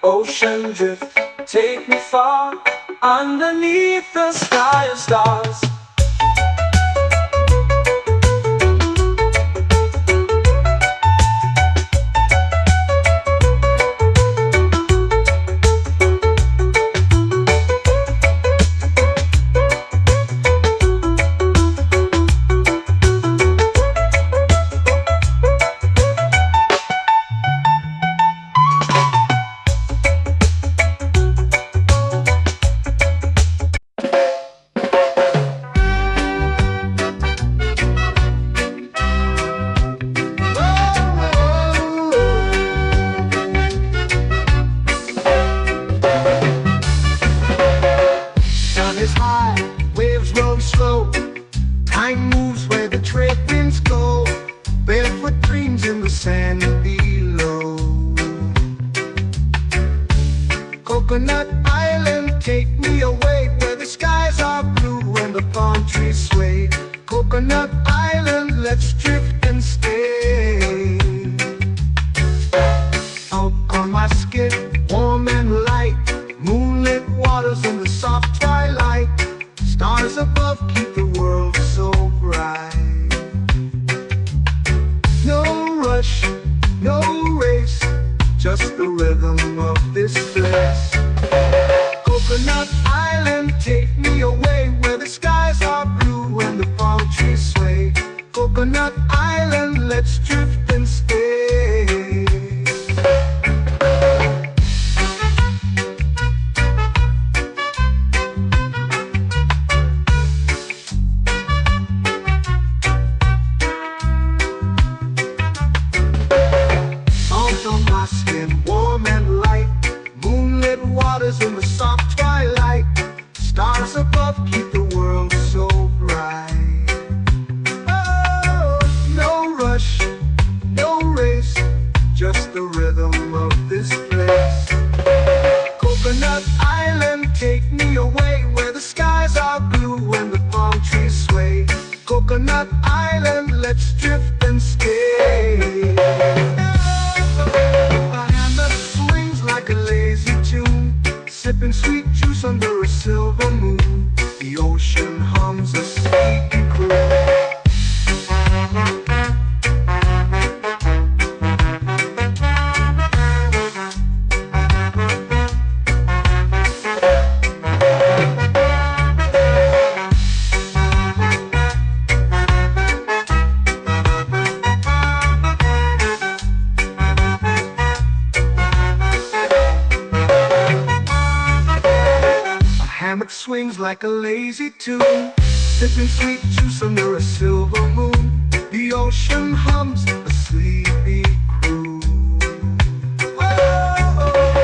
Ocean drift, take me far, underneath the sky of stars. Time moves where the trade winds go. Barefoot dreams in the sand below. Coconut Island, take me away, where the skies are blue and the palm trees sway. Coconut Island, let's drift and stay. Out on my skin, warm and light, moonlit waters in the soft twilight. Stars above keep the world so bright. No rush, no race, just the rhythm of this place. Coconut Island, take me away, where the skies are blue and the palm trees sway. Coconut Island, let's drift and stay. Warm and light, moonlit waters in the soft twilight. Stars above keep the world so bright. Oh, no rush, no race, just the rhythm of this place. Coconut Island, take me away, where the skies are blue and the palm trees sway. Coconut Island, let's drift and stay. Sipping sweet juice under a silver moon. The ocean hums a sleepy croon. Hammock swings like a lazy tune, sipping sweet juice under a silver moon. The ocean hums a sleepy croon. Whoa,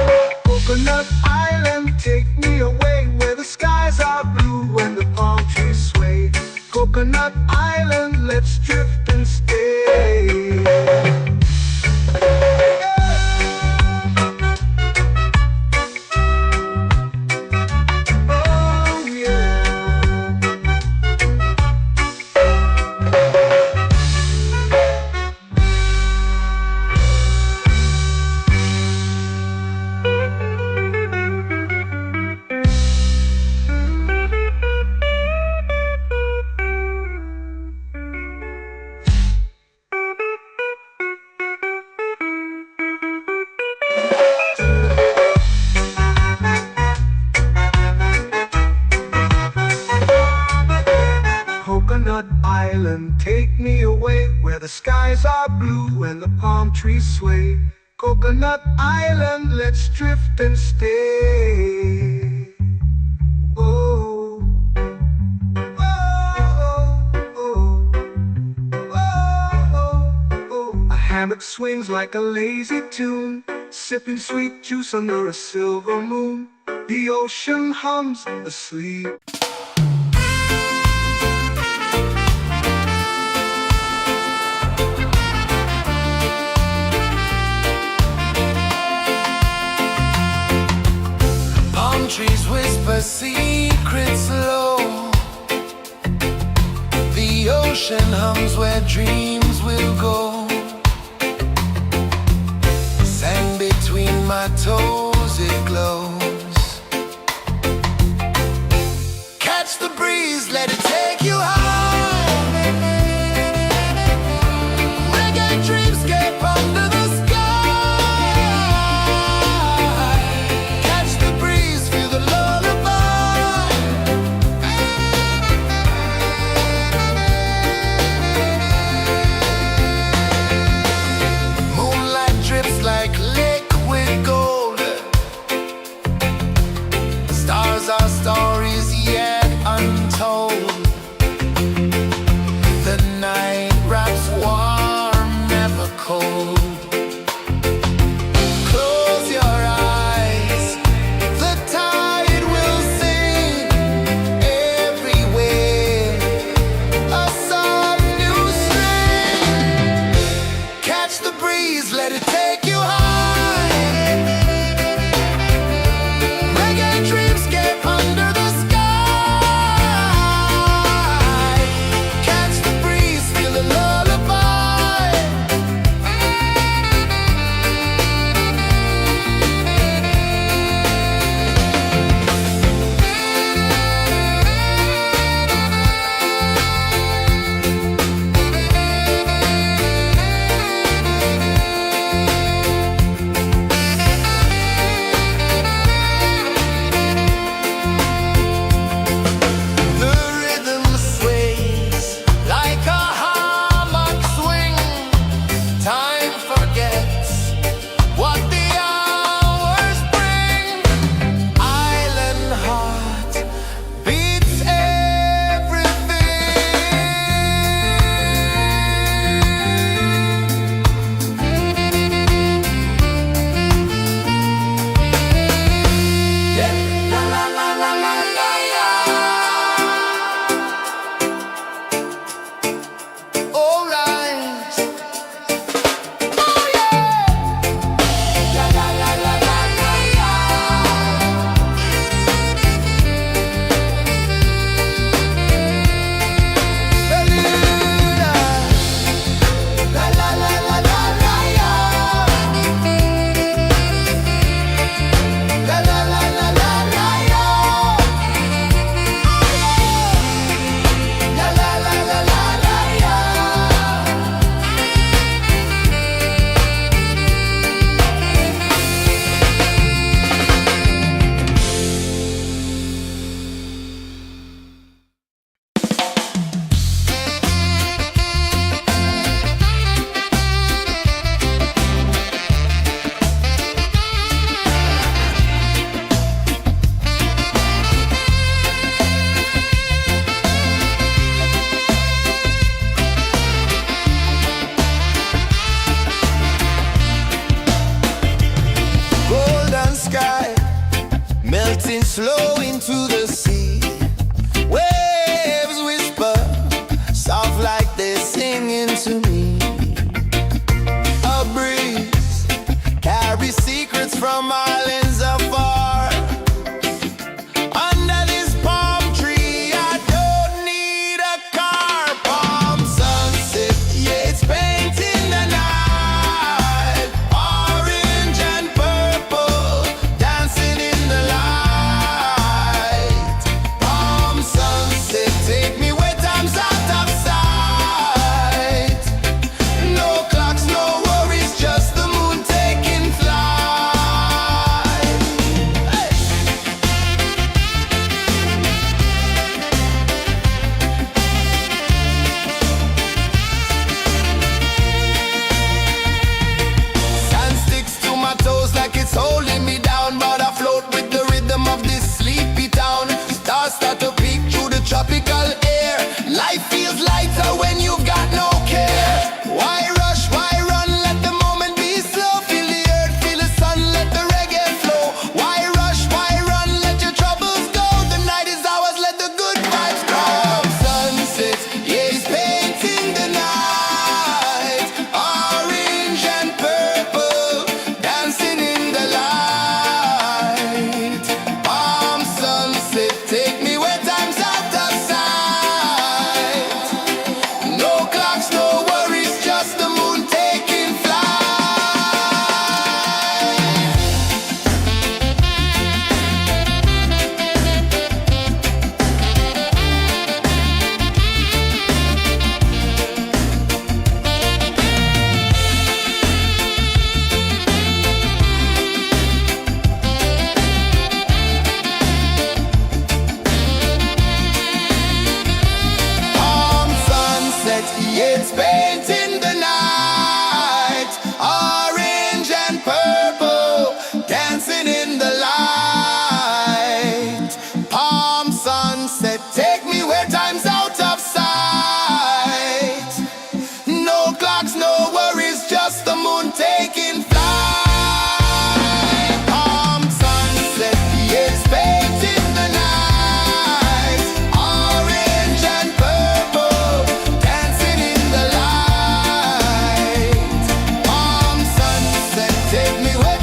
Take me away where the skies are blue and the palm trees sway. Coconut Island, let's drift and stay. Oh, oh, oh, oh, oh. A hammock swings like a lazy tune, sipping sweet juice under a silver moon. The ocean hums asleep. Palm trees whisper secrets low. The ocean hums where dreams will go. Sand between my toes, it glows. Catch the breeze, let it take you high. Reggae dreamscape under the sky. Catch the breeze, feel the lullaby. Moonlight drips like liquid gold. Stars are stories yet untold. The night wraps warm, never cold. Close your eyes, the tide will sing everywhere. A song new string. Catch the breeze, let it take you high. Reggae dreamscape under the sky. Catch the breeze, feel the lullaby. The rhythm sways like a hammock swing. Time forgets what the hours bring. Island heart beats everything. Yeah. La la la la la la la. All right. Oh yeah. La la la la la la la. Beluga. La la la la la la la. La la la la la la la. La la la la la la la. Golden sky melting slow into the sea. Waves whisper soft like they're singing to me. A breeze carries secrets from islands afar. Under this palm tree, I don't need a car. Palm sunset, yeah, it's painting the night. Orange and purple, dancing in the light. Palm sunset, take me where time's out of sight. No clocks, no worries, just the moon taking flight.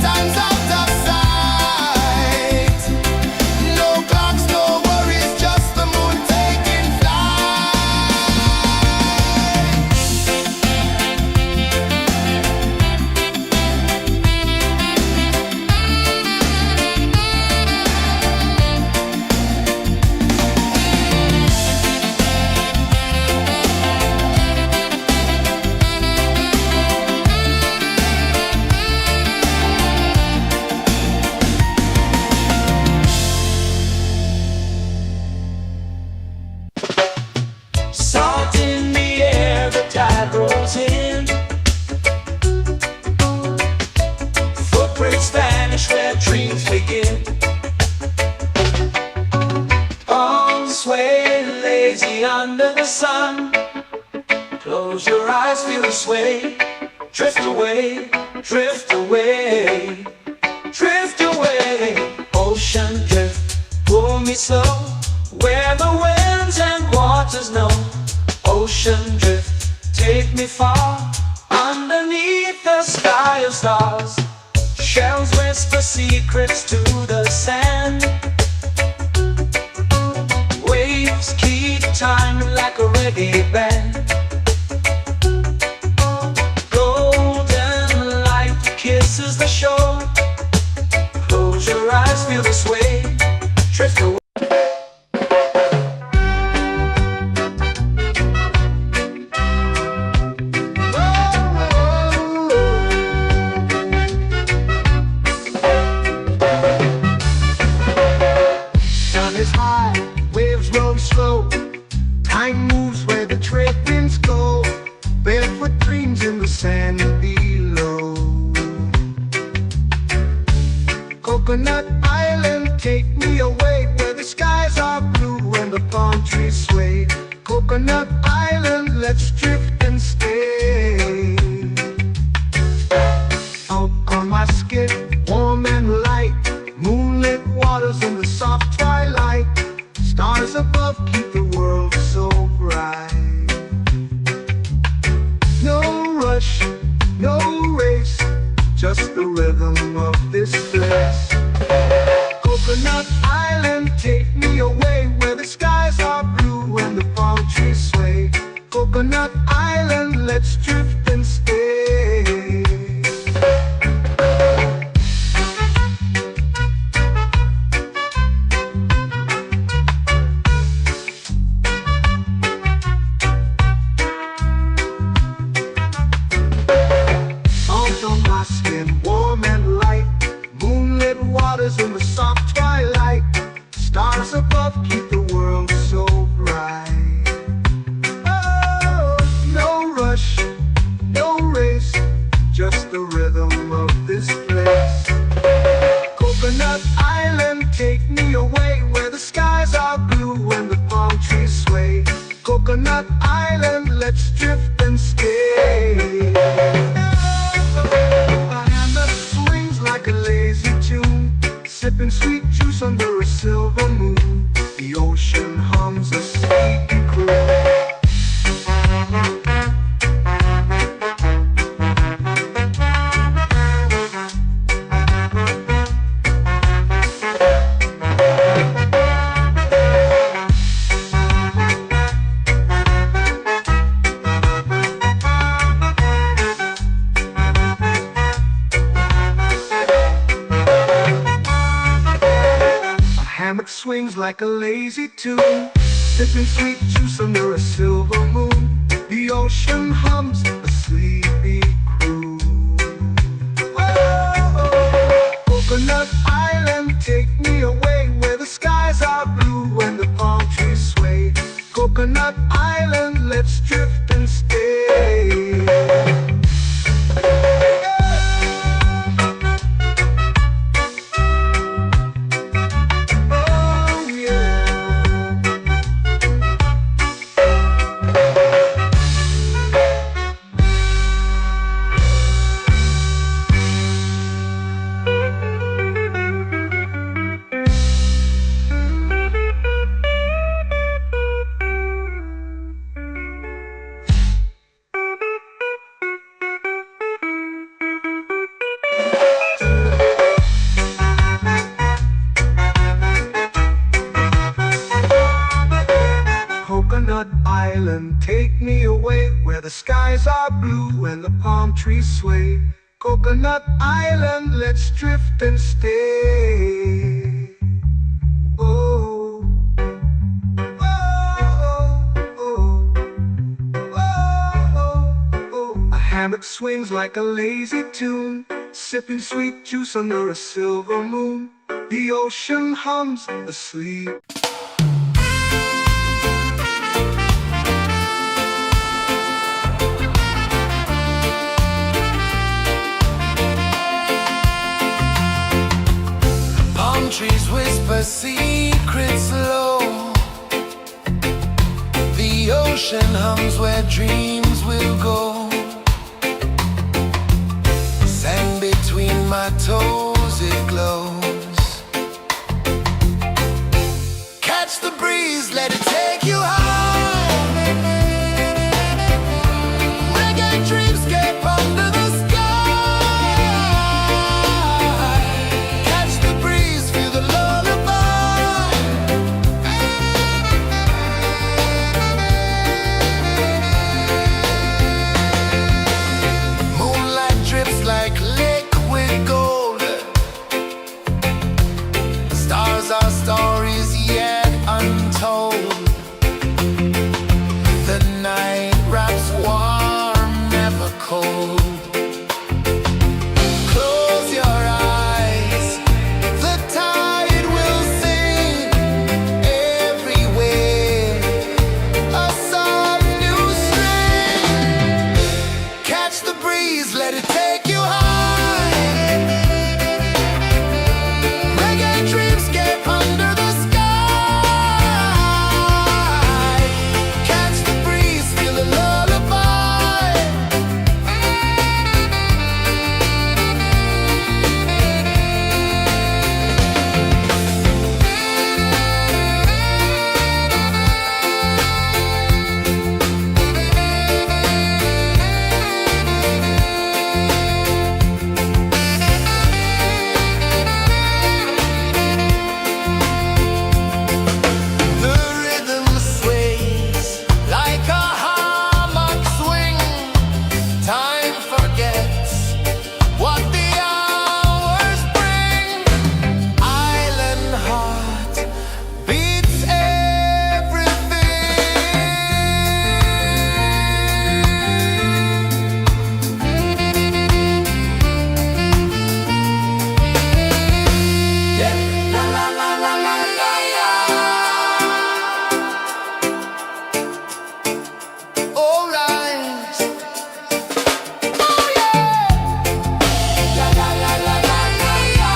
time's out of sight. No clocks, no worries, just the moon taking flight. Salt in the air, the tide rolls in. Footprints vanish where dreams begin. Arms sway lazy under the sun. Close your eyes, feel the sway. Drift away, drift away, drift away. Ocean drift, pull me slow, where the winds and waters know. Ocean drift, take me far, underneath the sky of stars. Shells whisper secrets to the sand. Waves keep time like a reggae band. Golden light kisses the shore. Close your eyes, feel the sway. Drift away. Sun is high, waves roll slow. Time moves where the trade winds go. Barefoot dreams in the sand below. Coconut Island, take me away, where the skies are blue and the palm trees sway. Coconut Island, let's drift and stay. Out on my skin, warm and light. Moonlit waters in the soft twilight. Stars above keep the world so bright. No rush, no race, just the rhythm of this place. Coconut Island, take me away, where the skies are blue and the palm trees sway. Coconut Island, let's drift and stay. Salt on my skin, warm and light. Moonlit waters in the soft twilight. Stars above keep the world so bright. Oh, no rush, no race, just the rhythm of this place. Coconut Island, take me away, where the skies are blue and the palm trees sway. Coconut Island, let's drift and stay. My hand that swings like a lazy tune, sipping sweet juice under a silver moon. The ocean hums a sleepy croon. Hammock swings like a lazy tune, sipping sweet juice under a silver moon. The ocean hums a sleepy croon. Whoa, Coconut Island, take me away, where the skies are blue and the palm trees sway. Coconut Island, let's drift and stay. the skies are blue and the palm trees sway. Coconut Island, let's drift and stay. Oh, oh, oh, oh, oh. A hammock swings like a lazy tune, sipping sweet juice under a silver moon. The ocean hums asleep. Palm trees whisper secrets low. The ocean hums where dreams will go. Sand between my toes, it glows. Catch the breeze, let it take you high. Reggae dreamscape under the sky. Catch the breeze, feel the lullaby. Moonlight drips like liquid gold. Stars are stories yet untold. The night wraps warm, never cold. Close your eyes, the tide will sing everywhere. A soft new string. Catch the breeze, let it take you high. Reggae dreamscape under the sky. Catch the breeze, feel the lullaby. The rhythm sways like a hammock swing. Time forgets what the hours bring. Island heart beats everything. Yeah. La la la la la la la. All rise. Oh yeah. La la la la la la la.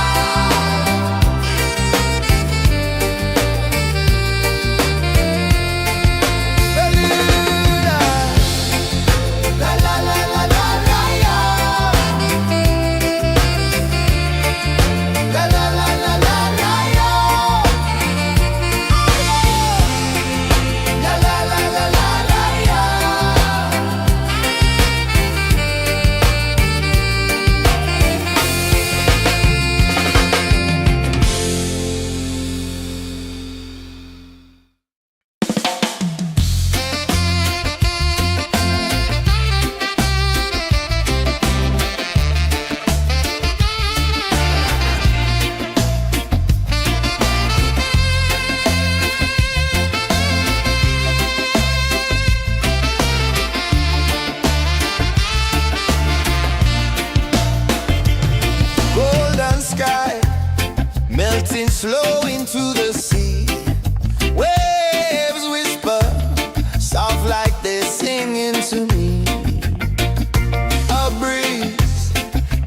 Beluga. La la la la la la la. La la la la la la la. La la la la la la la. Golden sky melting slow into the sea. Waves whisper soft like they're singing to me. A breeze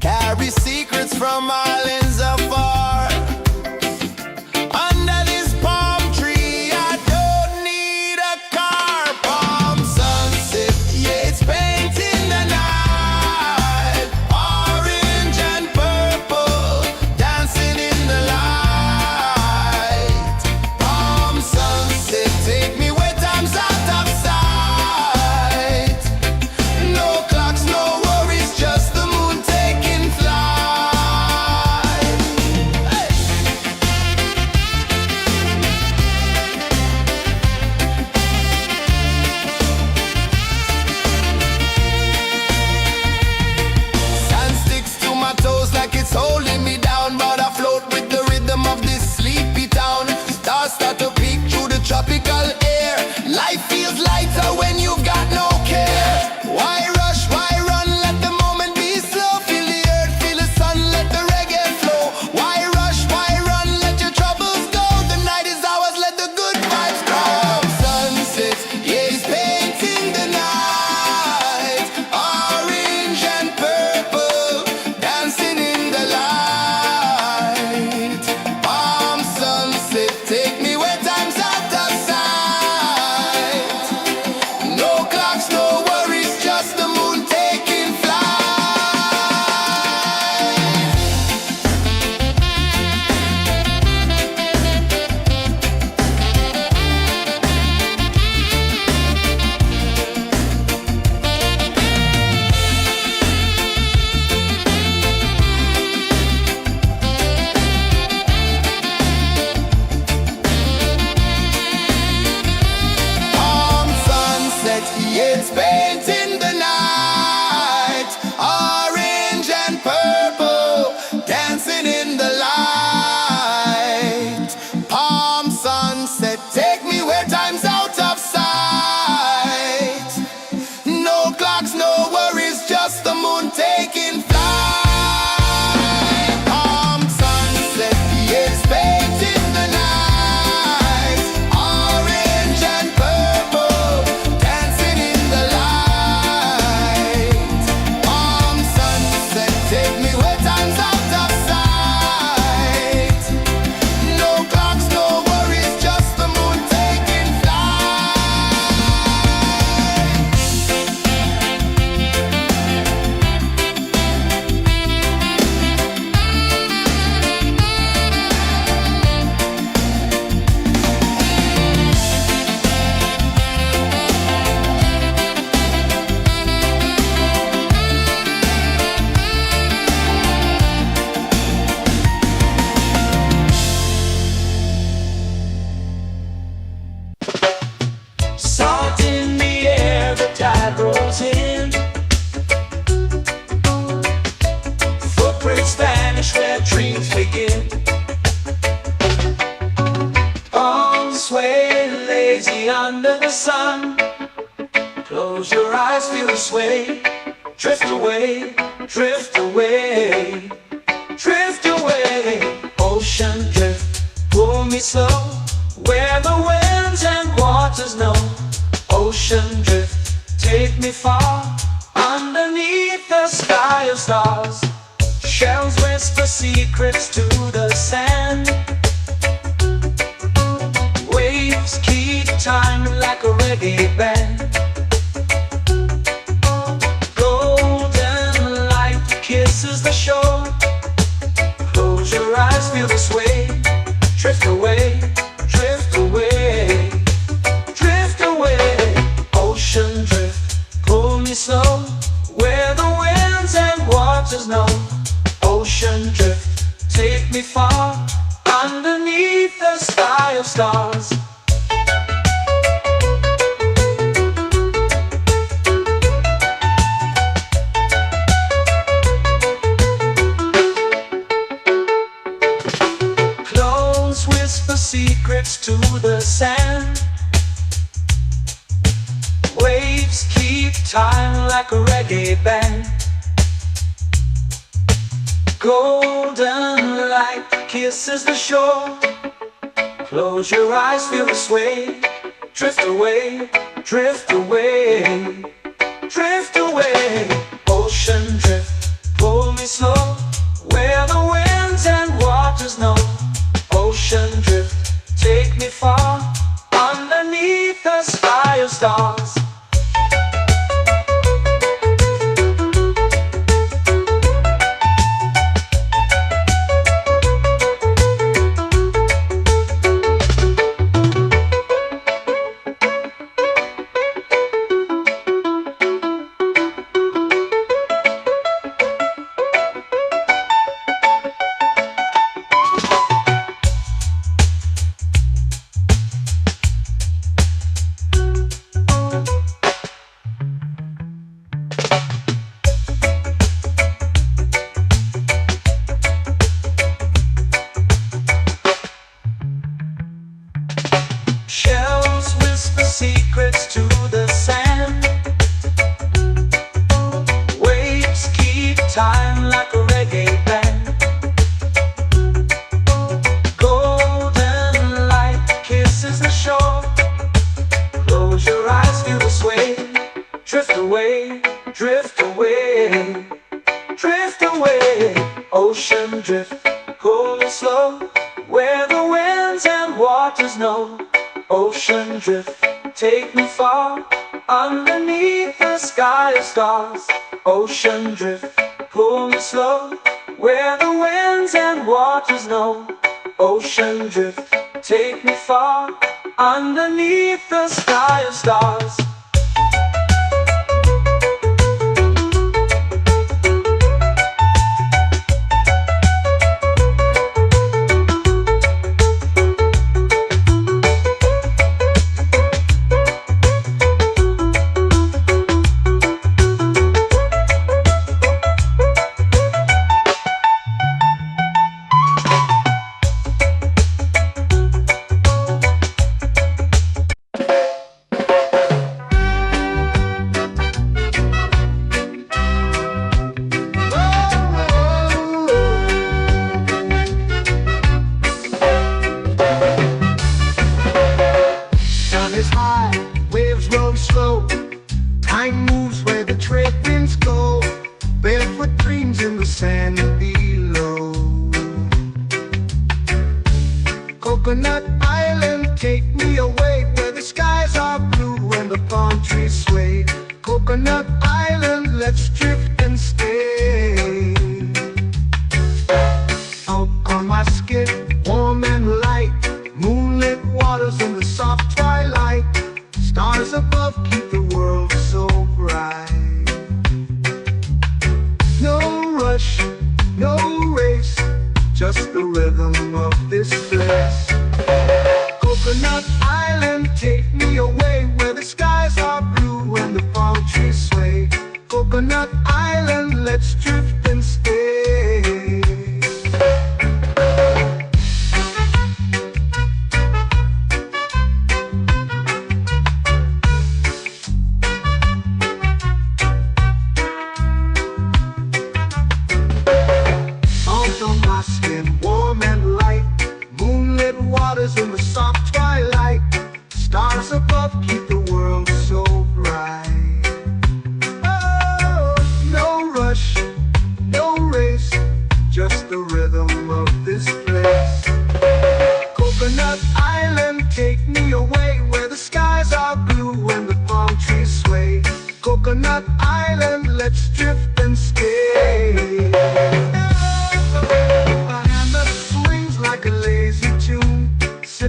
carries secrets from islands afar. Under this palm tree, I don't need a car. Palm sunset, yeah, it's painting the night. Orange and purple dancing in the light. sun. Close your eyes, feel the sway. Drift away, drift away, drift away. Ocean drift, pull me slow, where the winds and waters know. Ocean drift, take me far, underneath the sky of stars. Shells whisper secrets to the sand. Waves keep time like a reggae band. Golden light kisses the shore. Close your eyes, feel the sway. Drift away, drift away, drift away. Ocean drift, pull me slow, where the winds and waters know. Ocean drift, take me far, underneath the sky of stars. Close whisper secrets to the sand. Waves keep time like a reggae band. Golden light kisses the shore. Close your eyes, feel the sway. Drift away, drift away, drift away. Ocean drift, pull me slow, where the winds and waters know. Ocean drift, take me far, underneath the sky of stars. Shells whisper secrets to the sand. Waves keep time like a reggae band. Golden light kisses the shore. Close your eyes, feel the sway. Drift away, drift away, drift away. Ocean drift, pull me slow, where the winds and waters know. Ocean drift, take me far, underneath the sky of stars. Ocean drift, pull me slow, where the winds and waters know. Ocean drift, take me far, underneath the sky of stars. Is high, waves roll slow. Time moves where the trade winds go. Barefoot dreams in the sand below. Coconut Island, take me away, where the skies are blue and the palm trees sway. Coconut Island, let's drift and stay. Out on my skin, warm and light, moonlit waters in the soft twilight. Stars above keep the world so bright. No rush, no race, just the rhythm of this place. Coconut Island, take me away, where the skies are blue and the palm trees sway. Coconut Island, let's drift and stay.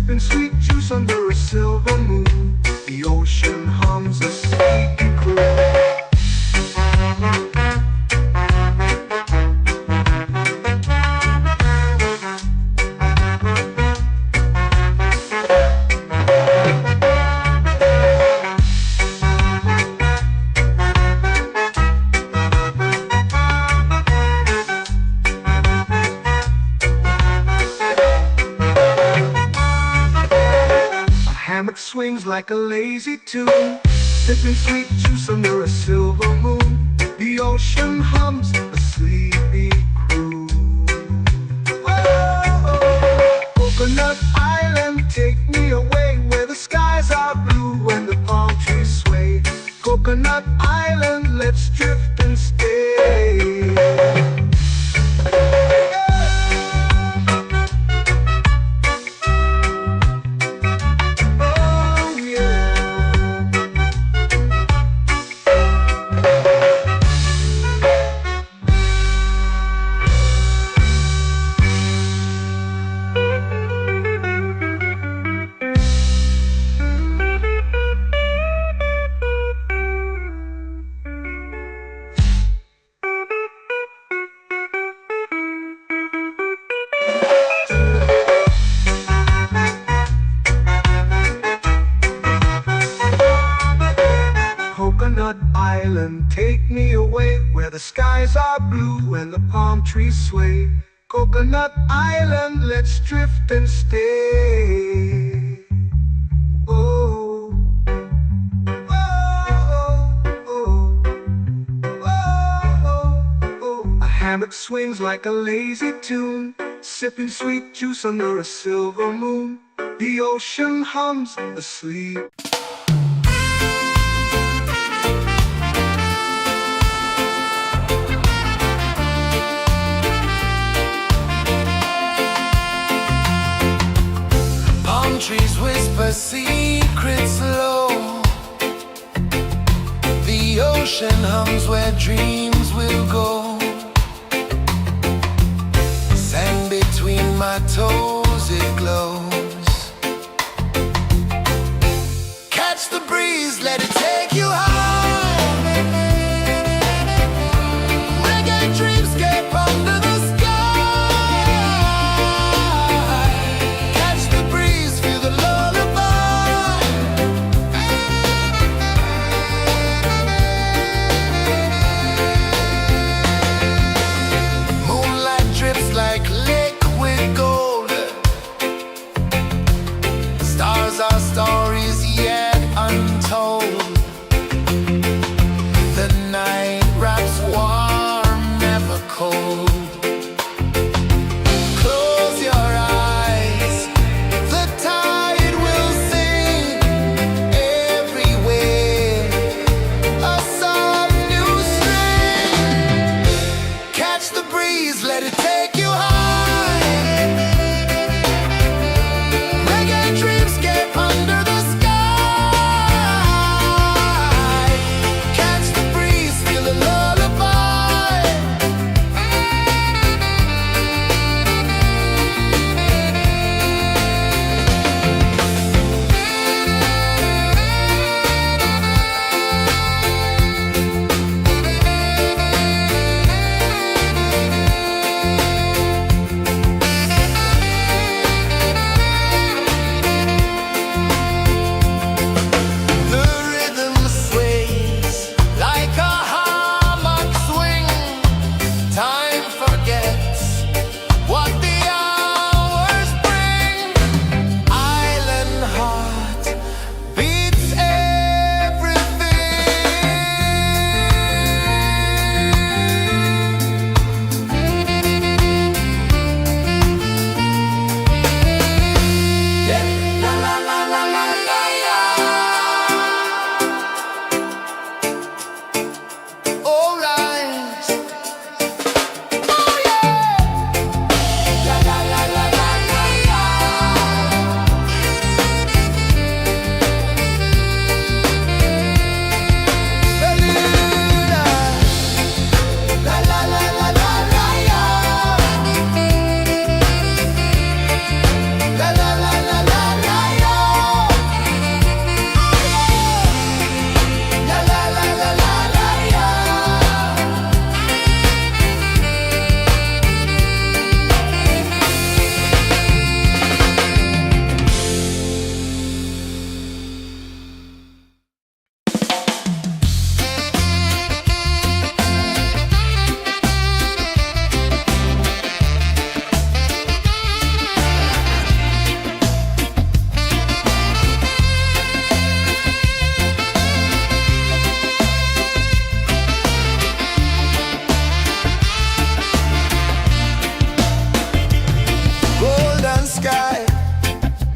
sipping sweet juice under a silver moon. The ocean hums a sleepy croon. Hammock swings like a lazy tune, sipping sweet juice under a silver moon. The ocean hums a sleepy croon. Whoa, Coconut Island, take me away where the skies are blue and the palm trees sway. Coconut Island, let's drift and stay. Coconut Island, take me away where the skies are blue and the palm trees sway. Coconut Island, let's drift and stay. Oh, oh, oh, oh, oh. A hammock swings like a lazy tune, sipping sweet juice under a silver moon. The ocean hums asleep. Trees whisper secrets low. The ocean hums where dreams will go. Sand between my toes, it glows. Catch the breeze, let it take you high. Reggae dreamscape under the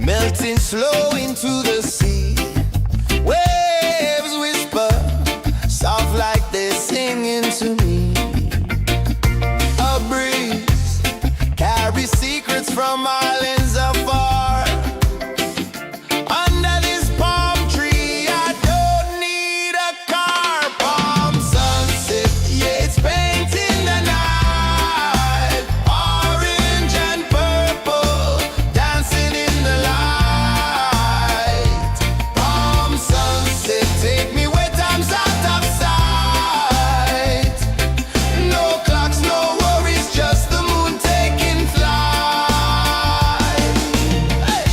melting slow into the sea. Waves whisper, soft like they're singing to me. A breeze carries secrets from islands afar. Under this palm tree, I don't need a car. Palm sunset, yeah, it's painting the night. Orange and purple, dancing in the light. Palm sunset, take me where time's out of sight. No clocks, no worries, just the moon taking flight. Hey!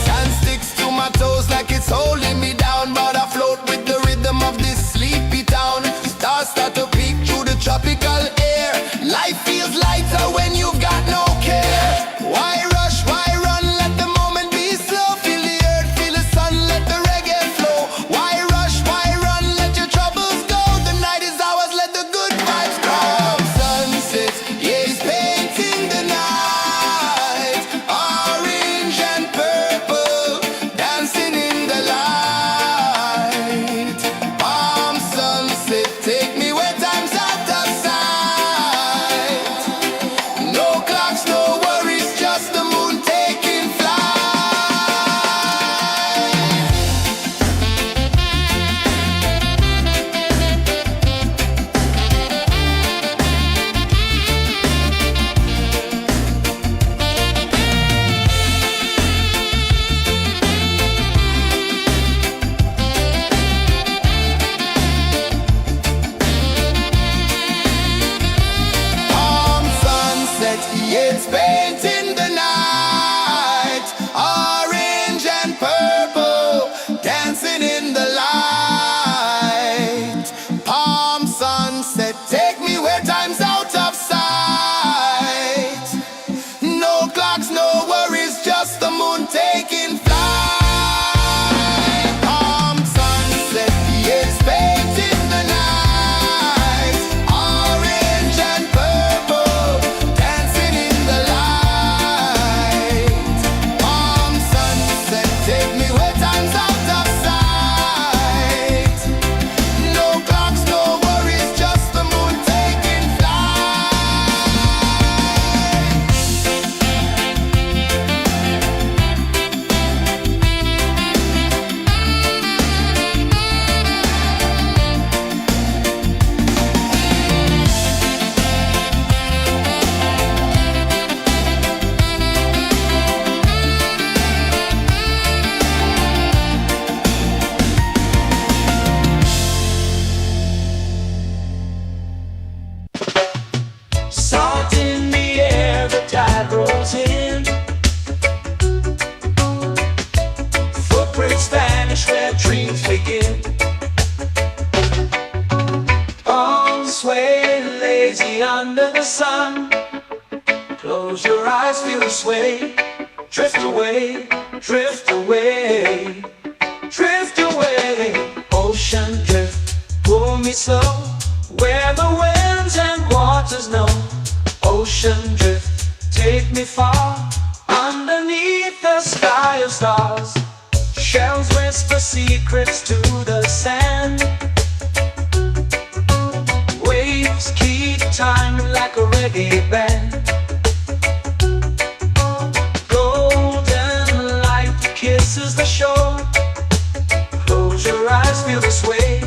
Sand sticks to my toes like it's holding me down, but I float with the rhythm of this sleepy town. Stars start to peek through the tropical air. Life feels lighter when you've got no care. Why rush, why run, let the moment be slow. Feel the earth, feel the sun, let the reggae flow. Why rush, why run, let your troubles go. The night is ours, let the good vibes grow. Sunset, yeah, it's painting the night. Orange and purple, dancing in the light. Palm sunset, take me where time's out of sight. No clocks, no worries, just the moon taking flight. Palm sunset, yeah, it's painting the night. Orange and purple, dancing in the light. Palm sunset, take me where time's out of sight. No clocks, no worries, just the moon taking flight. Palm sunset, yeah, it's painting the night. Orange and purple, dancing in the light. Palm sunset, take me where time's out of sight. No clocks, no worries, just the moon taking flight. Salt in the air, the tide rolls in. Footprints vanish where dreams begin. Arms sway lazy under the sun. Close your eyes, feel the sway. Drift away, drift away, drift away. Ocean drift, pull me slow. Where the winds and waters know. Ocean drift, take me far. Underneath the sky of stars. Shells whisper secrets to the sand. Waves keep time like a reggae band. Golden light kisses the shore. Close your eyes, feel the sway.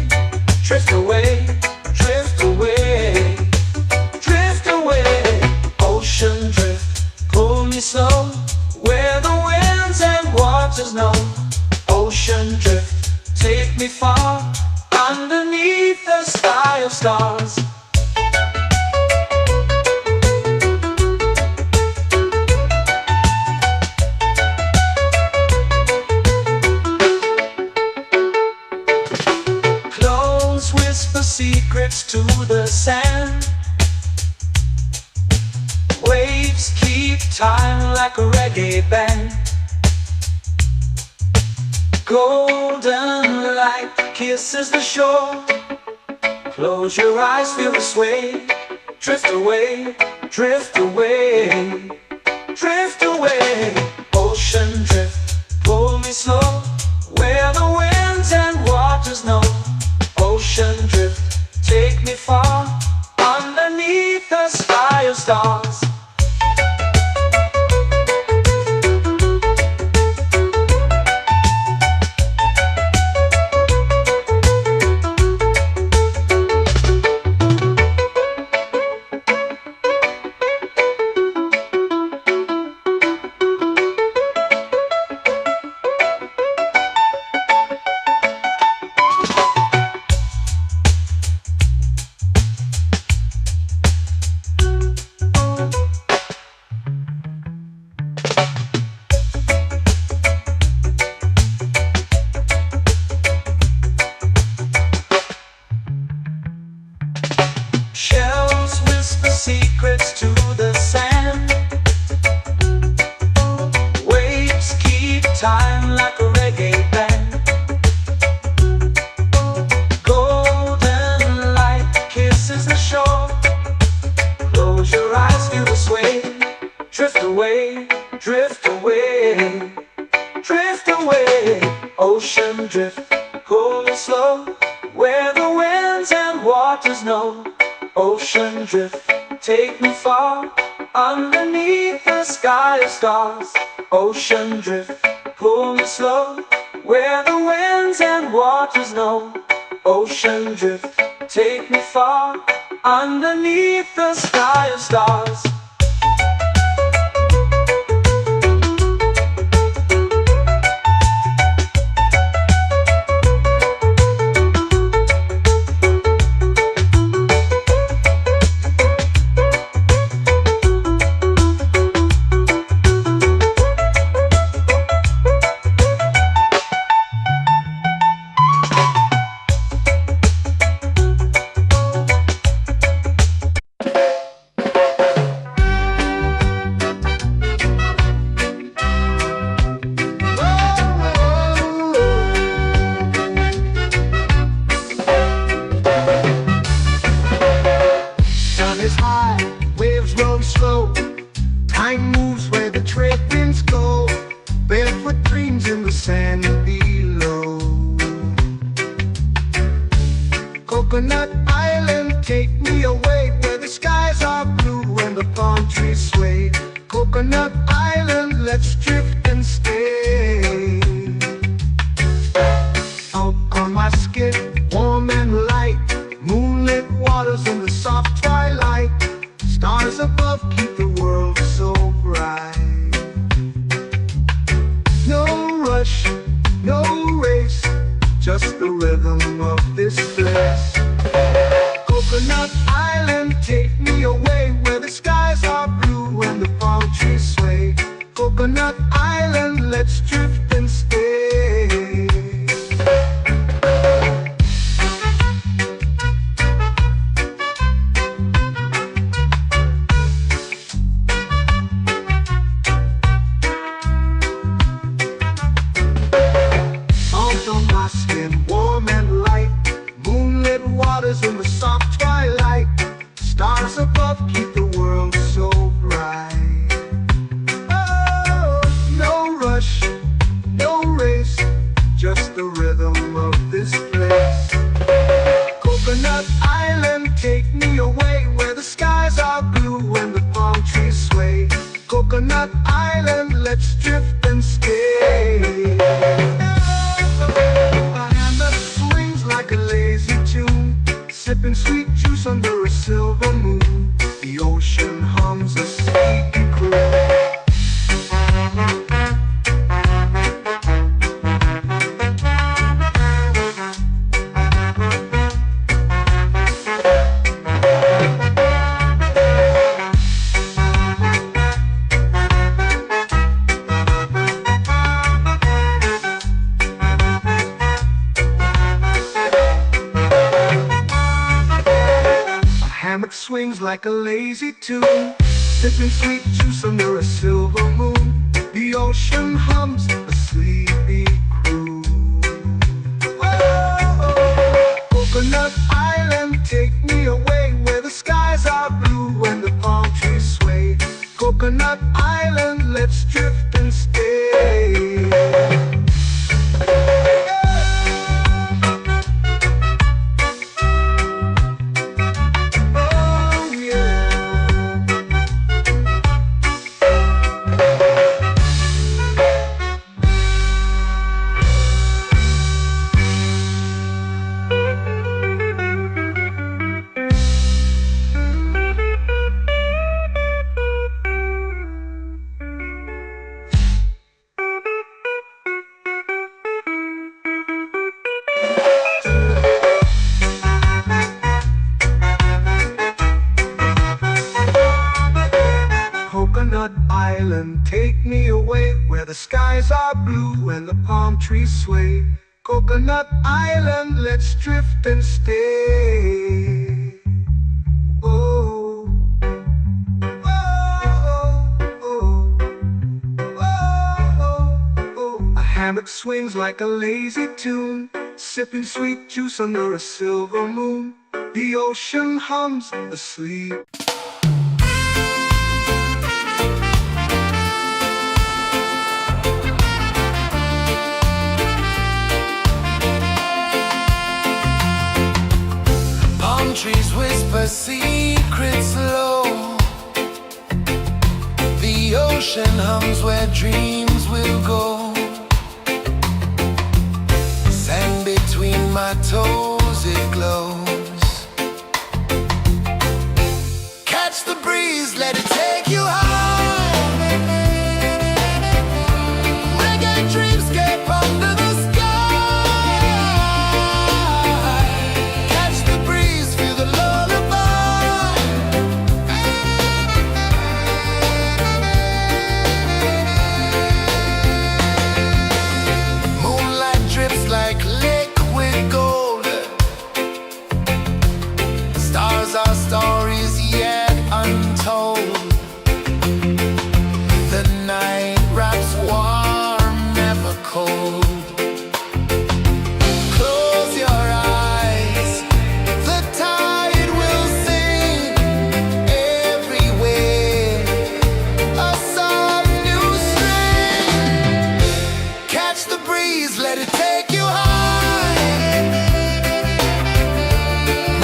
Drift away, drift away, drift away. Ocean drift, pull me slow. Where the winds and waters know. Ocean drift, take me far. Underneath the sky of stars. Close whisper secrets to the sand. Waves keep time like a reggae band. Golden light kisses the shore. Close your eyes, feel the sway. Drift away, drift away, drift away. Ocean drift, pull me slow, where the winds and waters know. Ocean drift, take me far, underneath the sky of stars. Shells whisper secrets to the sand. Waves keep time like a reggae band. Golden light kisses the shore. Close your eyes, feel the sway. Drift away, drift away, drift away. Ocean drift, cool and slow, where the winds and waters know. Ocean drift, take me far, underneath the sky of stars. Ocean drift, pull me slow, where the winds and waters know. Ocean drift, take me far, underneath the sky of stars. Is high, waves roll slow. Time moves where the trade winds go. Barefoot dreams in the sand below. Coconut Island, take me away, where the skies are blue and the palm trees sway. Coconut Island, let's drift and stay. Out on my skin, warm and light, moonlit waters in the soft twilight. Stars above keep the world so bright. No rush, no race, just the rhythm of this place. Coconut Island, take me away, where the skies are blue and the palm trees sway. Coconut Island, let's drift and stay. In the soft twilight, stars above keep the world so bright. Oh, no rush, no race, just the rhythm of this place. Coconut Island, take me away, where the skies are blue and the palm trees sway. Coconut Island, let's drift and stay. A hand that swings like a lazy tune, sipping sweet juice under a silver moon. The ocean hums a sleepy croon. Swings like a lazy tune, sipping sweet juice under a silver moon. The ocean hums a sleepy croon. Whoa. trees sway. Coconut Island, let's drift and stay. Oh, oh, oh, oh, oh. A hammock swings like a lazy tune, sipping sweet juice under a silver moon. The ocean hums asleep. Palm trees whisper secrets low. The ocean hums where dreams will go. Sand between my toes, it glows. Catch the breeze, let it take you high. Reggae dreamscape under the sky. Catch the breeze, feel the lullaby. Moonlight drips like liquid gold. Stars are stories yet untold. The night wraps warm, never cold. Close your eyes, the tide will sing everywhere. A soft new string. Catch the breeze, let it take you high.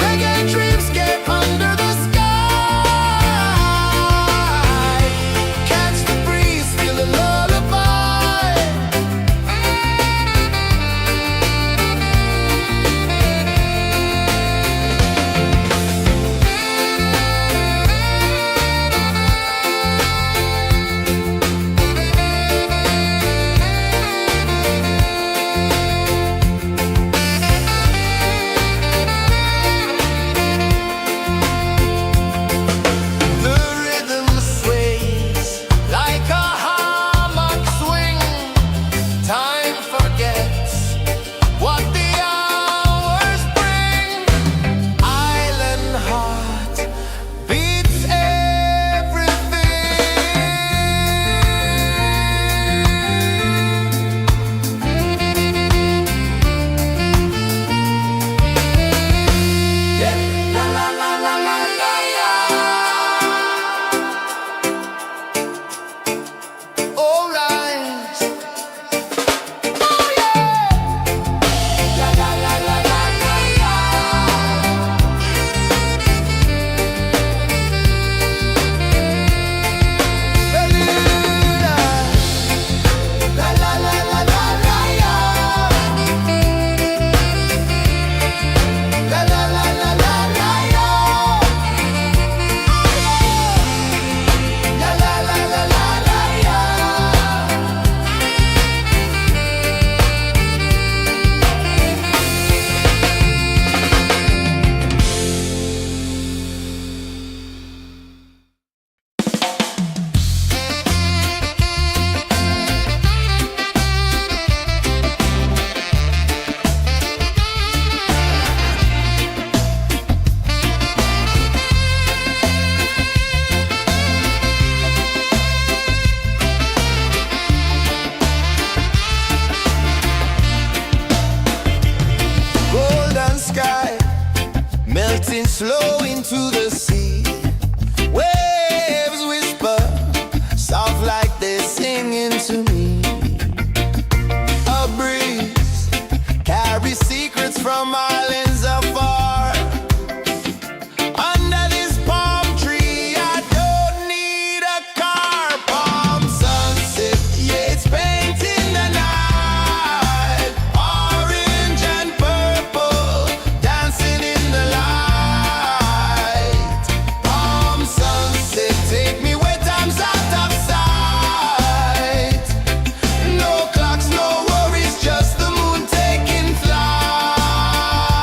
Reggae dreamscape under the sky. Catch the breeze, feel the lullaby. The rhythm sways like a hammock swing. Time forgets what the hours bring. Island heart beats everything. Yeah. La la la la la la la. All rise. Oh yeah. La la la la la la la. La la la la la la la. La la la la la la la. La la la la la la la. Golden sky melting slow into the sea. Waves whisper soft like they're singing to me. A breeze carries secrets from islands afar. Under this palm tree, I don't need a car. Palm sunset, yeah, it's painting the night. Orange and purple, dancing in the light. Palm sunset, take me where time's out of sight. No clocks, no worries, just the moon taking flight.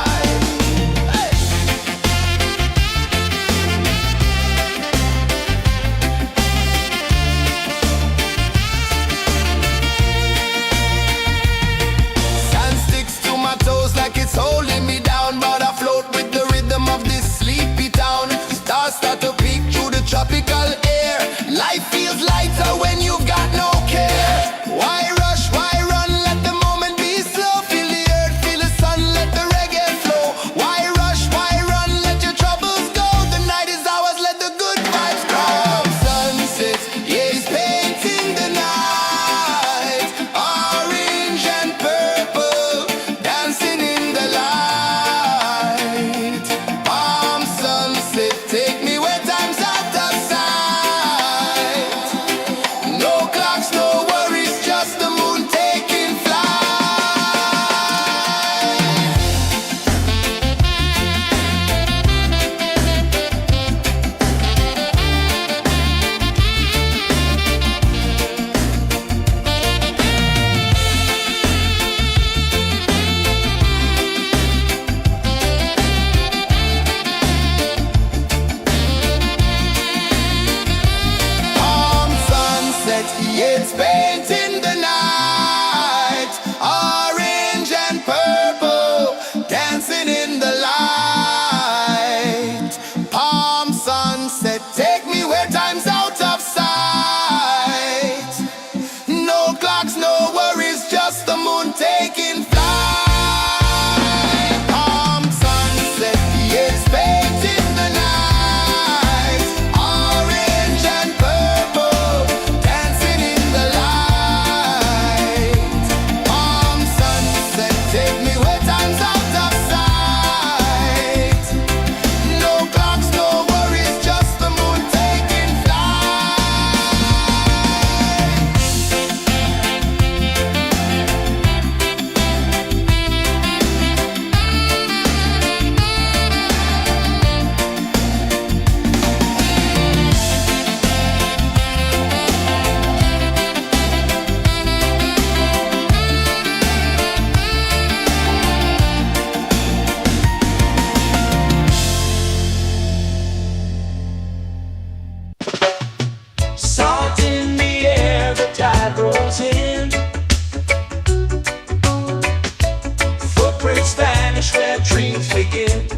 begin.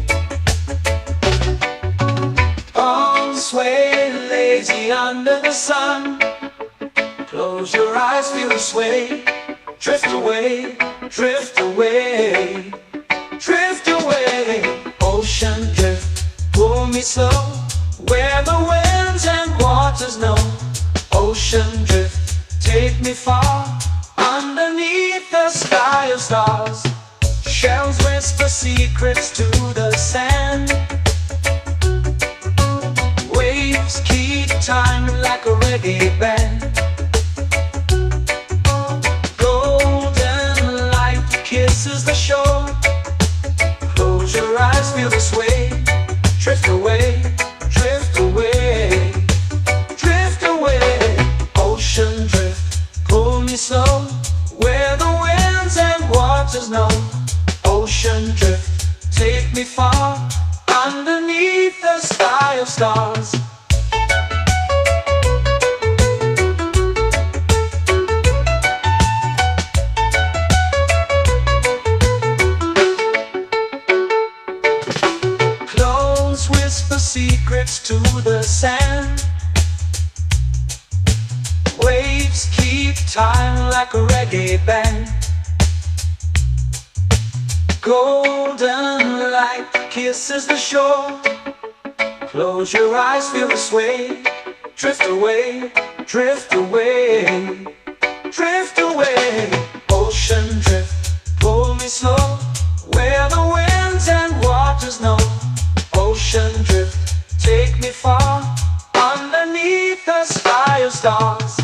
Palms sway lazy under the sun. Close your eyes, feel the sway. Drift away, drift away, drift away. Ocean drift, pull me slow, where the winds and waters know. Ocean drift, take me far, underneath the sky of stars. Shells whisper secrets to the sand. Waves keep time like a reggae band. Golden light kisses the shore. Close your eyes, feel the sway. Drift away, drift away, drift away. Ocean drift, pull me slow, where the winds and waters know. Ocean drift, take me far, underneath the sky of stars. Clones whisper secrets to the sand. Waves keep time like a reggae band. Golden light kisses the shore. Close your eyes, feel the sway. Drift away, drift away, drift away. Ocean drift, pull me slow, where the winds and waters know. Ocean drift, take me far, underneath the sky of stars.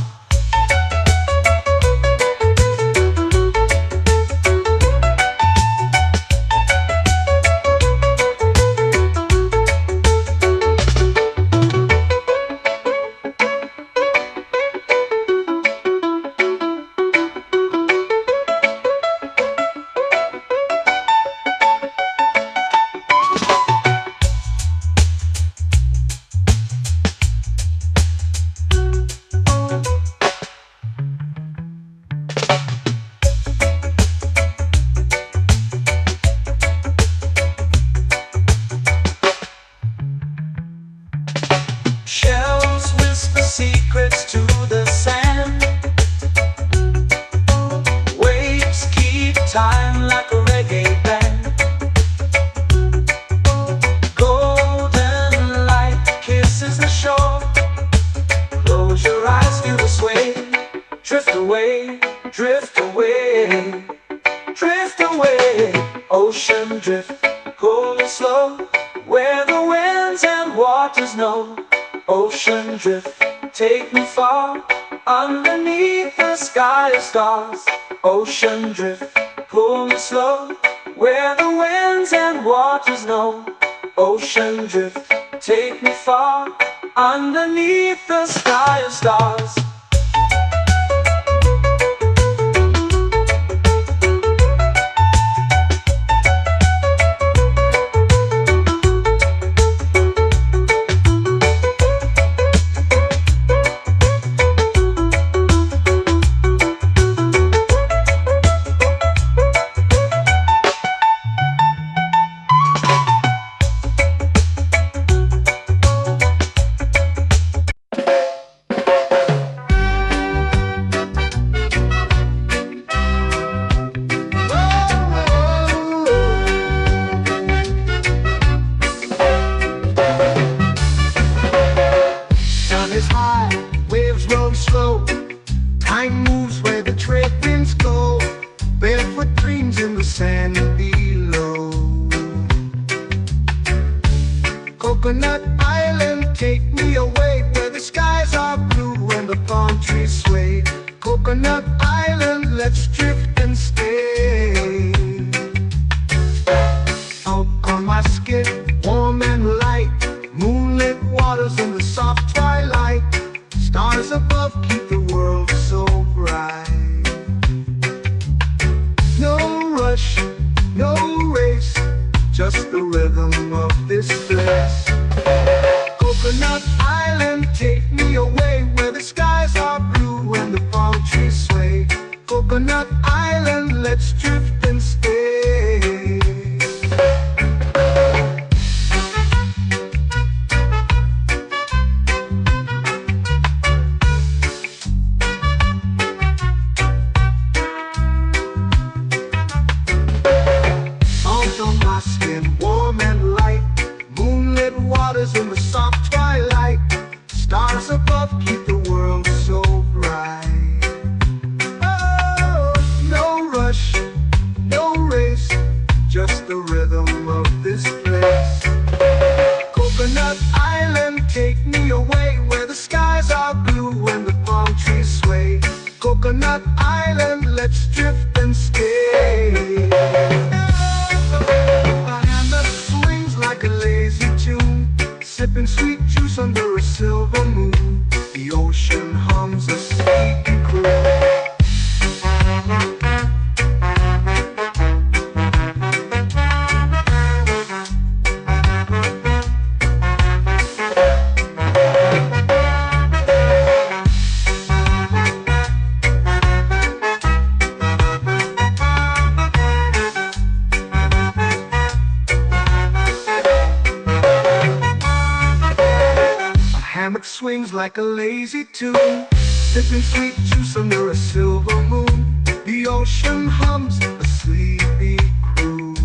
Shells whisper secrets to the sand. Waves keep time like a reggae band. Golden light kisses the shore. Close your eyes, feel the sway. Drift away, drift away, drift away. Ocean drift, pull me slow, where the winds and waters know. Ocean drift, take me far, underneath the sky of stars. Ocean drift, pull me slow, where the winds and waters know. Ocean drift, take me far, underneath the sky of stars. Time moves where the trade winds go. Barefoot dreams in the sand below. Coconut Island, take me away, where the skies are blue and the palm trees sway. Coconut Island, let's drift and stay. Out on my skin, warm and light, moonlit waters in the soft twilight. Stars above keep the world so bright. No rush, no race, just the rhythm of this place. Coconut Island, take me away, where the skies are blue and the palm trees sway. Coconut Island, let's drift and stay. my skin warm and light. Moonlit waters in the soft twilight. Stars above keep the world so bright. Oh, no rush, no race, just the rhythm of this place. Coconut Island, take me away where the skies are blue and the palm trees sway. Coconut Island, let's drift and stay. A hand that swings like a lazy tune, sipping sweet juice under a silver moon. The ocean hums a sleepy croon. Hammock swings like a lazy tune, sipping sweet juice under a silver moon. The ocean hums a sleepy croon.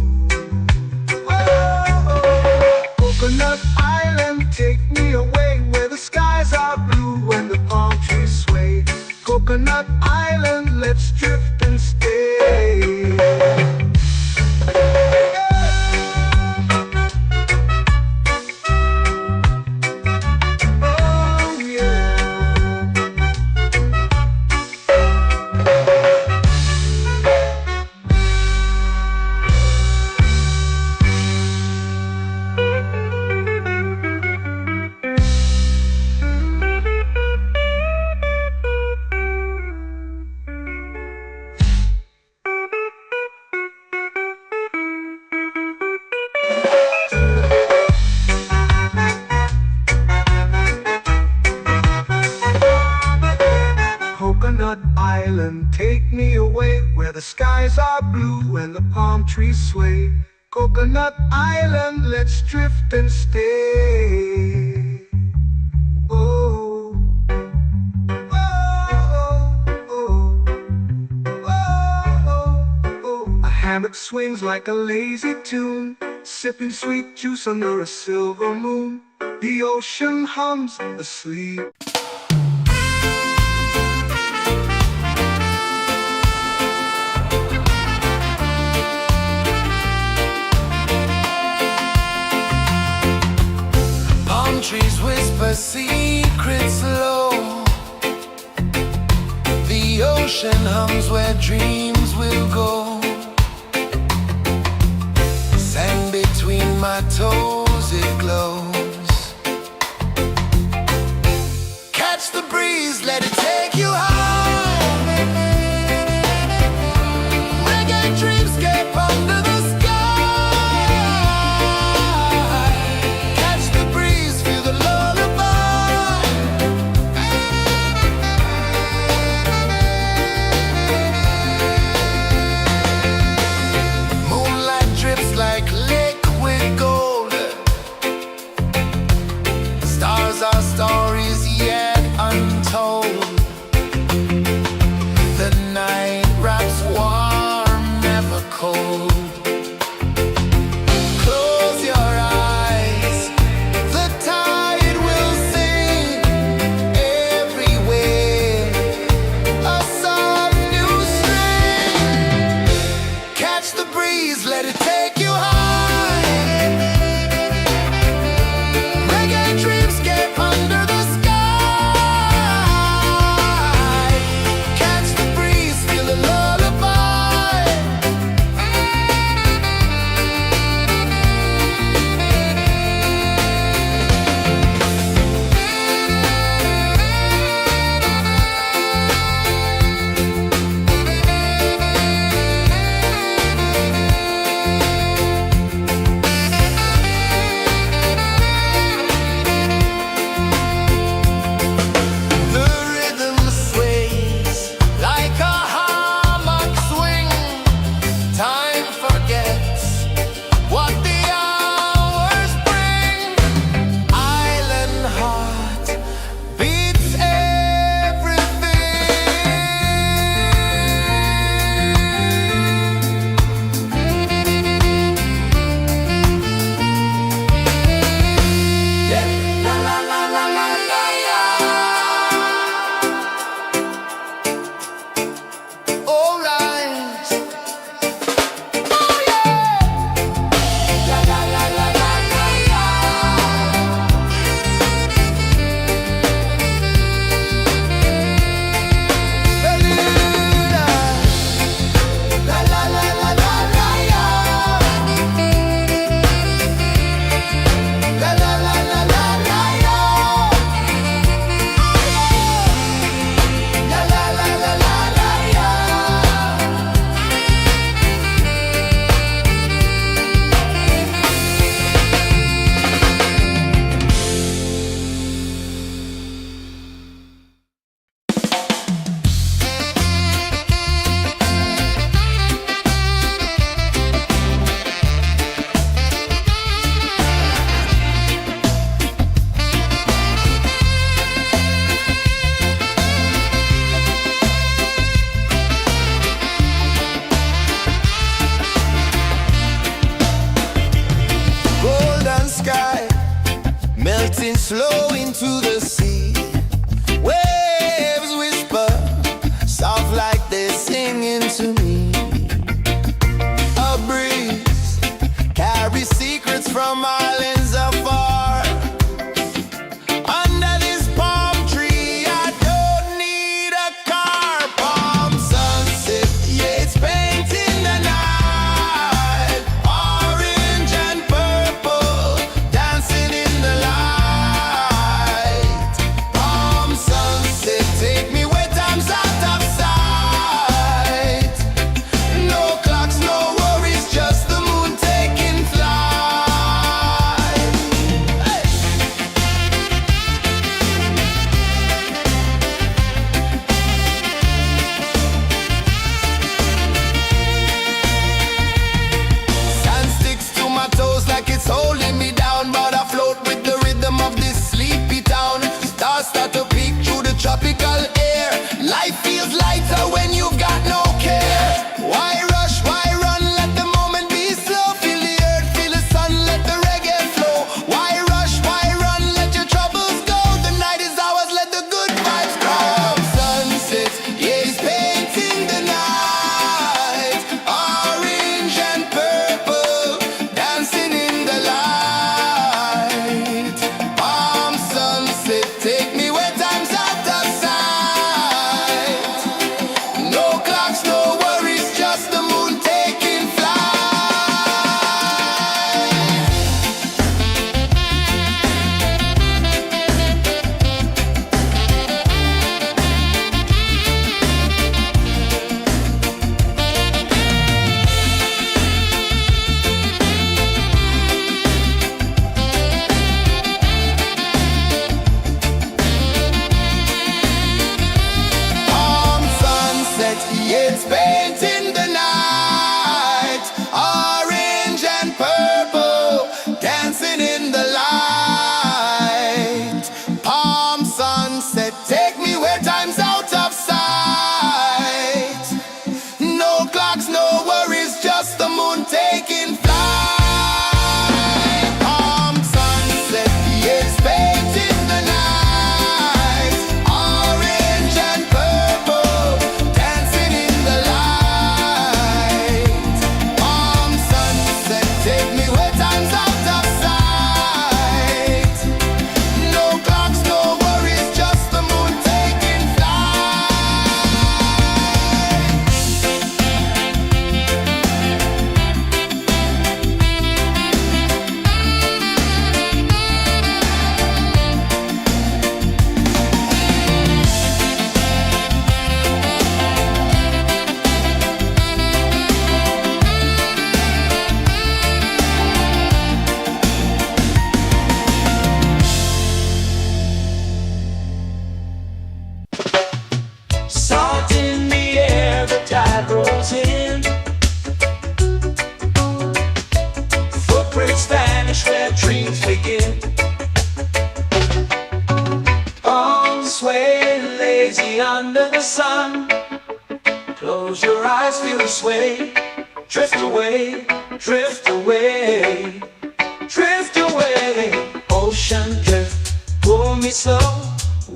Oh, Coconut Island, take me away where the skies are blue and the palm trees sway. Coconut Island, let's drift and stay. Coconut Island, take me away where the skies are blue and the palm trees sway. Coconut Island, let's drift and stay. Oh, oh, oh, oh, oh. A hammock swings like a lazy tune, sipping sweet juice under a silver moon. The ocean hums asleep. Trees whisper secrets low. The ocean hums where dreams will go. Sand between my toes, it glows. Catch the breeze, let it take you high. Reggae dreamscape under the sky. Our stories yet untold. The night wraps warm, never cold. Close your eyes, the tide will sing everywhere. A soft new string. Catch the breeze, let it take you high. slow into the sea. Waves whisper, soft like they're singing to me. A breeze carries secrets from islands afar. Under this palm tree, I don't need a car. Palm sunset, yeah, it's painting the night. Orange and purple, dancing in the light. Palm sunset, take me where time's out of sight. No clocks, no worries, just the moon taking flight. Hey! Sand sticks to my toes like it's holding me down, but I float with the rhythm of this sleepy town. Stars start to peek through the tropical air. Life feels lighter when you've got no care. Why rush, why run, let the moment be slow. Feel the earth, feel the sun, let the reggae flow. Why rush, why run, let your troubles go. The night is ours, let the good vibes grow. Sunset, yeah, it's painting the night. Orange and purple, dancing in the light. Palm sunset, take me where time's out of sight. No clocks, no worries, just the moon taking flight. Palm sunset, yeah, it's painting the night. Orange and purple, dancing in the light. Palm sunset, take me where time's out of sight. No clocks, no worries, just the moon taking flight. Palm sunset, yeah, it's painting the night. Orange and purple, dancing in the light. Palm sunset, take me where time's out of sight. No clocks, no worries, just the moon taking flight. Salt in the air, the tide rolls in. Footprints vanish where dreams begin. Palms sway lazy under the sun. Close your eyes, feel the sway. Drift away, drift away, drift away. Ocean drift, pull me slow,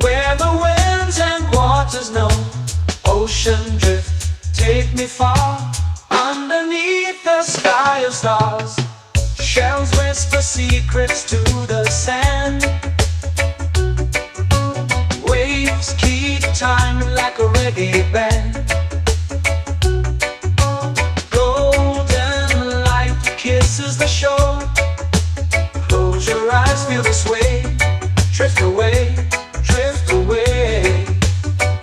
where the winds and waters know. Ocean drift, take me far, underneath the sky of stars. Shells whisper secrets to the sand. Waves keep time like a reggae band. Golden light kisses the shore. Close your eyes, feel the sway. Drift away, drift away,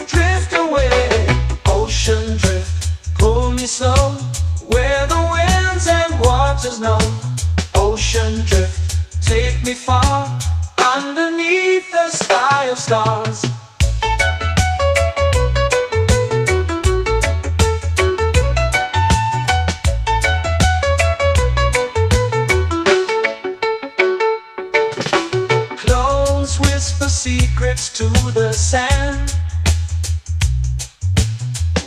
drift away. Ocean drift, pull me slow, where the winds and waters know. Ocean drift, take me far, underneath the sky of stars. Clones whisper secrets to the sand.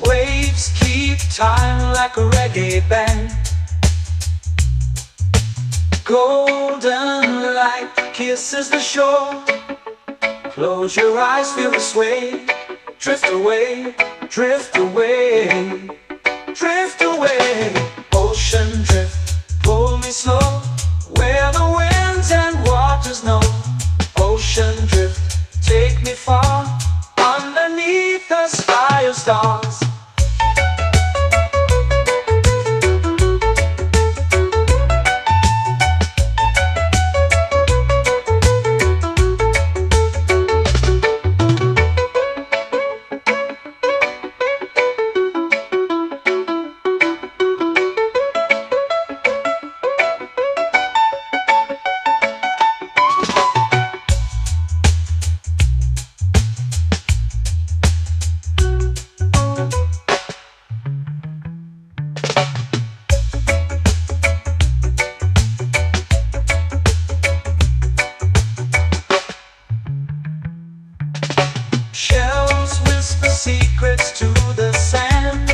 Waves keep time like a reggae band. Golden light kisses the shore. Close your eyes, feel the sway. Drift away, drift away, drift away. Ocean drift, pull me slow, where the winds and waters know. Ocean drift, take me far, underneath the sky of stars. Shells whisper secrets to the sand.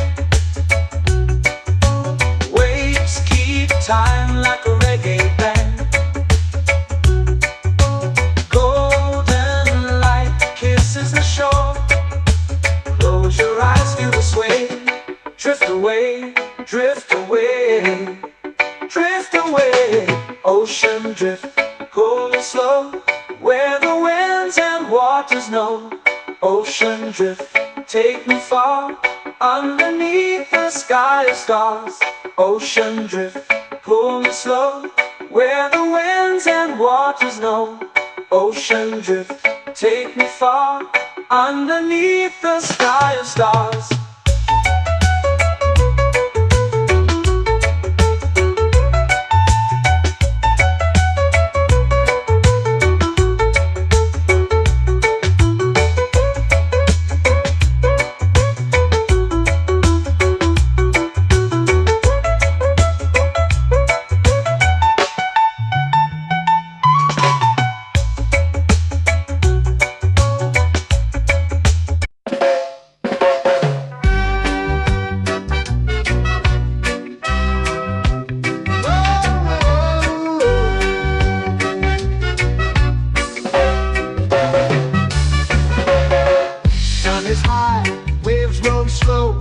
Waves keep time like a reggae band. Golden light kisses the shore. Close your eyes, feel the sway. Drift away, drift away, drift away. Ocean drift, cool and slow, where the winds and waters know. Ocean drift, take me far, underneath the sky of stars. Ocean drift, pull me slow, where the winds and waters know. Ocean drift, take me far, underneath the sky of stars. Sun is high, waves roll slow.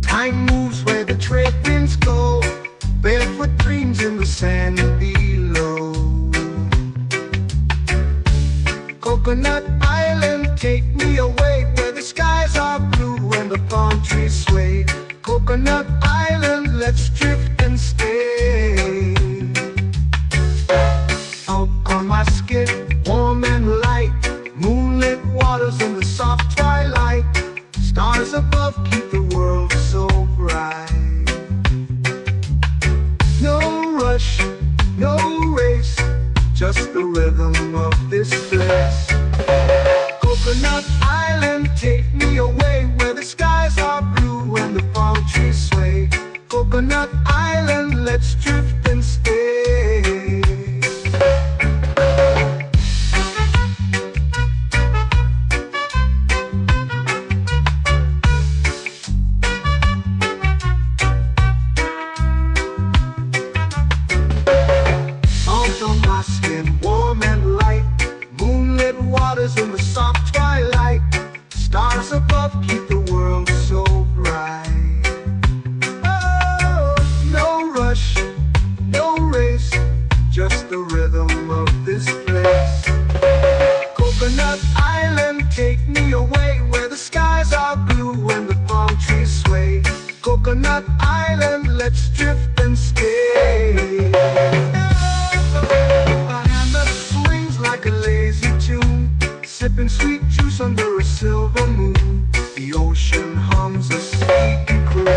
Time moves where the trade winds go. Barefoot dreams in the sand below. Coconut Island, take me away, where the skies are blue and the palm trees sway. Coconut Island, let's drift and stay. Out on my skin, warm and light, moonlit waters in the soft twilight. Stars above keep the world so bright. No rush, no race, just the rhythm of this place. Coconut Island, take me away, where the skies are blue and the palm trees sway. Coconut Island, let's drift and stay. Salt on my skin, warm and light, moonlit waters in the soft twilight. Stars above keep the world so bright. Oh, no rush, no race, just the rhythm of this place. Coconut Island, take me away, where the skies are blue and the palm trees sway. Coconut Island, let's drift and stay. A hand that swings like a lazy tune, sipping sweet juice under a silver moon. The ocean hums a sleepy croon.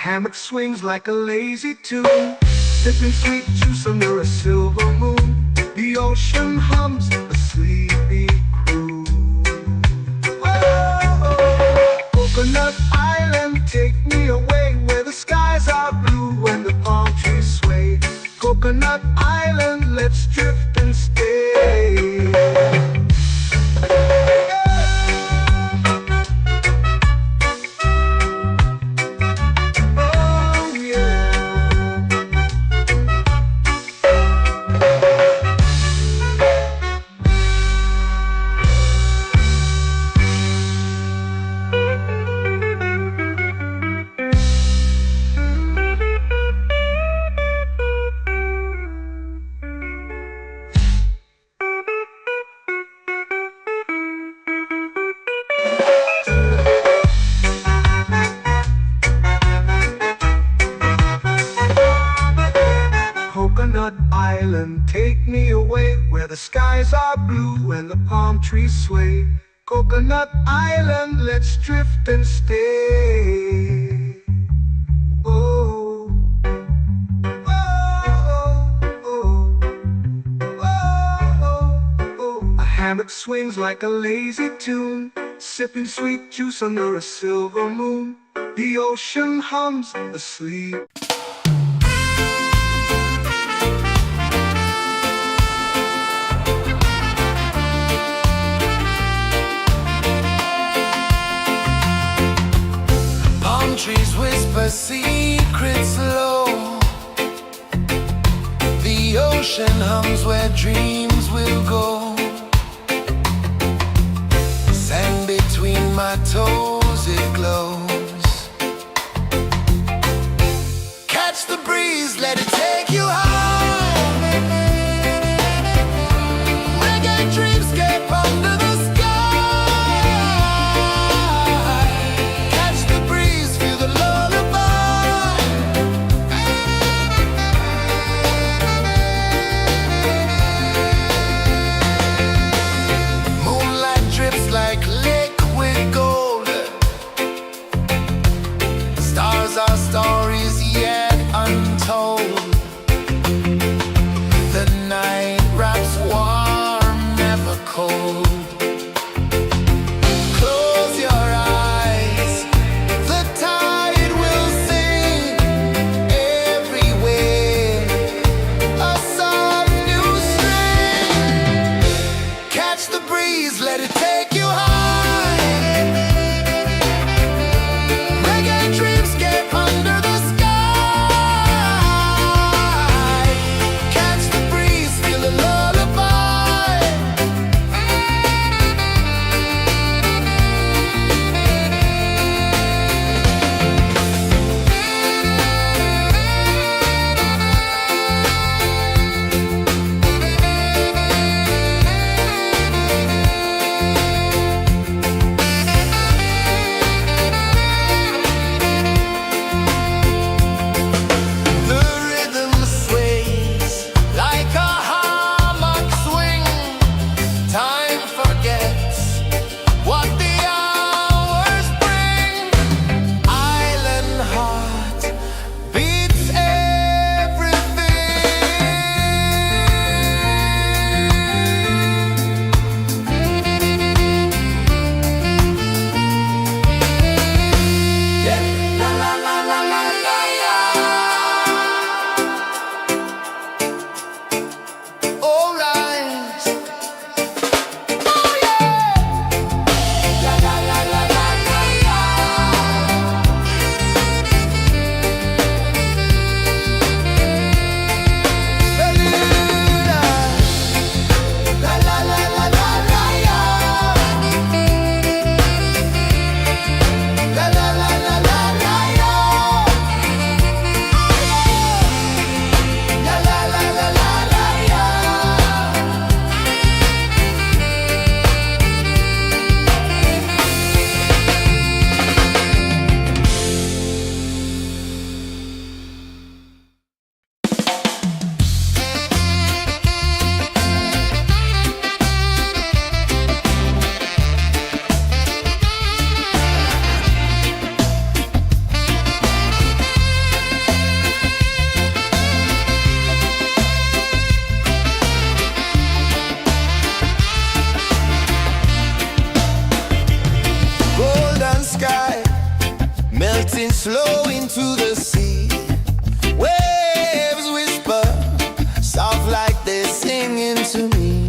Hammock swings like a lazy tune, sipping sweet juice under a silver moon. The ocean hums a sleepy croon. Whoa, skies are blue and the palm trees sway. Coconut Island, let's drift and stay. Oh, oh, oh, oh, oh. A hammock swings like a lazy tune, sipping sweet juice under a silver moon. The ocean hums asleep. Palm trees whisper secrets low. The ocean hums where dreams will go. Sand between my toes, it glows. Catch the breeze, let it take you high. Reggae dreamscape under the sky. Catch the breeze, feel the lullaby. Moonlight drips like liquid gold. Stars are stories yet untold. The night wraps warm, never cold. Close your eyes, the tide will sing everywhere. A soft new string. Catch the breeze, let it take you high. Reggae dreamscape under the sky. Catch the breeze, feel the lullaby. The rhythm sways like a hammock swing. Time forgets what the hours bring. Island heart beats everything. Yeah. La la la la la la la. All right. Oh yeah. La la la la la la la. Beluga. La la la la la la la. La la la la la la la. La la la la la la la. Golden sky melting slow into the sea. Waves whisper soft like they're singing to me.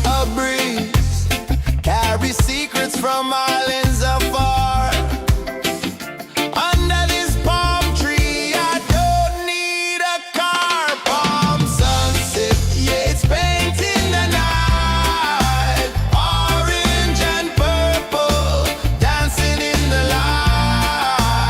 A breeze carries secrets from islands afar. Under this palm tree, I don't need a car. Palm sunset, yeah, it's painting the night. Orange and purple dancing in the light.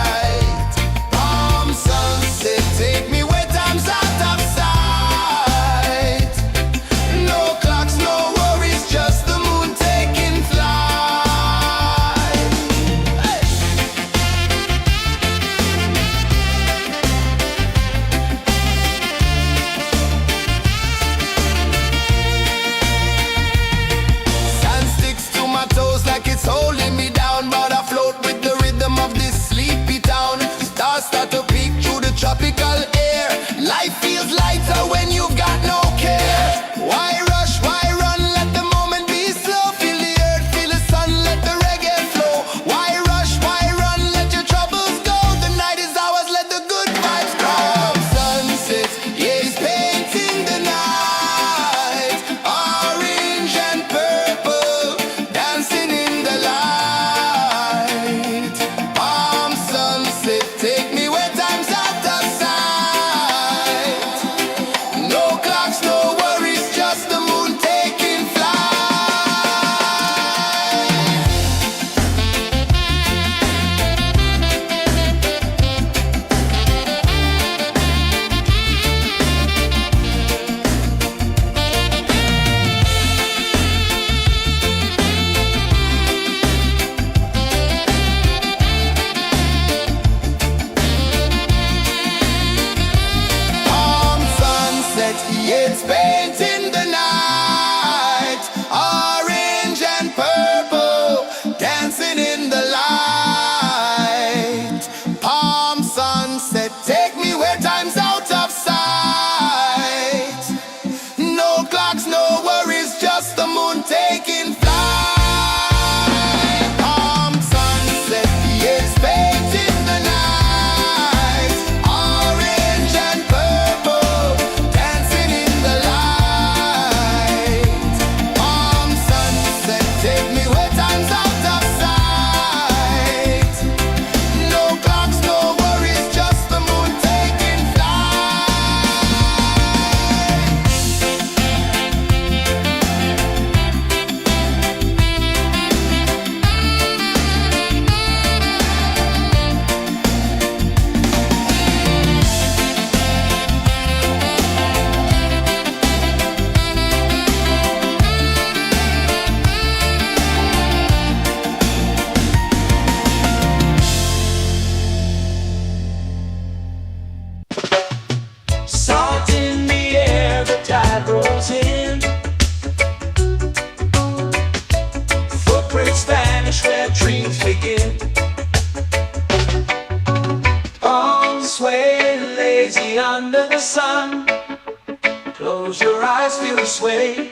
eyes feel the sway.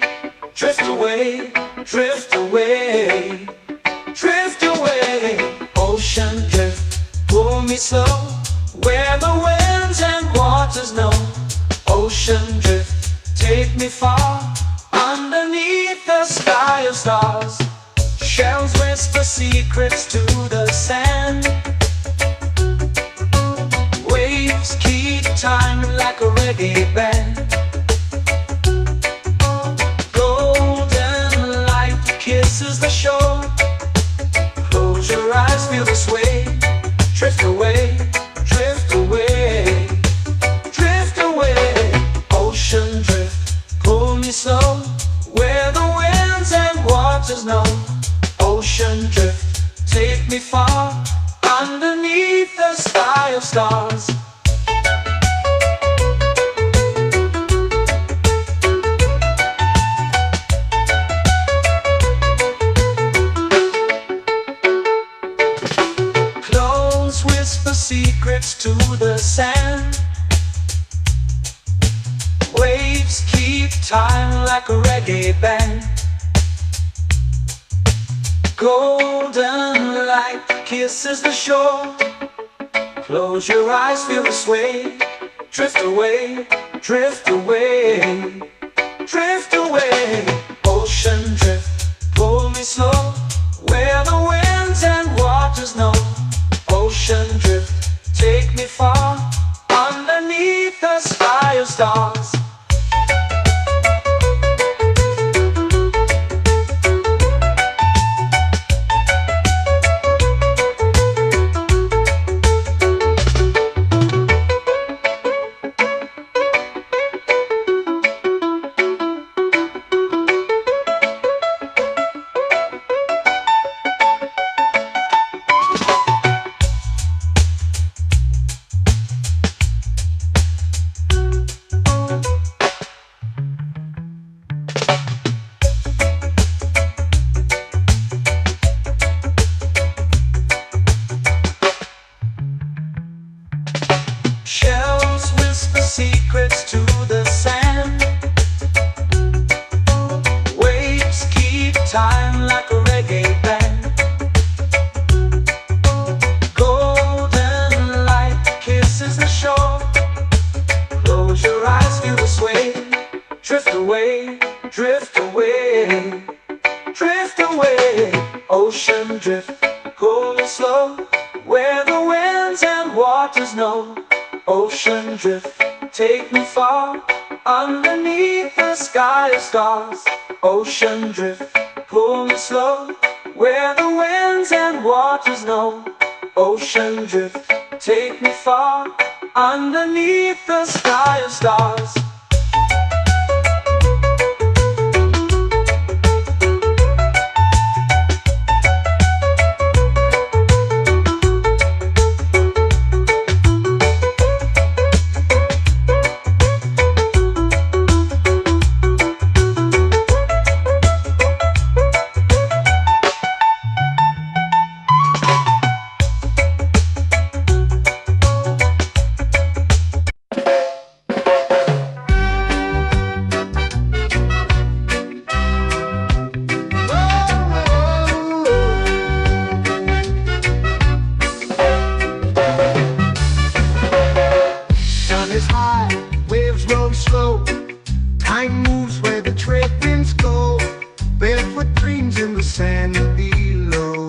Drift away, drift away, drift away. Ocean drift, pull me slow, where the winds and waters know. Ocean drift, take me far, underneath the sky of stars. Shells whisper secrets to the sand. Waves keep time like a reggae band. Golden light kisses the shore. Close your eyes, feel the sway. Drift away, drift away, drift away. Ocean drift, pull me slow, where the winds and waters know. Ocean drift, take me far, underneath the sky of stars. Close whisper secrets to the sand. Waves keep time like a reggae band. Golden light kisses the shore. Close your eyes, feel the sway. Drift away, drift away, drift away. Ocean drift, pull me slow, where the winds and waters know. Ocean drift, take me far, underneath the sky of stars. Shells whisper secrets to the sand. Waves keep time like a reggae band. Golden light kisses the shore. Close your eyes, feel the sway. Drift away, drift away, drift away. Ocean drift, pull me slow, where the winds and waters know. Ocean drift, take me far, underneath the sky of stars. Ocean drift, pull me slow, where the winds and waters know. Ocean drift, take me far, underneath the sky of stars. Time moves where the trade winds go. Barefoot dreams in the sand below.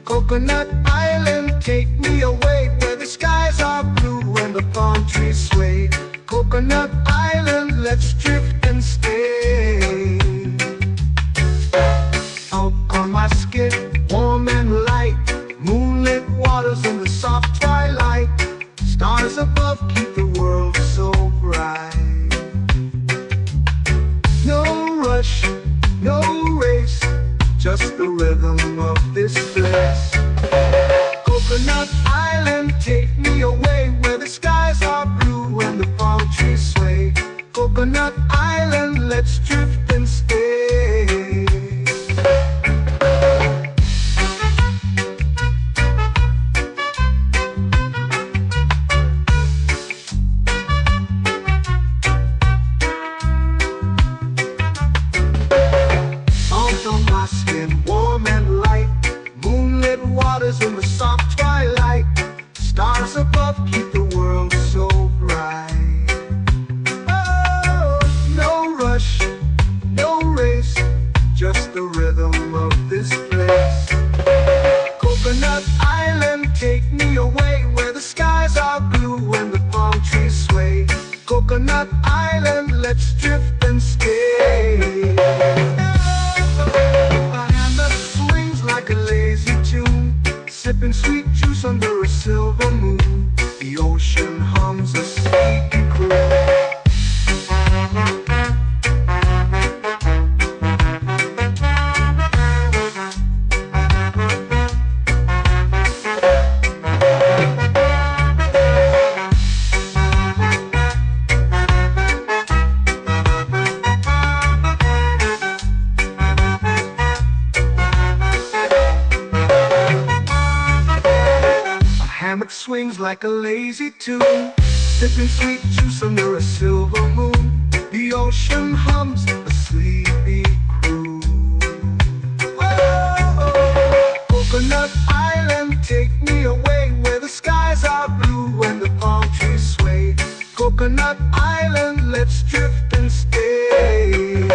Coconut Island, take me away, where the skies are blue and the palm trees sway. Coconut Island, let's drift and stay. Out on my skin, warm and light, moonlit waters in the soft twilight. Stars above keep the world so bright. No rush, no race, just the rhythm of this place. Coconut Island, take me away, where the skies are blue and the palm trees sway. Coconut Island, let's drift and stay. swings like a lazy tune, sipping sweet juice under a silver moon. The ocean hums a sleepy croon. Whoa, Coconut Island, take me away where the skies are blue and the palm trees sway. Coconut Island, let's drift and stay.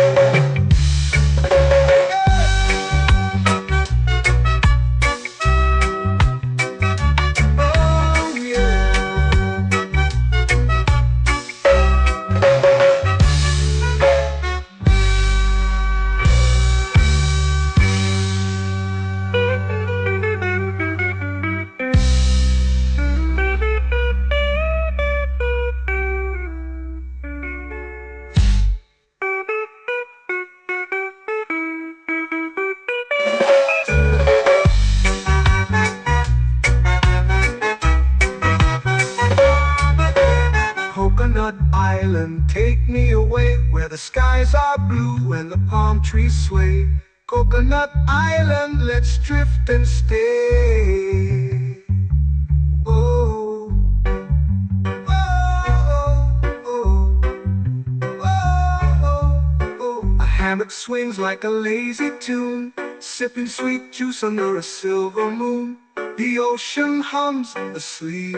Coconut Island, take me away where the skies are blue and the palm trees sway. Coconut Island, let's drift and stay. Oh, oh, oh, oh, oh. A hammock swings like a lazy tune, sipping sweet juice under a silver moon. The ocean hums asleep.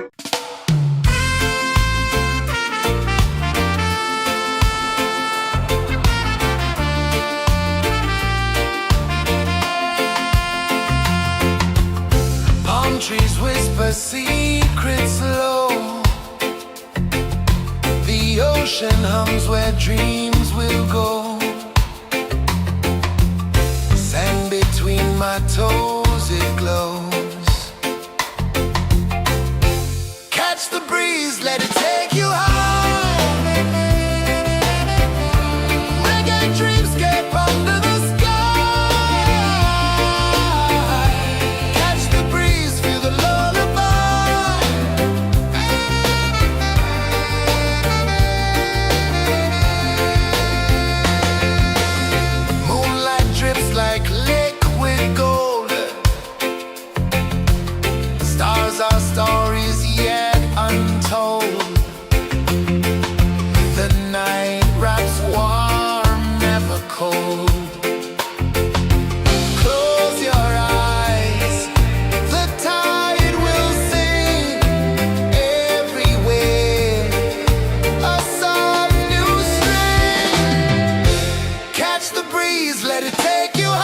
Trees whisper secrets low. The ocean hums where dreams will go. Sand between my toes, it glows. Catch the breeze, let it take you high. Reggae dreamscape under the sky. Catch the breeze, feel the lullaby. Moonlight drips like liquid gold. Stars are stories yet untold. The night wraps warm, never cold. Close your eyes, the tide will sing everywhere. A soft new string. Catch the breeze, let it take you high.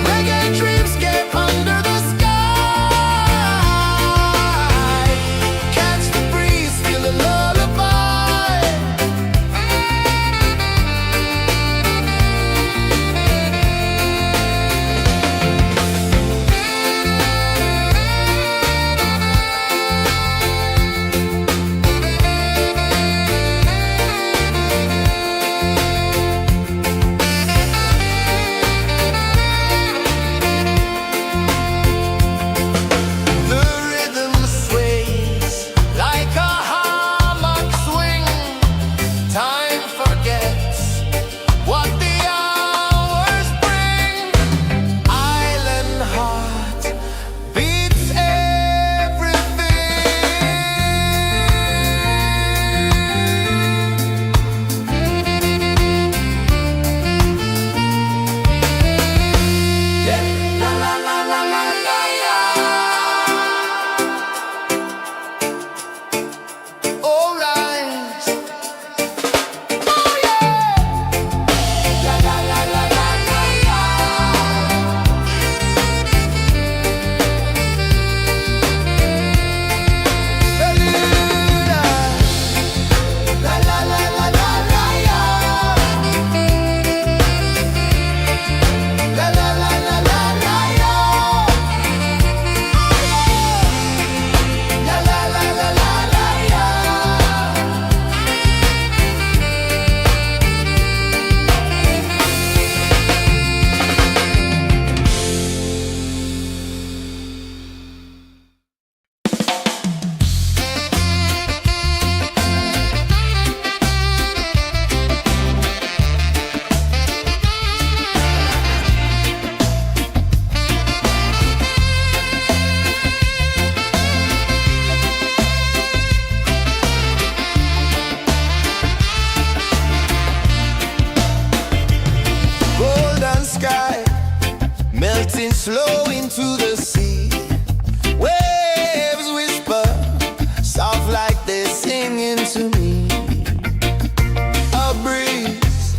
Reggae dreamscape under the sky. Catch the breeze, feel a lullaby. flow into the sea. Waves whisper, soft like they're singing to me. A breeze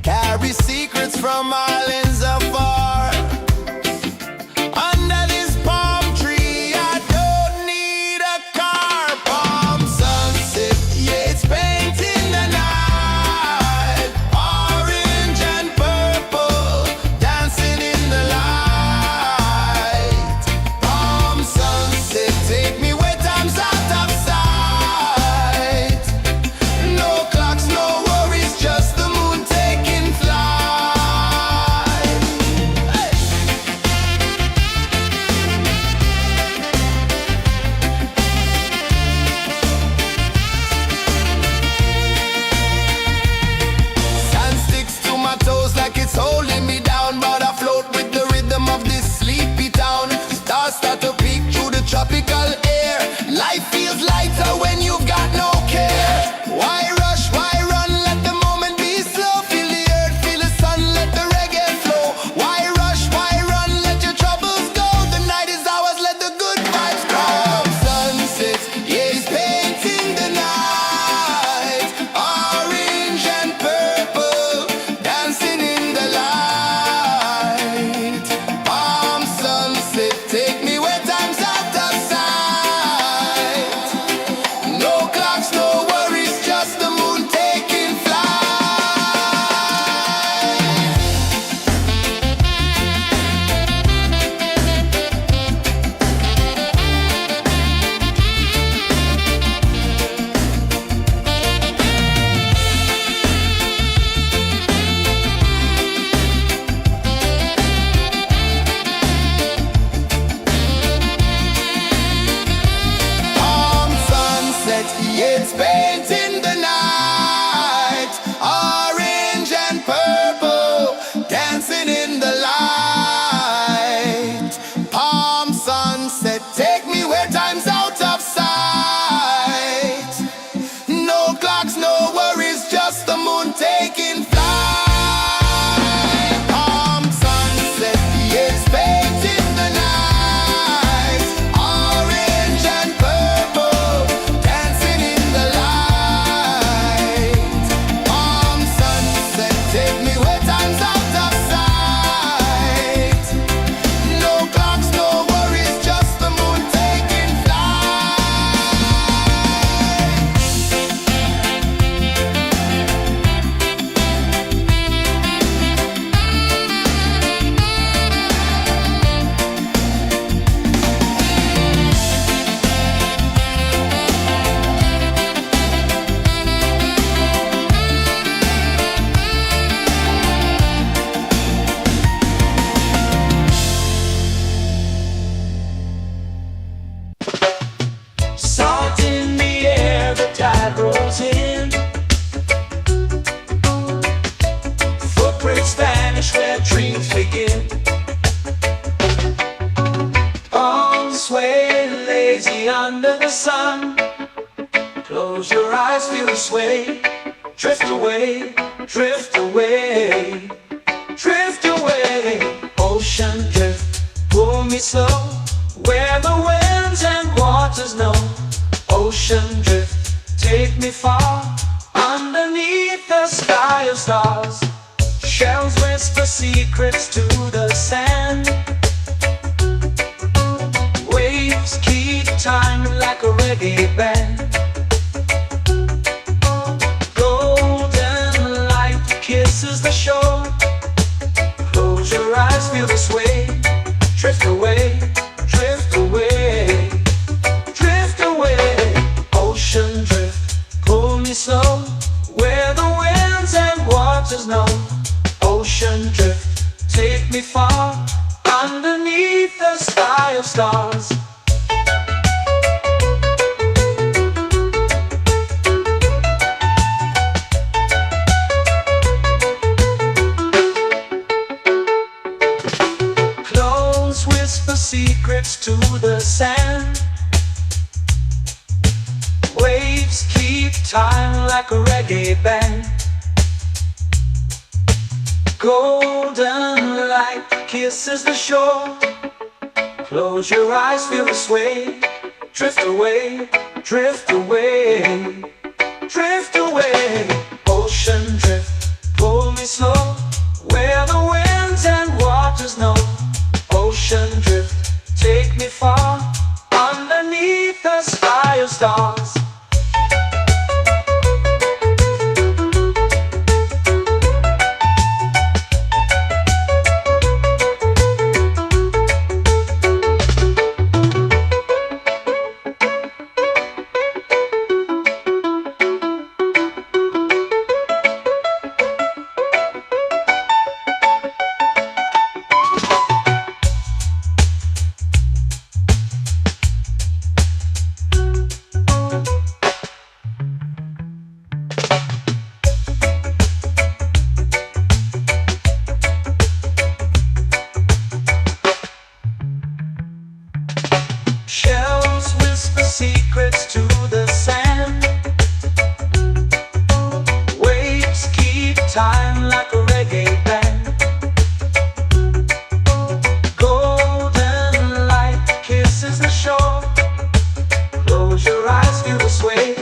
carries secrets from islands afar. Under this palm tree, I don't need a car. Palm sunset, yeah, it's painting the night. Orange and purple, dancing in the light. Palm sunset, take me where time's out of sight. No clocks, no worries, just the moon taking flight. Hey! Sand sticks to my toes like it's holding me down, but I float with the rhythm of this sleepy town. Stars start to peek through the tropical air. Life feels lighter when you've got no care. Why rush, why run, let the moment be slow. Feel the earth, feel the sun, let the reggae flow. Why rush, why run, let your troubles go. The night is ours, let the good vibes come. Sunset, yeah, it's painting the night. Orange and purple, dancing in the light. Palm sunset, take me where time's out of sight. No clocks, no worries, just the moon taking flight. Palm sunset, yeah, it's painting the night. Orange and purple, dancing in the light. Palm sunset, take me where time's out of sight. No clocks, no worries, just the moon taking flight. Palm sunset, yeah, it's painting the night. Orange and purple, dancing in the light. Palm sunset, take me where time's out of sight. No clocks, no worries, just the moon taking flight. Salt in the air, the tide rolls in. Footprints vanish where dreams begin. Arms sway lazy under the sun. Close your eyes, feel the sway. Drift away, drift away, drift away. Ocean drift, pull me slow, where the winds and waters know. Ocean drift, take me far, underneath the sky of stars. Shells whisper secrets to the sand. Waves keep time like a reggae band. Golden light kisses the shore. Close your eyes, feel the sway. Drift away, drift away, drift away. Ocean drift, pull me slow, where the winds and waters know. Ocean drift, take me far, underneath the sky of stars. Close whisper secrets to the sand. Waves keep time like a reggae band. Golden light kisses the shore. Close your eyes, feel the sway. Drift away, drift away, drift away. Ocean drift, pull me slow, where the winds and waters know. Ocean drift, take me far, underneath the sky of stars. Shells whisper secrets to the sand. Waves keep time like a reggae band. Golden light kisses the shore. Close your eyes, feel the sway.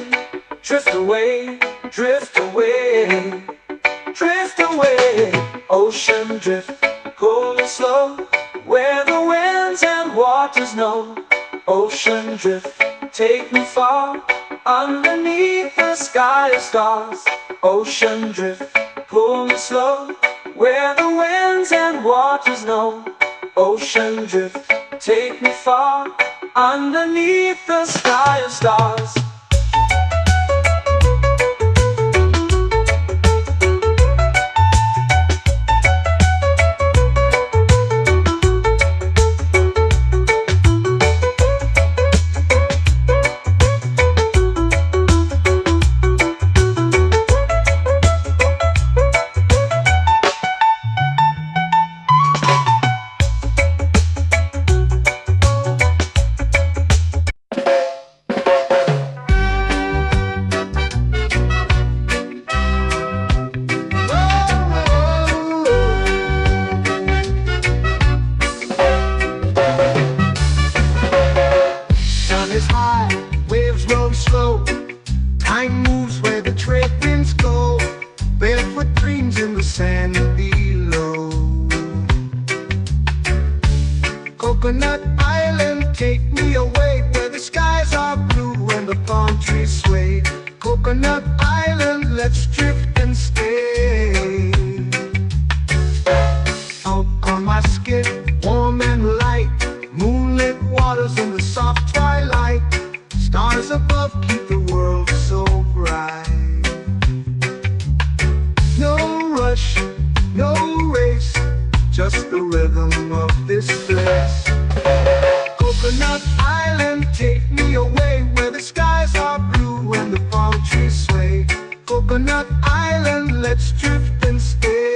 Drift away, drift away, drift away. Ocean drift, cool and slow, where the winds and waters know. Ocean drift, take me far, underneath the sky of stars. Ocean drift, pull me slow, where the winds and waters know. Ocean drift, take me far, underneath the sky of stars. Is high, waves roll slow. Time moves where the trade winds go. Barefoot dreams in the sand below. Coconut Island, take me away, where the skies are blue and the palm trees sway. Coconut Island, let's drift and stay. Out on my skin, warm and light, moonlit waters in the soft twilight. Stars above keep the world so bright. No rush, no race, just the rhythm of this place. Coconut Island, take me away, where the skies are blue and the palm trees sway. Coconut Island, let's drift and stay.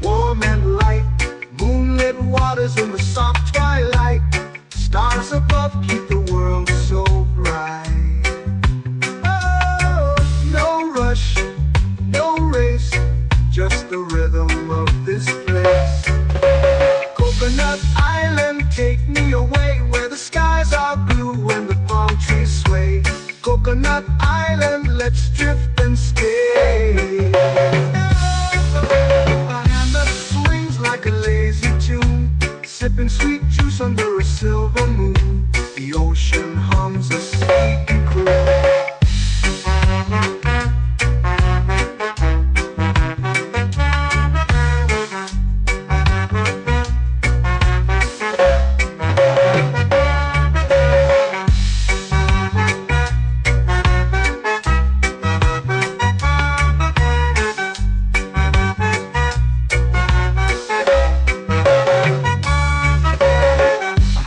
Warm and light, moonlit waters in the soft twilight. Stars above keep the world so bright. Oh, no rush, no race, just the rhythm of this place. Coconut Island, take me away, where the skies are blue and the palm trees sway. Coconut Island, let's drift and stay. Like a lazy tune, sipping sweet juice under a silver moon. The ocean hums a sleepy croon.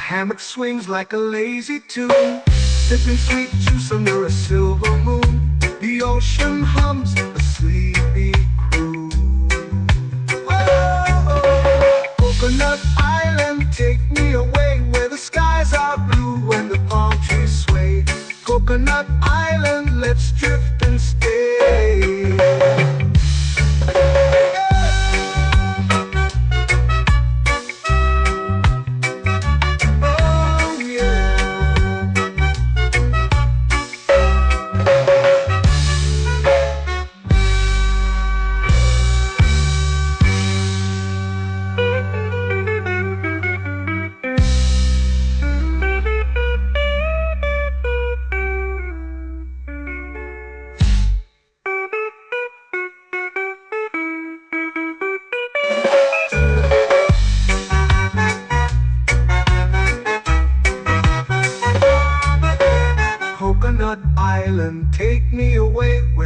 Hammock swings like a lazy tune, sipping sweet juice under a silver moon. The ocean hums a sleepy croon. Whoa!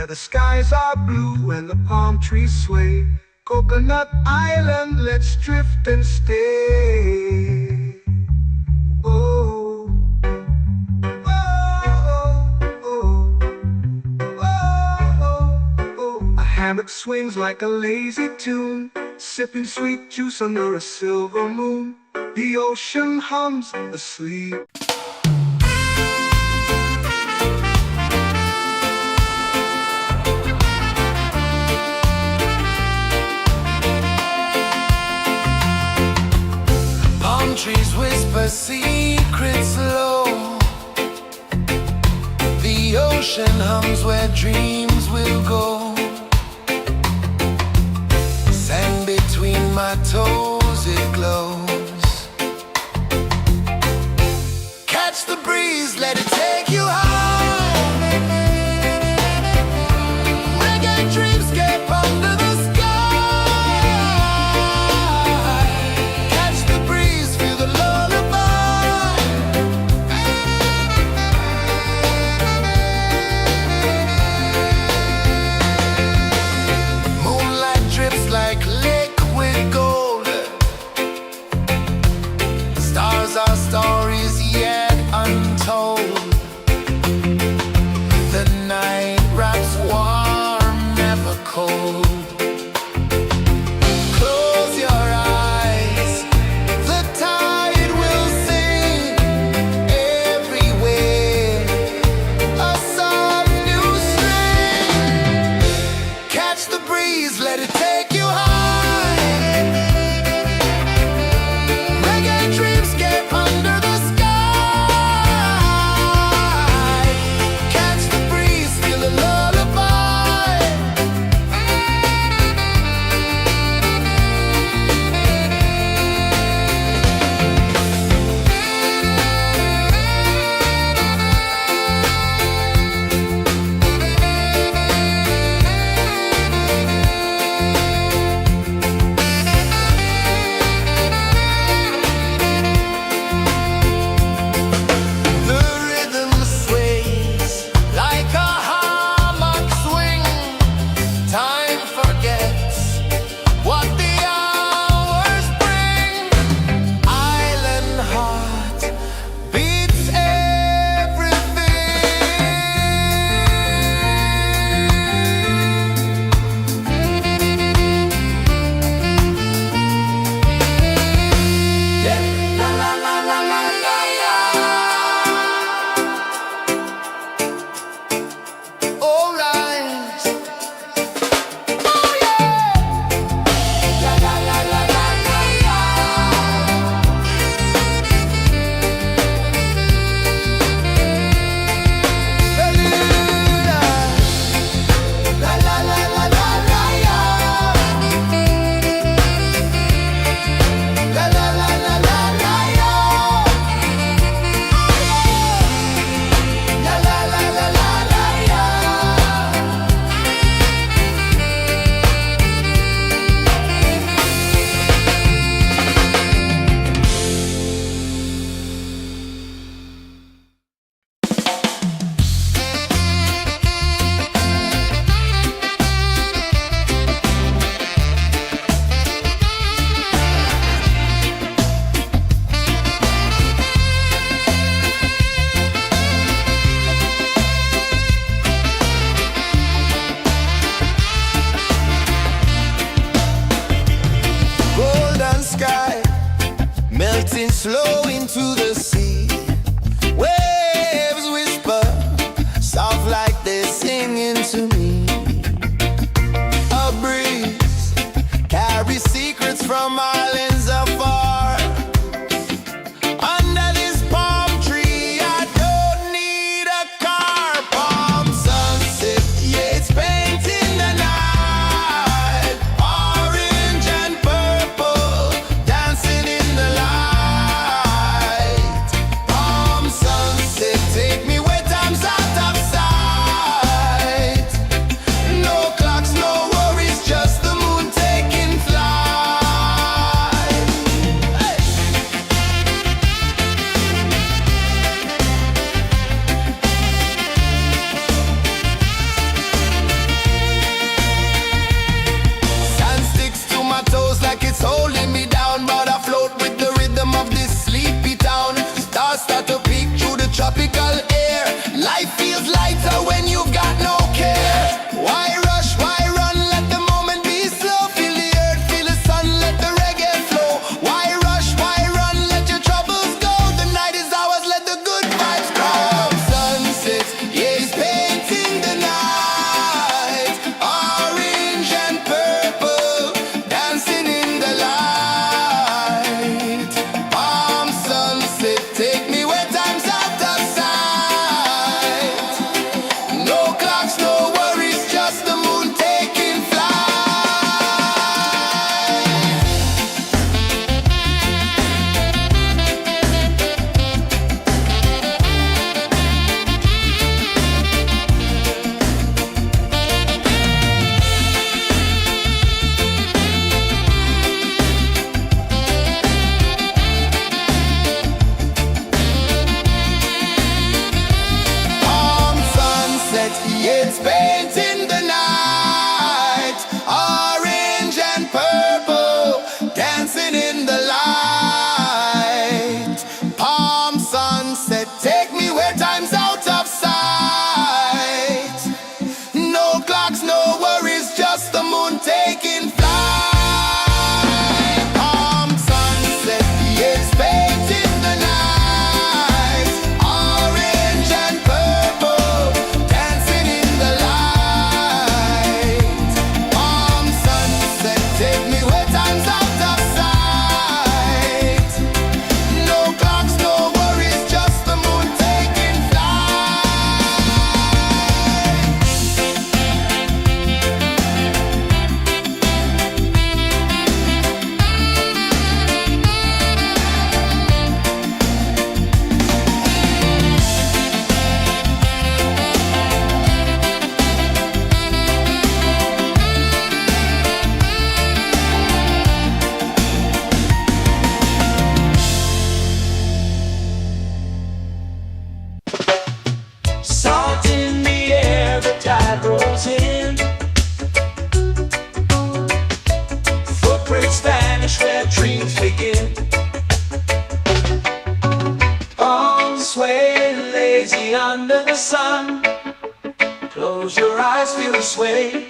where the skies are blue and the palm trees sway. Coconut Island, let's drift and stay. Oh, oh, oh, oh, oh. A hammock swings like a lazy tune, sipping sweet juice under a silver moon. The ocean hums asleep. Palm trees whisper secrets low. The ocean hums where dreams will go. Sand between my toes, it glows. Catch the breeze, let it take you high. Reggae dreamscape under the sky. Catch the breeze, feel the lullaby. Moonlight drips like liquid gold. Stars are stories yet untold. The night wraps warm, never cold. Close your eyes, the tide will sing everywhere. A soft new string. Catch the breeze, let it take you high. Reggae dreamscape under the sky. Catch the breeze, feel a lullaby. The rhythm sways like a hammock swing. Time forgets what the hours bring. Island heart beats everything. La la la la la la la. All rise. Oh yeah. La la la la la la la. La la la la la la la. La la la la la la la. La la la la la la la. Golden sky melting slow into the sea. Waves whisper soft like they're singing to me. A breeze carries secrets from islands afar. Under this palm tree, I don't need a car. Palm sunset, yeah, it's painting the night. Orange and purple dancing in the light. eyes feel the sway.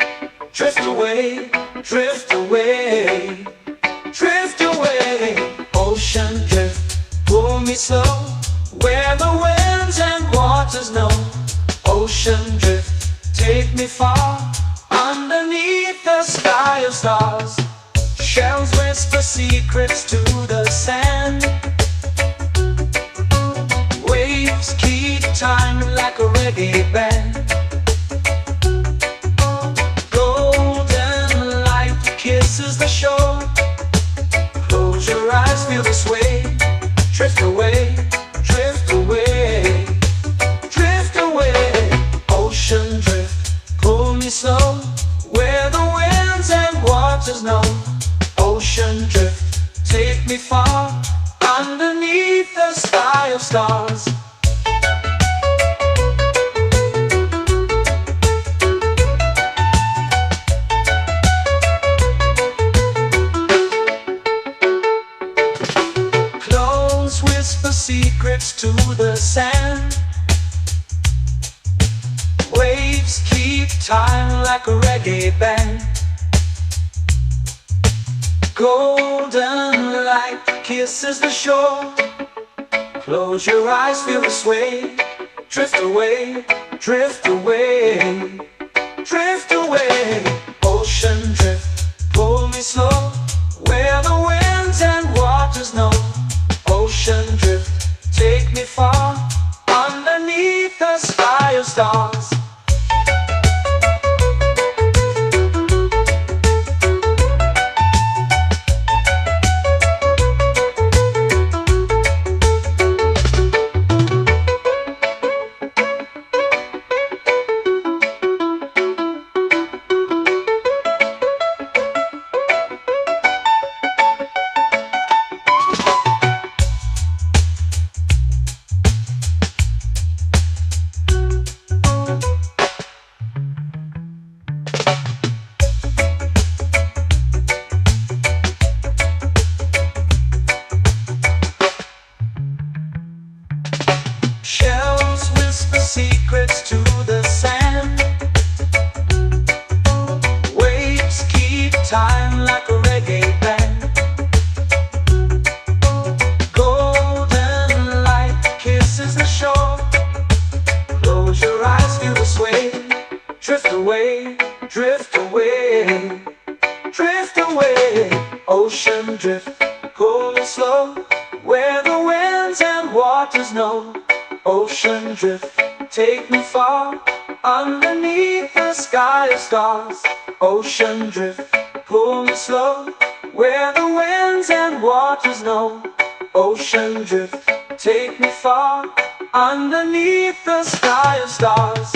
Drift away, drift away, drift away. Ocean drift, pull me slow, where the winds and waters know. Ocean drift, take me far, underneath the sky of stars. Shells whisper secrets to the sand. Waves keep time like a reggae band. Golden light kisses the shore. Close your eyes, feel the sway. Drift away, drift away, drift away. Ocean drift, pull me slow, where the winds and waters know. Ocean drift, take me far, underneath the sky of stars. Close whisper secrets to the sand. Waves keep time like a reggae band. Golden light kisses the shore. Close your eyes, feel the sway. Drift away, drift away, drift away. Ocean drift, pull me slow, where the winds and waters know. Ocean drift, take me far, underneath the sky of stars. Shells whisper secrets to the sand. Waves keep time like a reggae band. Golden light kisses the shore. Close your eyes, feel the sway. Drift away, drift away, drift away. Ocean drift, pull me slow, where the winds and waters know. Ocean drift, take me far, underneath the sky of stars. Ocean drift, pull me slow, where the winds and waters know. Ocean drift, take me far, underneath the sky of stars.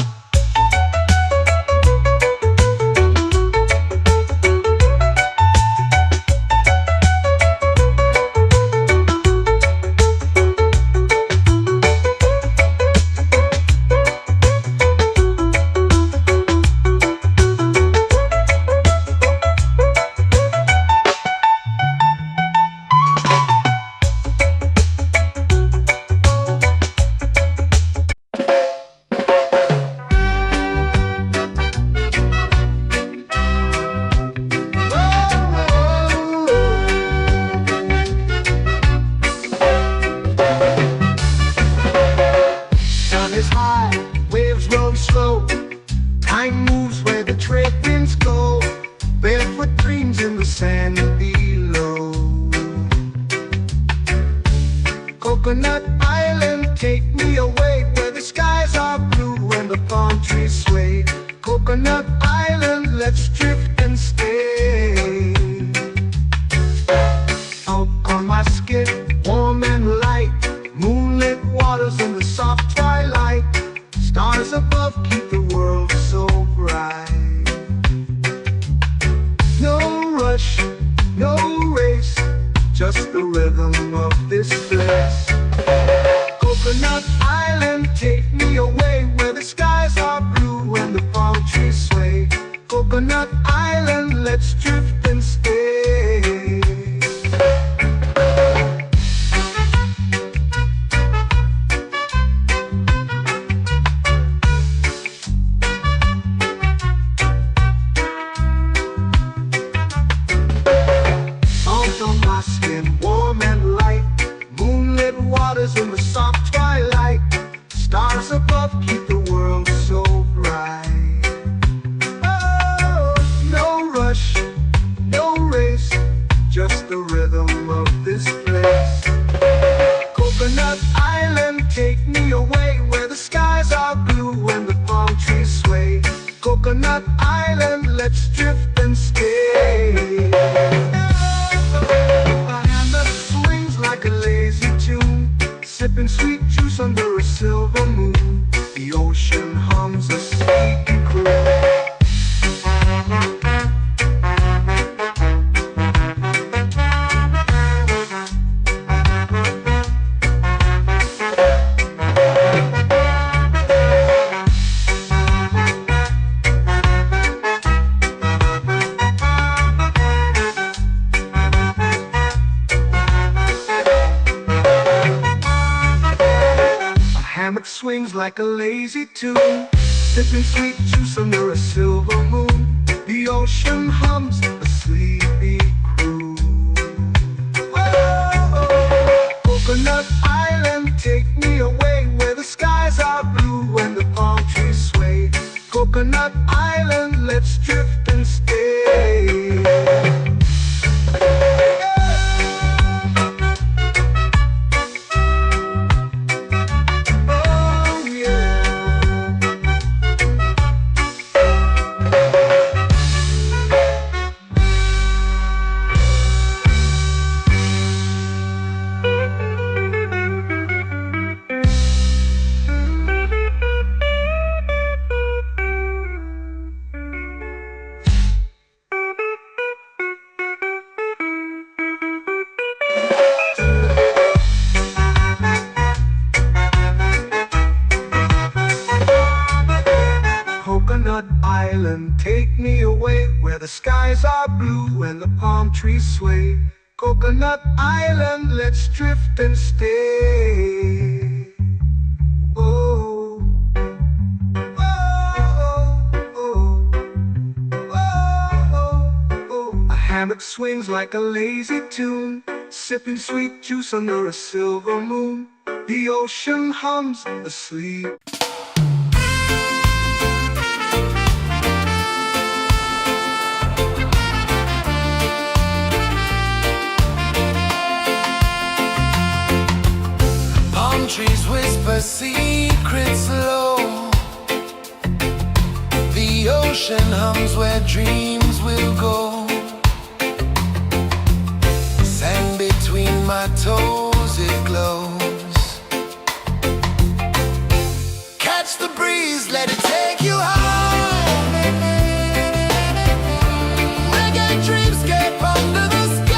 Is high, waves roll slow. Time moves where the trade winds go. Barefoot dreams in the sand below. Coconut Island, take me away, where the skies are blue and the palm trees sway. Coconut Island, let's drift and stay. Out on my skin, warm and light, moonlit waters in the soft twilight. Stars above keep the world so bright. No rush, no race, just the rhythm of this place. Coconut Island, take me away, where the skies are blue and the palm trees sway. Coconut Island, let's drift and stay. let's drift and stay. A hand that swings like a lazy tune, sipping sweet juice under a silver moon. The ocean hums a sleepy croon. Hammock swings like a lazy tune, sipping sweet juice under a silver moon. The ocean hums a sleepy croon. Whoa, Coconut Island, take me away where the skies are blue and the palm trees sway. Coconut Island, let's drift and stay. Coconut Island, take me away where the skies are blue and the palm trees sway. Coconut Island, let's drift and stay. Oh, oh, oh, oh, oh. A hammock swings like a lazy tune, sipping sweet juice under a silver moon. The ocean hums asleep. Trees whisper secrets low. The ocean hums where dreams will go. Sand between my toes, it glows. Catch the breeze, let it take you high. Reggae dreamscape under the sky.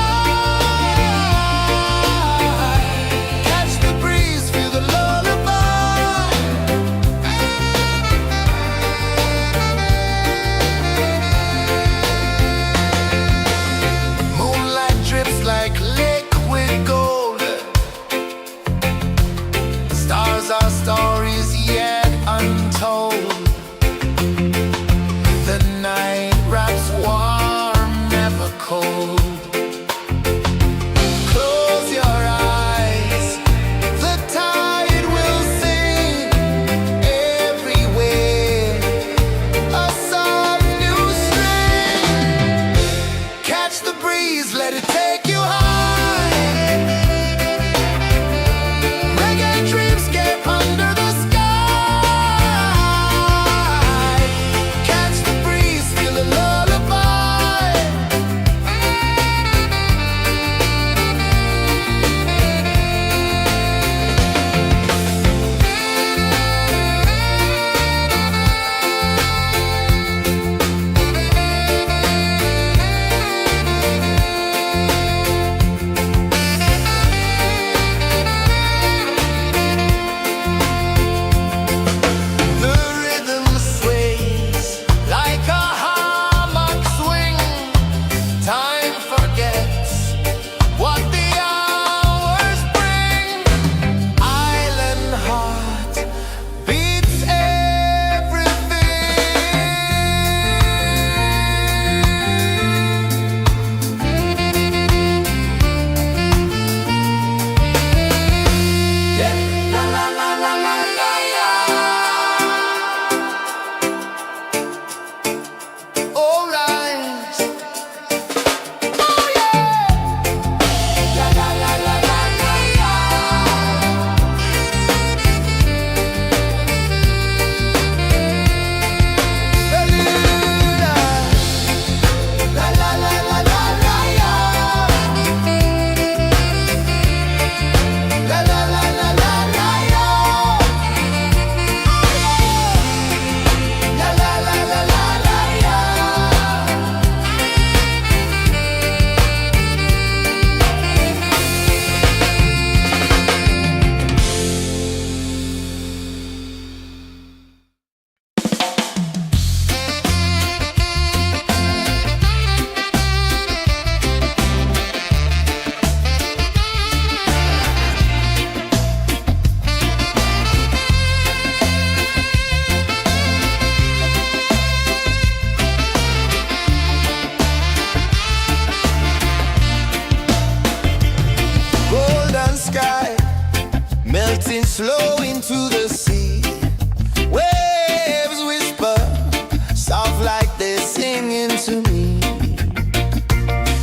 to me.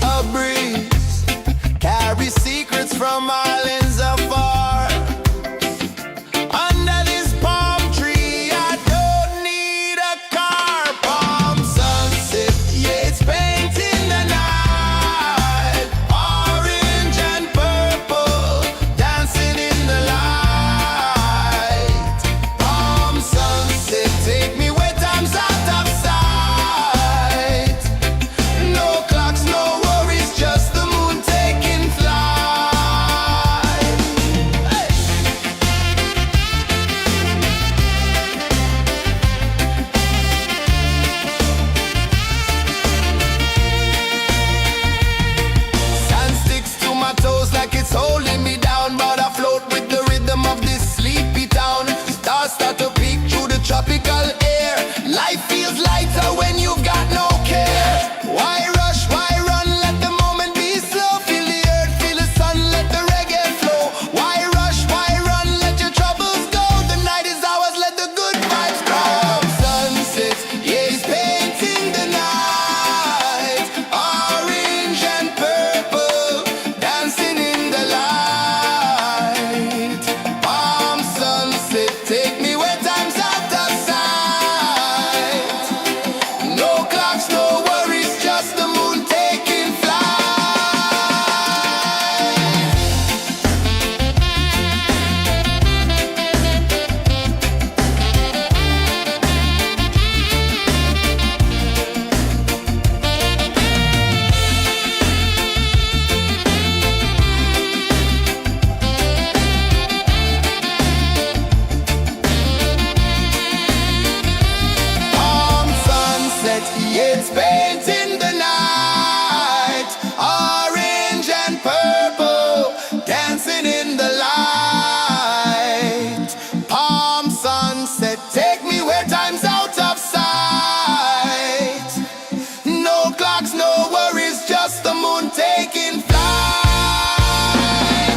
A breeze carries secrets from islands afar. Under this palm tree, I don't need a car. Palm sunset, yeah, it's painting the night. Orange and purple, dancing in the light. Palm sunset, take me where time's out of sight. No clocks, no worries, just the moon taking flight. Hey. Sand sticks to my toes like it's holding me down, but I float with the rhythm of this sleepy town. Stars start to peek through the tropical air. Life feels lighter when you've got no care. Why rush, why run, let the moment be slow. Feel the earth, feel the sun, let the reggae flow. Why rush, why run, let your troubles go. The night is ours, let the good vibes grow. Sunset, yeah, it's painting the night. Orange and purple, dancing in the light. Palm sunset, take me where time's out of sight. No clocks, no worries, just the moon taking flight. Palm sunset, yeah, it's painting the night. Orange and purple, dancing in the light. Palm sunset, take me where time's out of sight. No clocks, no worries, just the moon taking flight.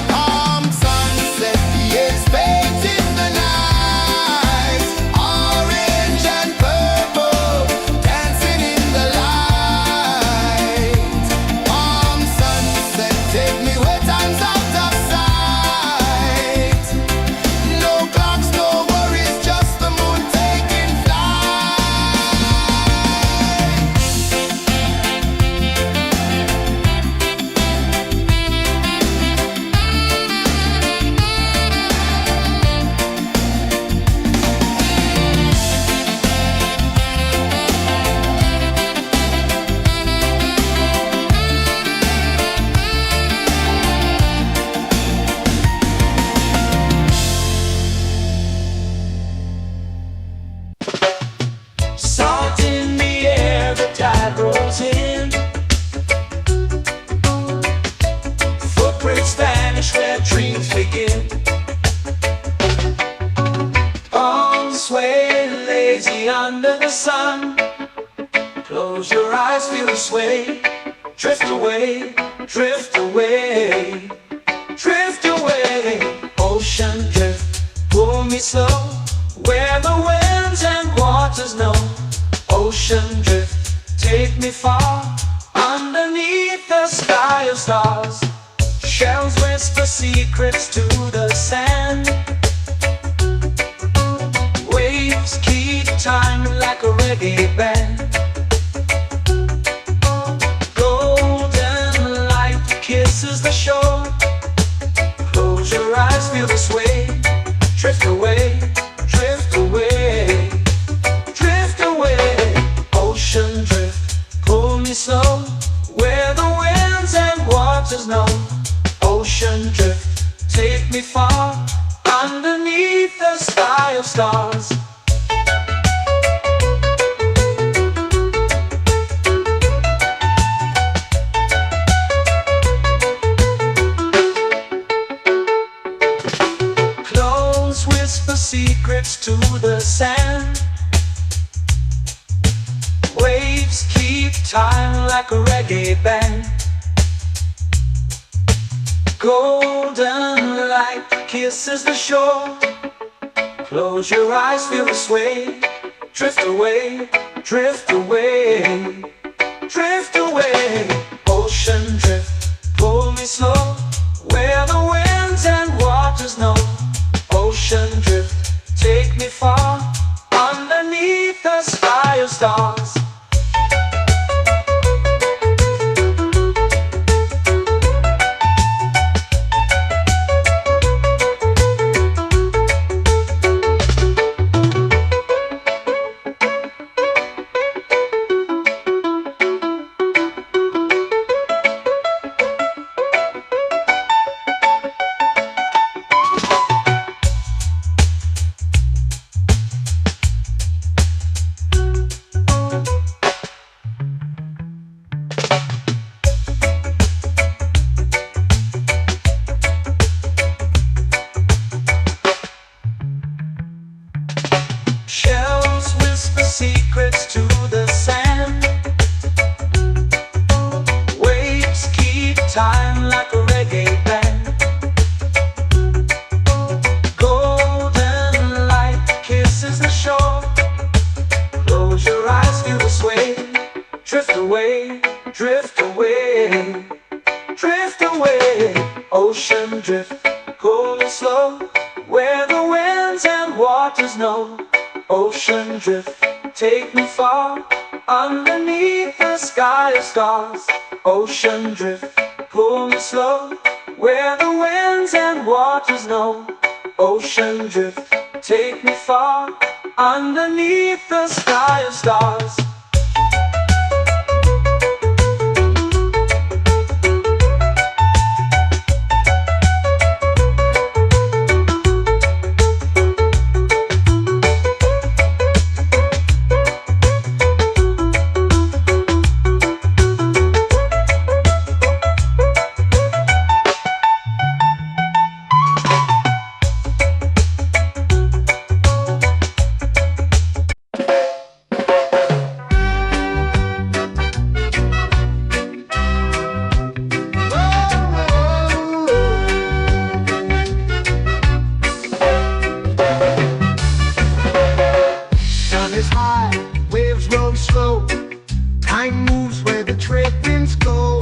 Palm sunset, yeah, it's painting the night. Orange and purple, dancing in the light. Palm sunset, take me where time's out of sight. No clocks, no worries, just the moon taking flight. Salt in the air, the tide rolls in. Footprints vanish where dreams begin. Arms sway lazy under the sun. Close your eyes, feel the sway. Drift away, drift away, drift away. Ocean drift, pull me slow, where the winds and waters know. Ocean drift, take me far, underneath the sky of stars. Shells whisper secrets to the sand. Waves keep time like a reggae band. Golden light kisses the shore. Close your eyes, feel the sway. Drift away, drift away, drift away. Ocean drift, pull me slow, where the winds and waters know. Ocean drift, take me far, underneath the sky of stars. Clones whisper secrets to the sand. Waves keep time like a reggae band. Golden light kisses the shore. Close your eyes, feel the sway. Drift away, drift away, time like a reggae band. Golden light kisses the shore. Close your eyes, feel the sway. Drift away, drift away, drift away. Ocean drift, cool and slow, where the winds and waters know. Ocean drift, take me far, underneath the sky of stars. Ocean drift, pull me slow, where the winds and waters know. Ocean drift, take me far, underneath the sky of stars. Time moves where the trade winds go.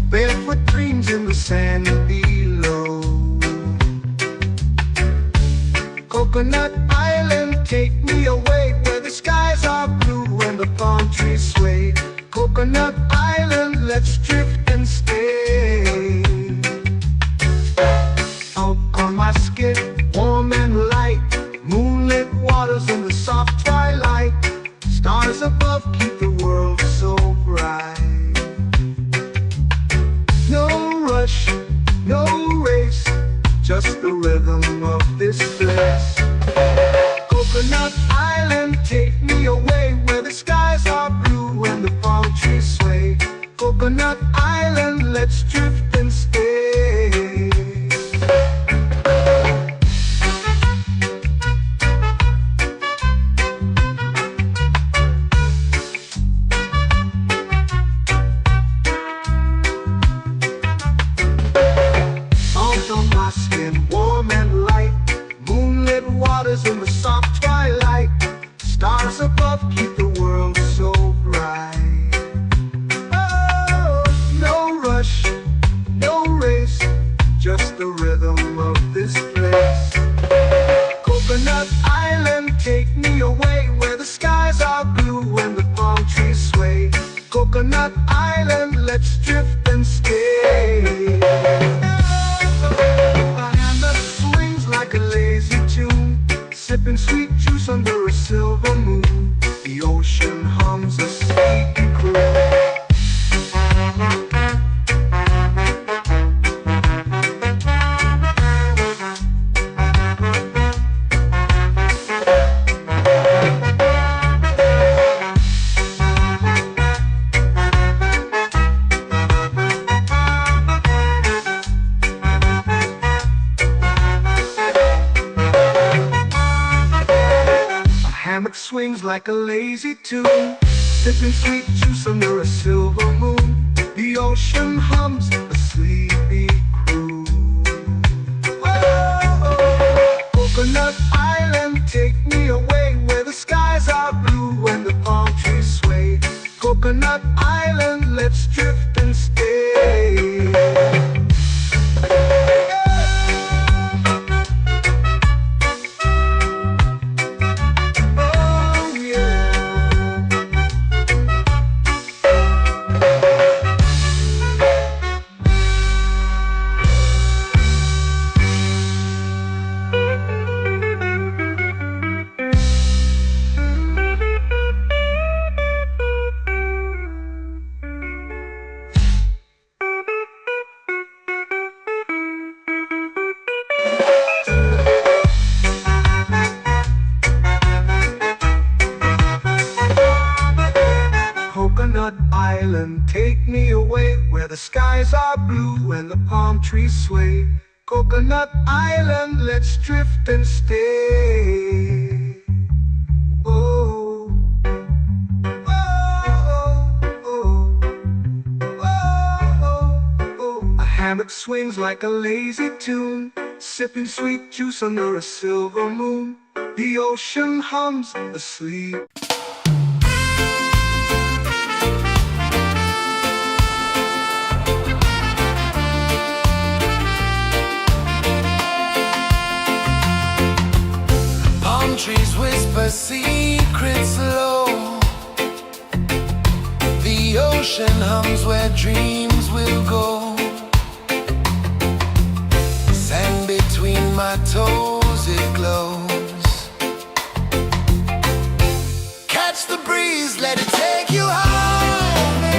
Barefoot dreams in the sand below. Coconut Island, take me away, where the skies are blue and the palm trees sway. Coconut Island, let's drift and stay. Out on my skin, warm and light, moonlit waters in the soft twilight. Stars above keep the world so bright. No rush, no race, just the rhythm of this place. Coconut Island, take me away, where the skies are blue and the palm trees sway. Coconut Island, let's drift and stay. In the soft twilight, stars above keep the world so bright. Oh, no rush, no race, just the rhythm of this place. Coconut Island, take me away, where the skies are blue and the palm trees sway. Coconut Island, let's drift and stay. A hand that swings like a lazy tune, sipping sweet juice under a silver moon. The ocean hums a sleepy croon. Hammock swings like a lazy tune, sipping sweet juice under a silver moon. The ocean hums a sleepy croon. Oh, Coconut Island, take me away, where the skies are blue and the palm trees sway. Coconut Island, let's drift and stay. Coconut Island, take me away, where the skies are blue and the palm trees sway. Coconut Island, let's drift and stay. Oh, oh, oh, oh, oh, oh, oh. A hammock swings like a lazy tune, sipping sweet juice under a silver moon. The ocean hums asleep. Palm trees whisper secrets low. The ocean hums where dreams will go. Sand between my toes, it glows. Catch the breeze, let it take you high.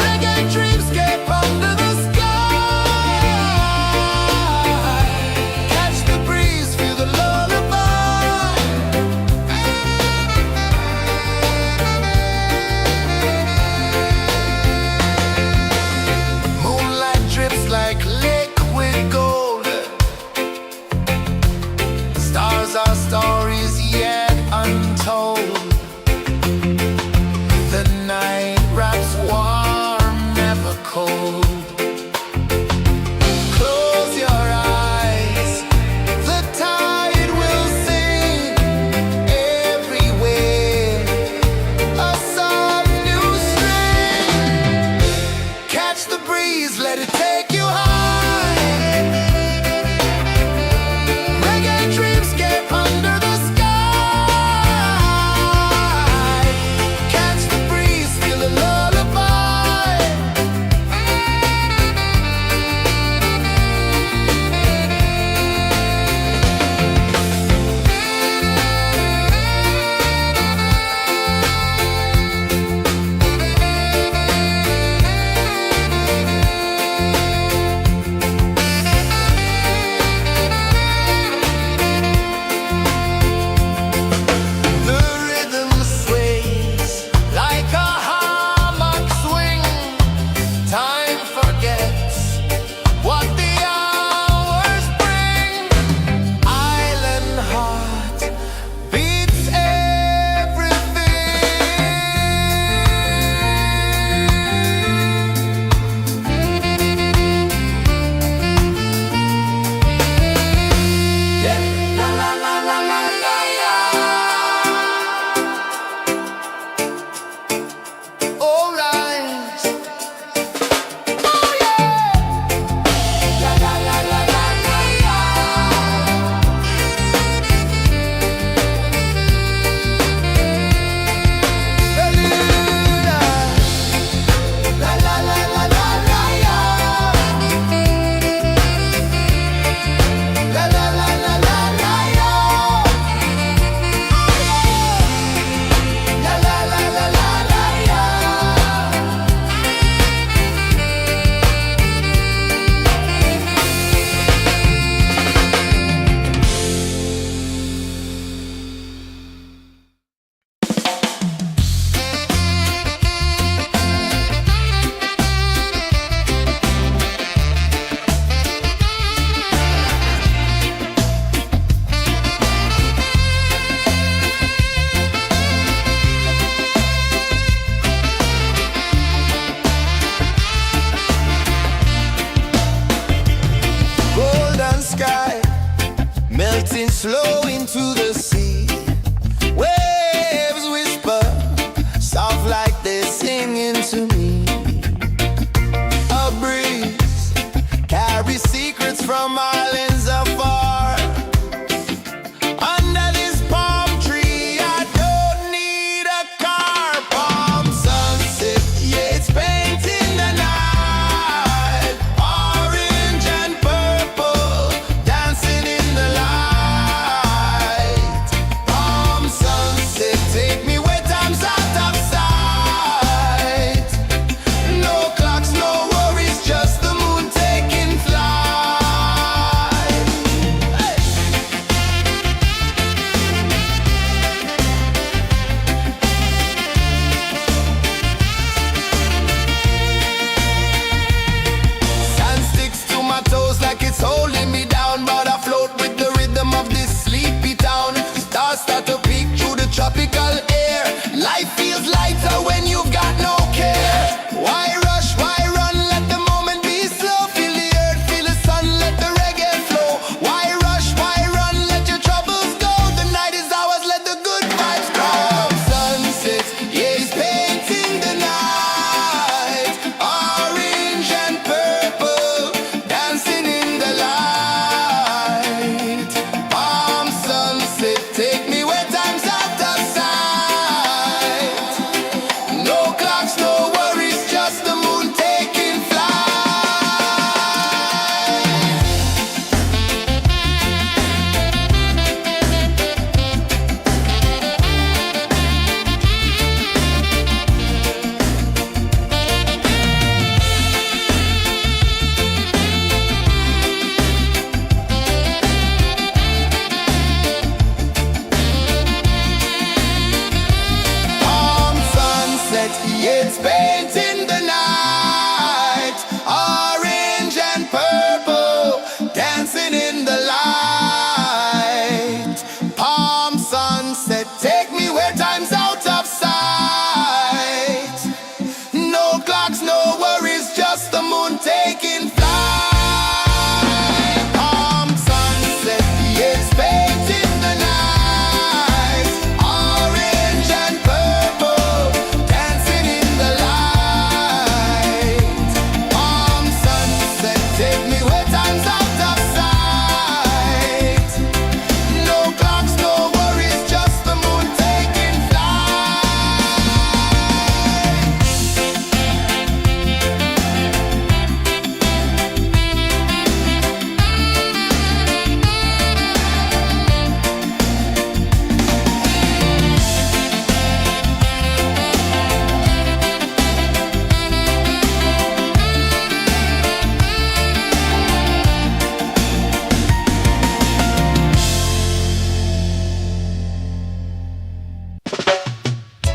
Reggae dreamscape under the sky. Catch the breeze, feel the lullaby. Moonlight drips like liquid gold. it's painting the night. Orange and purple, dancing in the light. Palm sunset, take me where time's out of sight. No clocks, no worries, just the moon taking flight. Palm sunset, it's painting the night. Orange and purple, dancing in the light. Palm sunset, take me where time's out of sight. No clocks, no worries, just the moon taking flight.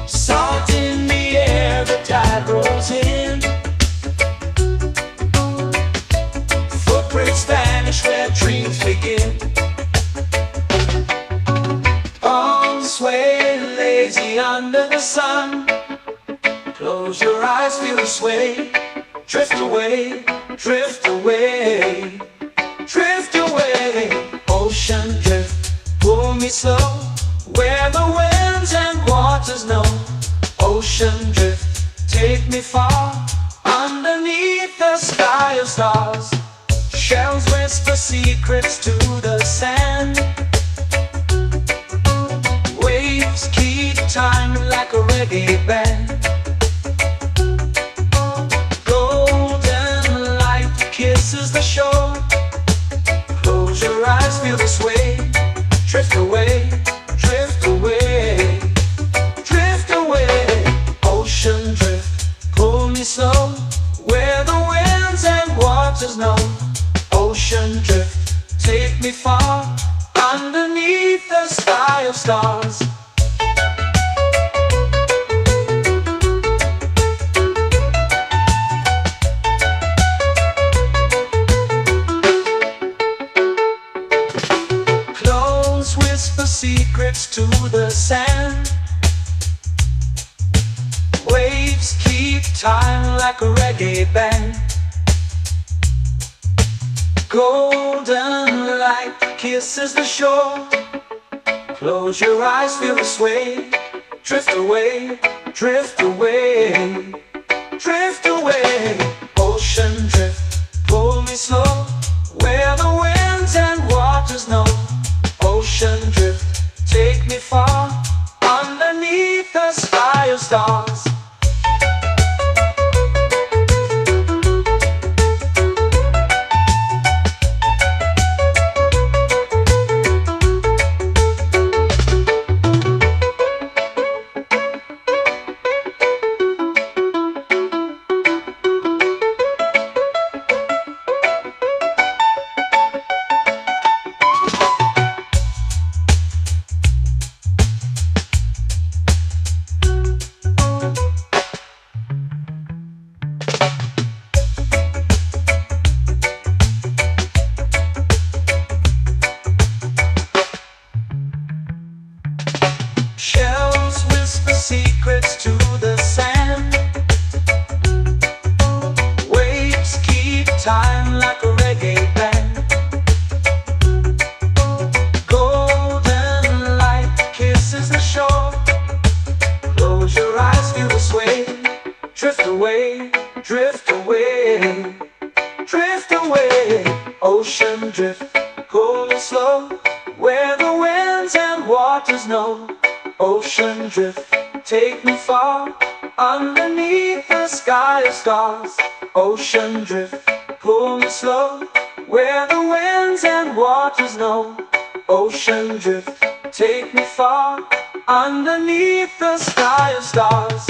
Salt in the air, the tide rolls in. Footprints vanish where dreams begin. Palms sway lazy under the sun. Close your eyes, feel the sway. Drift away, drift away, drift away. Ocean drift, pull me slow, where the winds and waters know. Ocean drift, take me far, underneath the sky of stars. Shells whisper secrets to the sand. Waves keep time like a reggae band. Golden light kisses the shore. Close your eyes, feel the sway. Drift away, drift away, drift away. Ocean drift, pull me slow, where the winds and waters know. Ocean drift, take me far, underneath the sky of stars. Close whisper secrets to the sand. Waves keep time like a reggae band. Golden light kisses the shore. Close your eyes, feel the sway. Drift away, drift away, drift away. Ocean drift, pull me slow, where the winds and waters know. Ocean drift, take me far, underneath the sky of stars. Shells whisper secrets to the sand. Waves keep time like a reggae band. Golden light kisses the shore. Close your eyes, feel the sway. Drift away, drift away, drift away. Ocean drift, cool and slow, where the winds and waters know. Ocean drift, take me far, underneath the sky of stars. Ocean drift, pull me slow, where the winds and waters know. Ocean drift, take me far, underneath the sky of stars.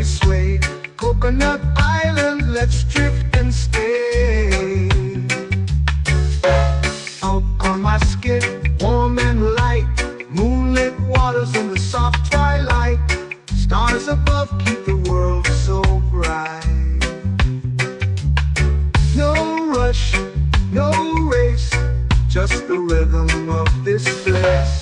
sway. Coconut Island, let's drift and stay. Out on my skin, warm and light, moonlit waters in the soft twilight. Stars above keep the world so bright. No rush, no race, just the rhythm of this place.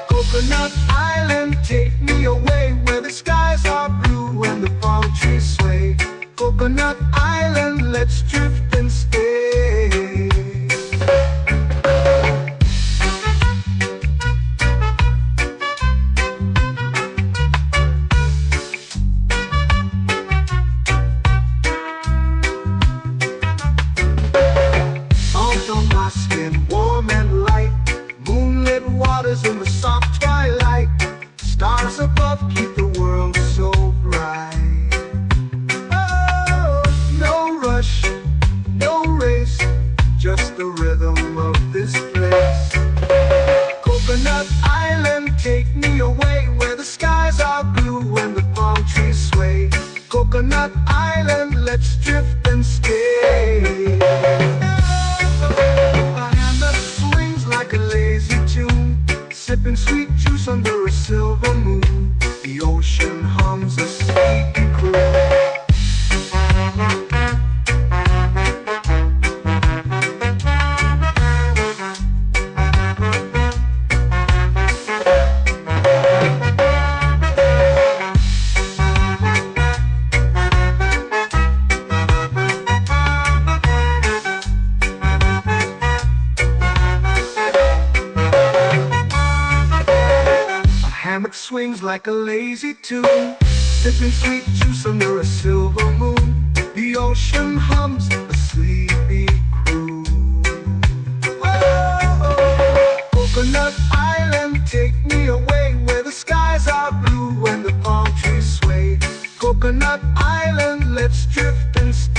Coconut Island, take me away where the skies are blue and the palm trees sway. Coconut Island, let's drift and stay. Out on my skin, warm and light, moonlit waters in the soft twilight. Stars above keep the world so bright. Oh, no rush, no race, just the rhythm of this place. Coconut Island, take me away where the skies are blue and the palm trees sway. Coconut Island, let's drift and stay. A hand that swings like a lazy tune, sipping sweet juice under a silver moon. The ocean hums a sleepy croon. Hammock swings like a lazy tune, sipping sweet juice under a silver moon. The ocean hums a sleepy croon. Whoa, Coconut Island, take me away where the skies are blue and the palm trees sway. Coconut Island, let's drift and stay.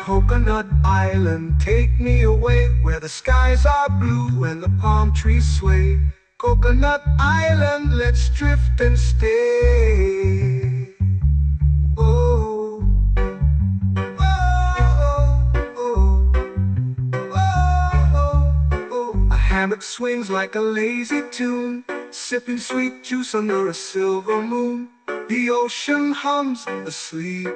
Coconut Island, take me away where the skies are blue and the palm trees sway. Coconut Island, let's drift and stay. Oh, oh, oh, oh, oh. A hammock swings like a lazy tune, sipping sweet juice under a silver moon. The ocean hums asleep.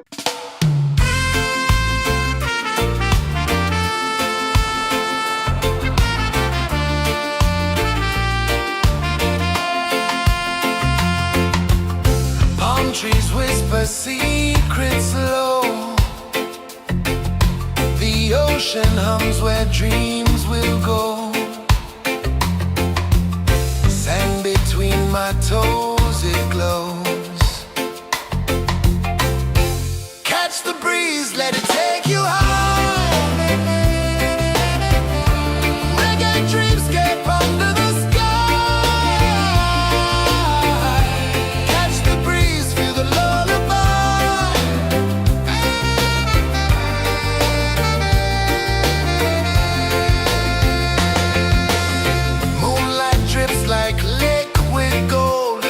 Trees whisper secrets low. The ocean hums where dreams will go. Sand between my toes, it glows. Catch the breeze, let it take you home. Reggae dreamscape under the sky. Like liquid gold,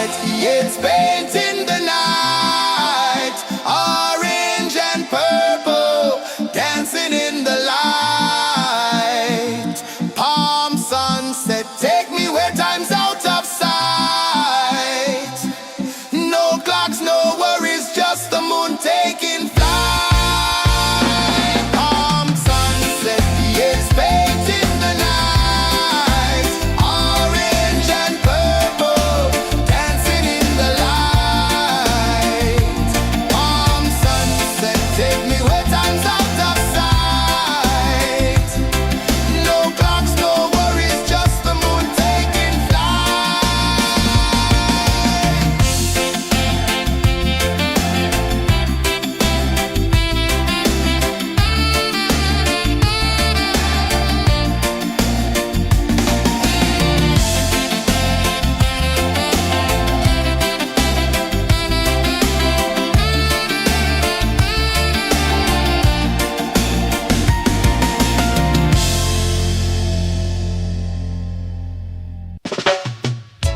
sunset, it's painting the night. Orange and purple, dancing in the light. Palm sunset, take me where time's out of sight. No clocks, no worries, just the moon taking flight. Palm sunset, it's painting the night. Orange and purple, dancing in the light. Palm sunset, take me where time's out of sight. No clocks, no worries, just the moon taking flight.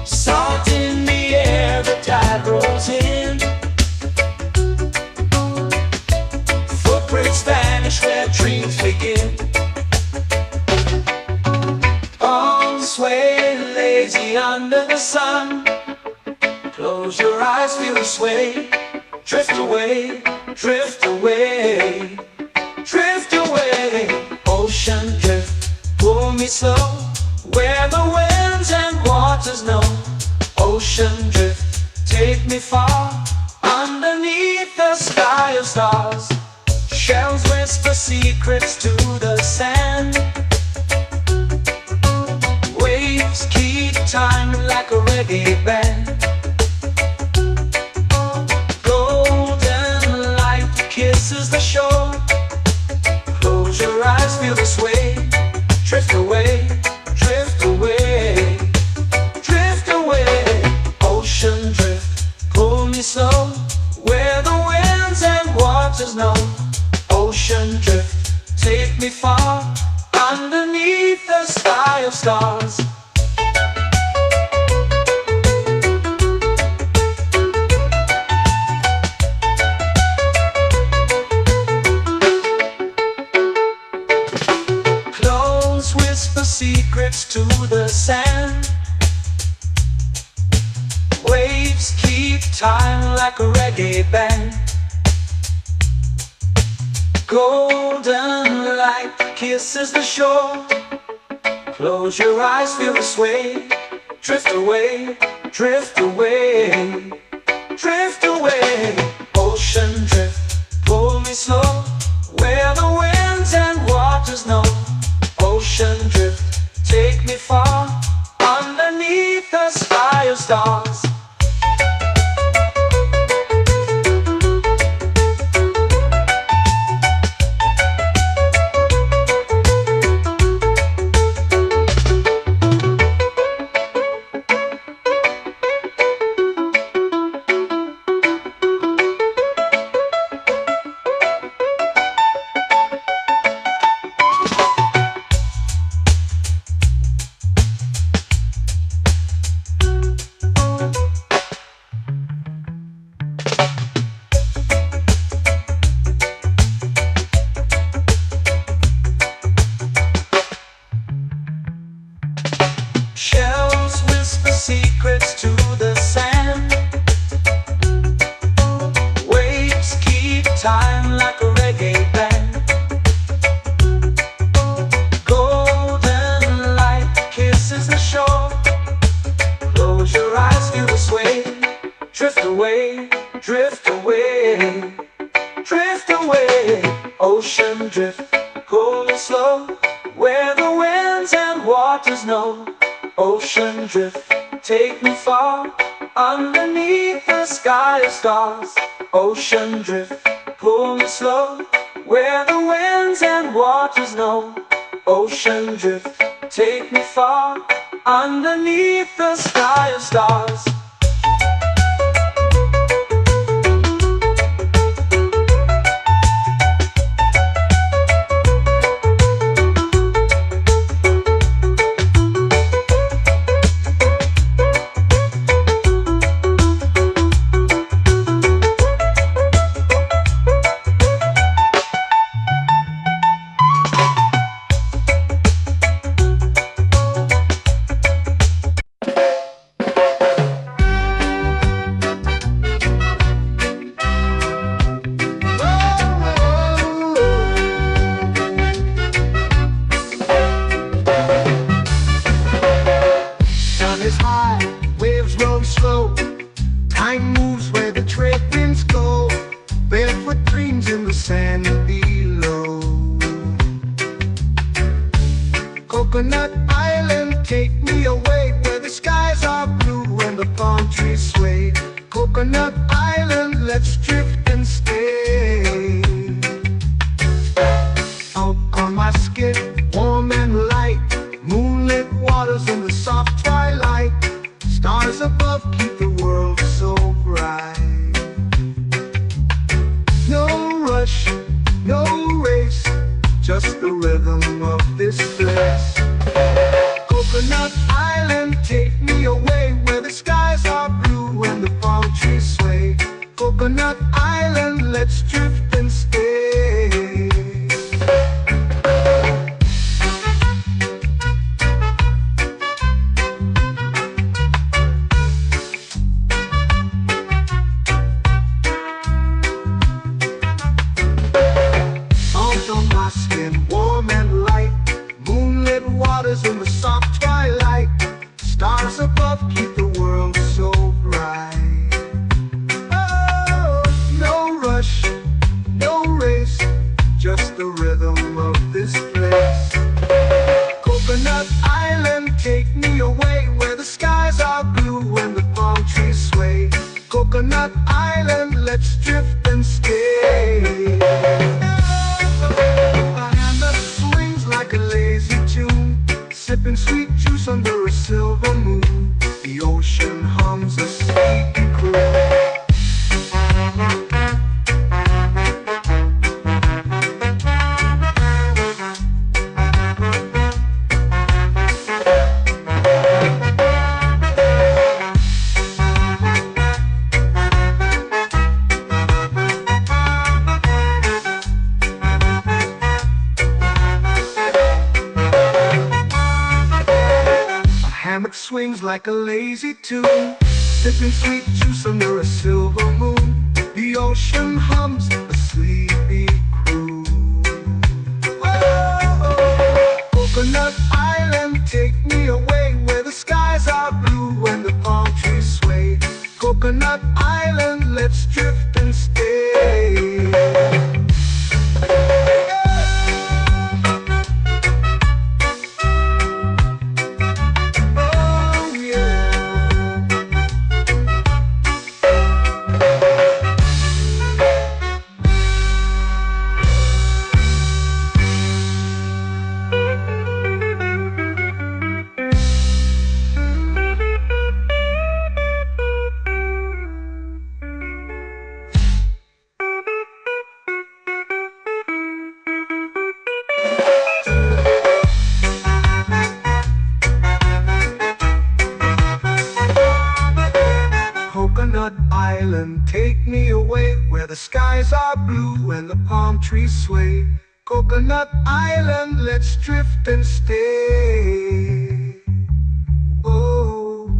Salt in the air, the tide rolls in. Footprints vanish where dreams begin. Arms sway lazy under the sun. Close your eyes, feel the sway. Drift away, drift away, drift away. Ocean drift, pull me slow. Where the winds and waters know. Ocean drift, take me far. Underneath the sky of stars. Shells whisper secrets to the sand. Waves keep time like a reggae band. Golden light kisses the shore. Close your eyes, feel the sway. Drift away, drift away, drift away. Ocean drift, pull me slow. Where the winds and waters know. Ocean drift, take me far. Underneath the sky of stars. Close whisper secrets to the sand. Waves keep time like a reggae band. Golden light kisses the shore. Close your eyes, feel the sway. Drift away, drift away, drift away. Ocean drift, pull me slow. Where the winds and waters know. Ocean drift, take me far. Underneath the sky of stars. Shells whisper secrets to the sand. Waves keep time like a reggae band. Golden light kisses the shore. Close your eyes, feel the sway. Drift away, drift away, drift away. Ocean drift, pull me slow. Where the winds and waters know. Ocean drift, take me far. Underneath the sky of stars. Ocean drift, pull me slow. Where the winds and waters know. Ocean drift, take me far. Underneath the sky of stars. Coconut Island, let's drift and stay. Out on my skin, warm and light, moonlit waters in the soft twilight. Stars above keep the world so bright. No rush, no race, just the rhythm of this place. Coconut Island, take me away where the skies are blue and the palm trees sway. Coconut Island, let's drift and stay. Out on my skin, warm and light, moonlit waters in the soft twilight. Stars above keep the world so bright. Oh, no rush, no race, just the rhythm of this place. Coconut Island, take me away where the skies are blue and the palm trees sway. Coconut Island, let's drift and stay. A hand that swings like a lazy tune, sipping sweet juice under a silver moon. The ocean hums a sleepy croon. Hammock swings like a lazy tune, sipping sweet juice under a silver moon. The ocean hums a sleepy croon. Whoa, Coconut Island, take me away where the skies are blue and the palm trees sway. Coconut Island, let's drift and stay. Coconut Island, take me away where the skies are blue and the palm trees sway. Coconut Island, let's drift and stay. Oh,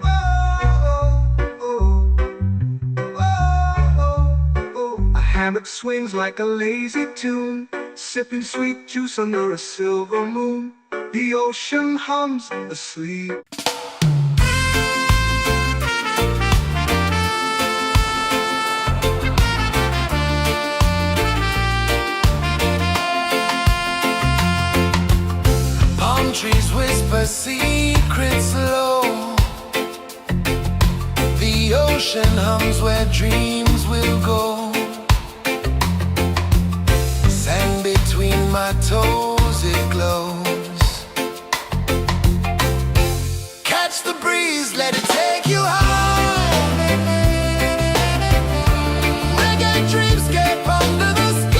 oh, oh, oh, oh. A hammock swings like a lazy tune, sipping sweet juice under a silver moon. The ocean hums asleep. Trees whisper secrets low. The ocean hums where dreams will go. Sand between my toes, it glows. Catch the breeze, let it take you high. Reggae dreamscape under the sky.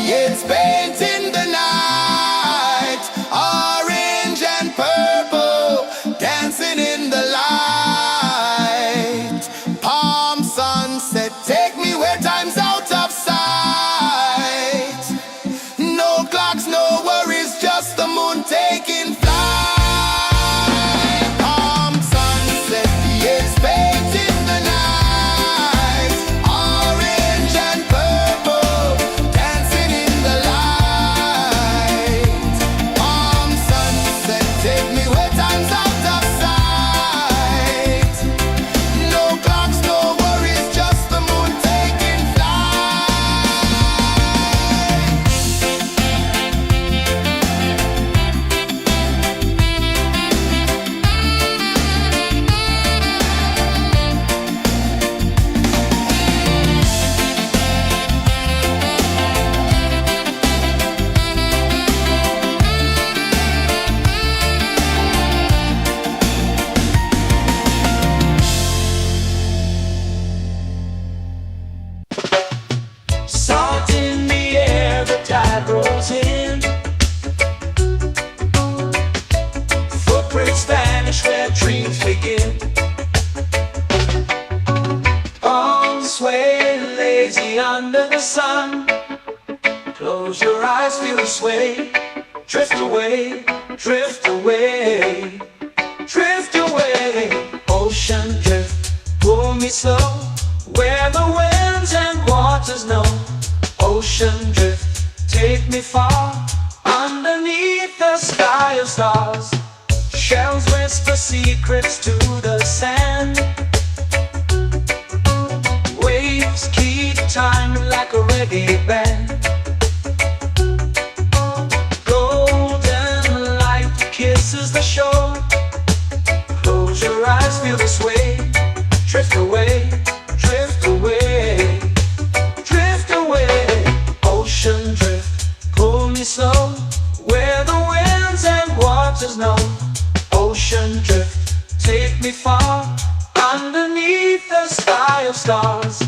it's painting the night. Orange and purple, dancing in the light. Palm sunset, take me where time's out of sight. No clocks, no worries, just the moon taking flight. Palm sunset, it's painting the night. Orange and purple, dancing in the light. Palm sunset, take me where time's out of sight. No clocks, no worries, just the moon taking flight. Salt in the air, the tide rolls in. Footprints vanish where dreams begin. Arms sway lazy under the sun. Close your eyes, feel the sway. Drift away, drift away, drift away. Ocean drift, pull me slow, where the winds and waters know. Ocean drift, take me far, underneath the sky of stars. Shells whisper secrets to the sand. Waves keep time like a reggae band. Golden light kisses the shore. Close your eyes, feel the sway. Drift away, drift away, drift away. Ocean drift, pull me slow, where the winds and waters know. Ocean drift, take me far, underneath the sky of stars.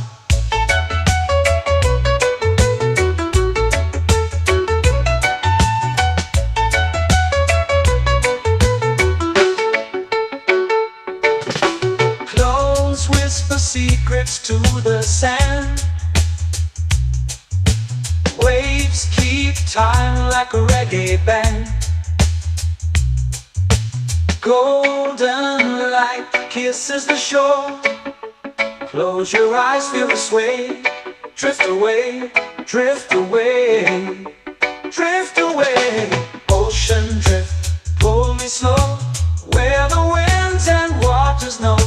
Close whisper secrets to the sand. Waves keep time like a reggae band. Golden light kisses the shore. Close your eyes, feel the sway. Drift away, drift away, drift away. Ocean drift, pull me slow, where the winds and waters know.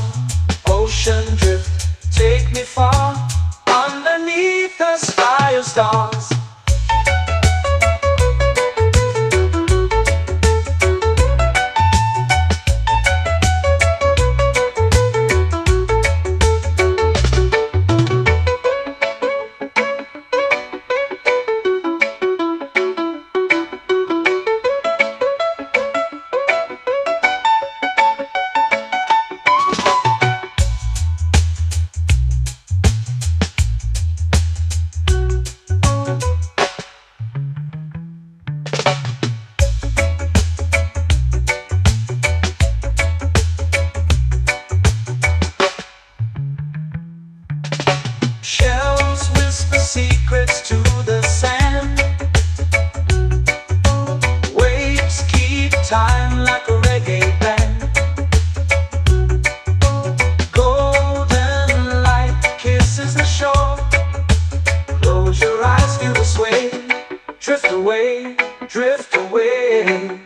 Ocean drift, take me far, underneath the sky of stars. Shells whisper secrets to the sand. Waves keep time like a reggae band. Golden light kisses the shore. Close your eyes, feel the sway. Drift away, drift away,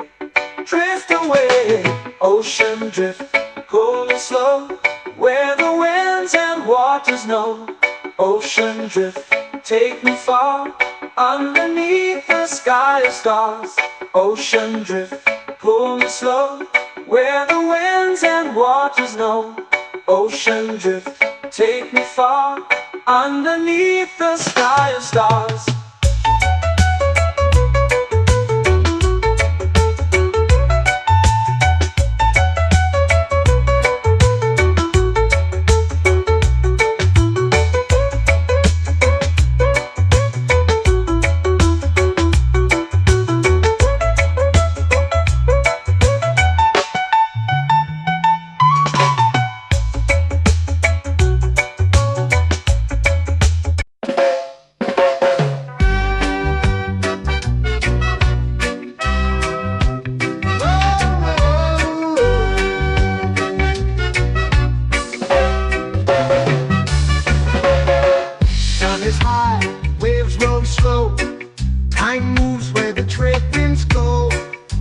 drift away. Ocean drift, pull me slow, where the winds and waters know. Ocean drift, take me far, underneath the sky of stars. Ocean drift, pull me slow, where the winds and waters know. Ocean drift, take me far, underneath the sky of stars. is high, waves roll slow. Time moves where the trade winds go.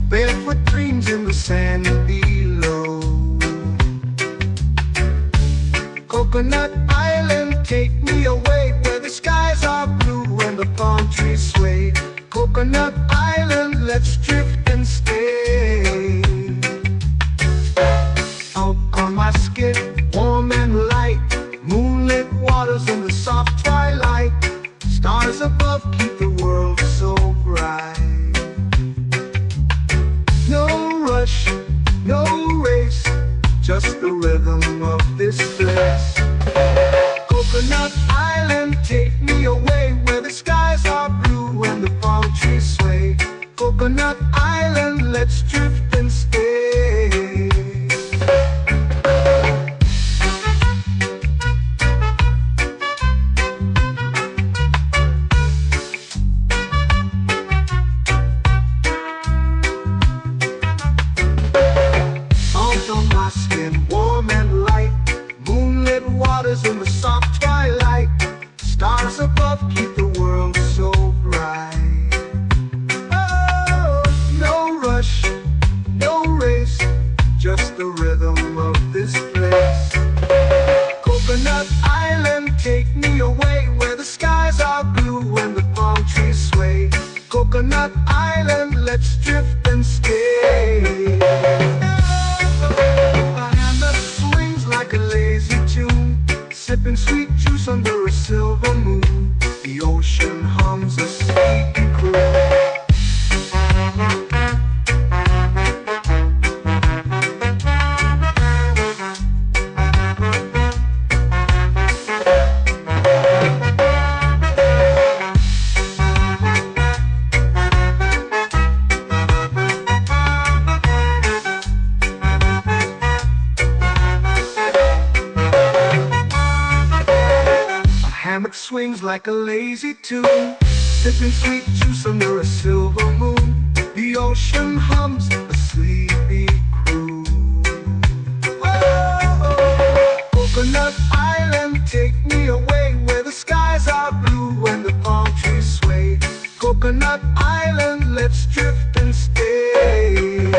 Barefoot dreams in the sand below. Coconut Island, take me away where the skies are blue and the palm trees sway. Coconut Island, let's drift and stay. Out on my skin, warm and light, moonlit waters in the soft twilight. Stars above keep the world so bright. No rush, no race, just the rhythm of this place. Coconut Island, take me away where the skies are blue and the palm trees sway. Coconut Island, let's drift and stay. On my skin, warm and light, moonlit waters in the soft twilight. Stars above keep the world so bright. Oh, no rush, no race, just the rhythm of this place. Coconut Island, take me away where the skies are blue and the palm trees sway. Coconut Island, let's drift and stay. Like a lazy tune, sipping sweet juice under a silver moon. The ocean hums a sleepy croon. Hammock swings like a lazy tune, sipping sweet juice under a silver moon. The ocean hums a sleepy croon. Whoa, Coconut Island, take me away where the skies are blue and the palm trees sway. Coconut Island, let's drift and stay.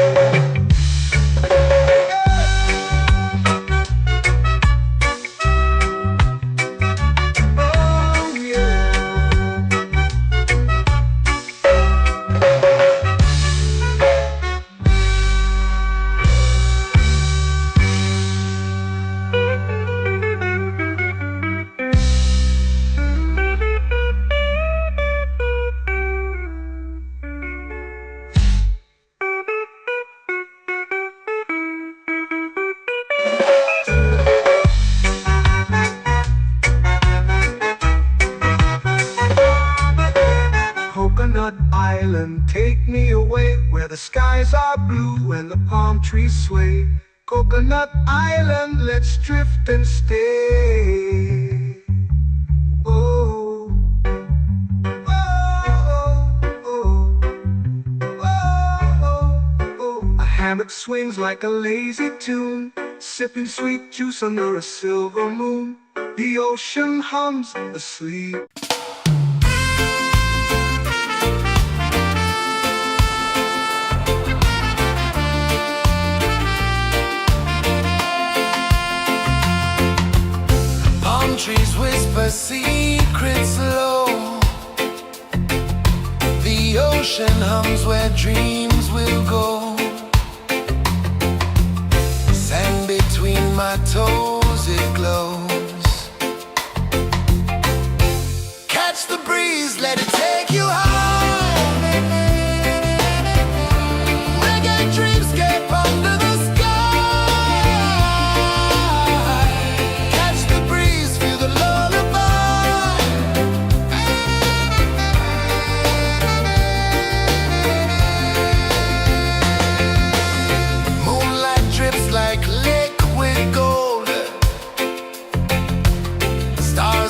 Coconut Island, take me away where the skies are blue and the palm trees sway. Coconut Island, let's drift and stay. Oh, oh, oh, oh, oh. A hammock swings like a lazy tune, sipping sweet juice under a silver moon. The ocean hums asleep. Trees whisper secrets low. The ocean hums where dreams will go. Sand between my toes, it glows. Catch the breeze, let it take you high. Reggae dreamscape under the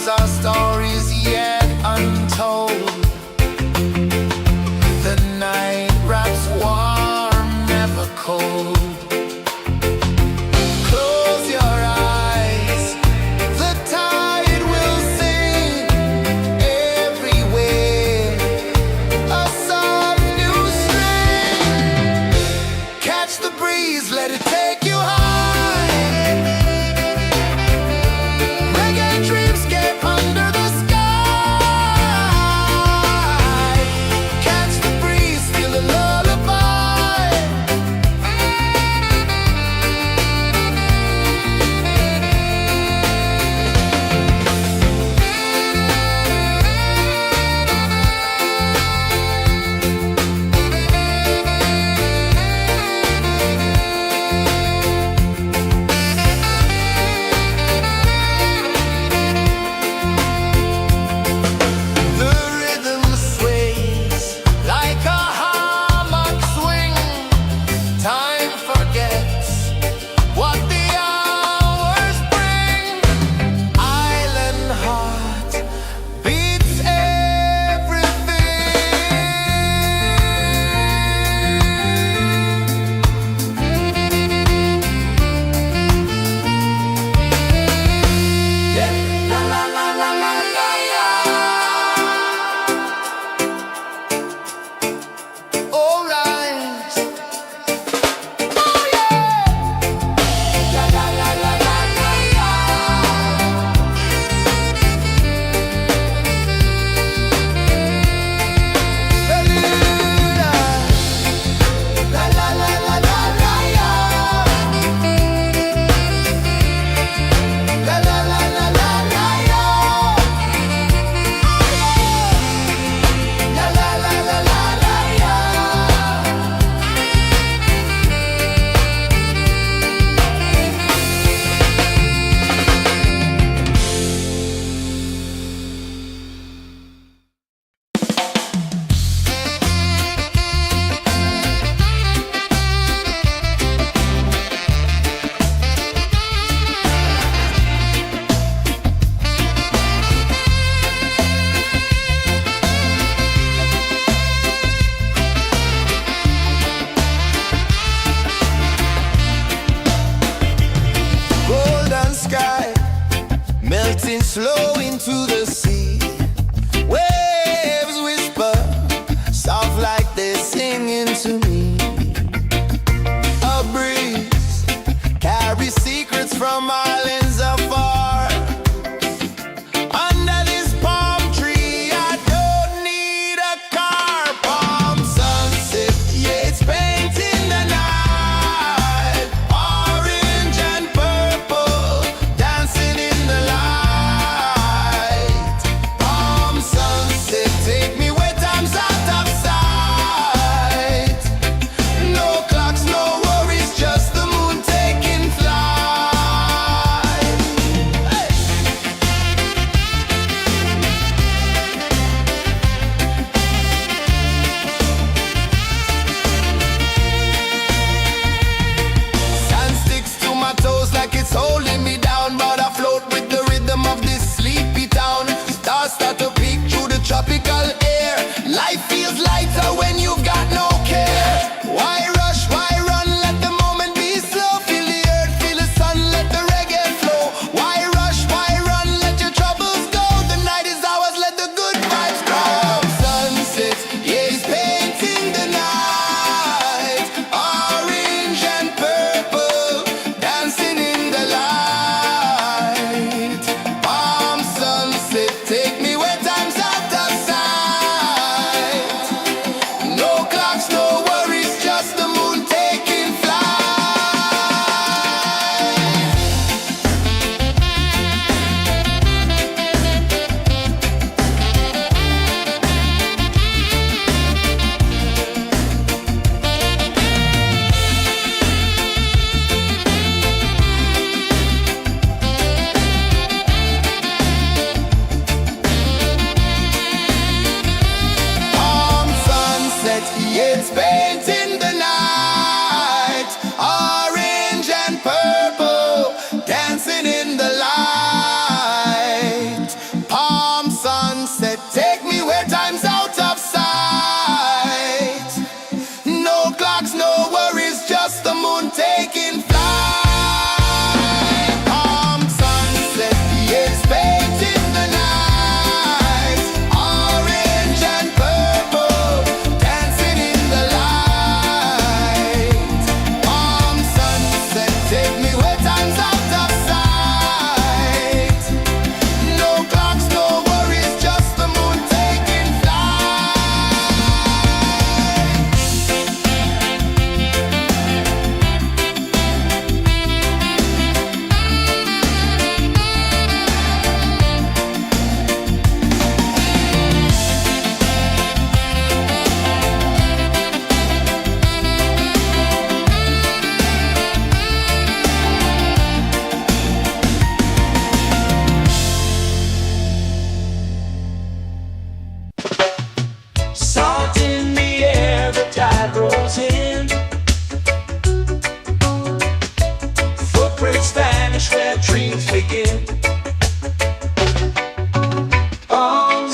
our stories yet untold.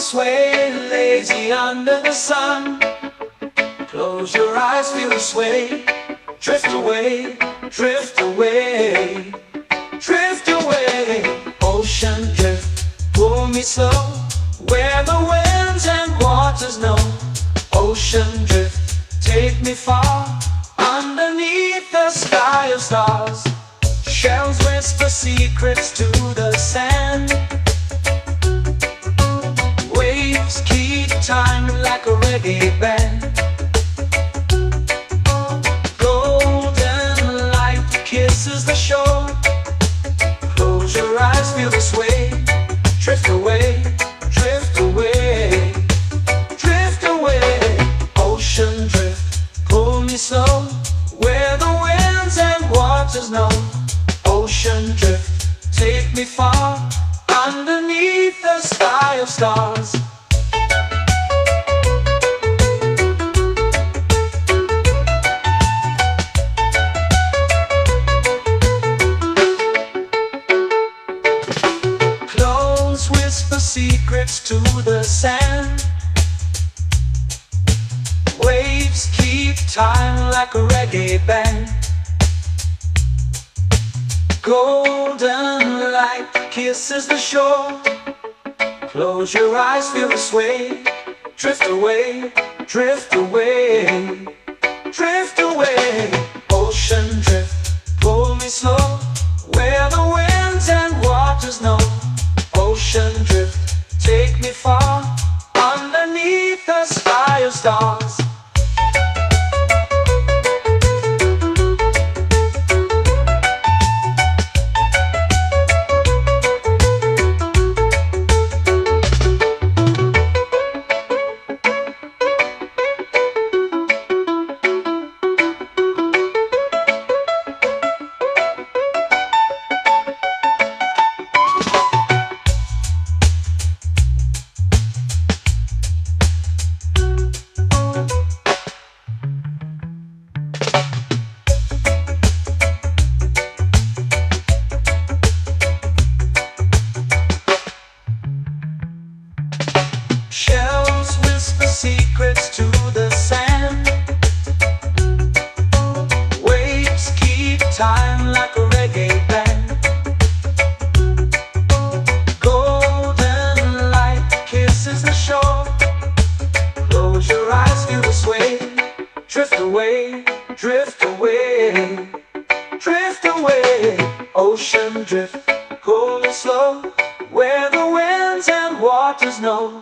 sway, lazy under the sun. Close your eyes, feel the sway. Drift away, drift away, drift away. Ocean drift, pull me slow, where the winds and waters know. Ocean drift, take me far, underneath the sky of stars. Shells whisper secrets to the sand. Waves keep time like a reggae band. Golden light kisses the shore. Close your eyes, feel the sway. Drift away, drift away, drift away. Ocean drift, pull me slow, where the winds and waters know. Ocean drift, take me far, underneath the sky of stars. Close whisper secrets to the sand. Waves keep time like a reggae band. Golden light kisses the shore. Close your eyes, feel the sway. Drift away, drift away, drift away. Ocean drift, pull me slow, where the winds and waters know. Ocean drift, take me far, underneath the sky of stars. Shells whisper secrets to the sand. Waves keep time like a reggae band. Golden light kisses the shore. Close your eyes, feel the sway. Drift away, drift away, drift away. Ocean drift, pull me slow, where the winds and waters know.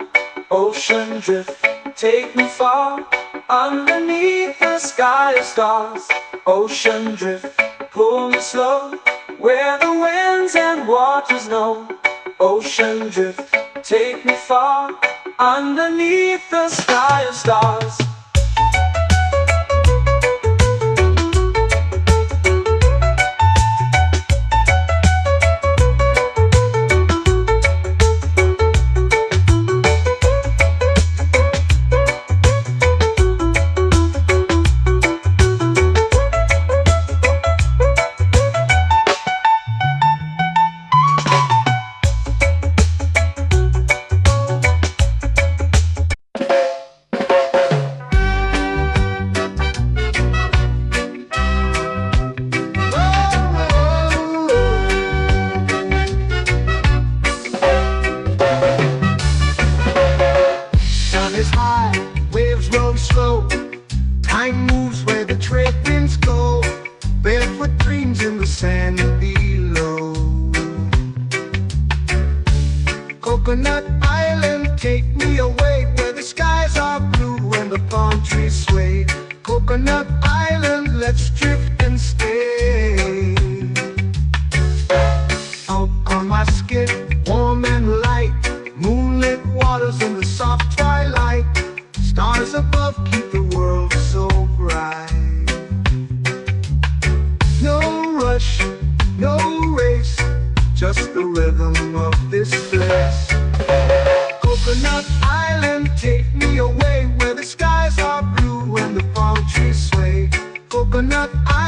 Ocean drift, take me far, underneath the sky of stars. Ocean drift, pull me slow, where the winds and waters know. Ocean drift, take me far, underneath the sky of stars. Is high, waves roll slow. Time moves where the trade winds go. Barefoot dreams in the sand below. Coconut Island, take me away, where the skies are blue and the palm trees sway. Coconut Island, let's drift and stay. Out on my skin, warm and light, moonlit waters in the soft twilight. Stars above keep the world so bright. No rush, no race, just the rhythm of this place. Coconut Island, take me away, where the skies are blue and the palm trees sway. Coconut Island.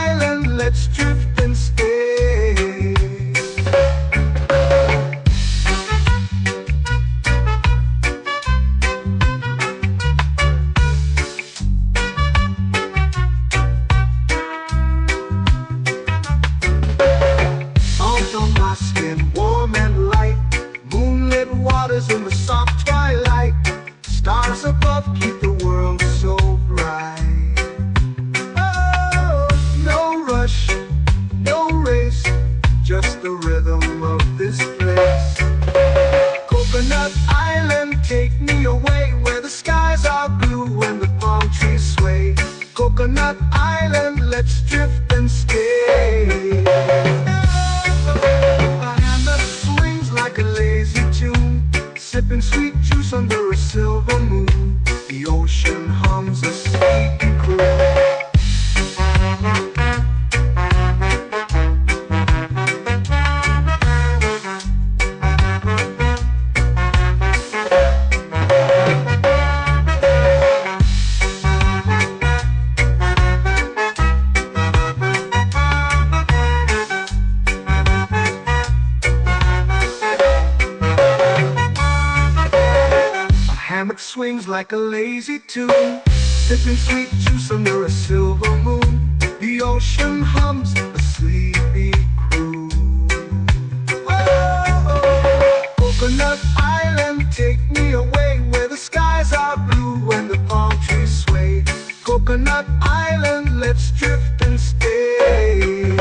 hammock swings like a lazy tune, sipping sweet juice under a silver moon. The ocean hums a sleepy croon. Whoa, Coconut Island, take me away where the skies are blue and the palm trees sway. Coconut Island, let's drift and stay.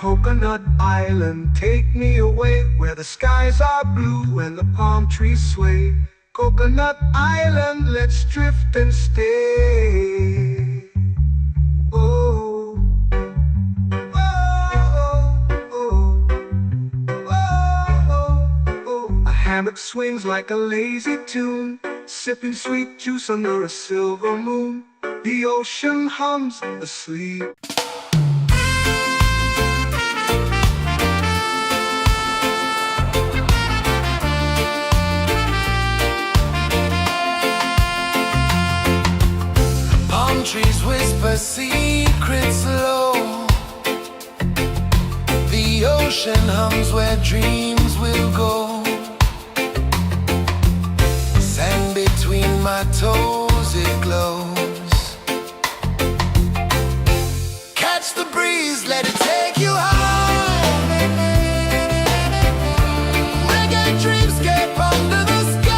Coconut Island, take me away where the skies are blue and the palm trees sway. Coconut Island, let's drift and stay. Oh, oh, oh, oh, oh. A hammock swings like a lazy tune, sipping sweet juice under a silver moon. The ocean hums asleep. Trees whisper secrets low. The ocean hums where dreams will go. Sand between my toes, it glows. Catch the breeze, let it take you high. Reggae dreamscape under the sky.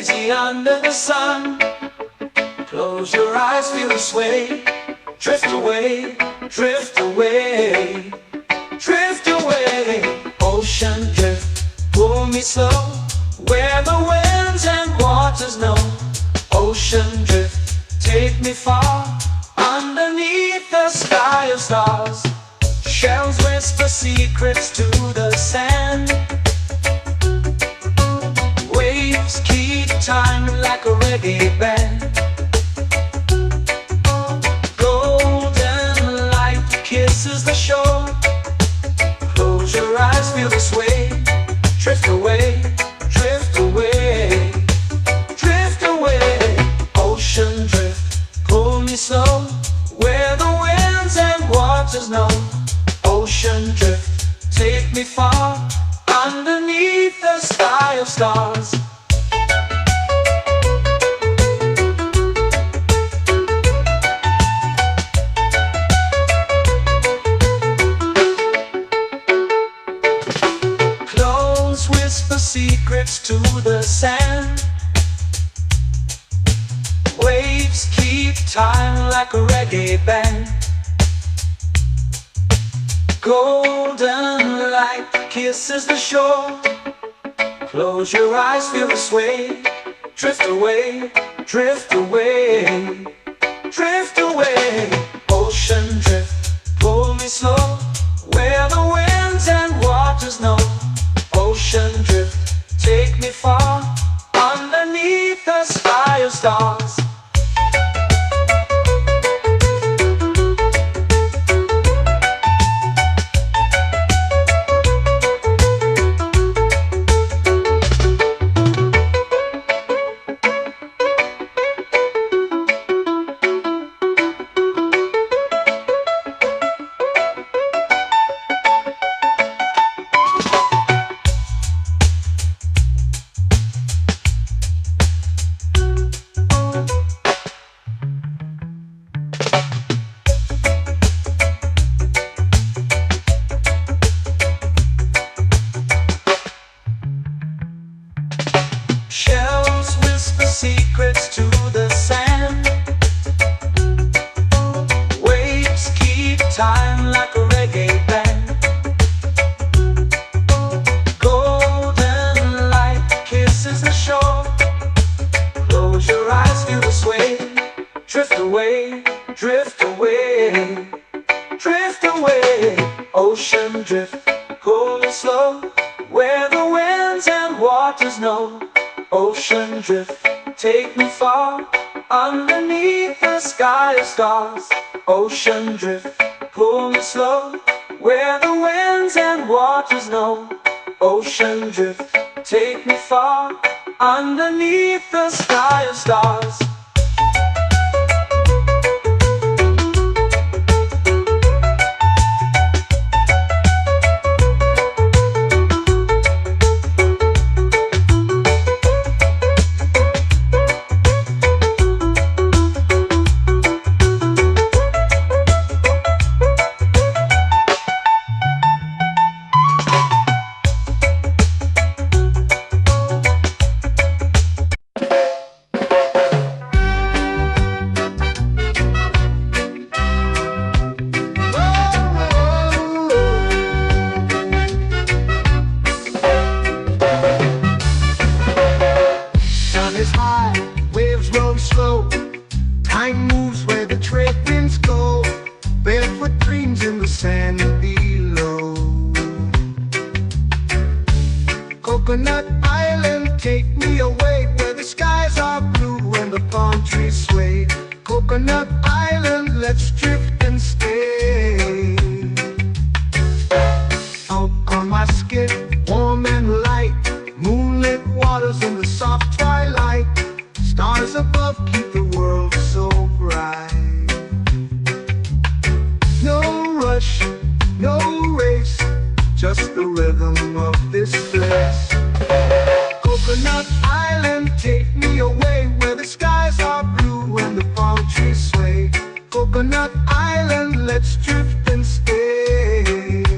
lazy under the sun. Close your eyes, feel the sway. Drift away, drift away, drift away. Ocean drift, pull me slow, where the winds and waters know. Ocean drift, take me far, underneath the sky of stars. Shells whisper secrets to the sand. Waves keep time like a reggae band. Golden light kisses the shore. Close your eyes, feel the sway. Drift away, drift away, drift away. Ocean drift, pull me slow, where the winds and waters know. Ocean drift, take me far, underneath the sky of stars. Close whisper secrets to the sand. Waves keep time like a reggae band. Golden light kisses the shore. Close your eyes, feel the sway. Drift away, drift away, drift away. Ocean drift, pull me slow, where the winds and waters know. Ocean drift, take me far, underneath the sky of stars. Shells whisper secrets to the sand. Waves keep time like a reggae band. Golden light kisses the shore. Close your eyes, feel the sway. Drift away, drift away, drift away. Ocean drift, pull me slow, where the winds and waters know. Ocean drift, take me far, underneath the sky of stars. Ocean drift, pull me slow, where the winds and waters know. Ocean drift, take me far, underneath the sky of stars. Time moves where the trade winds go. Barefoot dreams in the sand below. Coconut Island, take me away, where the skies are blue and the palm trees sway. Coconut Island, let's drift and stay. Out on my skin, warm and light, moonlit waters in the soft twilight. Stars above keep the world so bright. No rush, no race, just the rhythm of this place. Coconut Island, take me away, where the skies are blue and the palm trees sway. Coconut Island, let's drift and stay.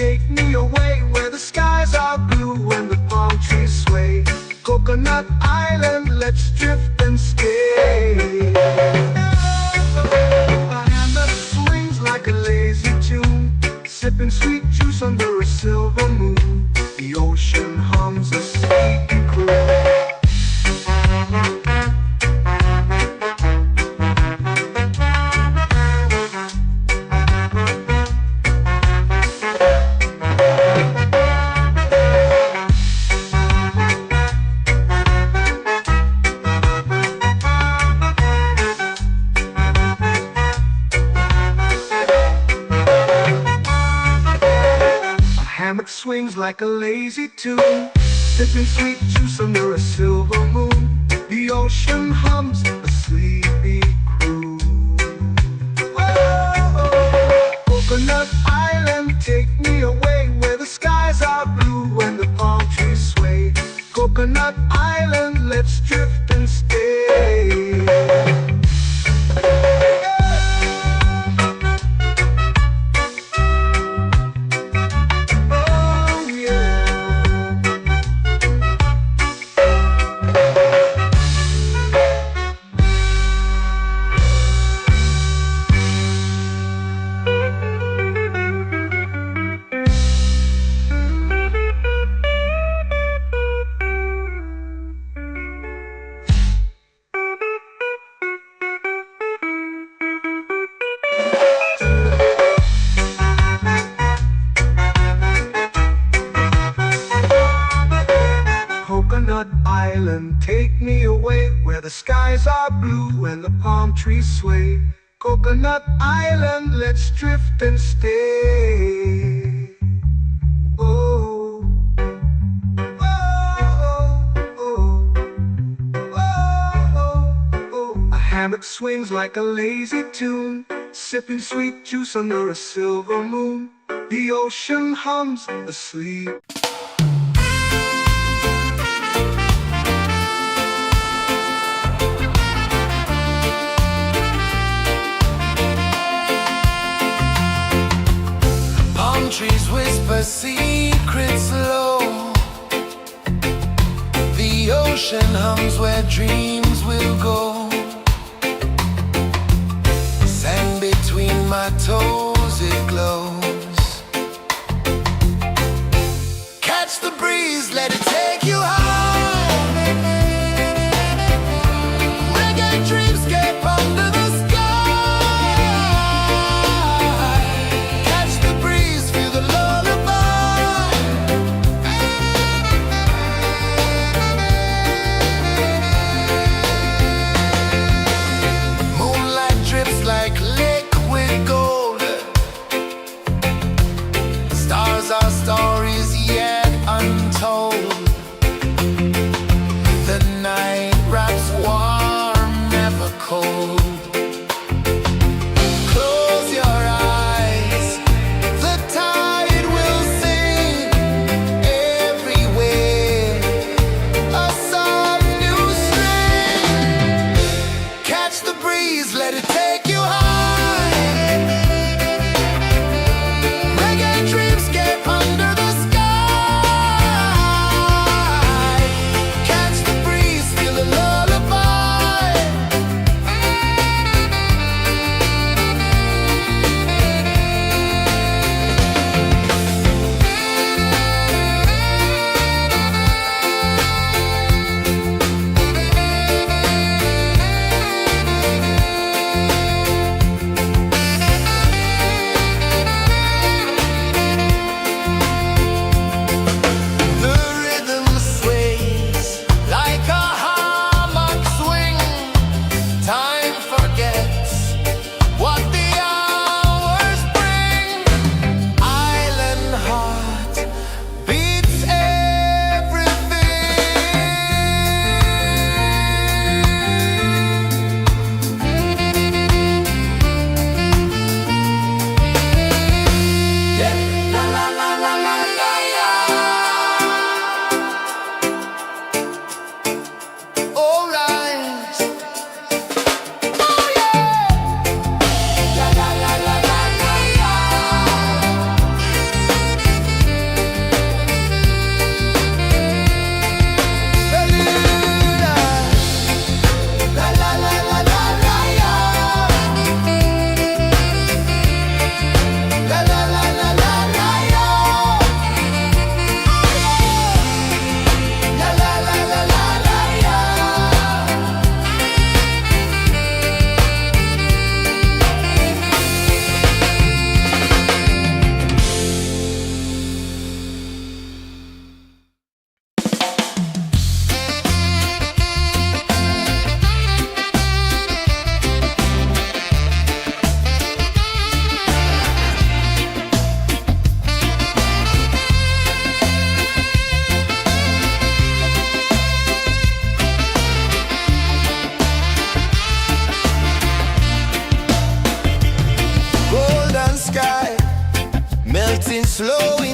take me away where the skies are blue and the palm trees sway. Coconut Island, let's drift and stay. A hand that swings like a lazy tune, sipping sweet juice under a silver moon. The ocean hums a sleepy croon. Hammock swings like a lazy tune, sipping sweet juice under a silver moon. The ocean hums a sleepy croon. Whoa, Coconut Island, take me away where the skies are blue and the palm trees sway. Coconut Island, let's drift and stay. Coconut Island, take me away where the skies are blue and the palm trees sway. Coconut Island, let's drift and stay. Oh, oh, oh, oh, oh. A hammock swings like a lazy tune, sipping sweet juice under a silver moon. The ocean hums asleep. Trees whisper secrets low. The ocean hums where dreams will go. Sand between my toes, it glows. Catch the breeze, let it take you high. Reggae dreamscape under the sky.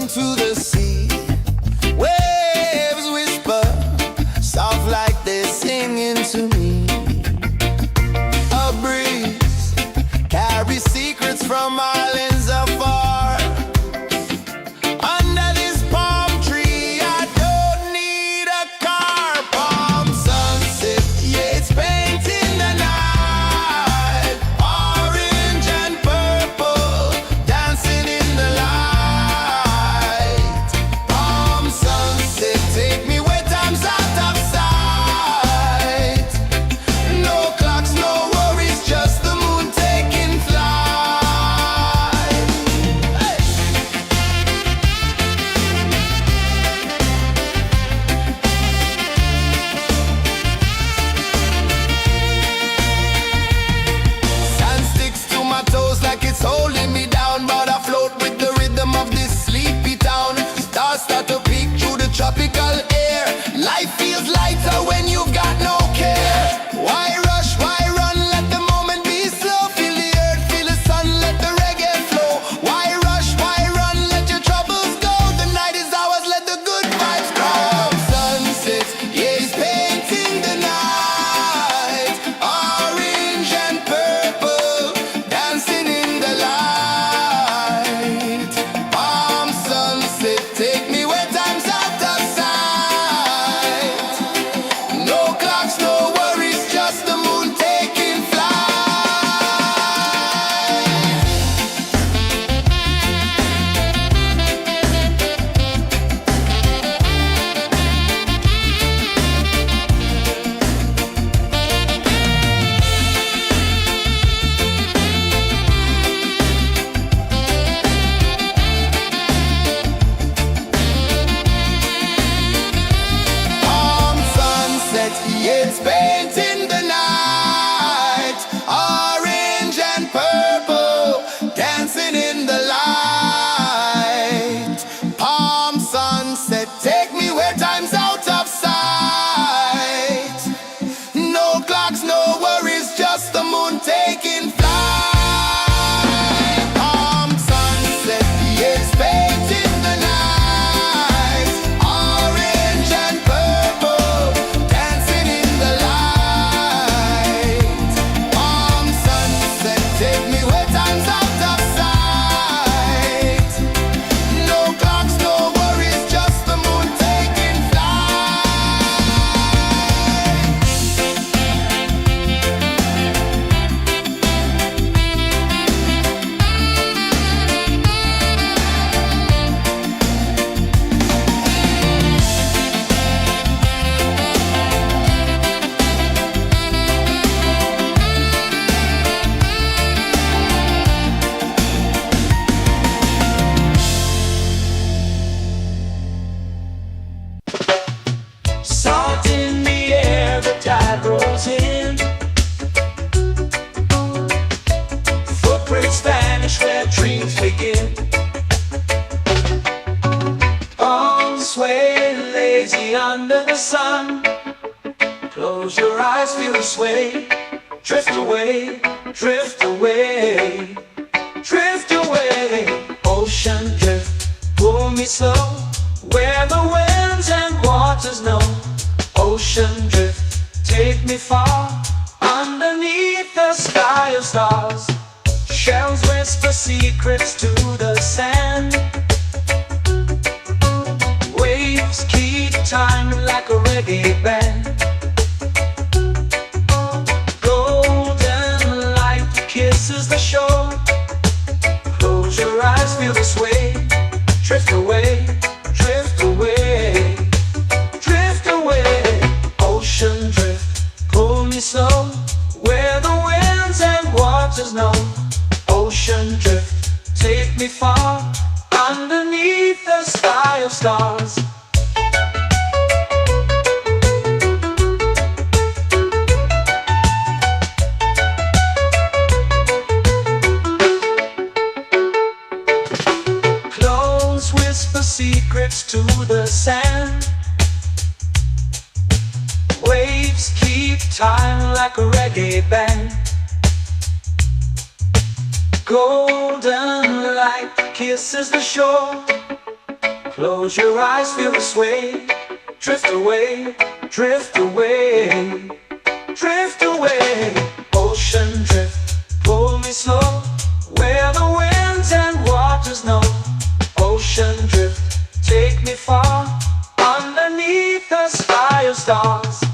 to the sea. Waves whisper, soft like they're singing to me. A breeze carries secrets from islands afar. Under this palm tree, I don't need a car. Palm sunset, yeah, it's painting the night. Orange and purple, dancing in the light. Palm sunset, take me where time's out of sight. No clocks, no worries, just the moon taking flight. Hey! Sand sticks to my toes like it's holding me down, but I float with the rhythm of this sleepy town. Stars start to peek through the tropical air. Life feels lighter when you've got no care. Why rush, why run, let the moment be slow. Feel the earth, feel the sun, let the reggae flow. Why rush, why run, let your troubles go. The night is ours, let the good vibes grow. Sunset, yeah, it's painting the night. Orange and purple, dancing in the light. Palm sunset, take me where time's out of sight. No clocks, no worries, just the moon taking flight. Palm sunset, yeah, it's painting the night. Orange and purple, dancing in the light. Palm sunset, take me where time's out of sight. No clocks, no worries, just the moon taking flight. Palm sunset, yeah, it's painting the night. Orange and purple, dancing in the light. Palm sunset, take me where time's out of sight. No clocks, no worries, just the moon taking flight. Salt in the air, the tide rolls in. Footprints vanish where dreams begin. Arms sway lazy under the sun. Close your eyes, feel the sway. Drift away, drift away, drift away. Ocean drift, pull me slow, where the winds and waters know. Ocean drift, take me far, underneath the sky of stars. Shells whisper secrets to the sand. Waves keep time like a reggae band. Golden light kisses the shore. Close your eyes, feel the sway. Drift away, drift away, drift away. Ocean drift, pull me slow, where the winds and waters know. Ocean drift, take me far, underneath the sky of stars. Clones whisper secrets to the sand. Waves keep time like a reggae band. Golden light kisses the shore. Close your eyes, feel the sway. Drift away, drift away, drift away. Ocean drift, pull me slow, where the winds and waters know. Ocean drift, take me far, underneath the sky of stars.